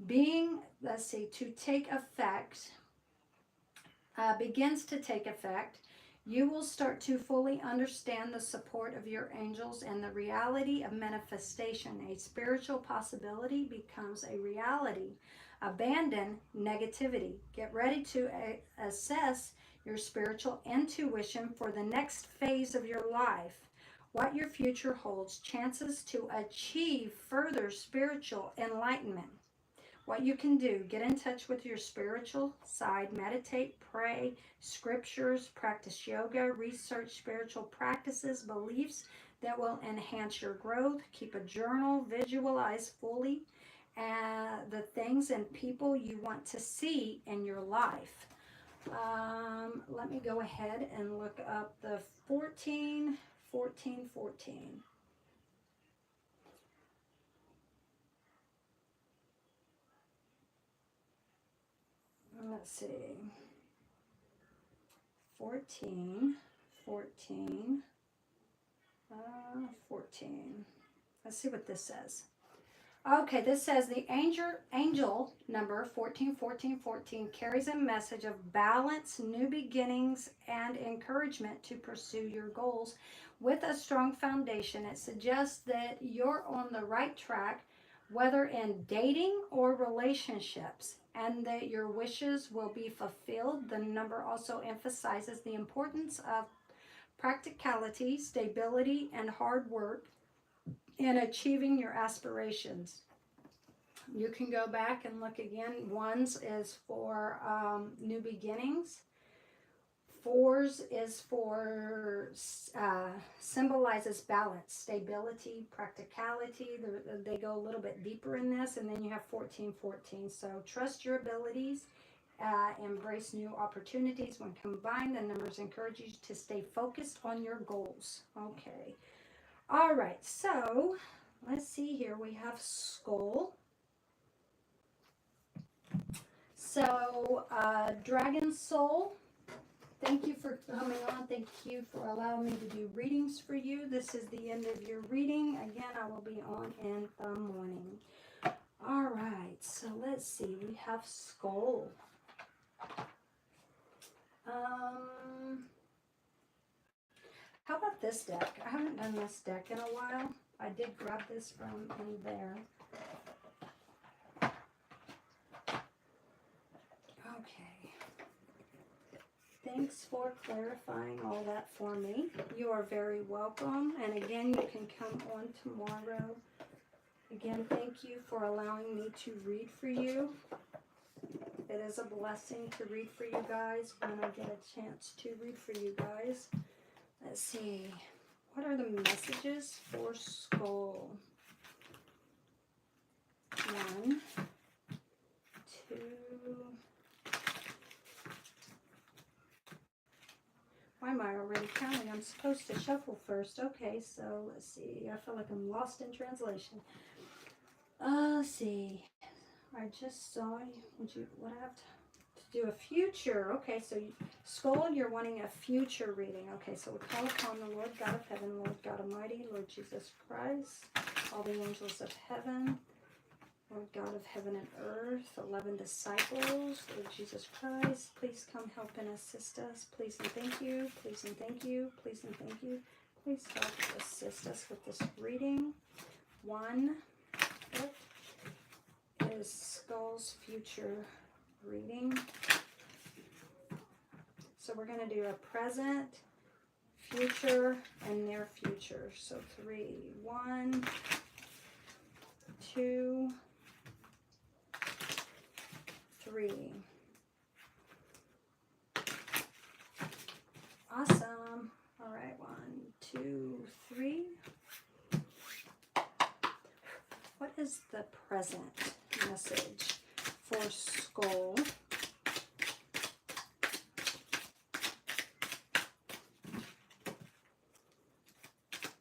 To take effect, begins to take effect, you will start to fully understand the support of your angels and the reality of manifestation. A spiritual possibility becomes a reality. Abandon negativity. Get ready to assess your spiritual intuition for the next phase of your life. What your future holds, chances to achieve further spiritual enlightenment. What you can do, get in touch with your spiritual side, meditate, pray, scriptures, practice yoga, research spiritual practices, beliefs that will enhance your growth. Keep a journal, visualize fully the things and people you want to see in your life. Let me go ahead and look up the 14. Let's see. 14. Let's see what this says. Okay, this says the angel number 14 carries a message of balance, new beginnings, and encouragement to pursue your goals with a strong foundation. It suggests that you're on the right track, whether in dating or relationships, and that your wishes will be fulfilled. The number also emphasizes the importance of practicality, stability, and hard work in achieving your aspirations. You can go back and look again. Ones is for new beginnings. Fours is for symbolizes balance, stability, practicality. They go a little bit deeper in this. And then you have 14. So trust your abilities. Embrace new opportunities. When combined, the numbers encourage you to stay focused on your goals. Okay. All right. So let's see here. We have skull. So Dragon Soul. Thank you for coming on. Thank you for allowing me to do readings for you. This is the end of your reading. Again, I will be on in the morning. All right, so let's see. We have Skull. How about this deck? I haven't done this deck in a while. I did grab this from in there. Okay. Thanks for clarifying all that for me. You are very welcome. And again, you can come on tomorrow. Again, thank you for allowing me to read for you. It is a blessing to read for you guys when I get a chance to read for you guys. Let's see. What are the messages for Skull? 1, 2. Why am I already counting? I'm supposed to shuffle first. Okay, so let's see. I feel like I'm lost in translation. Let's see. I just saw you. What I have to do a future. Okay, so Skull, you're wanting a future reading. Okay, so we call upon the Lord God of heaven, Lord God Almighty, Lord Jesus Christ, all the angels of heaven, Lord God of heaven and earth, 11 disciples, Lord Jesus Christ, please come help and assist us. Please and thank you. Please and thank you. Please and thank you. Please help assist us with this reading. 1. What is Skull's future reading? So we're going to do a present, future and near future. So 3, 1, 2, 3. Awesome. All right, 1, 2, 3. What is the present message for Skull?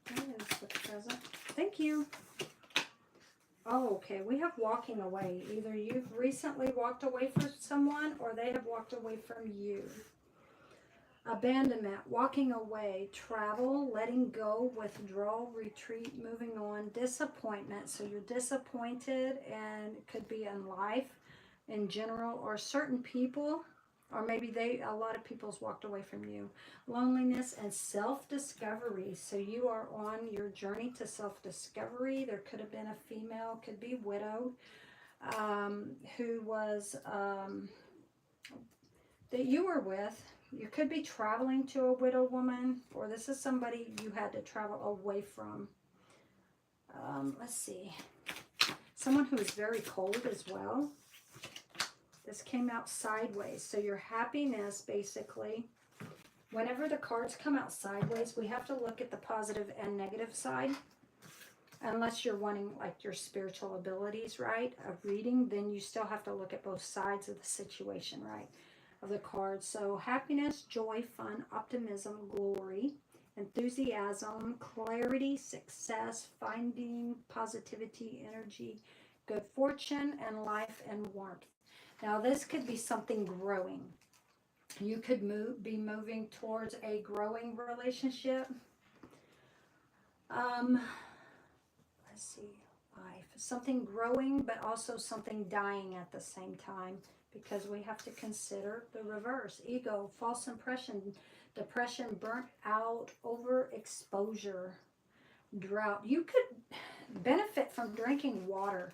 What is the present? Thank you. Oh, okay. We have walking away. Either you've recently walked away from someone or they have walked away from you. Abandonment, walking away, travel, letting go, withdrawal, retreat, moving on, disappointment. So you're disappointed, and it could be in life in general or certain people, or maybe a lot of people's walked away from you. Loneliness and self-discovery. So you are on your journey to self-discovery. There could have been a female, could be widowed, who was, that you were with. You could be traveling to a widow woman, or this is somebody you had to travel away from. Let's see. Someone who is very cold as well. This came out sideways. So your happiness, basically, whenever the cards come out sideways, we have to look at the positive and negative side. Unless you're wanting like your spiritual abilities, right, of reading, then you still have to look at both sides of the situation, right, of the cards. So happiness, joy, fun, optimism, glory, enthusiasm, clarity, success, finding positivity, energy, good fortune, and life and warmth. Now this could be something growing. You could be moving towards a growing relationship. Let's see, life. Something growing, but also something dying at the same time, because we have to consider the reverse. Ego, false impression, depression, burnt out, overexposure, drought. You could benefit from drinking water.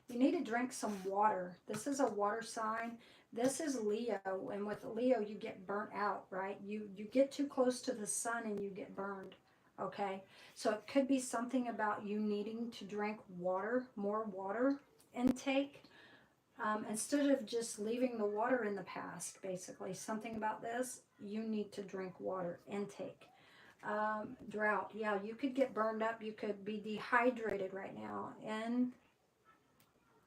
You need to drink some water. This is a water sign. This is Leo, and with Leo, you get burnt out, right? You get too close to the sun and you get burned, okay? So it could be something about you needing to drink water, more water intake, instead of just leaving the water in the past, basically. Something about this, you need to drink water intake. Drought, yeah, you could get burned up. You could be dehydrated right now. And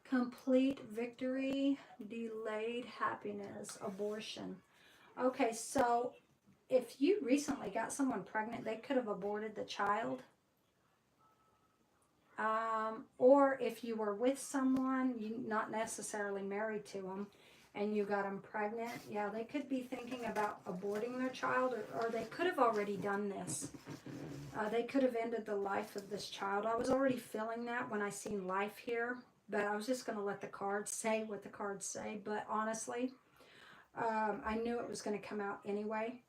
complete victory, delayed happiness, abortion. Okay, so if you recently got someone pregnant, they could have aborted the child. Or if you were with someone, you not necessarily married to them, and you got them pregnant, yeah, they could be thinking about aborting their child, or they could have already done this. They could have ended the life of this child. I was already feeling that when I seen life here, but I was just going to let the cards say what the cards say. But honestly, I knew it was going to come out anyway,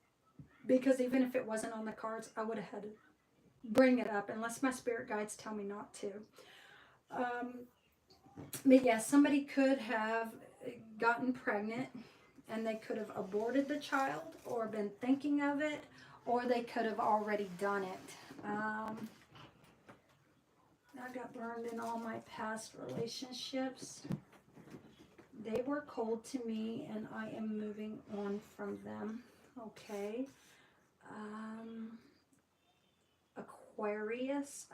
because even if it wasn't on the cards, I would have had to bring it up unless my spirit guides tell me not to. But yeah, somebody could have gotten pregnant and they could have aborted the child or been thinking of it, or they could have already done it. I got burned in all my past relationships. They were cold to me and I am moving on from them. Okay. Aquarius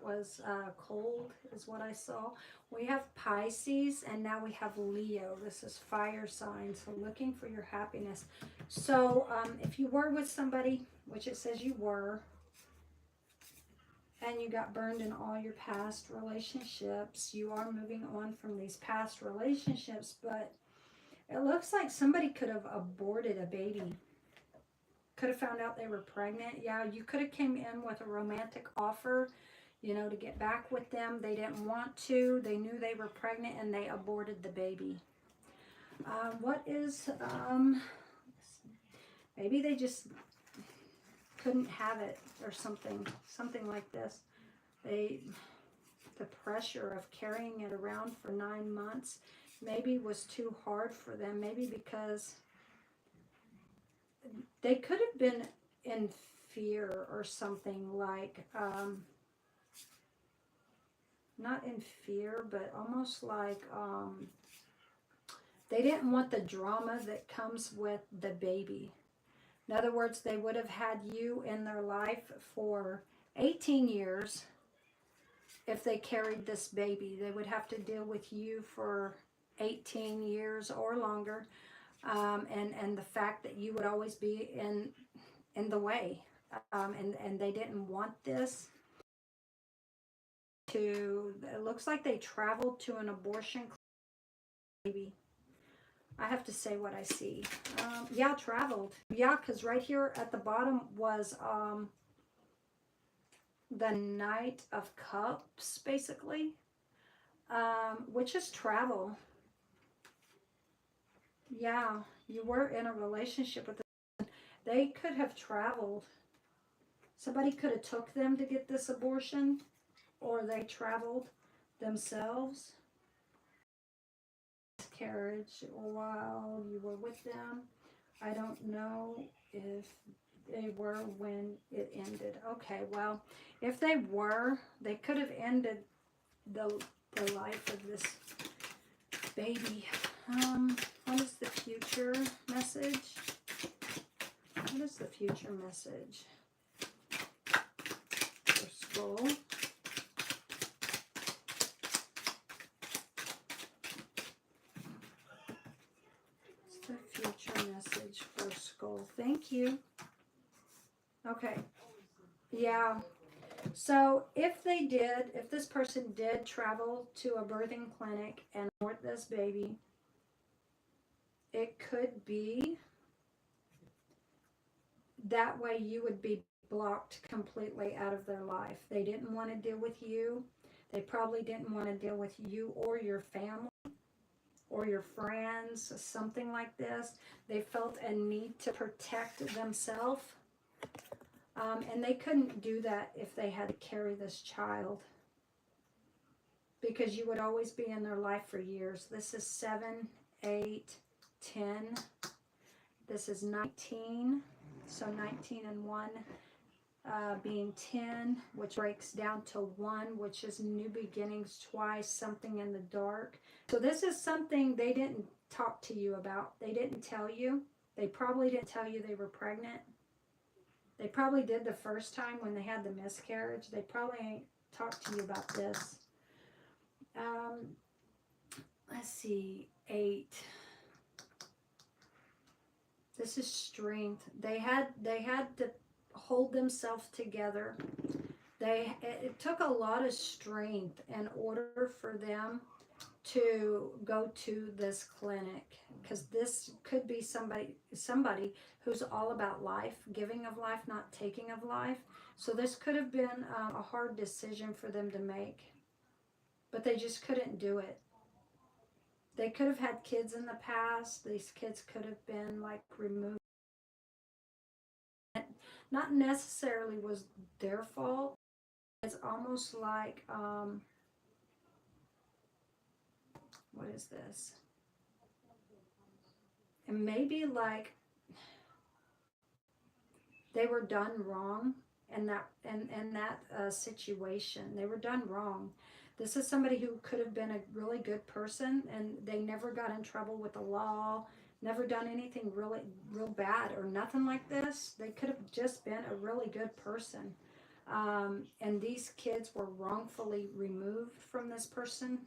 was cold is what I saw. We have Pisces and now we have Leo. This is fire sign, so looking for your happiness. So if you were with somebody, which it says you were, and you got burned in all your past relationships, you are moving on from these past relationships, but it looks like somebody could have aborted a baby. Could have found out they were pregnant. Yeah, you could have came in with a romantic offer, you know, to get back with them. They didn't want to. They knew they were pregnant and they aborted the baby. What is, maybe they just couldn't have it or something like this. The pressure of carrying it around for 9 months maybe was too hard for them. Maybe because they could have been in fear or something, like, not in fear, but almost like, they didn't want the drama that comes with the baby. In other words, they would have had you in their life for 18 years if they carried this baby. They would have to deal with you for 18 years or longer. And the fact that you would always be in the way. And they didn't want this. It looks like they traveled to an abortion clinic. I have to say what I see. Yeah, traveled. Yeah, because right here at the bottom was the Knight of Cups, basically, which is travel. Yeah, you were in a relationship with them. They could have traveled. Somebody could have took them to get this abortion, or they traveled themselves. Carriage while you were with them. I don't know if they were when it ended. Okay, well, if they were, they could have ended the life of this baby. What is the future message? What is the future message for school? The future message for school. Thank you. Okay. Yeah. So if this person did travel to a birthing clinic and abort this baby, it could be that way you would be blocked completely out of their life. They didn't want to deal with you. They probably didn't want to deal with you or your family or your friends, something like this. They felt a need to protect themselves. And they couldn't do that if they had to carry this child, because you would always be in their life for years. This is 7, 8, 10. This is 19. So 19 and 1 being 10, which breaks down to 1, which is new beginnings twice, something in the dark. So this is something they didn't talk to you about. They didn't tell you. They probably didn't tell you they were pregnant. They probably did the first time when they had the miscarriage. They probably ain't talked to you about this. Let's see, 8. This is strength. They had to hold themselves together. It took a lot of strength in order for them to go to this clinic, because this could be somebody who's all about life, giving of life, not taking of life. So this could have been a hard decision for them to make, but they just couldn't do it. They could have had kids in the past. These kids could have been like removed. Not necessarily was their fault. It's almost like, what is this? And maybe like they were done wrong in that situation. They were done wrong. This is somebody who could have been a really good person, and they never got in trouble with the law, never done anything real bad or nothing like this. They could have just been a really good person. And these kids were wrongfully removed from this person.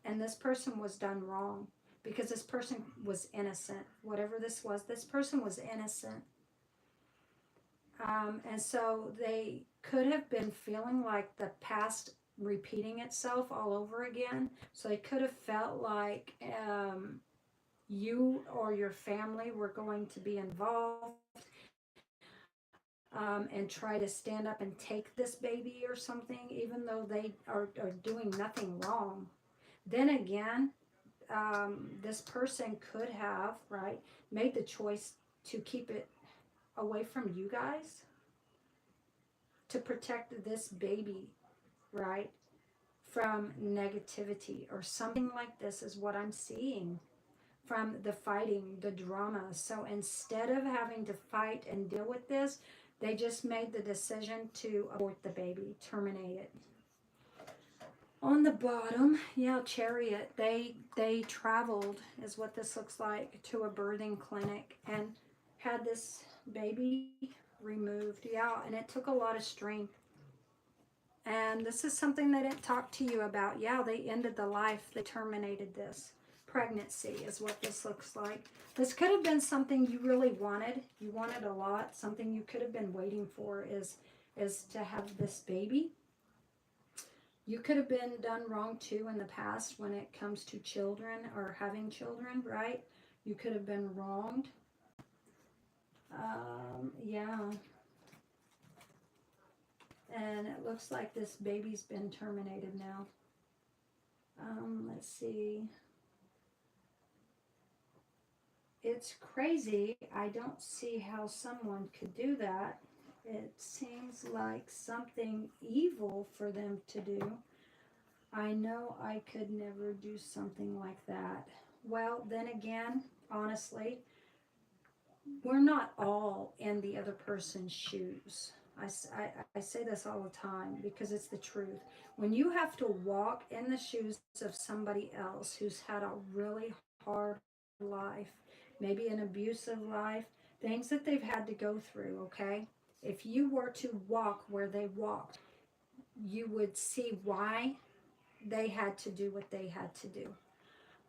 And this person was done wrong because this person was innocent. Whatever this person was innocent. And so they could have been feeling like the past repeating itself all over again. So they could have felt like you or your family were going to be involved and try to stand up and take this baby or something, even though they are doing nothing wrong. Then again, this person could have, right, made the choice to keep it away from you guys, to protect this baby, right, from negativity or something like this is what I'm seeing from the fighting, the drama. So instead of having to fight and deal with this, they just made the decision to abort the baby, terminate it. On the bottom, yeah, Chariot, they traveled, is what this looks like, to a birthing clinic and had this baby removed. Yeah, and it took a lot of strength. And this is something they didn't talk to you about. Yeah, they ended the life. They terminated this. Pregnancy is what this looks like. This could have been something you really wanted. You wanted a lot. Something you could have been waiting for is to have this baby. You could have been done wrong too in the past when it comes to children or having children, right? You could have been wronged. Yeah. And it looks like this baby's been terminated now. Let's see. It's crazy. I don't see how someone could do that. It seems like something evil for them to do. I know I could never do something like that. Well, then again, honestly, we're not all in the other person's shoes. I say this all the time because it's the truth. When you have to walk in the shoes of somebody else who's had a really hard life, maybe an abusive life, things that they've had to go through, okay? If you were to walk where they walked, you would see why they had to do what they had to do.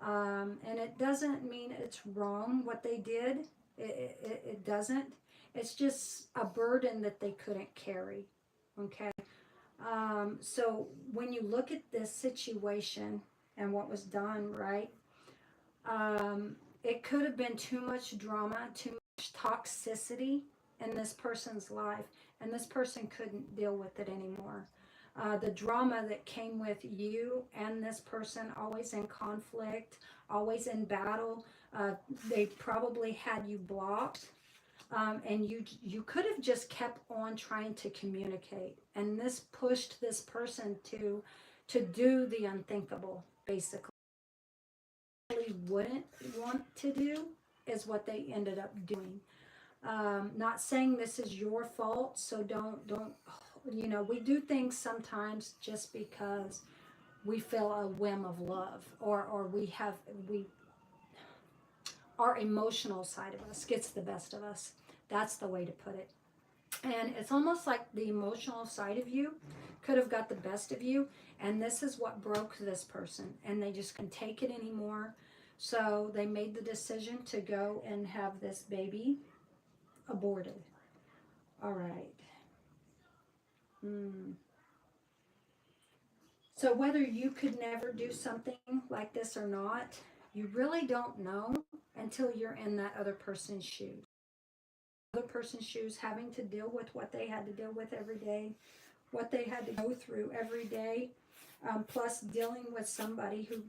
And it doesn't mean it's wrong what they did. It doesn't. It's just a burden that they couldn't carry. Okay. So when you look at this situation and what was done, right? It could have been too much drama, too much toxicity in this person's life, and this person couldn't deal with it anymore. The drama that came with you and this person, always in conflict, always in battle. They probably had you blocked, and you could have just kept on trying to communicate, and this pushed this person to do the unthinkable, basically. Really wouldn't want to do is what they ended up doing. Not saying this is your fault, so don't we do things sometimes just because we feel a whim of love, or we our emotional side of us gets the best of us. That's the way to put it. And it's almost like the emotional side of you could have got the best of you, and this is what broke this person, and they just couldn't take it anymore. So they made the decision to go and have this baby aborted. All right. So whether you could never do something like this or not, you really don't know until you're in that other person's shoes. Other person's shoes, having to deal with what they had to deal with every day, what they had to go through every day, plus dealing with somebody who,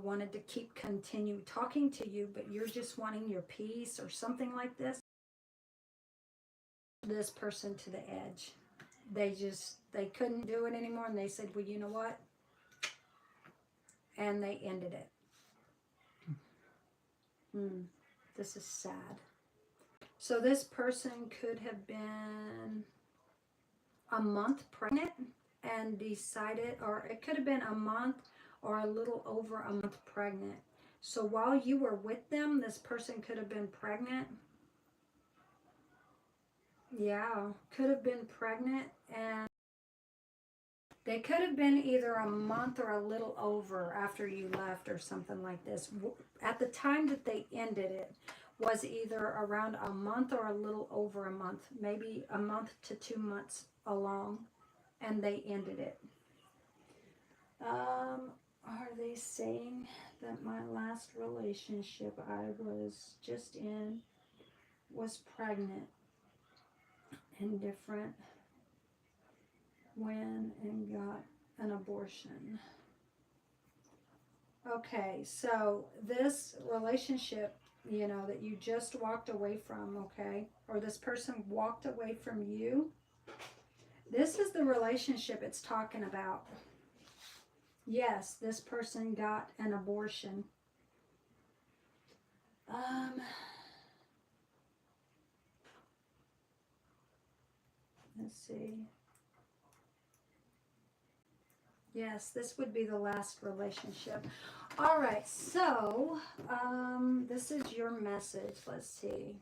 wanted to continue talking to you, but you're just wanting your peace or something like this. This person to the edge. They couldn't do it anymore, and they said, well, you know what? And they ended it. This is sad. So this person could have been a month pregnant and decided, or it could have been a month or a little over a month pregnant. So while you were with them, this person could have been pregnant. Yeah, could have been pregnant, and they could have been either a month or a little over after you left or something like this. At the time that they ended it was either around a month or a little over a month, maybe a month to 2 months along, and they ended it. Are they saying that my last relationship I was just in was pregnant and different when and got an abortion? Okay, so this relationship, that you just walked away from, okay, or this person walked away from you, this is the relationship it's talking about. Yes, this person got an abortion. Let's see. Yes, this would be the last relationship. All right, so this is your message. Let's see.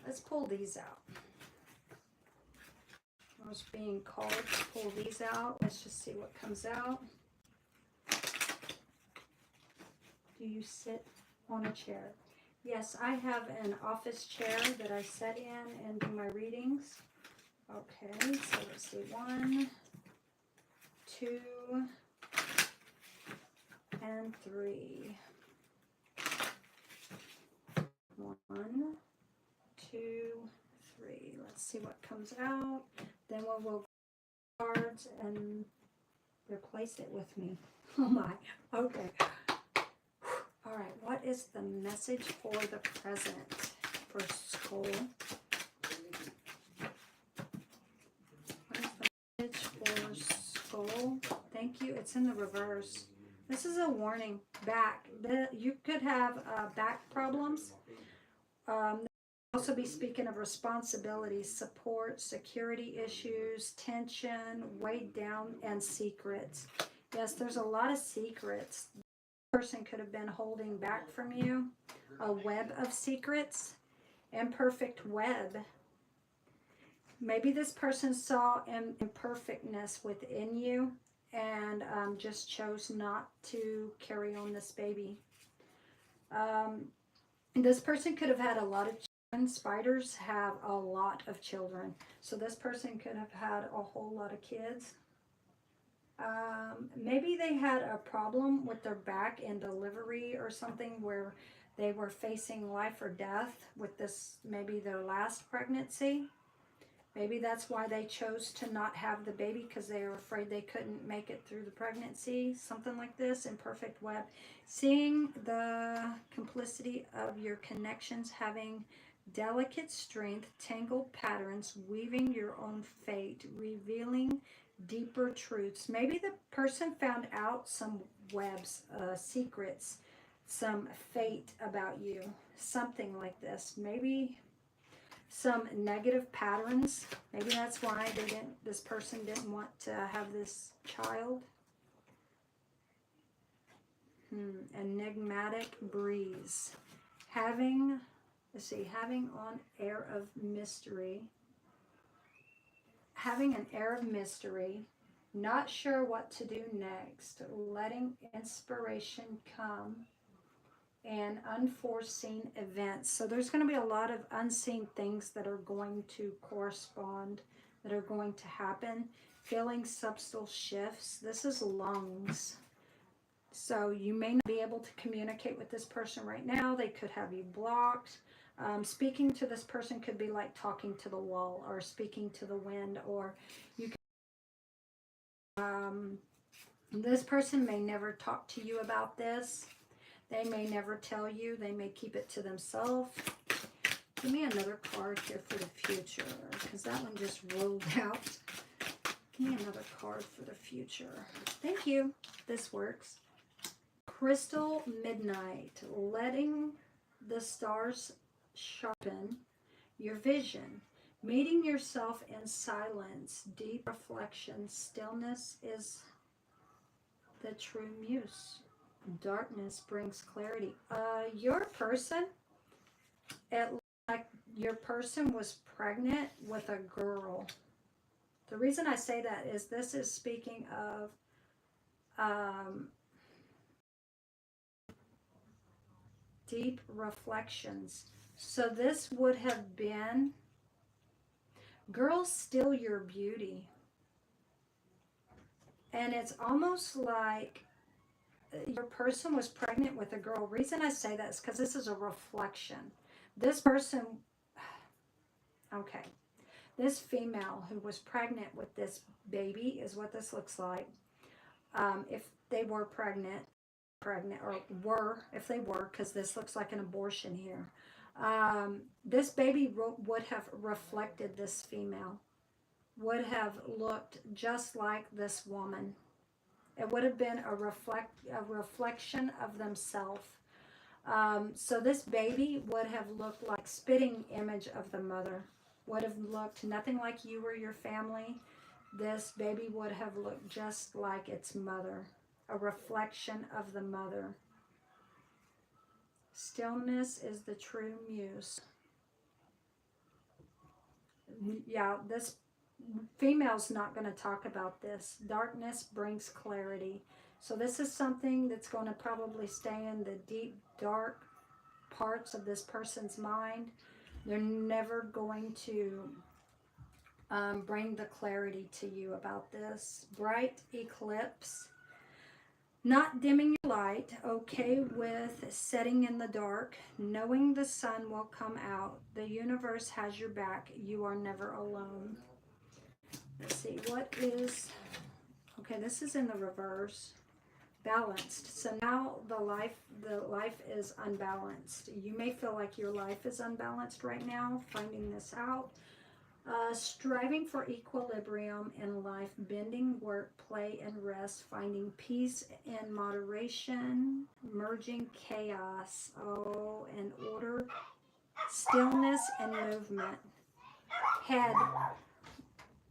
Let's pull these out. I was being called to pull these out. Let's just see what comes out. Do you sit on a chair? Yes, I have an office chair that I sit in and do my readings. Okay, so let's see. 1, 2, and 3. 1, 2, 3. Let's see what comes out. Then we will cards and replace it with me. Oh my. Okay. All right. What is the message for the present for school? What is the message for school? Thank you. It's in the reverse. This is a warning. Back. You could have back problems. Also be speaking of responsibilities, support, security issues, tension, weighed down, and secrets. Yes, there's a lot of secrets. The person could have been holding back from you. A web of secrets. Imperfect web. Maybe this person saw imperfectness within you and just chose not to carry on this baby. This person could have had a lot of children. Spiders have a lot of children. So this person could have had a whole lot of kids. Maybe they had a problem with their back in delivery or something where they were facing life or death with this, maybe their last pregnancy. Maybe that's why they chose to not have the baby, because they were afraid they couldn't make it through the pregnancy. Something like this. Imperfect web. Seeing the complicity of your connections, having delicate strength, tangled patterns, weaving your own fate, revealing deeper truths. Maybe the person found out some webs, secrets, some fate about you. Something like this. Maybe some negative patterns. Maybe that's why this person didn't want to have this child. Enigmatic breeze. Having on air of mystery. Having an air of mystery. Not sure what to do next. Letting inspiration come. And unforeseen events. So there's going to be a lot of unseen things that are going to correspond, that are going to happen. Feeling subtle shifts. This is lungs. So you may not be able to communicate with this person right now. They could have you blocked. Speaking to this person could be like talking to the wall or speaking to the wind, or you can, this person may never talk to you about this. They may never tell you. They may keep it to themselves. Give me another card here for the future, because that one just rolled out. Give me another card for the future. Thank you. This works. Crystal Midnight. Letting the stars sharpen your vision. Meeting yourself in silence. Deep reflection. Stillness is the true muse. Darkness brings clarity. Your person, it looks like your person was pregnant with a girl. The reason I say that is this is speaking of deep reflections. So this would have been, girls steal your beauty. And it's almost like your person was pregnant with a girl. Reason I say that is because this is a reflection. This person, okay, this female who was pregnant with this baby is what this looks like. If they were pregnant, or were, if they were, because this looks like an abortion here. This baby would have reflected this female, would have looked just like this woman. It would have been a reflection of themselves. So this baby would have looked like spitting image of the mother. Would have looked nothing like you or your family. This baby would have looked just like its mother, a reflection of the mother. Stillness is the true muse. Yeah, this female's not going to talk about this. Darkness brings clarity. So this is something that's going to probably stay in the deep, dark parts of this person's mind. They're never going to bring the clarity to you about this. Bright eclipse. Not dimming your light, okay with setting in the dark, knowing the sun will come out. The universe has your back. You are never alone. Let's see, what is, okay, this is in the reverse. Balanced. So now the life is unbalanced. You may feel like your life is unbalanced right now, finding this out. Striving for equilibrium in life, bending work, play, and rest, finding peace and moderation, merging chaos, and order, stillness, and movement. Head.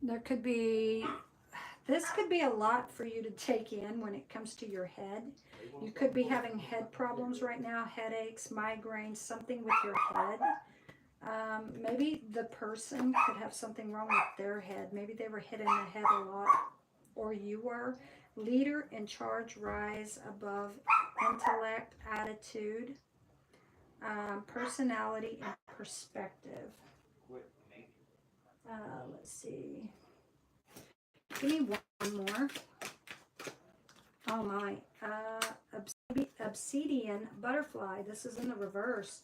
This could be a lot for you to take in when it comes to your head. You could be having head problems right now, headaches, migraines, something with your head. Maybe the person could have something wrong with their head. Maybe they were hit in the head a lot, or you were. Leader in charge, rise above intellect, attitude, personality, and perspective. Let's see. Give me one more. Oh my. Obsidian butterfly. This is in the reverse.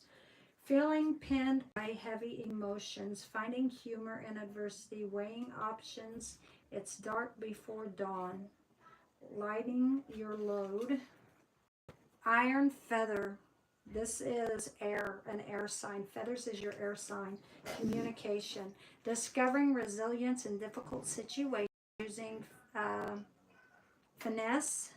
Feeling pinned by heavy emotions, finding humor in adversity, weighing options. It's dark before dawn. Lighting your load. Iron feather. This is air, an air sign. Feathers is your air sign. Communication. Discovering resilience in difficult situations. Using finesse.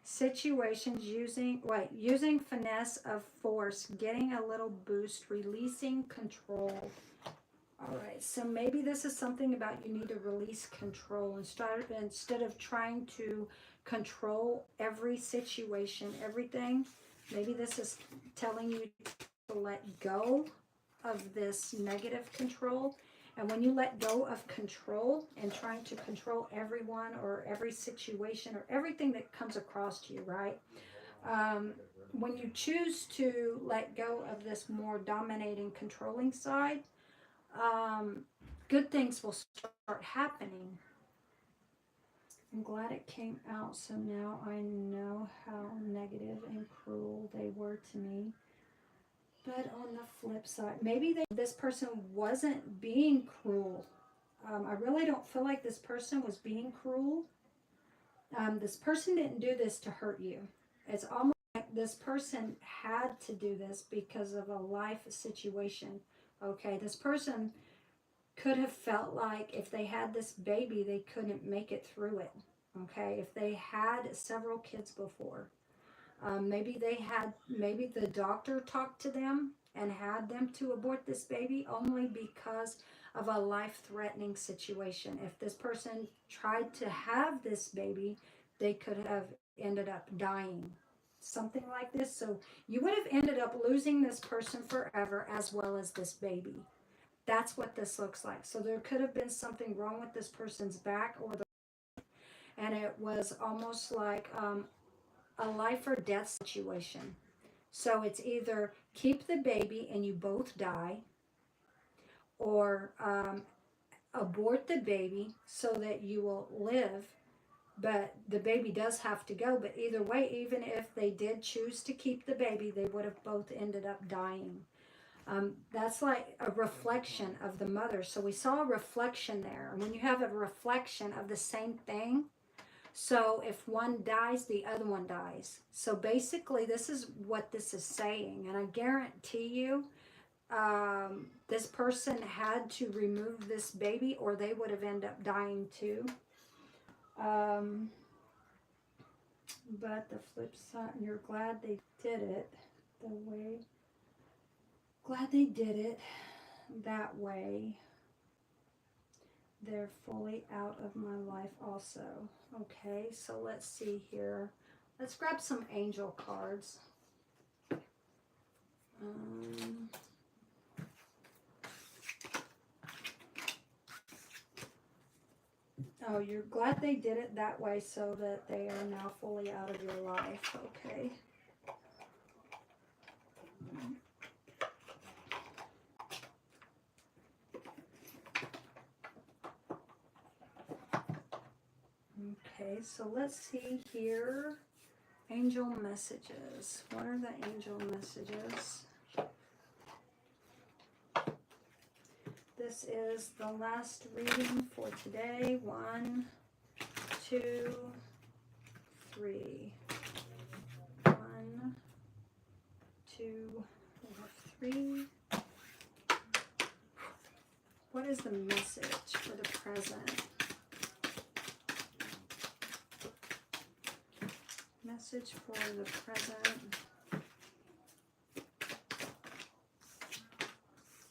Situations using finesse of force, getting a little boost, releasing control. All right, so maybe this is something about you need to release control instead of trying to control every situation, everything. Maybe this is telling you to let go of this negative control. And when you let go of control and trying to control everyone or every situation or everything that comes across to you, right? When you choose to let go of this more dominating, controlling side, good things will start happening. I'm glad it came out, so now I know how negative and cruel they were to me. But on the flip side, maybe this person wasn't being cruel. I really don't feel like this person was being cruel. This person didn't do this to hurt you. It's almost like this person had to do this because of a life situation. Okay, this person could have felt like if they had this baby, they couldn't make it through it. Okay, if they had several kids before. Maybe the doctor talked to them and had them to abort this baby only because of a life-threatening situation. If this person tried to have this baby, they could have ended up dying. Something like this. So you would have ended up losing this person forever as well as this baby. That's what this looks like. So there could have been something wrong with this person's back and it was almost like a life or death situation. So it's either keep the baby and you both die, or abort the baby so that you will live, but the baby does have to go. But either way, even if they did choose to keep the baby, they would have both ended up dying. That's like a reflection of the mother. So we saw a reflection there. And when you have a reflection of the same thing, so if one dies, the other one dies. So basically, this is what this is saying. And I guarantee you, this person had to remove this baby or they would have ended up dying too. But the flip side, you're glad they did it. the way. Glad they did it that way. They're fully out of my life also. Okay, so let's see here. Let's grab some angel cards. Oh, you're glad they did it that way so that they are now fully out of your life. Okay. Okay, so let's see here. Angel messages. What are the angel messages? This is the last reading for today. 1, 2, 3. 1, 2, 3. What is the message for the present? Message for the present.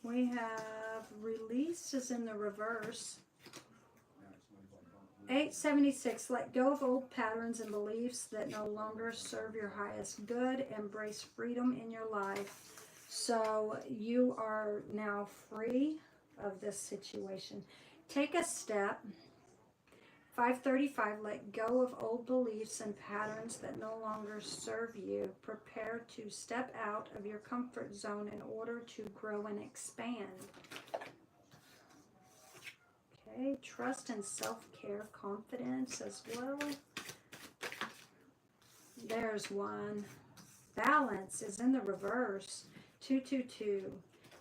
We have release is in the reverse. 876, let go of old patterns and beliefs that no longer serve your highest good. Embrace freedom in your life. So you are now free of this situation. Take a step. 535, let go of old beliefs and patterns that no longer serve you. Prepare to step out of your comfort zone in order to grow and expand. Okay, trust and self-care, confidence as well. There's one. Balance is in the reverse. 222.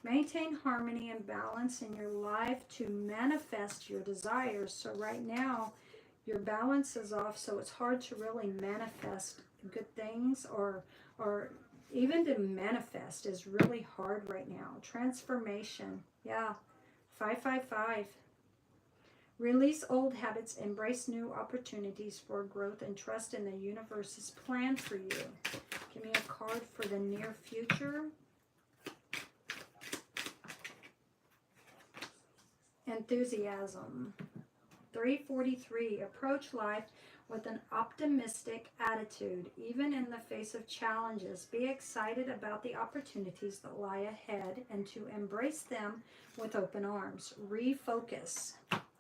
Maintain harmony and balance in your life to manifest your desires. So right now, your balance is off, so it's hard to really manifest good things, or even to manifest is really hard right now. Transformation, yeah. 555. Release old habits, embrace new opportunities for growth, and trust in the universe's plan for you. Give me a card for the near future. Enthusiasm. 343. Approach life with an optimistic attitude, even in the face of challenges. Be excited about the opportunities that lie ahead and to embrace them with open arms. Refocus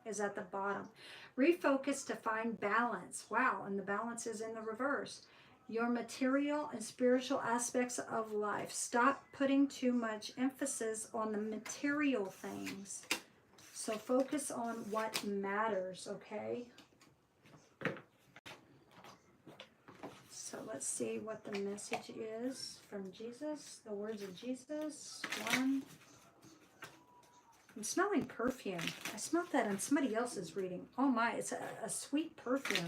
is at the bottom. Refocus to find balance. Wow, and the balance is in the reverse. Your material and spiritual aspects of life. Stop putting too much emphasis on the material things. So focus on what matters, okay? So let's see what the message is from Jesus, the words of Jesus. 1. I'm smelling perfume. I smelled that on somebody else's reading. Oh my, it's a sweet perfume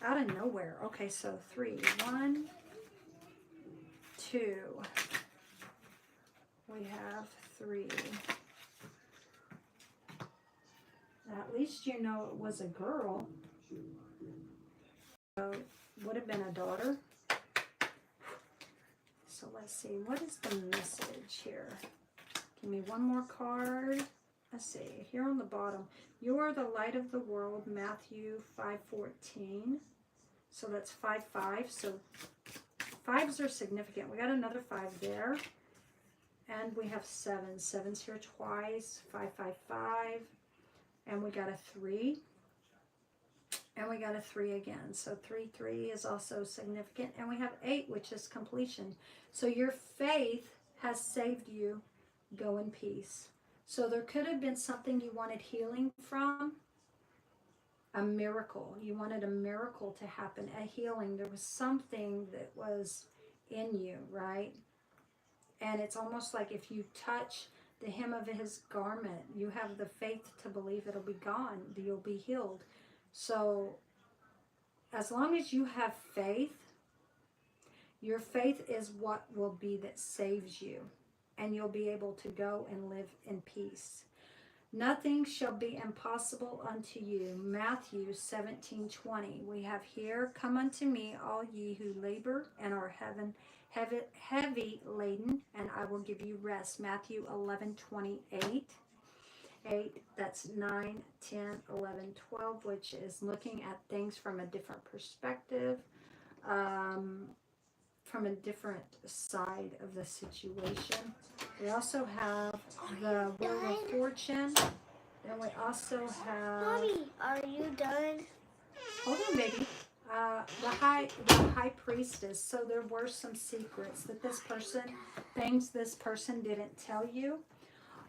out of nowhere. Okay, so 3. 1, 2. We have 3. At least you know it was a girl. So it would have been a daughter. So let's see. What is the message here? Give me one more card. Let's see. Here on the bottom. You are the light of the world. Matthew 5:14. So that's 5:5. So 5s are significant. We got another 5 there. And we have 7. 7's here twice. 555. And we got a 3. And we got a 3 again. So 3, 3 is also significant. And we have 8, which is completion. So your faith has saved you. Go in peace. So there could have been something you wanted healing from. A miracle. You wanted a miracle to happen. A healing. There was something that was in you, right? And it's almost like if you touch the hem of his garment, you have the faith to believe it'll be gone, that you'll be healed. So as long as you have faith, your faith is what will be that saves you, and you'll be able to go and live in peace. Nothing shall be impossible unto you. Matthew 17:20. We have here, come unto me, all ye who labor and are heavy laden, and I will give you rest. Matthew 11:28. 8, that's 9, 10, 11, 12, which is looking at things from a different perspective, from a different side of the situation. We also have the Wheel of Fortune. Then we also have... Mommy, are you done? Hold on, baby. The high priestess. So there were some secrets that things this person didn't tell you.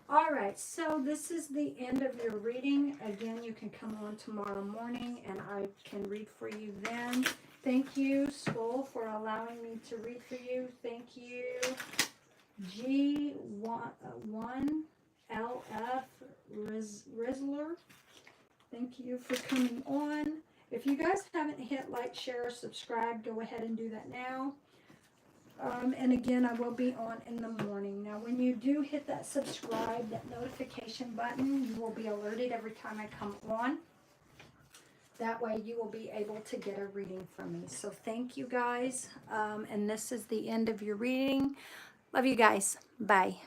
All right, so this is the end of your reading. Again, you can come on tomorrow morning and I can read for you then. Thank you, school, for allowing me to read for you. Thank you, G1LF Rizzler. Thank you for coming on. If you guys haven't hit like, share, or subscribe, go ahead and do that now. And again, I will be on in the morning. Now, when you do hit that subscribe, that notification button, you will be alerted every time I come on. That way you will be able to get a reading from me. So thank you guys. And this is the end of your reading. Love you guys. Bye.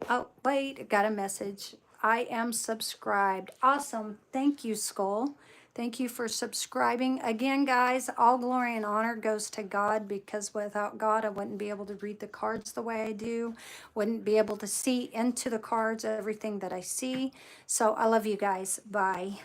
Oh, wait, I got a message. I am subscribed. Awesome. Thank you, Skull. Thank you for subscribing. Again, guys, all glory and honor goes to God, because without God, I wouldn't be able to read the cards the way I do. Wouldn't be able to see into the cards everything that I see. So I love you guys. Bye.